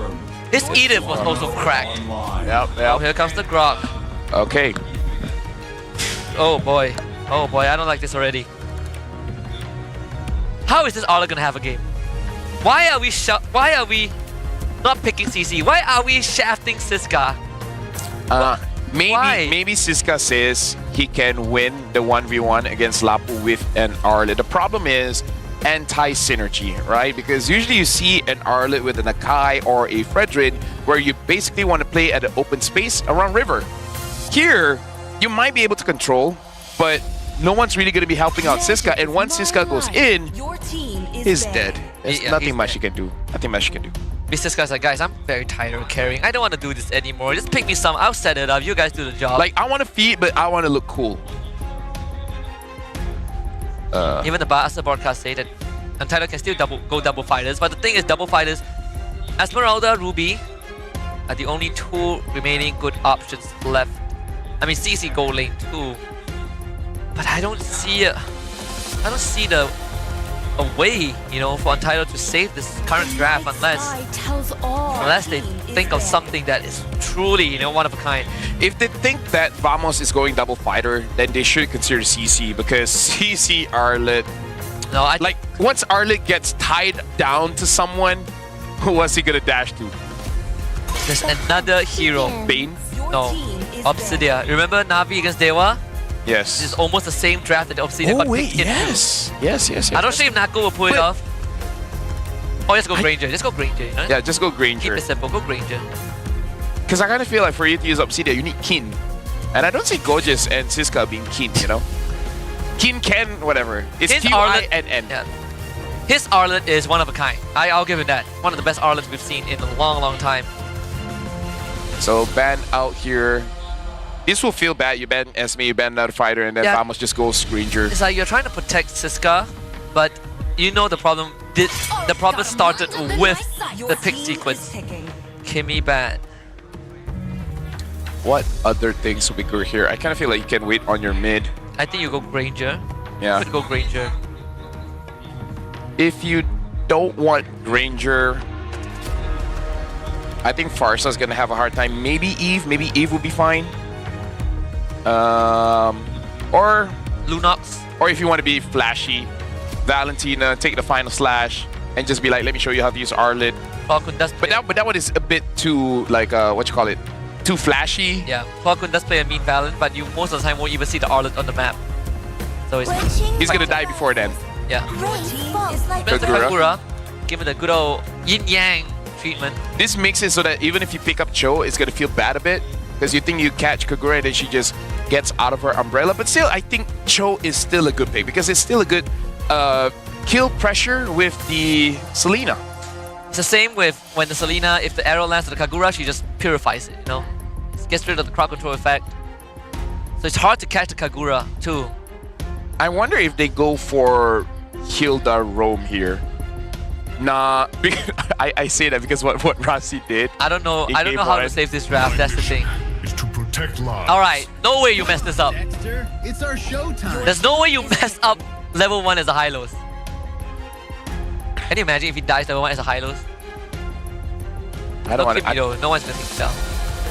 Speaker 22: His Edith was also cracked.
Speaker 5: Yep.
Speaker 22: Oh, here comes the Grok.
Speaker 5: Okay.
Speaker 22: Oh boy, I don't like this already. How is this Arlen gonna have a game? Why are we not picking CC? Why are we shafting Siska?
Speaker 5: Maybe Siska says he can win the 1v1 against Lapu with an Arlet. The problem is anti-synergy, right? Because usually you see an Arlet with an Akai or a Fredrin where you basically want to play at an open space around river. Here, you might be able to control, but no one's really going to be helping out Siska, and once Siska goes in, he's dead. There's nothing much you can do.
Speaker 22: Mr. Sky's like, guys, I'm very tired of carrying. I don't want to do this anymore. Just pick me some. I'll set it up. You guys do the job.
Speaker 5: Like, I want to feed, but I want to look cool.
Speaker 22: Even the Baasa broadcast say that Untitled can still go double fighters, but the thing is, double fighters, Esmeralda, Ruby are the only two remaining good options left. I mean, CC gold lane too, but I don't see a way, you know, for Untitled to save this current draft unless they think of something that is truly, you know, one of a kind.
Speaker 5: If they think that Vamos is going double fighter, then they should consider CC, because CC Arlet.
Speaker 22: No,
Speaker 5: like once Arlet gets tied down to someone, what's he gonna dash to?
Speaker 22: There's another hero.
Speaker 5: Bane?
Speaker 22: No, Obsidia. Remember Navi against Dewa?
Speaker 5: Yes.
Speaker 22: This is almost the same draft that the Obsidian got picked
Speaker 5: yes. Yes.
Speaker 22: I don't sure if Nako will pull it off. Oh, just go Granger. Just go Granger. You know?
Speaker 5: Yeah, just go Granger.
Speaker 22: Keep it simple. Go Granger.
Speaker 5: Because I kind of feel like for you to use Obsidia, you need Kin. And I don't see Gorgeous and Siska being Kin, you know? Kin, Ken, whatever. It's Q-I-N-N.
Speaker 22: Yeah. His Arlet is one of a kind. I'll give it that. One of the best Arlets we've seen in a long time.
Speaker 5: So, ban out here. This will feel bad. You ban Esme, you ban another fighter, and then Vamos just goes Granger.
Speaker 22: It's like you're trying to protect Siska, but you know the problem. The problem started with the pick sequence. Kimmy ban.
Speaker 5: What other things will be good here? I kind of feel like you can wait on your mid.
Speaker 22: I think you go Granger.
Speaker 5: Yeah.
Speaker 22: You could go Granger.
Speaker 5: If you don't want Granger, I think Farsa's gonna have a hard time. Maybe Eve will be fine. Or
Speaker 22: Lunox.
Speaker 5: Or if you want to be flashy, Valentina, take the final slash and just be like, let me show you how to use Arlet.
Speaker 22: Falcon does
Speaker 5: but that one is a bit too like too flashy.
Speaker 22: Yeah, Falcon does play a mean Valen, but you most of the time won't even see the Arlet on the map. So
Speaker 5: he's gonna die before then.
Speaker 22: Yeah. But the Kagura, give it the good old yin-yang treatment.
Speaker 5: This makes it so that even if you pick up Cho, it's gonna feel bad a bit. Because you think you catch Kagura and then she just gets out of her umbrella. But still, I think Cho is still a good pick because it's still a good kill pressure with the Selena.
Speaker 22: It's the same with when the Selena, if the arrow lands to the Kagura, she just purifies it, you know? It gets rid of the crowd control effect. So it's hard to catch the Kagura too.
Speaker 5: I wonder if they go for Hilda Rome here. Nah, I say that because what Rasi did.
Speaker 22: I don't know. I don't know how to save this draft. That's the thing.
Speaker 13: Lives.
Speaker 22: All right, no way you messed this up.
Speaker 14: It's our showtime.
Speaker 22: There's no way you messed up level 1 as a high-lows. Can you imagine if he dies level 1 as a high-lows?
Speaker 5: I don't want to.
Speaker 22: No one's gonna think so.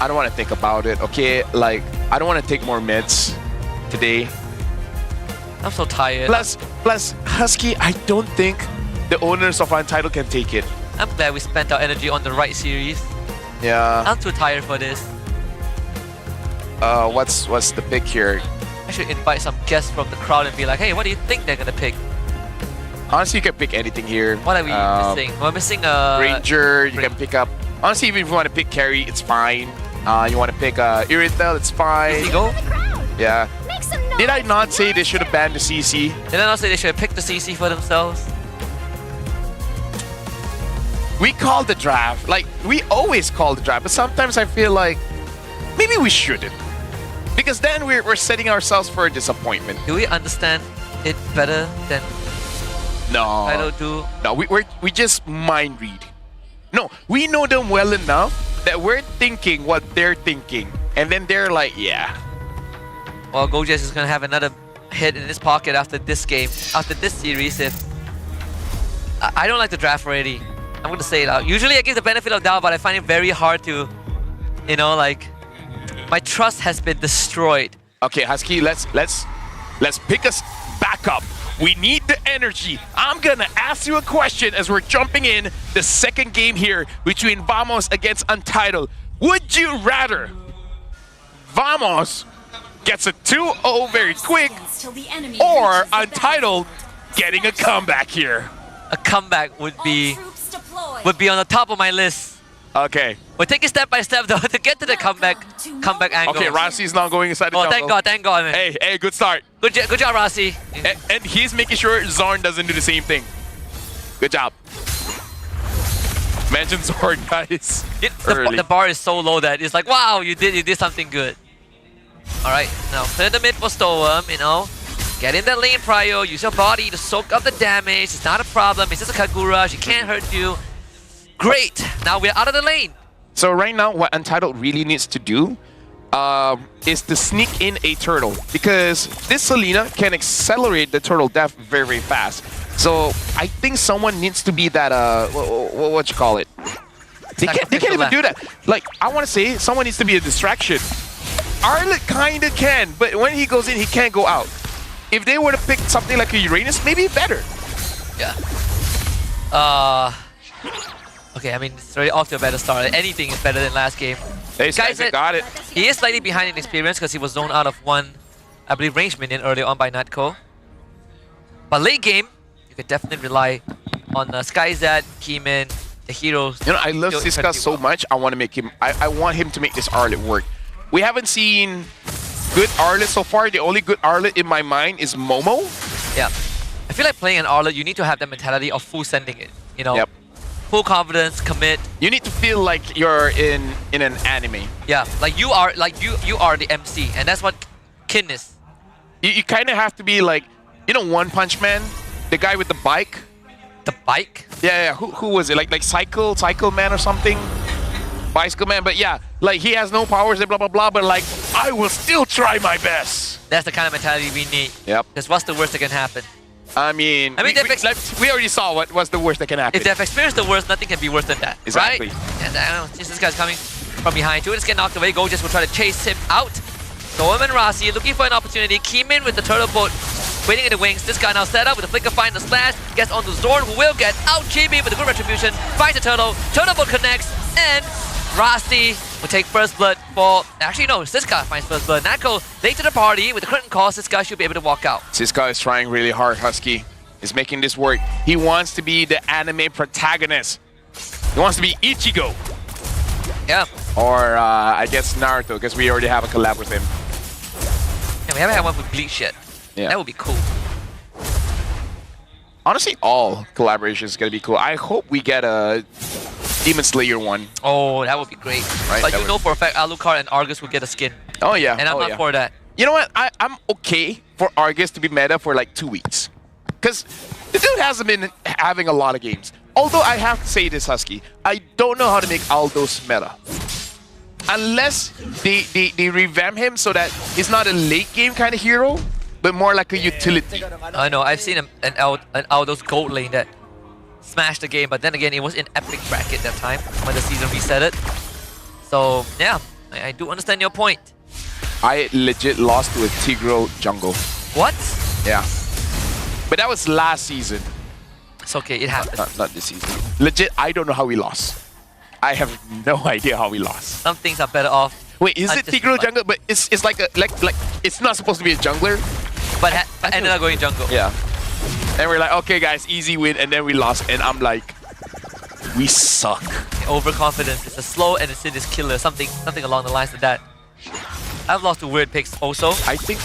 Speaker 5: I don't want to think about it. Okay, like I don't want to take more meds today.
Speaker 22: I'm so tired.
Speaker 5: Plus, Husky, I don't think the owners of Untitled can take it.
Speaker 22: I'm glad we spent our energy on the right series.
Speaker 5: Yeah.
Speaker 22: I'm too tired for this.
Speaker 5: What's the pick here?
Speaker 22: I should invite some guests from the crowd and be like, hey, what do you think they're gonna pick?
Speaker 5: Honestly, you can pick anything here.
Speaker 22: What are we missing? We're missing a
Speaker 5: Ranger. You can pick up. Honestly, even if you want to pick Carry, it's fine. You want to pick Irithel, it's fine.
Speaker 22: Easy go?
Speaker 5: Yeah. Did I not say they should have banned the CC?
Speaker 22: Did I not say they should have picked the CC for themselves?
Speaker 5: We call the draft. Like, we always call the draft, but sometimes I feel like maybe we shouldn't. Because then we're setting ourselves for a disappointment.
Speaker 22: Do we understand it better than I don't do?
Speaker 5: No, we just mind read. No, we know them well enough that we're thinking what they're thinking. And then they're like, yeah.
Speaker 22: Well, Gojes is going to have another hit in his pocket after this game, after this series. If I don't like the draft already. I'm going to say it out. Usually I give the benefit of doubt, but I find it very hard to, you know, like, my trust has been destroyed.
Speaker 5: Okay, Husky, let's pick us back up. We need the energy. I'm gonna ask you a question as we're jumping in the second game here between Vamos against Untitled. Would you rather Vamos gets a 2-0 very quick, or Untitled getting a comeback here?
Speaker 22: A comeback would be on the top of my list.
Speaker 5: Okay.
Speaker 22: We're taking step by step though to get to the comeback angle.
Speaker 5: Okay, Rassi's now going inside the jungle.
Speaker 22: Thank God, man.
Speaker 5: Hey, good start.
Speaker 22: Good job, Rassi.
Speaker 5: And he's making sure Zorn doesn't do the same thing. Good job. Mention Zorn, guys.
Speaker 22: The bar is so low that it's like, wow, you did something good. All right, now clear the mid for Storm, you know. Get in the lane, Prio. Use your body to soak up the damage. It's not a problem. It's just a Kagura. She can't hurt you. Great. Now we're out of the lane.
Speaker 5: So right now, what Untitled really needs to do is to sneak in a turtle, because this Selena can accelerate the turtle death very, very fast. So I think someone needs to be that what you call it? They can't even do that. Like, I want to say someone needs to be a distraction. Arlet kinda can, but when he goes in, he can't go out. If they were to pick something like a Uranus, maybe better.
Speaker 22: Yeah. Okay, I mean, it's already off to a better start. Anything is better than last game.
Speaker 5: Hey, guys, got it.
Speaker 22: He is slightly behind in experience because he was zoned out of one, I believe, range minion earlier on by Natko. But late game, you could definitely rely on Skyzad, Keyman, the heroes.
Speaker 5: You know, I love Siska so much. I want to make him. I want him to make this Arlet work. We haven't seen good Arlet so far. The only good Arlet in my mind is Momo.
Speaker 22: Yeah. I feel like playing an Arlet, you need to have the mentality of full sending it. You know?
Speaker 5: Yep.
Speaker 22: Full confidence, commit.
Speaker 5: You need to feel like you're in an anime.
Speaker 22: Yeah, like you are the MC, and that's what Kin is.
Speaker 5: You kind of have to be like, you know, One Punch Man, the guy with the bike.
Speaker 22: The bike?
Speaker 5: Yeah. Who was it? Like Cycle Man or something? Bicycle Man, but yeah, like he has no powers and blah blah blah, but like I will still try my best.
Speaker 22: That's the kind of mentality we need.
Speaker 5: Yep.
Speaker 22: Because what's the worst that can happen?
Speaker 5: I mean, we already saw what was the worst that can happen.
Speaker 22: If they've experienced the worst, nothing can be worse than that.
Speaker 5: Exactly.
Speaker 22: Right? And I don't know, this guy's coming from behind too. Just get knocked away. Gojes will try to chase him out. Storm and Rasi looking for an opportunity. Keyman with the turtle boat waiting in the wings. This guy now set up with a flicker find the slash. Gets onto Zorn, who will get out. GB with a good retribution. Finds the turtle. Turtle boat connects. And Rasi will take first blood for... Actually, no. Siska finds first blood. Nako late to the party with the curtain call. Siska should be able to walk out.
Speaker 5: Siska is trying really hard, Husky. Is making this work. He wants to be the anime protagonist. He wants to be Ichigo.
Speaker 22: Yeah.
Speaker 5: Or I guess Naruto, because we already have a collab with him.
Speaker 22: Yeah, we haven't had one with Bleach yet.
Speaker 5: Yeah.
Speaker 22: That would be cool.
Speaker 5: Honestly, all collaborations is gonna be cool. I hope we get a Demon Slayer one.
Speaker 22: Oh, that would be great.
Speaker 5: Right?
Speaker 22: But you know for a fact Alucard and Argus will get a skin.
Speaker 5: Oh yeah.
Speaker 22: And I'm not for that.
Speaker 5: You know what? I'm okay for Argus to be meta for like 2 weeks. Because the dude hasn't been having a lot of games. Although I have to say this, Husky, I don't know how to make Aldos meta. Unless they revamp him so that he's not a late game kind of hero, but more like a utility.
Speaker 22: I know, I've seen an Aldo's gold lane that smashed the game, but then again, it was in epic bracket that time when the season reset it. So, yeah, I do understand your point.
Speaker 5: I legit lost to a Tigro jungle.
Speaker 22: What?
Speaker 5: Yeah. But that was last season.
Speaker 22: It's okay, it happened.
Speaker 5: Not this season. Legit, I don't know how we lost. I have no idea how we lost.
Speaker 22: Some things are better off.
Speaker 5: Wait, is it Tigro jungle? But it's like it's not supposed to be a jungler.
Speaker 22: But ended up going jungle.
Speaker 5: Yeah. And we're like, okay guys, easy win, and then we lost, and I'm like, we suck.
Speaker 22: Overconfidence. It's a slow and a sin is killer. Something along the lines of that. I've lost to weird picks also.
Speaker 5: I think.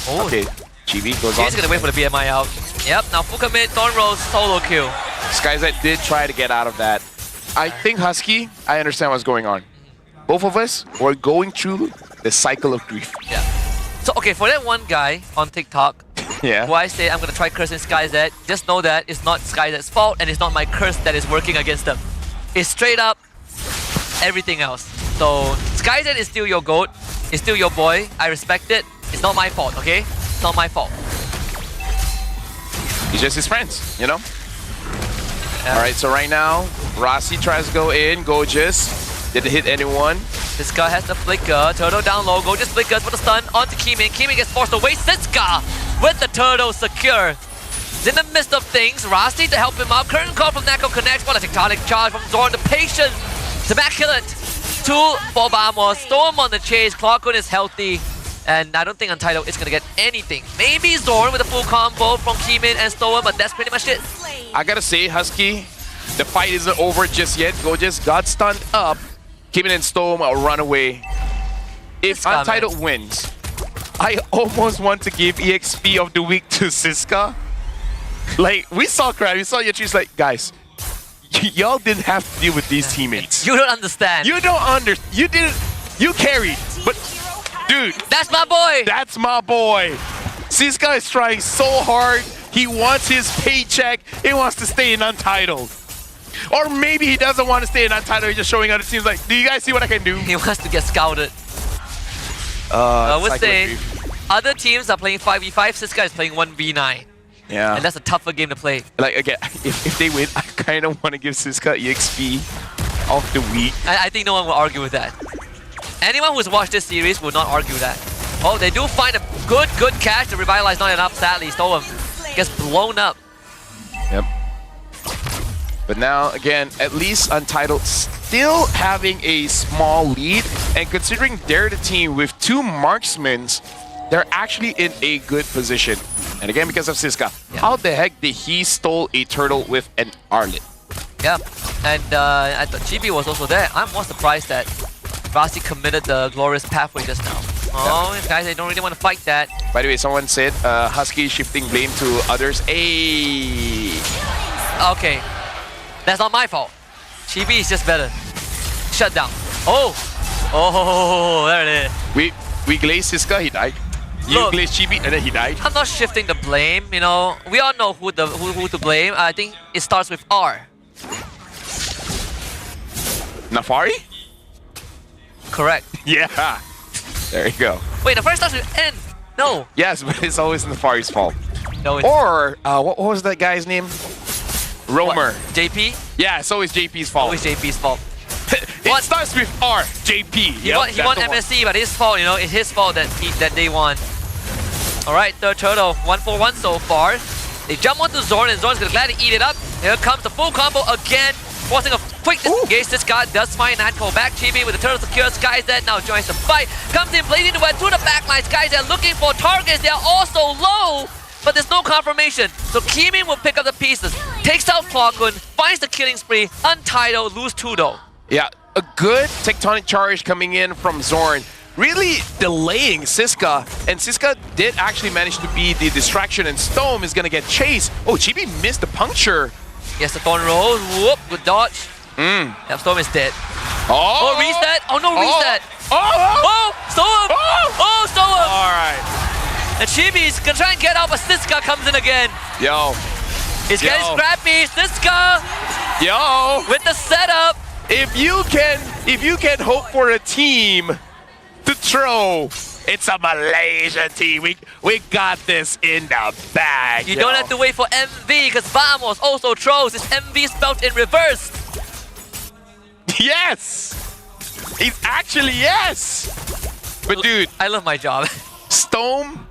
Speaker 22: Oh.
Speaker 5: Okay. Chibi goes on.
Speaker 22: He's gonna wait for the BMI out. Yep. Now full commit. Thorn Rose solo kill.
Speaker 5: Skyzet did try to get out of that. I think Husky, I understand what's going on. Both of us were going through the cycle of grief.
Speaker 22: Yeah. So okay, for that one guy on TikTok,
Speaker 5: yeah,
Speaker 22: who I say I'm gonna try cursing Skyzet, just know that it's not Skyzet's fault and it's not my curse that is working against them. It's straight up everything else. So Skyzet is still your goat, it's still your boy. I respect it. It's not my fault, okay? It's not my fault.
Speaker 5: He's just his friends, you know?
Speaker 22: Yeah.
Speaker 5: Alright, so right now, Rossi tries to go in, Gorgeous. Didn't hit anyone.
Speaker 22: Siska has the flicker. Turtle down low. Gorgeous flickers for the stun onto Kimin. Kimin gets forced away. Siska with the turtle secure. In the midst of things, Rossi to help him out. Curtain call from Nako connects. What a tectonic charge from Zorn. The patience to back kill it. 2 for Bamos. Storm on the chase. Clockun is healthy. And I don't think Untitled is going to get anything. Maybe Zorn with a full combo from Kimin and Storm, but that's pretty much it.
Speaker 5: I gotta say, Husky, the fight isn't over just yet. Gorgeous got stunned up. Kimin and Storm run away. If Untitled wins, I almost want to give EXP of the week to Siska. Like, we saw Crab, we saw Yatri's like, guys, y'all didn't have to deal with these teammates.
Speaker 22: You don't understand.
Speaker 5: You don't understand. You didn't. You carried. But, dude.
Speaker 22: That's my boy.
Speaker 5: That's my boy. Siska is trying so hard. He wants his paycheck. He wants to stay in Untitled. Or maybe he doesn't want to stay in Untitled, he's just showing other teams like, do you guys see what I can do?
Speaker 22: He wants to get scouted. I would say other teams are playing 5v5, Siska is playing 1v9.
Speaker 5: Yeah.
Speaker 22: And that's a tougher game to play.
Speaker 5: Like, again, if they win, I kind of want to give Siska EXP of the week.
Speaker 22: I think no one will argue with that. Anyone who's watched this series will not argue that. Oh, they do find a good catch. The revitalize not enough, sadly. Storm gets blown up.
Speaker 5: Yep. But now, again, at least Untitled still having a small lead. And considering they're the team with 2 marksmen, they're actually in a good position. And again, because of Siska, how the heck did he stole a turtle with an Arlet?
Speaker 22: Yeah, and I thought Chibi was also there. I'm more surprised that Rossi committed the glorious pathway just now. Oh, guys, they don't really want to fight that.
Speaker 5: By the way, someone said Husky shifting blame to others. Hey.
Speaker 22: Okay. That's not my fault. Chibi is just better. Shut down. Oh! Oh, there it is.
Speaker 5: We glazed Siska, he died. You glazed Chibi, and then he died.
Speaker 22: I'm not shifting the blame, you know. We all know who to blame. I think it starts with R.
Speaker 5: Nafari?
Speaker 22: Correct.
Speaker 5: Yeah. There you go.
Speaker 22: Wait, the first starts with N. No.
Speaker 5: Yes, but it's always Nafari's fault.
Speaker 22: No, it's
Speaker 5: or, what was that guy's name? Roamer.
Speaker 22: What? JP?
Speaker 5: Yeah, it's always JP's fault.
Speaker 22: Always JP's fault.
Speaker 5: It starts with R, JP.
Speaker 22: He won MSC, but his fault, you know, it's his fault that they won. Alright, third turtle, 1-for-1 so far. They jump onto Zorn, and Zorn's gonna gladly eat it up. Here comes the full combo again, forcing a quick disengage. This guy does find Nightcall back. Chibi with the turtle secure. Skyzet now joins the fight. Comes in, blazing the way to the backline. Skyzet looking for targets. They are also low, but there's no confirmation. So Kimin will pick up the pieces, takes out Clockun, finds the killing spree. Untitled, lose 2 though.
Speaker 5: Yeah, a good tectonic charge coming in from Zorn, really delaying Siska, and Siska did actually manage to be the distraction, and Storm is gonna get chased. Oh, Chibi missed the puncture.
Speaker 22: Yes, the Thorn Roll, whoop, good dodge. Yep, Storm is dead. Oh, reset. Oh, no, reset.
Speaker 5: Oh,
Speaker 22: Storm. Oh, Storm.
Speaker 5: Alright.
Speaker 22: And Chibi's gonna try and get out, but Siska comes in again.
Speaker 5: Yo.
Speaker 22: He's getting scrappy. Siska.
Speaker 5: Yo.
Speaker 22: With the setup.
Speaker 5: If you can hope for a team to throw, it's a Malaysian team. We got this in the bag.
Speaker 22: You don't have to wait for MV because Vamos also throws. It's MV spelled in reverse.
Speaker 5: Yes. It's actually yes. But dude,
Speaker 22: I love my job.
Speaker 5: Stone,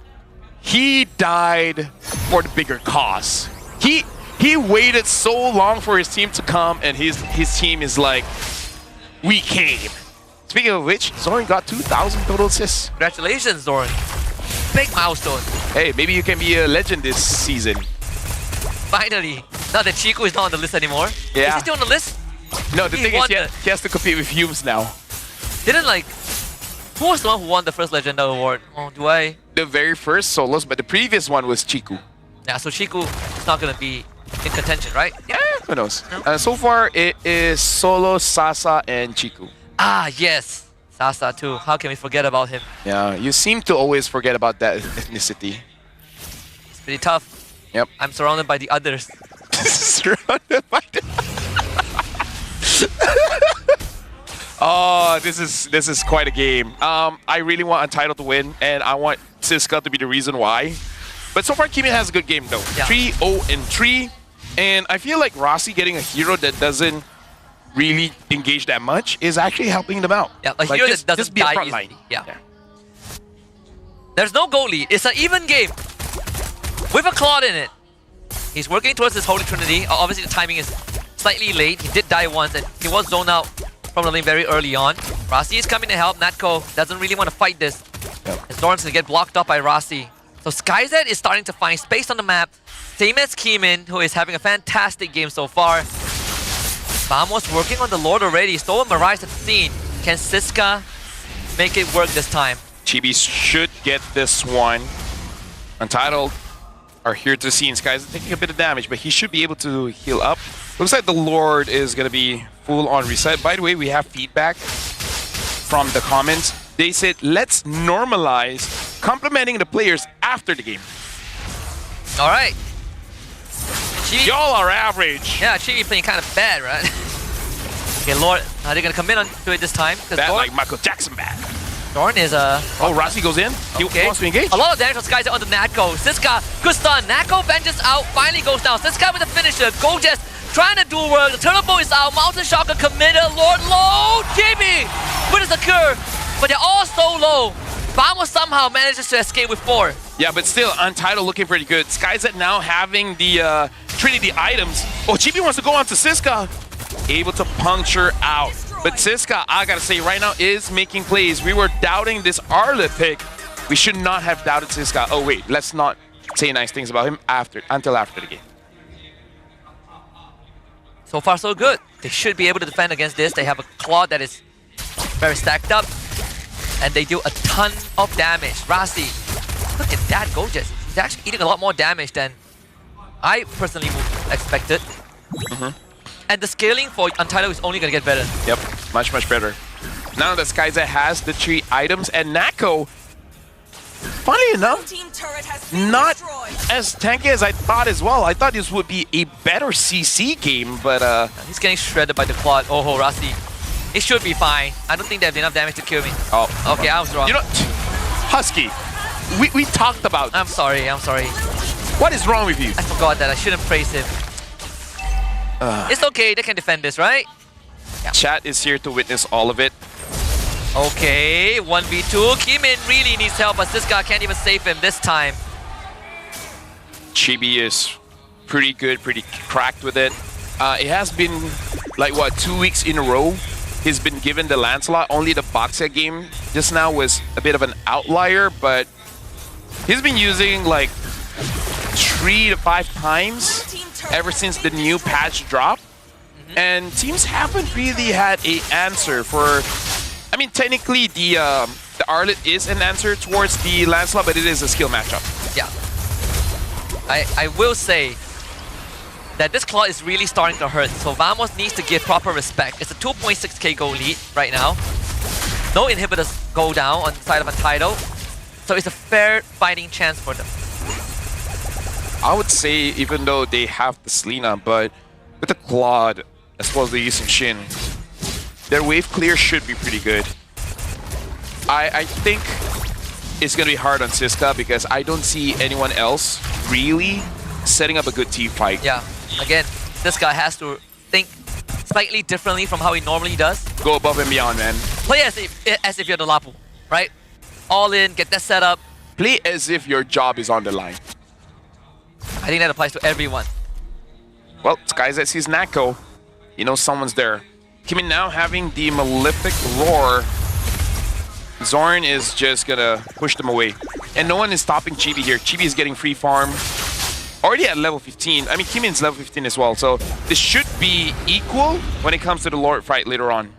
Speaker 5: he died for the bigger cause. He waited so long for his team to come, and his team is like, we came. Speaking of which, Zorn got 2,000 total assists.
Speaker 22: Congratulations, Zorn. Big milestone.
Speaker 5: Hey, maybe you can be a legend this season.
Speaker 22: Finally. Now that Chico is not on the list anymore.
Speaker 5: Yeah.
Speaker 22: Is he still on the list?
Speaker 5: No, the thing is, he has to compete with Humes now.
Speaker 22: Didn't like... Who was the one who won the first Legenda award? Oh, do I?
Speaker 5: The very first solos, but the previous one was Chiku.
Speaker 22: Yeah, so Chico is not going to be in contention, right?
Speaker 5: Yeah, who knows? So far, it is Solo, Sasa, and Chiku.
Speaker 22: Ah, yes. Sasa too. How can we forget about him?
Speaker 5: Yeah, you seem to always forget about that ethnicity.
Speaker 22: It's pretty tough.
Speaker 5: Yep.
Speaker 22: I'm surrounded by the others.
Speaker 5: Surrounded by the... Oh, this is quite a game. I really want Untitled to win, and I want Siska to be the reason why. But so far, Kimin has a good game though.
Speaker 22: Yeah.
Speaker 5: 3-0-3, and I feel like Rossi getting a hero that doesn't really engage that much is actually helping them out.
Speaker 22: Yeah, a hero that doesn't
Speaker 5: just be a
Speaker 22: die
Speaker 5: front
Speaker 22: easily.
Speaker 5: line.
Speaker 22: Yeah. There's no goal lead. It's an even game with a Claude in it. He's working towards this Holy Trinity. Obviously, the timing is slightly late. He did die once, and he was zoned out from the lane very early on. Rossi is coming to help. Natko doesn't really want to fight this. Yep. Zorn's going to get blocked up by Rossi. So SkyZ is starting to find space on the map. Same as Keeman, who is having a fantastic game so far. Vamos working on the Lord already. Stolen Mirage at the scene. Can Siska make it work this time?
Speaker 5: Chibi should get this one. Untitled are here to see, and SkyZ taking a bit of damage, but he should be able to heal up. Looks like the Lord is going to be full on reset. By the way, we have feedback from the comments. They said, let's normalize complimenting the players after the game.
Speaker 22: All right.
Speaker 5: Y'all are average.
Speaker 22: Yeah, Chibi playing kind of bad, right? Okay, Lord, are they going to commit on to it this time?
Speaker 5: Bad like Michael Jackson bad.
Speaker 22: Dorn is
Speaker 5: Oh, Rossi goes in. He wants to engage.
Speaker 22: A lot of damage on Skyzer onto Natko. Siska, good stun. Natko venges out, finally goes down. Siska with the finisher. Gojes trying to do work. The turtle is out. Mountain Shocker committed. Lord low. Chibi with his occur. But they're all so low. Vamos somehow manages to escape with 4.
Speaker 5: Yeah, but still, Untitled looking pretty good. SkyZ now having the Trinity items. Oh, Chibi wants to go on to Siska. Able to puncture out. But Siska, I gotta say, right now is making plays. We were doubting this Arlet pick. We should not have doubted Siska. Oh, wait, let's not say nice things about him until after the game.
Speaker 22: So far, so good. They should be able to defend against this. They have a Claw that is very stacked up. And they do a ton of damage. Rossi, look at that Gojes. He's actually eating a lot more damage than I personally would expected. And the scaling for Untitled is only going to get better.
Speaker 5: Yep, much, much better. Now that SkyZ has the 3 items, and Nako, funny enough, not as tanky as I thought as well. I thought this would be a better CC game, but
Speaker 22: he's getting shredded by the quad. Oh, Rossi. It should be fine. I don't think they have enough damage to kill me.
Speaker 5: Oh.
Speaker 22: Okay, I was wrong.
Speaker 5: You know, Husky, we talked about
Speaker 22: I'm sorry.
Speaker 5: What is wrong with you?
Speaker 22: I forgot that. I shouldn't praise him. It's okay. They can defend this, right?
Speaker 5: Yeah. Chat is here to witness all of it.
Speaker 22: Okay, 1v2. Kimin really needs help, but this guy can't even save him this time.
Speaker 5: Chibi is pretty good, pretty cracked with it. It has been, like, what, 2 weeks in a row he's been given the Lancelot. Only the Boxer game just now was a bit of an outlier, but he's been using, like, 3 to 5 times ever since the new patch dropped. And teams haven't really had an answer for... I mean, technically, the Arlet is an answer towards the Lancelot, but it is a skill matchup.
Speaker 22: Yeah. I will say that this Claw is really starting to hurt, so Vamos needs to give proper respect. It's a 2.6k goal lead right now. No inhibitors go down on the side of Untitled. So it's a fair fighting chance for them.
Speaker 5: I would say even though they have the Selena, but with the Claude as well as the Yi Sun-shin, their wave clear should be pretty good. I think it's going to be hard on Siska because I don't see anyone else really setting up a good team fight.
Speaker 22: Yeah, again, this guy has to think slightly differently from how he normally does.
Speaker 5: Go above and beyond, man.
Speaker 22: Play as if you're the Lapu, right? All in, get that set up.
Speaker 5: Play as if your job is on the line.
Speaker 22: I think that applies to everyone.
Speaker 5: Well, SkyZ sees Nako. He knows someone's there. Kimin now having the Malefic Roar. Zorn is just gonna push them away. And no one is stopping Chibi here. Chibi is getting free farm. Already at level 15. I mean, Kimin's level 15 as well. So this should be equal when it comes to the Lord fight later on.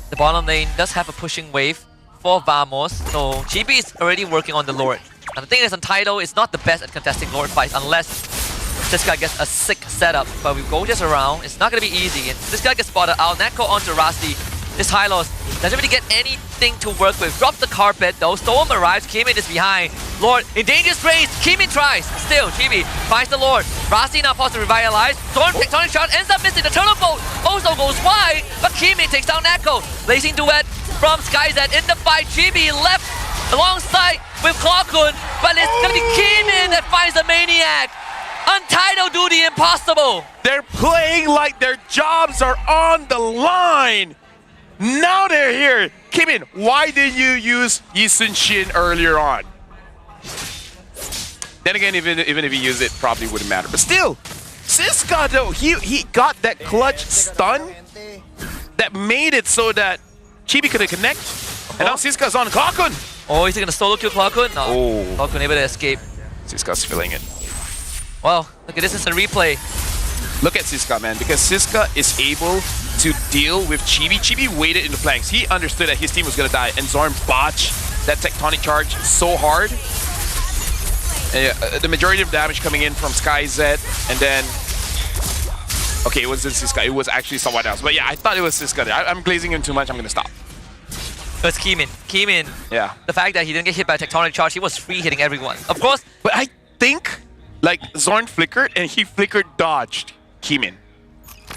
Speaker 22: The bottom lane does have a pushing wave for Vamos. So Chibi is already working on the Lord. And the thing is, Untitled is not the best at contesting Lord fights unless this guy gets a sick setup. But we go just around. It's not going to be easy. And this guy gets spotted out. Nako onto Rasti. This Hylos doesn't really get anything to work with. Drops the carpet though. Storm arrives. Kimin is behind. Lord in dangerous range. Kimin tries. Still, Chibi finds the Lord. Rasti now forced to revitalize. Storm tectonic shot ends up missing. The turtle boat also goes wide. But Kimin takes down Nako. Blazing duet from SkyZ in the fight. Chibi left alongside with Klokun. But it's going to be Kimin that finds the Maniac. Untitled do the impossible.
Speaker 5: They're playing like their jobs are on the line. Now they're here. Kimin, why did you use Yi Sun-shin earlier on? Then again, even if he used it, probably wouldn't matter. But still, Siska though, he got that clutch stun that made it so that Chibi couldn't connect. And now Siska's on Klokun.
Speaker 22: Oh, is he gonna solo kill Klokun? No.
Speaker 5: Oh.
Speaker 22: Klokun able to escape.
Speaker 5: Siska's feeling it.
Speaker 22: Well, look at this instant replay.
Speaker 5: Look at Siska, man, because Siska is able to deal with Chibi. Chibi waited in the flanks. He understood that his team was going to die, and Zorn botched that tectonic charge so hard. The majority of damage coming in from SkyZ, and then... Okay, it wasn't Siska. It was actually someone else. But yeah, I thought it was Siska. I'm glazing him too much. I'm going to stop.
Speaker 22: It's Kimin. Kimin,
Speaker 5: yeah.
Speaker 22: The fact that he didn't get hit by a tectonic charge, he was free hitting everyone. Of course.
Speaker 5: But I think, like, Zorn flickered, and he flickered dodged Kimin.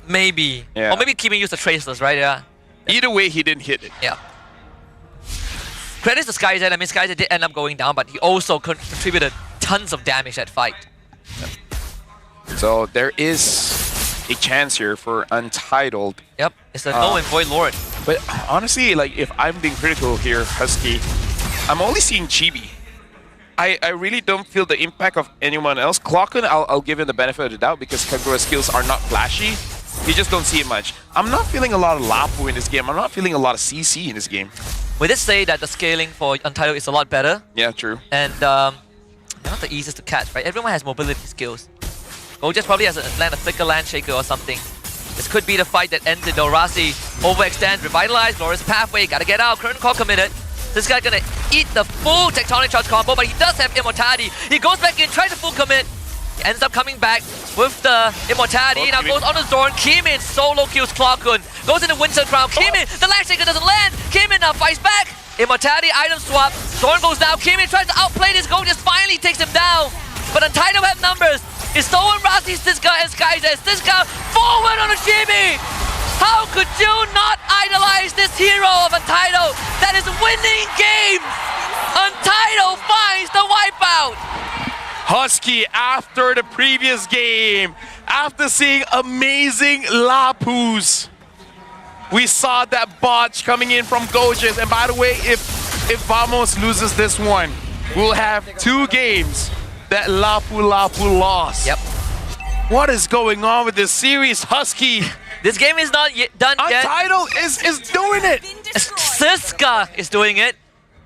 Speaker 22: Maybe.
Speaker 5: Yeah.
Speaker 22: Or maybe Kimin used the traceless, right? Yeah.
Speaker 5: Either way, he didn't hit it.
Speaker 22: Yeah. Credits to SkyZ. I mean, SkyZ did end up going down, but he also contributed tons of damage that fight.
Speaker 5: Yep. So there is a chance here for Untitled.
Speaker 22: Yep. It's a null and void Lord.
Speaker 5: But honestly, like, if I'm being critical here, Husky, I'm only seeing Chibi. I really don't feel the impact of anyone else. Klokun, I'll give him the benefit of the doubt because Kagura's skills are not flashy. You just don't see it much. I'm not feeling a lot of Lapu in this game. I'm not feeling a lot of CC in this game.
Speaker 22: We did say that the scaling for Untitled is a lot better.
Speaker 5: Yeah, true.
Speaker 22: And they're not the easiest to catch, right? Everyone has mobility skills. Gojus probably has a flicker land shaker or something. This could be the fight that ends it though. Rasi overextend, revitalize, Glorious Pathway, gotta get out, current call committed. This guy gonna eat the full tectonic charge combo, but he does have immortality. He goes back in, tries to full commit. He ends up coming back with the immortality. Now goes on the Zorn. Kimin solo kills Klokun. Goes into Winter Crown. Kimin, the Land Shaker doesn't land. Kimin now fights back. Immortality item swap. Zorn goes down. Kimin tries to outplay this. Gojus finally takes him down. But Untitled have numbers. It's stolen Rasi, Siska, and SkyZ. Siska forward on a Chibi. How could you not idolize this hero of Untitled that is winning games? Untitled finds the wipeout.
Speaker 5: Husky, after the previous game, after seeing amazing Lapus, we saw that botch coming in from Gojus. And by the way, if Vamos loses this one, we'll have 2 games that Lapu lost.
Speaker 22: Yep.
Speaker 5: What is going on with this series, Husky?
Speaker 22: This game is not done yet.
Speaker 5: Untitled is doing it.
Speaker 22: Siska is doing it.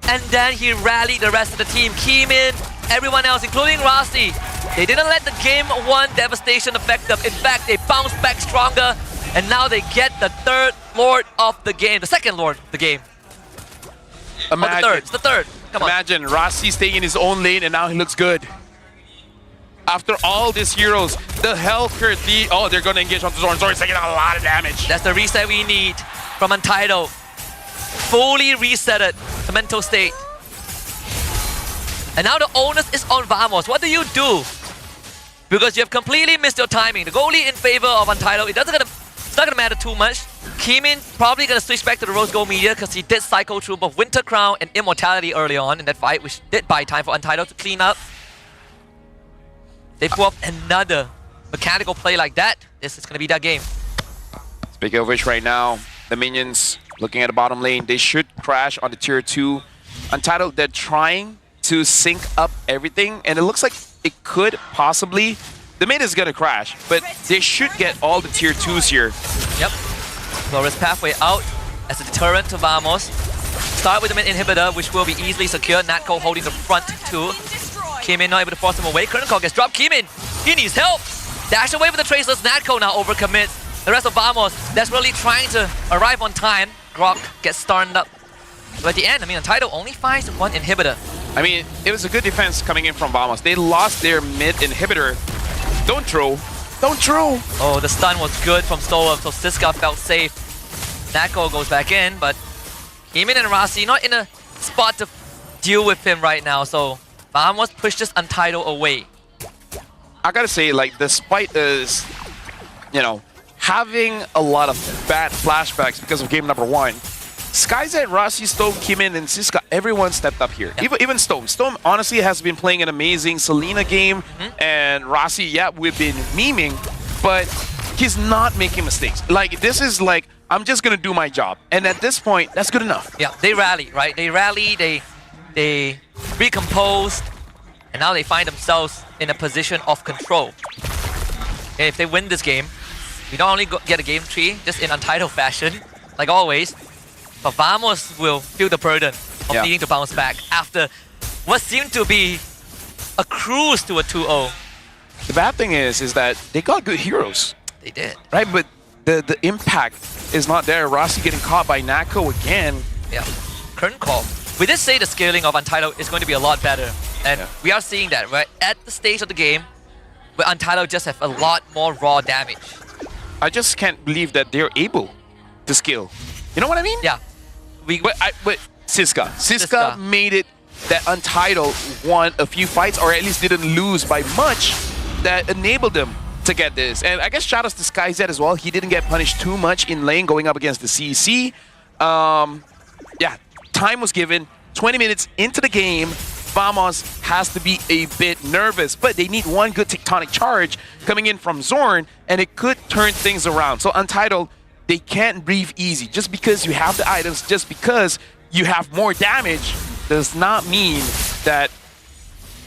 Speaker 22: And then he rallied the rest of the team. Kimin, everyone else, including Rasi. They didn't let the game 1 devastation affect them. In fact, they bounced back stronger. And now they get the 3rd Lord of the game. The 2nd Lord of the game.
Speaker 5: Imagine,
Speaker 22: the 3rd. It's the 3rd. Come
Speaker 5: imagine Rasi staying in his own lane and now he looks good. After all these heroes, the health curve, they're going to engage onto Zorn. Zorn's taking a lot of damage.
Speaker 22: That's the reset we need from Untitled. Fully reset it, the mental state. And now the onus is on Vamos. What do you do? Because you have completely missed your timing. The goalie in favor of Untitled. It's not gonna matter too much. Keemin probably gonna switch back to the Rose Gold Media because he did cycle through both Winter Crown and Immortality early on in that fight, which did buy time for Untitled to clean up. They pull up another mechanical play like that. This is gonna be that game.
Speaker 5: Speaking of which, right now, the minions looking at the bottom lane, they should crash on the tier 2. Untitled, they're trying to sync up everything, and it looks like it could possibly. The mid is gonna crash, but they should get all the tier 2s here.
Speaker 22: Yep. Glorious pathway out as a deterrent to Vamos. Start with the mid inhibitor, which will be easily secured. Natko holding the front too. Keemin not able to force him away. Curtain Call gets dropped. Keemin, he needs help. Dash away with the Traceless. Natko now overcommits. The rest of Vamos desperately trying to arrive on time. Grok gets stunned up. But at the end, I mean, Untitled only finds one inhibitor.
Speaker 5: I mean, it was a good defense coming in from Vamos. They lost their mid inhibitor. Don't throw. Don't throw.
Speaker 22: Oh, the stun was good from Stola, so Siska felt safe. Natko goes back in, but Keemin and Rasi not in a spot to deal with him right now, so Vamos pushes Untitled away.
Speaker 5: I gotta say, like, despite us, you know, having a lot of bad flashbacks because of game number 1, SkyZ, Rasi, Stone, Keemin, and Siska, everyone stepped up here.
Speaker 22: Yeah.
Speaker 5: Even Stone. Stone honestly has been playing an amazing Selena game, and Rasi, yeah, we've been memeing, but he's not making mistakes. Like, this is like, I'm just gonna do my job. And at this point, that's good enough.
Speaker 22: Yeah, they rally, right? They rally, they recomposed, and now they find themselves in a position of control. And if they win this game, we not only get a game 3, just in Untitled fashion, like always, but Vamos will feel the burden of needing to bounce back after what seemed to be a cruise to a 2-0.
Speaker 5: The bad thing is that they got good heroes.
Speaker 22: They did.
Speaker 5: Right, but the impact is not there. Rasi getting caught by Natko again.
Speaker 22: Yeah. Curtain Call. We did say the scaling of Untitled is going to be a lot better. And we are seeing that, right? At the stage of the game, where Untitled just have a lot more raw damage.
Speaker 5: I just can't believe that they're able to scale. You know what I mean?
Speaker 22: Yeah.
Speaker 5: But Siska made it that Untitled won a few fights, or at least didn't lose by much, that enabled them to get this. And I guess shout outs to SkyZ as well. He didn't get punished too much in lane going up against the CC. Yeah, time was given. 20 minutes into the game, Vamos has to be a bit nervous, but they need one good tectonic charge coming in from Zorn, and it could turn things around. So Untitled, they can't breathe easy. Just because you have the items, just because you have more damage, does not mean that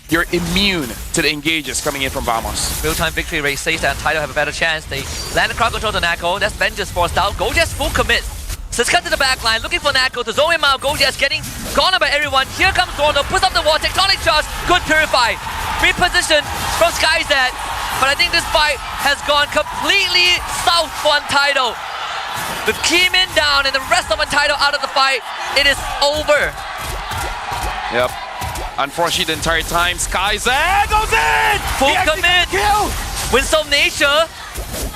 Speaker 5: you're immune to the engages coming in from Vamos.
Speaker 22: Real-time victory rate says that Untitled have a better chance. They land the crowd control to Natko. That's Vengeance forced out. Gojas full commit. Siska to the back line, looking for Natko to zone him out. Gojas getting gone by everyone. Here comes Zorn, puts up the wall. Tectonic charge. Good Purify. Reposition from SkyZ. But I think this fight has gone completely south for Untitled. With Keemin down and the rest of Untitled out of the fight, it is over.
Speaker 5: Yep. Unfortunately, the entire time, SkyZ goes in!
Speaker 22: Full commit! Windstorm Nature.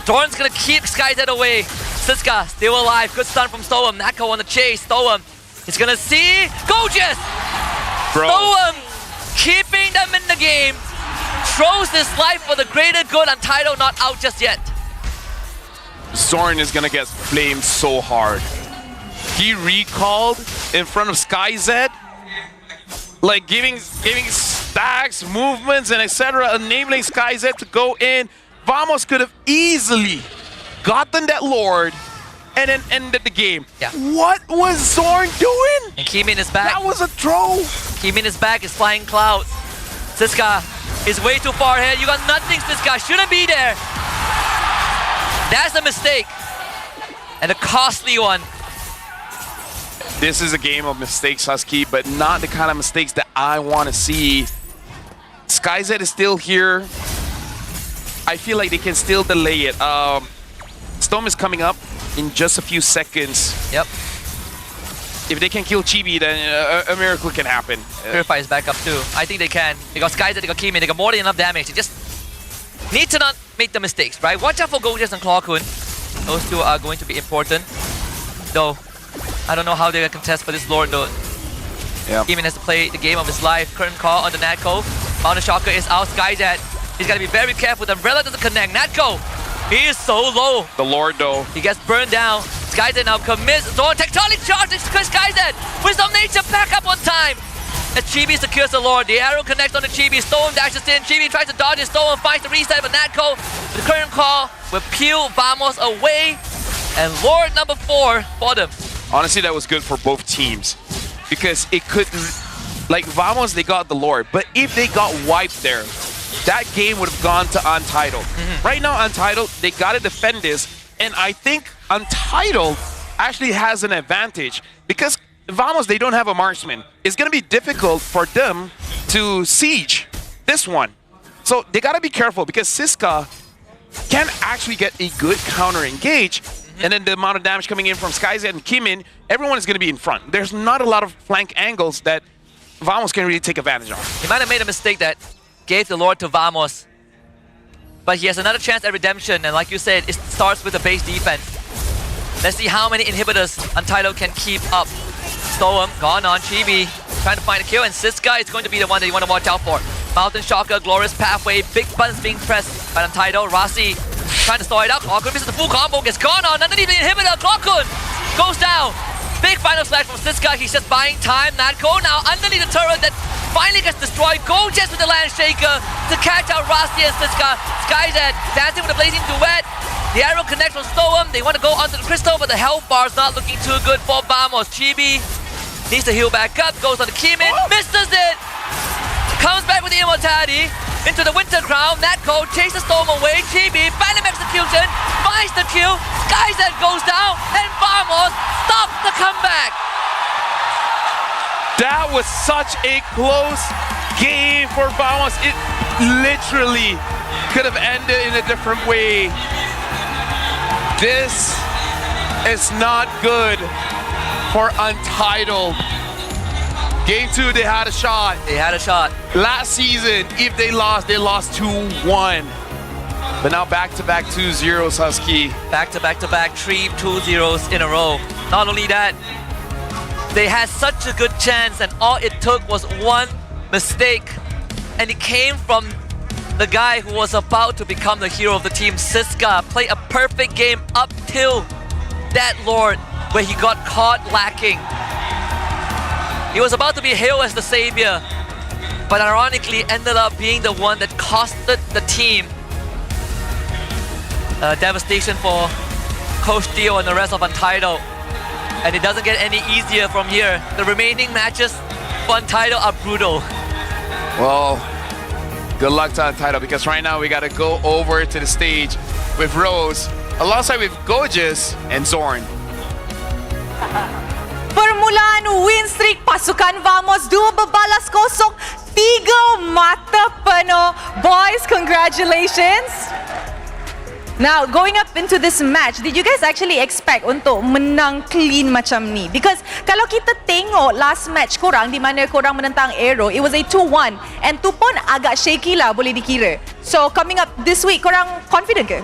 Speaker 22: Dorn's gonna keep SkyZ away. Siska still alive. Good stun from Stoem. Natko on the chase. Stoem is gonna see. Gorgeous! Stoem keeping them in the game. Throws his life for the greater good. Untitled not out just yet.
Speaker 5: Zorn is gonna get flamed so hard. He recalled in front of SkyZ, like giving stacks, movements, and etc., enabling SkyZ to go in. Vamos could have easily gotten that Lord and then ended the game.
Speaker 22: Yeah.
Speaker 5: What was Zorn doing?
Speaker 22: And Keemin is back.
Speaker 5: That was a throw.
Speaker 22: Keemin is back, is flying clouds. Siska is way too far ahead. You got nothing, Siska. Shouldn't be there. That's a mistake. And a costly one.
Speaker 5: This is a game of mistakes, Husky, but not the kind of mistakes that I want to see. SkyZ is still here. I feel like they can still delay it. Storm is coming up in just a few seconds.
Speaker 22: Yep.
Speaker 5: If they can kill Chibi, then a miracle can happen.
Speaker 22: Purify is back up too. I think they can. They got SkyZ, they got Keemin, they got more than enough damage. They just need to not make the mistakes, right? Watch out for Gojas and Clawkun. Those two are going to be important. Though, I don't know how they're going to contest for this Lord though. Yep. Eamon has to play the game of his life. Current call on the Natco. Mountain Shocker is out. Skyjet. He's got to be very careful. The umbrella doesn't connect. Natco, he is so low.
Speaker 5: The Lord, though.
Speaker 22: He gets burned down. Skyjet now commits. Zorn tectonic charge. Skyjet. Wisdom Nature back up on time. As Chibi secures the Lord. The arrow connects on the Chibi. Storm dashes in. Chibi tries to dodge it. Storm finds the reset. But Natco, the current call, will peel Vamos away. And Lord number 4 for them.
Speaker 5: Honestly, that was good for both teams. Because it could... Like, Vamos, they got the Lord. But if they got wiped there, that game would have gone to Untitled. Right now, Untitled, they got to defend this. And I think Untitled actually has an advantage. Because Vamos, they don't have a marksman. It's going to be difficult for them to siege this one. So they got to be careful because Siska can actually get a good counter engage. And then the amount of damage coming in from Skyzet and Kimin, everyone is going to be in front. There's not a lot of flank angles that Vamos can really take advantage of.
Speaker 22: He might have made a mistake that gave the Lord to Vamos. But he has another chance at redemption. And like you said, it starts with the base defense. Let's see how many inhibitors Untitled can keep up. Storm gone on. Chibi trying to find a kill. And Siska is going to be the one that you want to watch out for. Mountain Shocker, Glorious Pathway, big buttons being pressed by Untitled. Rasi trying to stall it out. Clockun misses the full combo, gets gone on underneath the inhibitor. Clockun goes down. Big final slash from Siska. He's just buying time. Natco now underneath the turret that finally gets destroyed. Go just with the land shaker to catch out Rasi and Siska. Skyzet dancing with a blazing duet. The arrow connects from Storm. They want to go onto the crystal, but the health bar is not looking too good for Vamos. Chibi needs to heal back up. Goes on the Kimin. Misses it. Comes back with the immortality. Into the Winter Crown, Natco chases Storm away. Chibi, Phantom Execution, finds the kill. Skyzet goes down, and Vamos stops the comeback.
Speaker 5: That was such a close game for Vamos. It literally could have ended in a different way. This is not good for Untitled. Game 2, they had a shot.
Speaker 22: They had a shot.
Speaker 5: Last season, if they lost 2-1. But now back-to-back 2-0s, Husky.
Speaker 22: Back-to-back-to-back 3 2-0s in a row. Not only that, they had such a good chance and all it took was one mistake. And it came from the guy who was about to become the hero of the team, Siska. Played a perfect game up till that Lord where he got caught lacking. He was about to be hailed as the savior, but ironically ended up being the one that costed the team. Devastation for Coach Dio and the rest of Untitled. And it doesn't get any easier from here. The remaining matches for Untitled are brutal.
Speaker 5: Well, good luck to Untitled because right now we got to go over to the stage with Rose alongside with Gorgeous and Zorn.
Speaker 9: Permulaan win streak pasukan Vamos, 2 berbalas kosong, 3 mata penuh. Boys, congratulations. Now, going up into this match, did you guys actually expect untuk menang clean macam ni? Because kalau kita tengok last match korang di mana korang menentang Aero, it was a 2-1 and tu pun agak shaky lah boleh dikira. So, coming up this week, korang confident ke?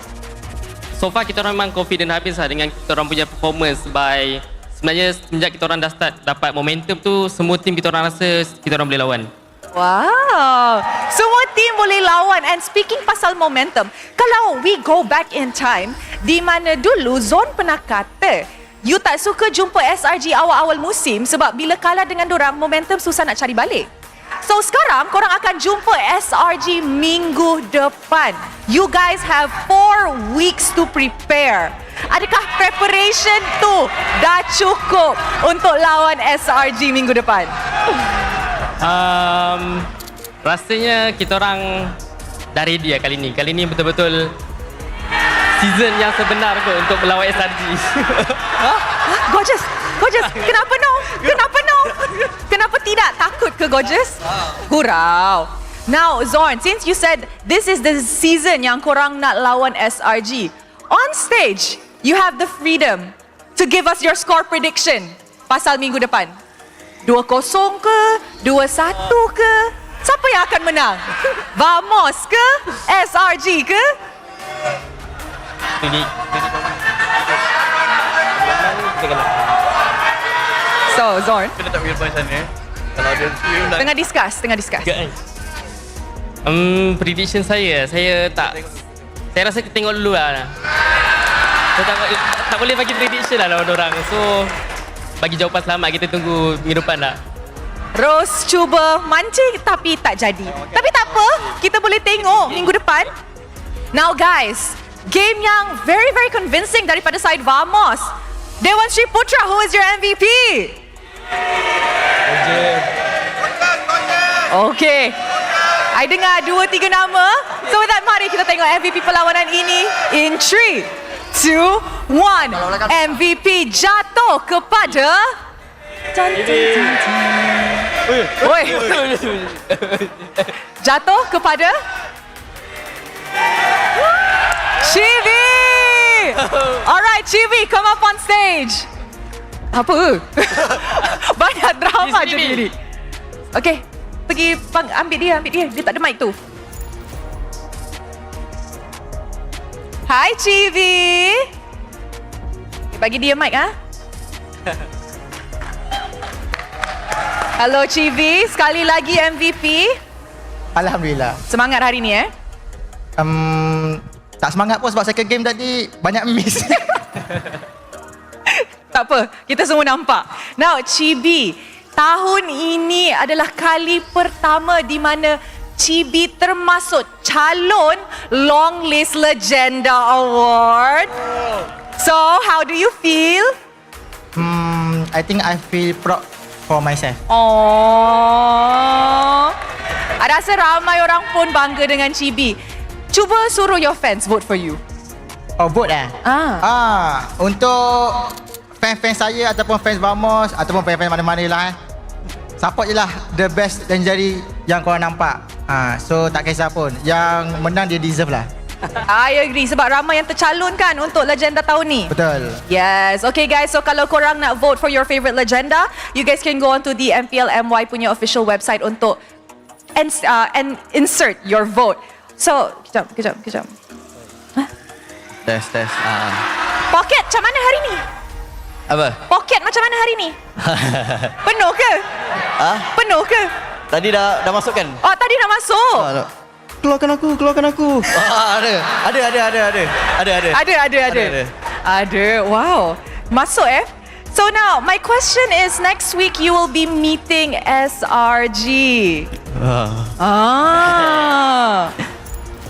Speaker 6: So far kita orang memang confident habis lah dengan kita orang punya performance by sebenarnya semenjak kita orang dah start dapat momentum tu, semua tim kita orang rasa kita orang boleh lawan.
Speaker 9: Wow, semua tim boleh lawan. And speaking pasal momentum, kalau we go back in time, di mana dulu Zon pernah kata, you tak suka jumpa SRG awal-awal musim sebab bila kalah dengan dorang, momentum susah nak cari balik. So sekarang korang akan jumpa SRG minggu depan. You guys have 4 weeks to prepare. Adakah preparation tu dah cukup untuk lawan SRG minggu depan?
Speaker 6: Rasanya kita orang dah ready lah kali ni. Kali ni betul-betul season yang sebenar kot untuk melawan SRG.
Speaker 9: Gorgeous, kenapa no? Kenapa no? Kenapa tidak takut ke Gorgeous? Hurau. Now Zorn, since you said this is the season yang korang nak lawan SRG, on stage, you have the freedom to give us your score prediction pasal minggu depan. 2-0 ke? 2-1 ke? Siapa yang akan menang? Vamos ke? SRG ke? So, Zorn.
Speaker 24: Kita tak boleh sana.
Speaker 22: Kalau dia film dah.
Speaker 9: Tengah discuss.
Speaker 6: Prediction saya rasa tengok dulu lah. Saya tak boleh bagi prediction lah lawan orang. So bagi jawapan selamat, kita tunggu minggu depan lah.
Speaker 9: Rose cuba mancing tapi tak jadi. Tapi tak apa, kita boleh tengok minggu depan. Now guys, game yang very convincing daripada side Vamos. Dewan Sri Putra, who is your MVP? Okay. I dengar 2-3 nama. So with that, mari kita tengok MVP perlawanan ini in 3, 2, 1. MVP jatuh kepada... Oi. Jatuh kepada Chibi. Alright, Chibi, come up on stage. Apa? Banyak drama je ni. Okay, pergi ambil dia. Dia tak ada mic tu. Hai Chibi. Bagi dia mic ah. Hello Chibi, sekali lagi MVP.
Speaker 8: Alhamdulillah.
Speaker 9: Semangat hari ni
Speaker 8: Tak semangat pun sebab second game tadi banyak miss.
Speaker 9: Tak apa, kita semua nampak. Now Chibi, tahun ini adalah kali pertama di mana Chibi termasuk calon Long List Legenda Award. So, how do you feel?
Speaker 8: I think I feel proud for myself.
Speaker 9: Oh, ada rasa ramai orang pun bangga dengan Chibi. Cuba suruh your fans vote for you.
Speaker 8: Oh, vote untuk fans-fans saya ataupun fans Vamos ataupun fans-fans mana-mana lah support je lah the best legendary yang korang nampak. So tak kisah pun, yang menang dia deserve lah.
Speaker 9: I agree sebab ramai yang tercalon kan untuk legenda tahun ni.
Speaker 8: Betul.
Speaker 9: Yes. Okay guys, so kalau korang nak vote for your favorite legenda, you guys can go on to the MPL MY punya official website untuk and insert your vote. So, kejap.
Speaker 8: Test.
Speaker 9: Pocket macam mana hari ni?
Speaker 8: Apa?
Speaker 9: Pocket macam mana hari ni? Penuh ke? Penuh ke?
Speaker 8: Tadi dah masuk kan?
Speaker 9: Oh, tadi dah masuk.
Speaker 8: Keluarkan aku.
Speaker 9: Ada. Wow. Masuk So now, my question is, next week you will be meeting SRG.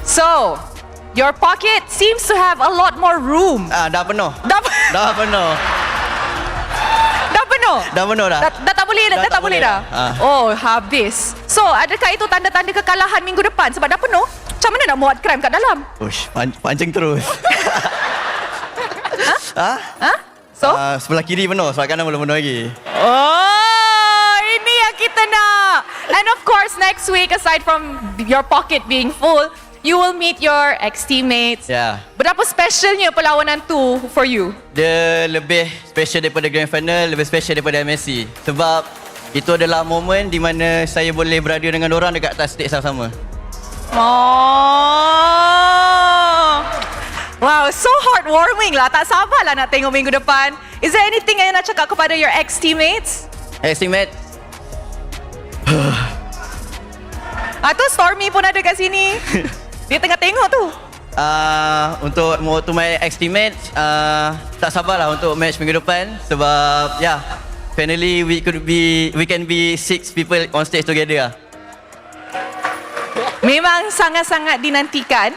Speaker 9: So, your pocket seems to have a lot more room.
Speaker 8: Dah penuh.
Speaker 9: Dah
Speaker 8: penuh dah.
Speaker 9: Dah tak boleh dah. Oh, habis. So, adakah itu tanda-tanda kekalahan minggu depan sebab dah penuh? Macam mana nak muat krem kat dalam?
Speaker 8: Ush, pancing terus.
Speaker 9: So?
Speaker 8: Sebelah kiri penuh, sebelah kanan belum penuh lagi.
Speaker 9: Oh, ini yang kita nak. And of course, next week, aside from your pocket being full, you will meet your ex-teammates. Berapa specialnya perlawanan tu for you?
Speaker 8: Dia lebih special daripada Grand Final, lebih special daripada MSC. Sebab itu adalah momen di mana saya boleh berada dengan orang dekat atas stage sama-sama.
Speaker 9: Oh. Wow, so heartwarming lah. Tak sabarlah nak tengok minggu depan. Is there anything yang nak cakap kepada your ex-teammates?
Speaker 8: Ex-teammate?
Speaker 9: Tu Stormy pun ada kat sini. Dia tengah tengok tu.
Speaker 8: Untuk my ex-teammates, tak sabarlah untuk match minggu depan. Sebab finally we can be 6 people on stage together lah.
Speaker 9: Memang sangat-sangat dinantikan.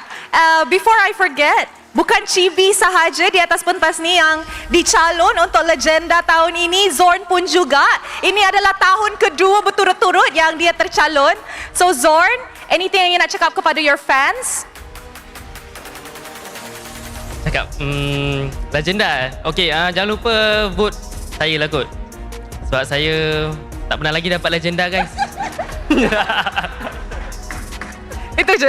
Speaker 9: Before I forget, bukan Chibi sahaja di atas pentas ni yang dicalon untuk legenda tahun ini. Zorn pun juga. Ini adalah tahun kedua berturut-turut yang dia tercalon. So Zorn, anything yang nak cakap kepada your fans?
Speaker 6: Legenda. Okay, jangan lupa vote saya lah kot. Sebab saya tak pernah lagi dapat legenda guys.
Speaker 9: Itu je.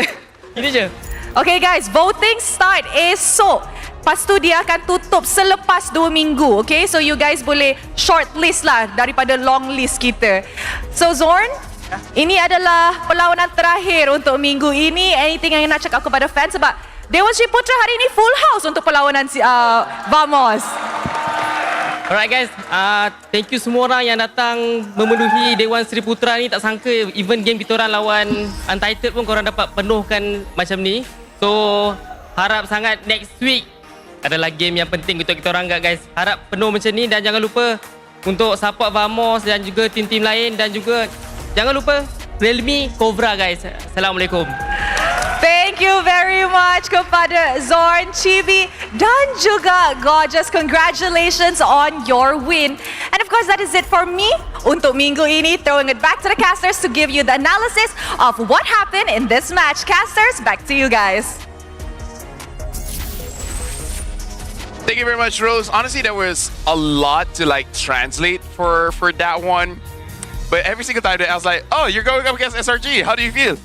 Speaker 6: Ini je.
Speaker 9: Okay guys, voting start esok. Lepas tu dia akan tutup selepas 2 minggu. Okay, so you guys boleh shortlist lah daripada long list kita. So Zorn, ini adalah perlawanan terakhir untuk minggu ini. Anything yang nak cakap kepada fans? Sebab Dewan Sri Putra hari ini full house untuk perlawanan Vamos.
Speaker 6: Alright guys, thank you semua orang yang datang memenuhi Dewan Sri Putra ni. Tak sangka even game kita orang lawan Untitled pun korang dapat penuhkan macam ni. So harap sangat next week adalah game yang penting untuk kita orang guys. Harap penuh macam ni dan jangan lupa untuk support Vamos dan juga tim-tim lain dan juga jangan lupa Realme Cobra guys. Assalamualaikum.
Speaker 9: Thank you very much kepada Zorn, Chibi dan juga Gorgeous. Congratulations on your win. And of course that is it for me untuk minggu ini. Throwing it back to the casters to give you the analysis of what happened in this match. Casters, back to you guys.
Speaker 5: Thank you very much, Rose. Honestly, there was a lot to like translate for that one. But every single time I was like, oh, you're going up against SRG. How do you feel?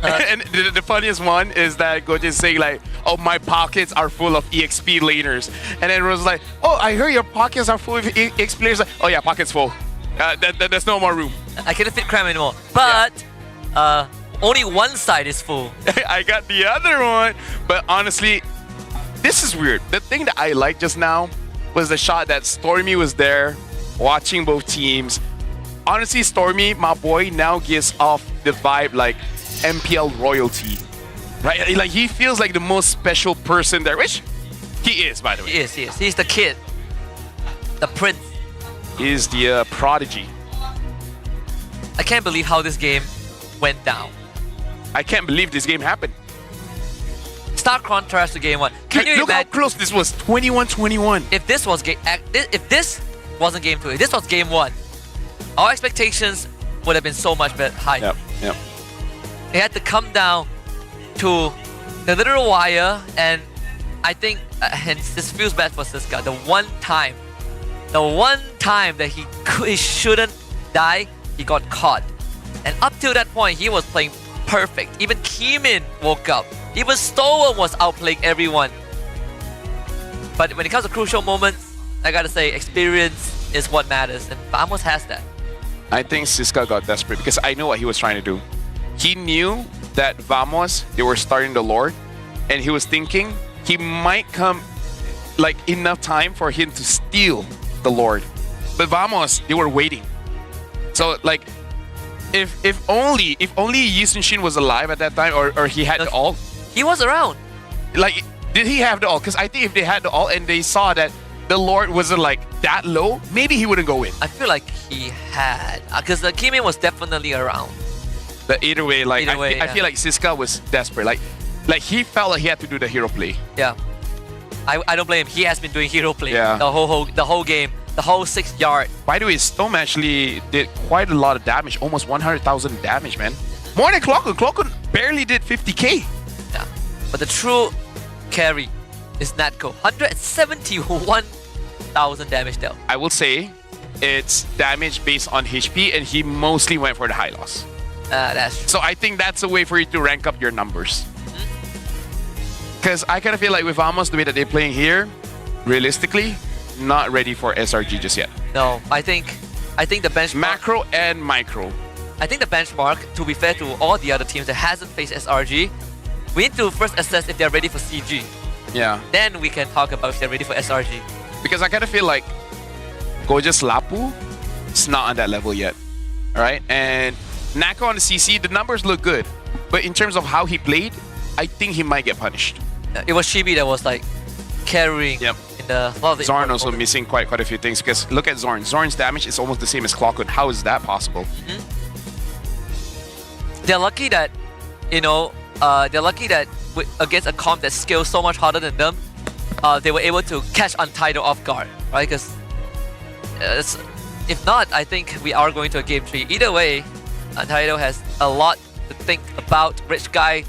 Speaker 5: And the funniest one is that Gojo is saying like, oh, my pockets are full of EXP laners. And then Rose was like, oh, I heard your pockets are full of EXP laners. Like, oh yeah, pockets full. There's no more room.
Speaker 22: I can't fit cram anymore. But only one side is full.
Speaker 5: I got the other one. But honestly, this is weird. The thing that I liked just now was the shot that Stormy was there watching both teams. Honestly, Stormy, my boy, now gives off the vibe like MPL royalty, right? Like he feels like the most special person there, which he is, by the way.
Speaker 22: He is. He's the kid, the prince.
Speaker 5: He is the prodigy.
Speaker 22: I can't believe how this game went down.
Speaker 5: I can't believe this game happened.
Speaker 22: Stark contrast to game one. Can you
Speaker 5: look how close this was? 21-21.
Speaker 22: If this was if this wasn't game two, if this was game one, our expectations would have been so much better high.
Speaker 5: Yep.
Speaker 22: It had to come down to the literal wire, and I think, and this feels bad for Siska. The one time that he shouldn't die, he got caught. And up till that point, he was playing perfect. Even Keemin woke up. Even Stolen was outplaying everyone. But when it comes to crucial moments, I gotta say, experience is what matters, and Vamos has that.
Speaker 5: I think Siska got desperate because I know what he was trying to do. He knew that Vamos, they were starting the Lord, and he was thinking he might come like enough time for him to steal the Lord. But Vamos, they were waiting. So like, if only Yi Sun-shin was alive at that time, or he had the ult.
Speaker 22: He was around.
Speaker 5: Like, did he have the ult? Because I think if they had the ult and they saw that the Lord wasn't like that low, maybe he wouldn't go in.
Speaker 22: I feel like he had, because the Keemin was definitely around.
Speaker 5: But either way, I feel like Siska was desperate. Like he felt like he had to do the hero play.
Speaker 22: Yeah, I don't blame him. He has been doing hero play.
Speaker 5: Yeah.
Speaker 22: The whole game, the whole 6 yard.
Speaker 5: By the way, Storm actually did quite a lot of damage, almost 100,000 damage, man. More than Clockun. Clockun barely did 50k.
Speaker 22: Yeah, but the true carry is Natko. 171,000 damage dealt.
Speaker 5: I will say it's damage based on HP, and he mostly went for the high loss.
Speaker 22: That's true.
Speaker 5: So I think that's a way for you to rank up your numbers. Because I kind of feel like with Vamos, the way that they're playing here, realistically, not ready for SRG just yet.
Speaker 22: No, I think the benchmark...
Speaker 5: Macro and micro.
Speaker 22: I think the benchmark, to be fair to all the other teams that hasn't faced SRG, we need to first assess if they're ready for CG.
Speaker 5: Yeah.
Speaker 22: Then we can talk about if they're ready for SRG.
Speaker 5: Because I kind of feel like Gorgeous Lapu is not on that level yet. Alright? And Nako on the CC, the numbers look good. But in terms of how he played, I think he might get punished.
Speaker 22: It was Chibi that was like carrying in the...
Speaker 5: Zorn also missing quite a few things, because look at Zorn. Zorn's damage is almost the same as Clockwood. How is that possible?
Speaker 22: They're lucky that, against a comp that scales so much harder than them, they were able to catch Untitled off guard, right? Because if not, I think we are going to a game 3. Either way, Untitled has a lot to think about. Rich Guy,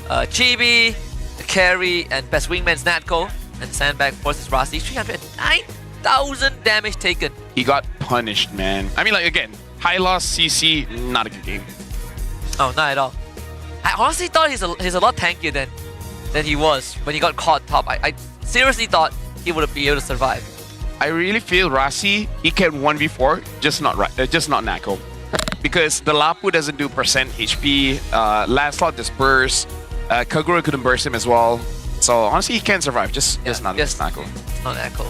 Speaker 22: Chibi, the carry, and best wingman's Natko, and Sandbag versus Rasi. 309,000 damage taken.
Speaker 5: He got punished, man. I mean, like, again, high loss CC, not a good game.
Speaker 22: Oh, not at all. I honestly thought he's a lot tankier than he was when he got caught top. I seriously thought he would be able to survive.
Speaker 5: I really feel Rasi, he can 1v4, just not Nako. Because the Lapu doesn't do percent HP, Lancelot just burst, Kagura couldn't burst him as well. So honestly, he can survive. Just not Echo.
Speaker 22: Not Echo.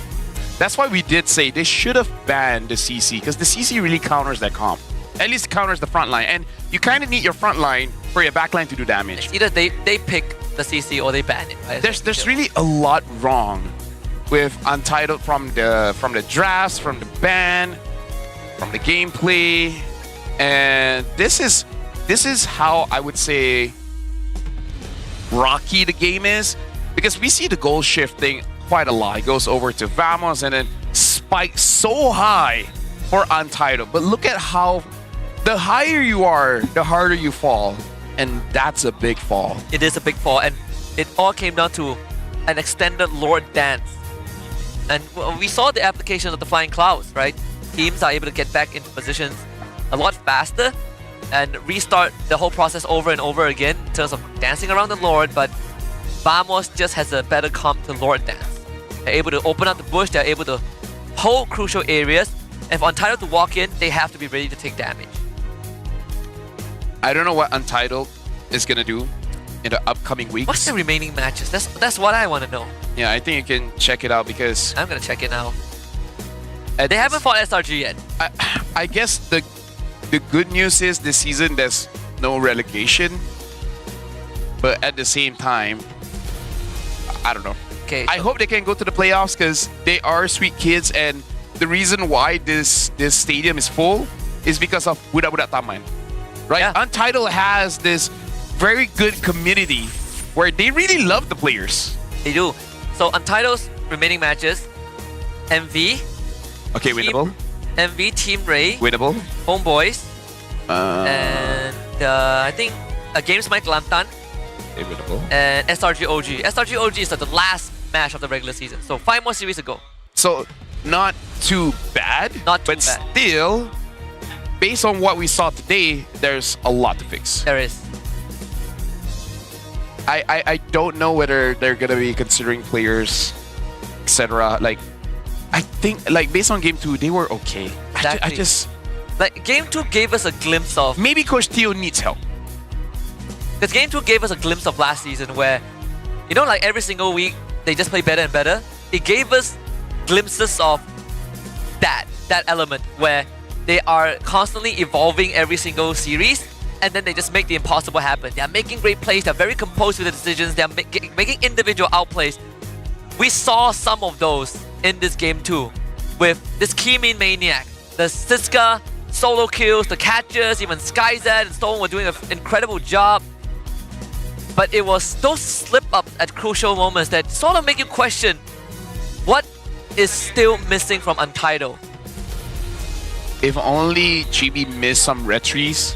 Speaker 5: That's why we did say they should have banned the CC, because the CC really counters that comp. At least counters the front line, and you kind of need your front line for your back line to do damage.
Speaker 22: Either they pick the CC or they ban it. Right?
Speaker 5: There's really a lot wrong with Untitled from the drafts, from the ban, from the gameplay, and this is how I would say rocky the game is, because we see the goal shifting quite a lot. It goes over to Vamos and then spikes so high for Untitled. But look at how the higher you are, the harder you fall. And that's a big fall.
Speaker 22: It is a big fall, and it all came down to an extended Lord dance. And we saw the application of the Flying Clouds, right? Teams are able to get back into positions a lot faster and restart the whole process over and over again in terms of dancing around the Lord, but Vamos just has a better comp to Lord dance. They're able to open up the bush, they're able to hold crucial areas, and for Untitled to walk in, they have to be ready to take damage.
Speaker 5: I don't know what Untitled is going to do in the upcoming weeks.
Speaker 22: What's the remaining matches? That's what I want to know.
Speaker 5: Yeah, I think you can check it out, because
Speaker 22: I'm going to check it now. They haven't fought SRG yet.
Speaker 5: I guess the good news is this season there's no relegation, but at the same time, I don't know.
Speaker 22: Okay,
Speaker 5: I hope they can go to the playoffs, because they are sweet kids, and the reason why this stadium is full is because of Budak-Budak Taman. Right? Yeah. Untitled has this very good community where they really love the players.
Speaker 22: They do. So Untitled's remaining matches, MV.
Speaker 5: Okay, winnable.
Speaker 22: MV, Team Ray.
Speaker 5: Winnable.
Speaker 22: Homeboys. And I think Games Mike Lantan.
Speaker 5: Winnable.
Speaker 22: And SRG OG. SRG OG is the last match of the regular season. So 5 more series to go.
Speaker 5: So not too bad.
Speaker 22: Not too
Speaker 5: bad.
Speaker 22: But
Speaker 5: still, based on what we saw today, there's a lot to fix.
Speaker 22: There is.
Speaker 5: I don't know whether they're gonna be considering players, etc. Like, I think like based on game 2, they were okay.
Speaker 22: Exactly.
Speaker 5: I just
Speaker 22: like game 2 gave us a glimpse of
Speaker 5: maybe Coach Theo needs help.
Speaker 22: Because game 2 gave us a glimpse of last season where, you know, like every single week they just play better and better. It gave us glimpses of that element where they are constantly evolving every single series, and then they just make the impossible happen. They're making great plays, they're very composed with the decisions, they're making individual outplays. We saw some of those in this game too, with this Kimin Maniac, the Siska solo kills, the catches, even Skyzed and Stone were doing an incredible job. But it was those slip-ups at crucial moments that sort of make you question what is still missing from Untitled.
Speaker 5: If only Chibi missed some retries,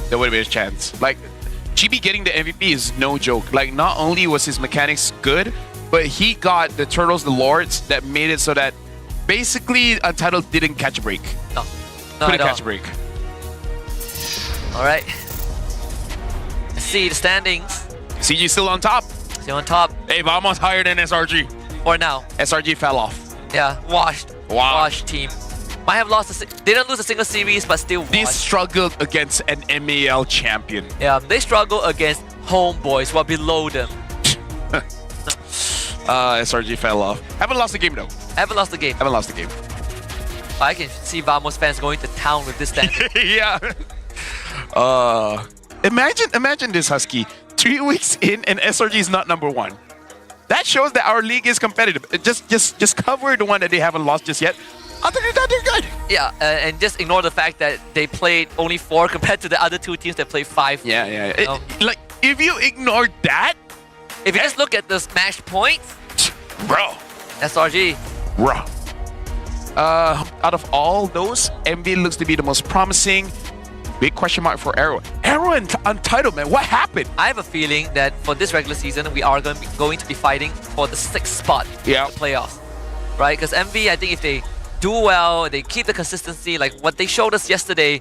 Speaker 5: there would have been a chance. Like, Chibi getting the MVP is no joke. Like, not only was his mechanics good, but he got the Turtles, the Lords, that made it so that basically Untitled didn't catch a break.
Speaker 22: No.
Speaker 5: Couldn't catch a break.
Speaker 22: Alright. Let's see the standings.
Speaker 5: CG still on top.
Speaker 22: Still on top.
Speaker 5: Hey, Vamos higher than SRG.
Speaker 22: For now.
Speaker 5: SRG fell off.
Speaker 22: Yeah, washed. Washed team. Might have lost didn't lose a single series, but still washed.
Speaker 5: They struggled against an MAL champion.
Speaker 22: Yeah, they struggle against homeboys who are below them.
Speaker 5: SRG fell off. Haven't lost the game though.
Speaker 22: Haven't lost the game.
Speaker 5: Haven't lost the game.
Speaker 22: I can see Vamos fans going to town with this standing.
Speaker 5: Yeah. Imagine this, Husky. 3 weeks in and SRG is not #1. That shows that our league is competitive. Just cover the one that they haven't lost just yet. Other than that, they're good.
Speaker 22: Yeah, and just ignore the fact that they played only 4 compared to the other 2 teams that played 5.
Speaker 5: Yeah. Like, if you ignore that,
Speaker 22: if you just look at the smash points,
Speaker 5: bro,
Speaker 22: SRG,
Speaker 5: bro. Out of all those, MV looks to be the most promising. Big question mark for Arrow. Arrow and Untitled, man. What happened?
Speaker 22: I have a feeling that for this regular season, we are going to be fighting for the 6th spot in the playoffs. Right? Because MV, I think if they do well, they keep the consistency, like what they showed us yesterday,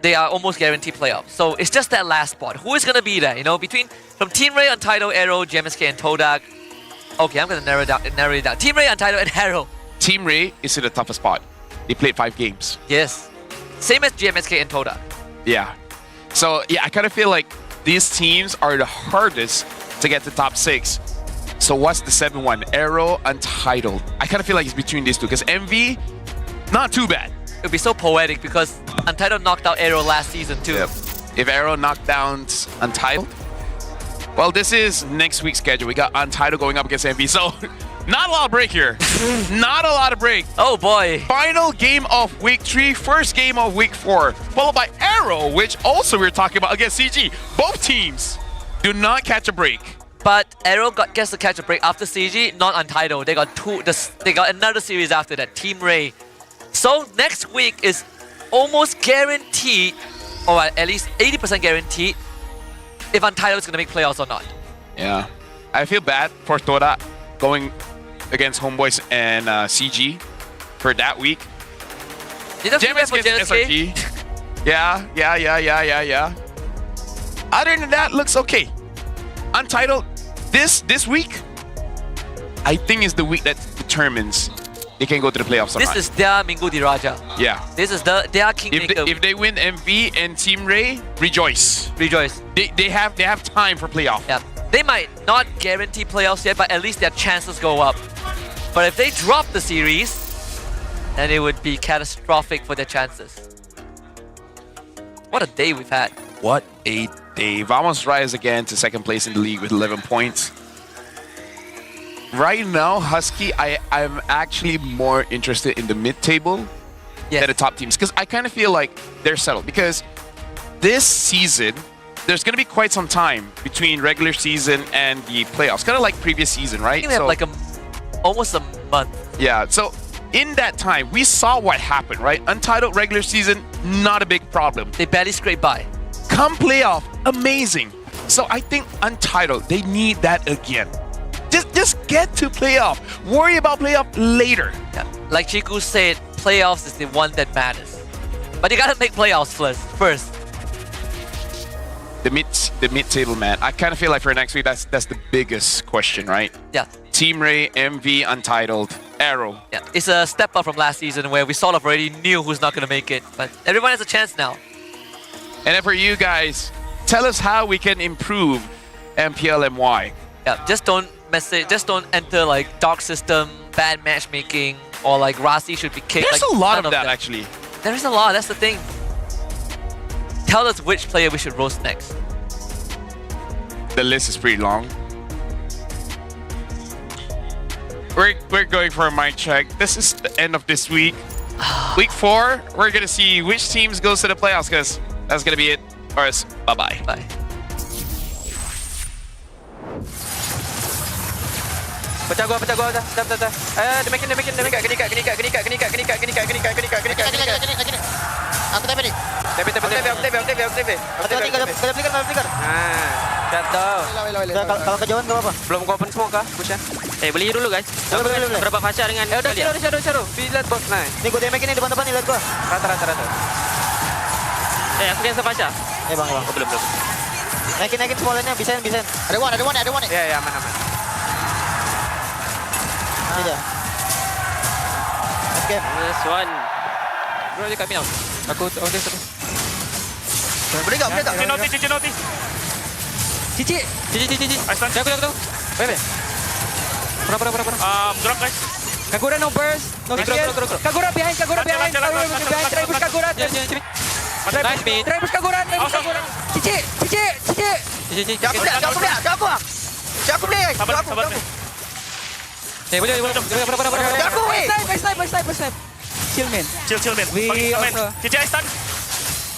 Speaker 22: they are almost guaranteed playoffs. So it's just that last spot. Who is going to be there? You know, from Team Ray, Untitled, Arrow, GMXK, and Todak. Okay, I'm going to narrow it down. Team Ray, Untitled, and Arrow.
Speaker 5: Team Ray is in the toughest spot. They played 5 games.
Speaker 22: Yes. Same as GMXK and Todak.
Speaker 5: Yeah. So, yeah, I kind of feel like these teams are the hardest to get to top 6. So what's the 7-1? Arrow, Untitled. I kind of feel like it's between these two because MV, not too bad.
Speaker 22: It would be so poetic because Untitled knocked out Arrow last season too.
Speaker 5: Yep. If Arrow knocked down Untitled, well, this is next week's schedule. We got Untitled going up against MV, so not a lot of break here. Not a lot of break.
Speaker 22: Oh boy.
Speaker 5: Final game of week 3, first game of week 4, followed by Arrow, which also we're talking about against CG. Both teams do not catch a break.
Speaker 22: But Arrow gets to catch a break after CG, not Untitled. They got they got another series after that, Team Ray. So next week is almost guaranteed, or at least 80% guaranteed, if Untitled is going to make playoffs or not.
Speaker 5: Yeah. I feel bad for Toda going against Homeboys and CG for that week.
Speaker 22: You don't feel bad for
Speaker 5: against
Speaker 22: GMXK?
Speaker 5: SRT. Yeah. Other than that, looks okay. Untitled, this week, I think is the week that determines they can go to the playoffs or
Speaker 22: This
Speaker 5: not.
Speaker 22: is their Minggu Diraja.
Speaker 5: Yeah.
Speaker 22: This is their kingmaker.
Speaker 5: If they win MV and Team Ray, rejoice.
Speaker 22: Rejoice.
Speaker 5: They have time for playoff.
Speaker 22: Yeah. They might not guarantee playoffs yet, but at least their chances go up. But if they drop the series, then it would be catastrophic for their chances. What a day we've had.
Speaker 5: What a day. Vamos rise again to second place in the league with 11 points. Right now, Husky, I'm actually more interested in the mid-table than the top teams because I kind of feel like they're settled because this season, there's going to be quite some time between regular season and the playoffs. Kind of like previous season, right?
Speaker 22: I think we have like almost a month.
Speaker 5: Yeah, so in that time, we saw what happened, right? Untitled regular season, not a big problem.
Speaker 22: They barely scraped by.
Speaker 5: Come playoff, amazing. So I think Untitled, they need that again. Just get to playoff. Worry about playoff later.
Speaker 22: Yeah. Like Chiku said, playoffs is the one that matters. But you gotta make playoffs first.
Speaker 5: The mid-table, man. I kind of feel like for next week, that's the biggest question, right?
Speaker 22: Yeah.
Speaker 5: Team Ray, MV, Untitled, Arrow.
Speaker 22: Yeah. It's a step up from last season where we sort of already knew who's not gonna make it. But everyone has a chance now.
Speaker 5: And then for you guys, tell us how we can improve MPL MY.
Speaker 22: Yeah. Just don't enter like dark system, bad matchmaking, or like Rasi should be kicked.
Speaker 5: There's
Speaker 22: like,
Speaker 5: a lot of that actually.
Speaker 22: There is a lot, that's the thing. Tell us which player we should roast next.
Speaker 5: The list is pretty long. We're going for a mic check. This is the end of this week. Week 4, we're gonna see which teams goes to the playoffs because that's gonna be it. Or else, bye-bye.
Speaker 22: Bye.
Speaker 7: Pecah gua. Dah. Dia makin. Genikat. Aku tapi ni. Tapi. Aku flicker. Jatuh. Kalau kejauhan enggak apa-apa. Belum gua open semua kah? Pushan.
Speaker 6: Beli dulu guys. Berapa fasya dengan
Speaker 7: udah shadow. Lihat bos. Nah, ni gua damage ni depan ni lihat gua. Rata.
Speaker 6: aku yang fasya.
Speaker 7: Bang.
Speaker 6: Oh, belum.
Speaker 7: Naikin semua lainnya, bisa. Ada one. Ya, aman. Ini dia. Okay.
Speaker 6: This one. Bro, dia kat Minau.
Speaker 7: Aku order terus.
Speaker 6: Boleh tak?
Speaker 7: Cici noti. Cici.
Speaker 6: Aisan.
Speaker 7: Aku. Bebe. Berapa?
Speaker 6: Drop guys.
Speaker 7: Kagura no burst. No drop. Kagura behind. Tribus Kagura.
Speaker 6: Nice mid.
Speaker 7: Tribus Kagura. Cici. Jago. Jago boleh.
Speaker 6: Sabar.
Speaker 7: Boleh. Jago. Snipe. Chill man. We also.
Speaker 6: Cici Aisan.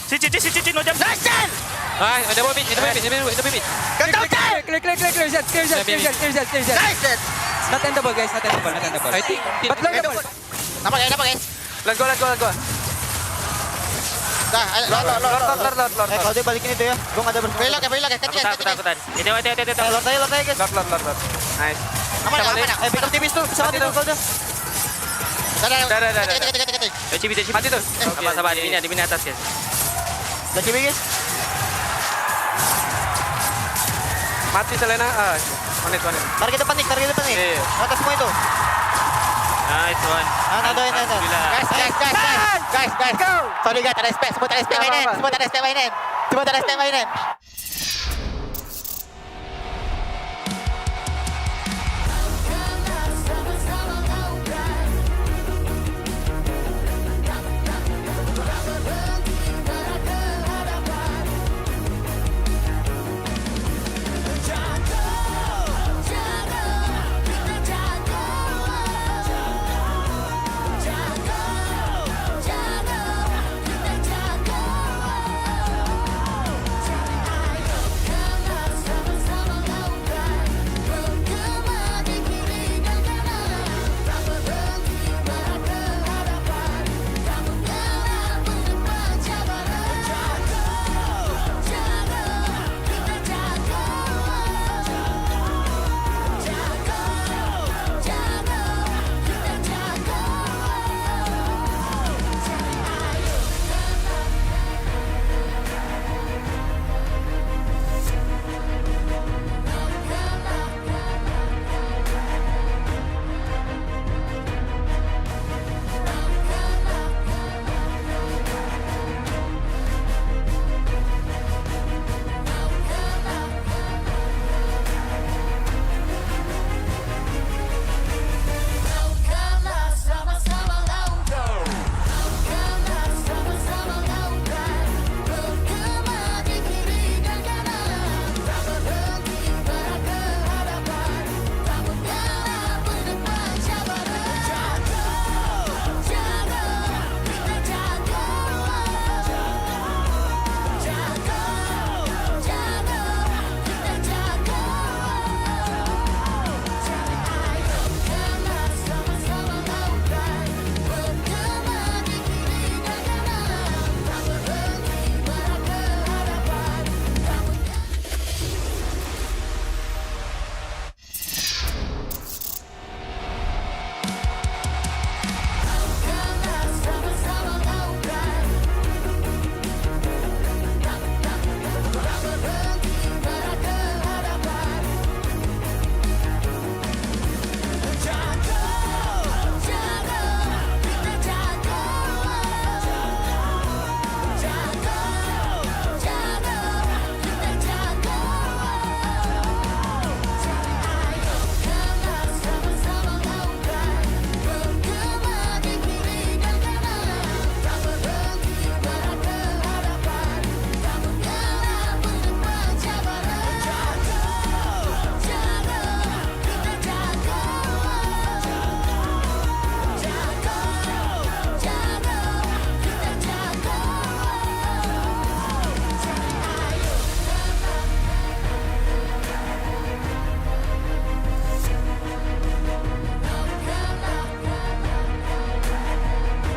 Speaker 6: Cici no jump.
Speaker 7: Nice.
Speaker 6: Ada mid.
Speaker 7: Clear set. Nice. Not endable guys, not endable.
Speaker 6: I think
Speaker 7: but learnable. Nampak guys. Let's go. Dah, lord. Kalau dia balikin itu ya. Gua enggak ada berbelok ya.
Speaker 6: Ketakutan. Itu.
Speaker 7: Lord guys. Lord. Nice. Aman. Pick up tipis tuh. Pesawat itu kalau dah. Dah.
Speaker 6: Cibi.
Speaker 7: Mati tuh.
Speaker 6: Sabar. Di bini atas guys.
Speaker 7: Dah cibi guys. Mati Selena. One. Target depan nih. Atas semua itu.
Speaker 6: Nice one.
Speaker 7: Guys. Sorry guys, tak ada respect. Semua tak ada respect mainin.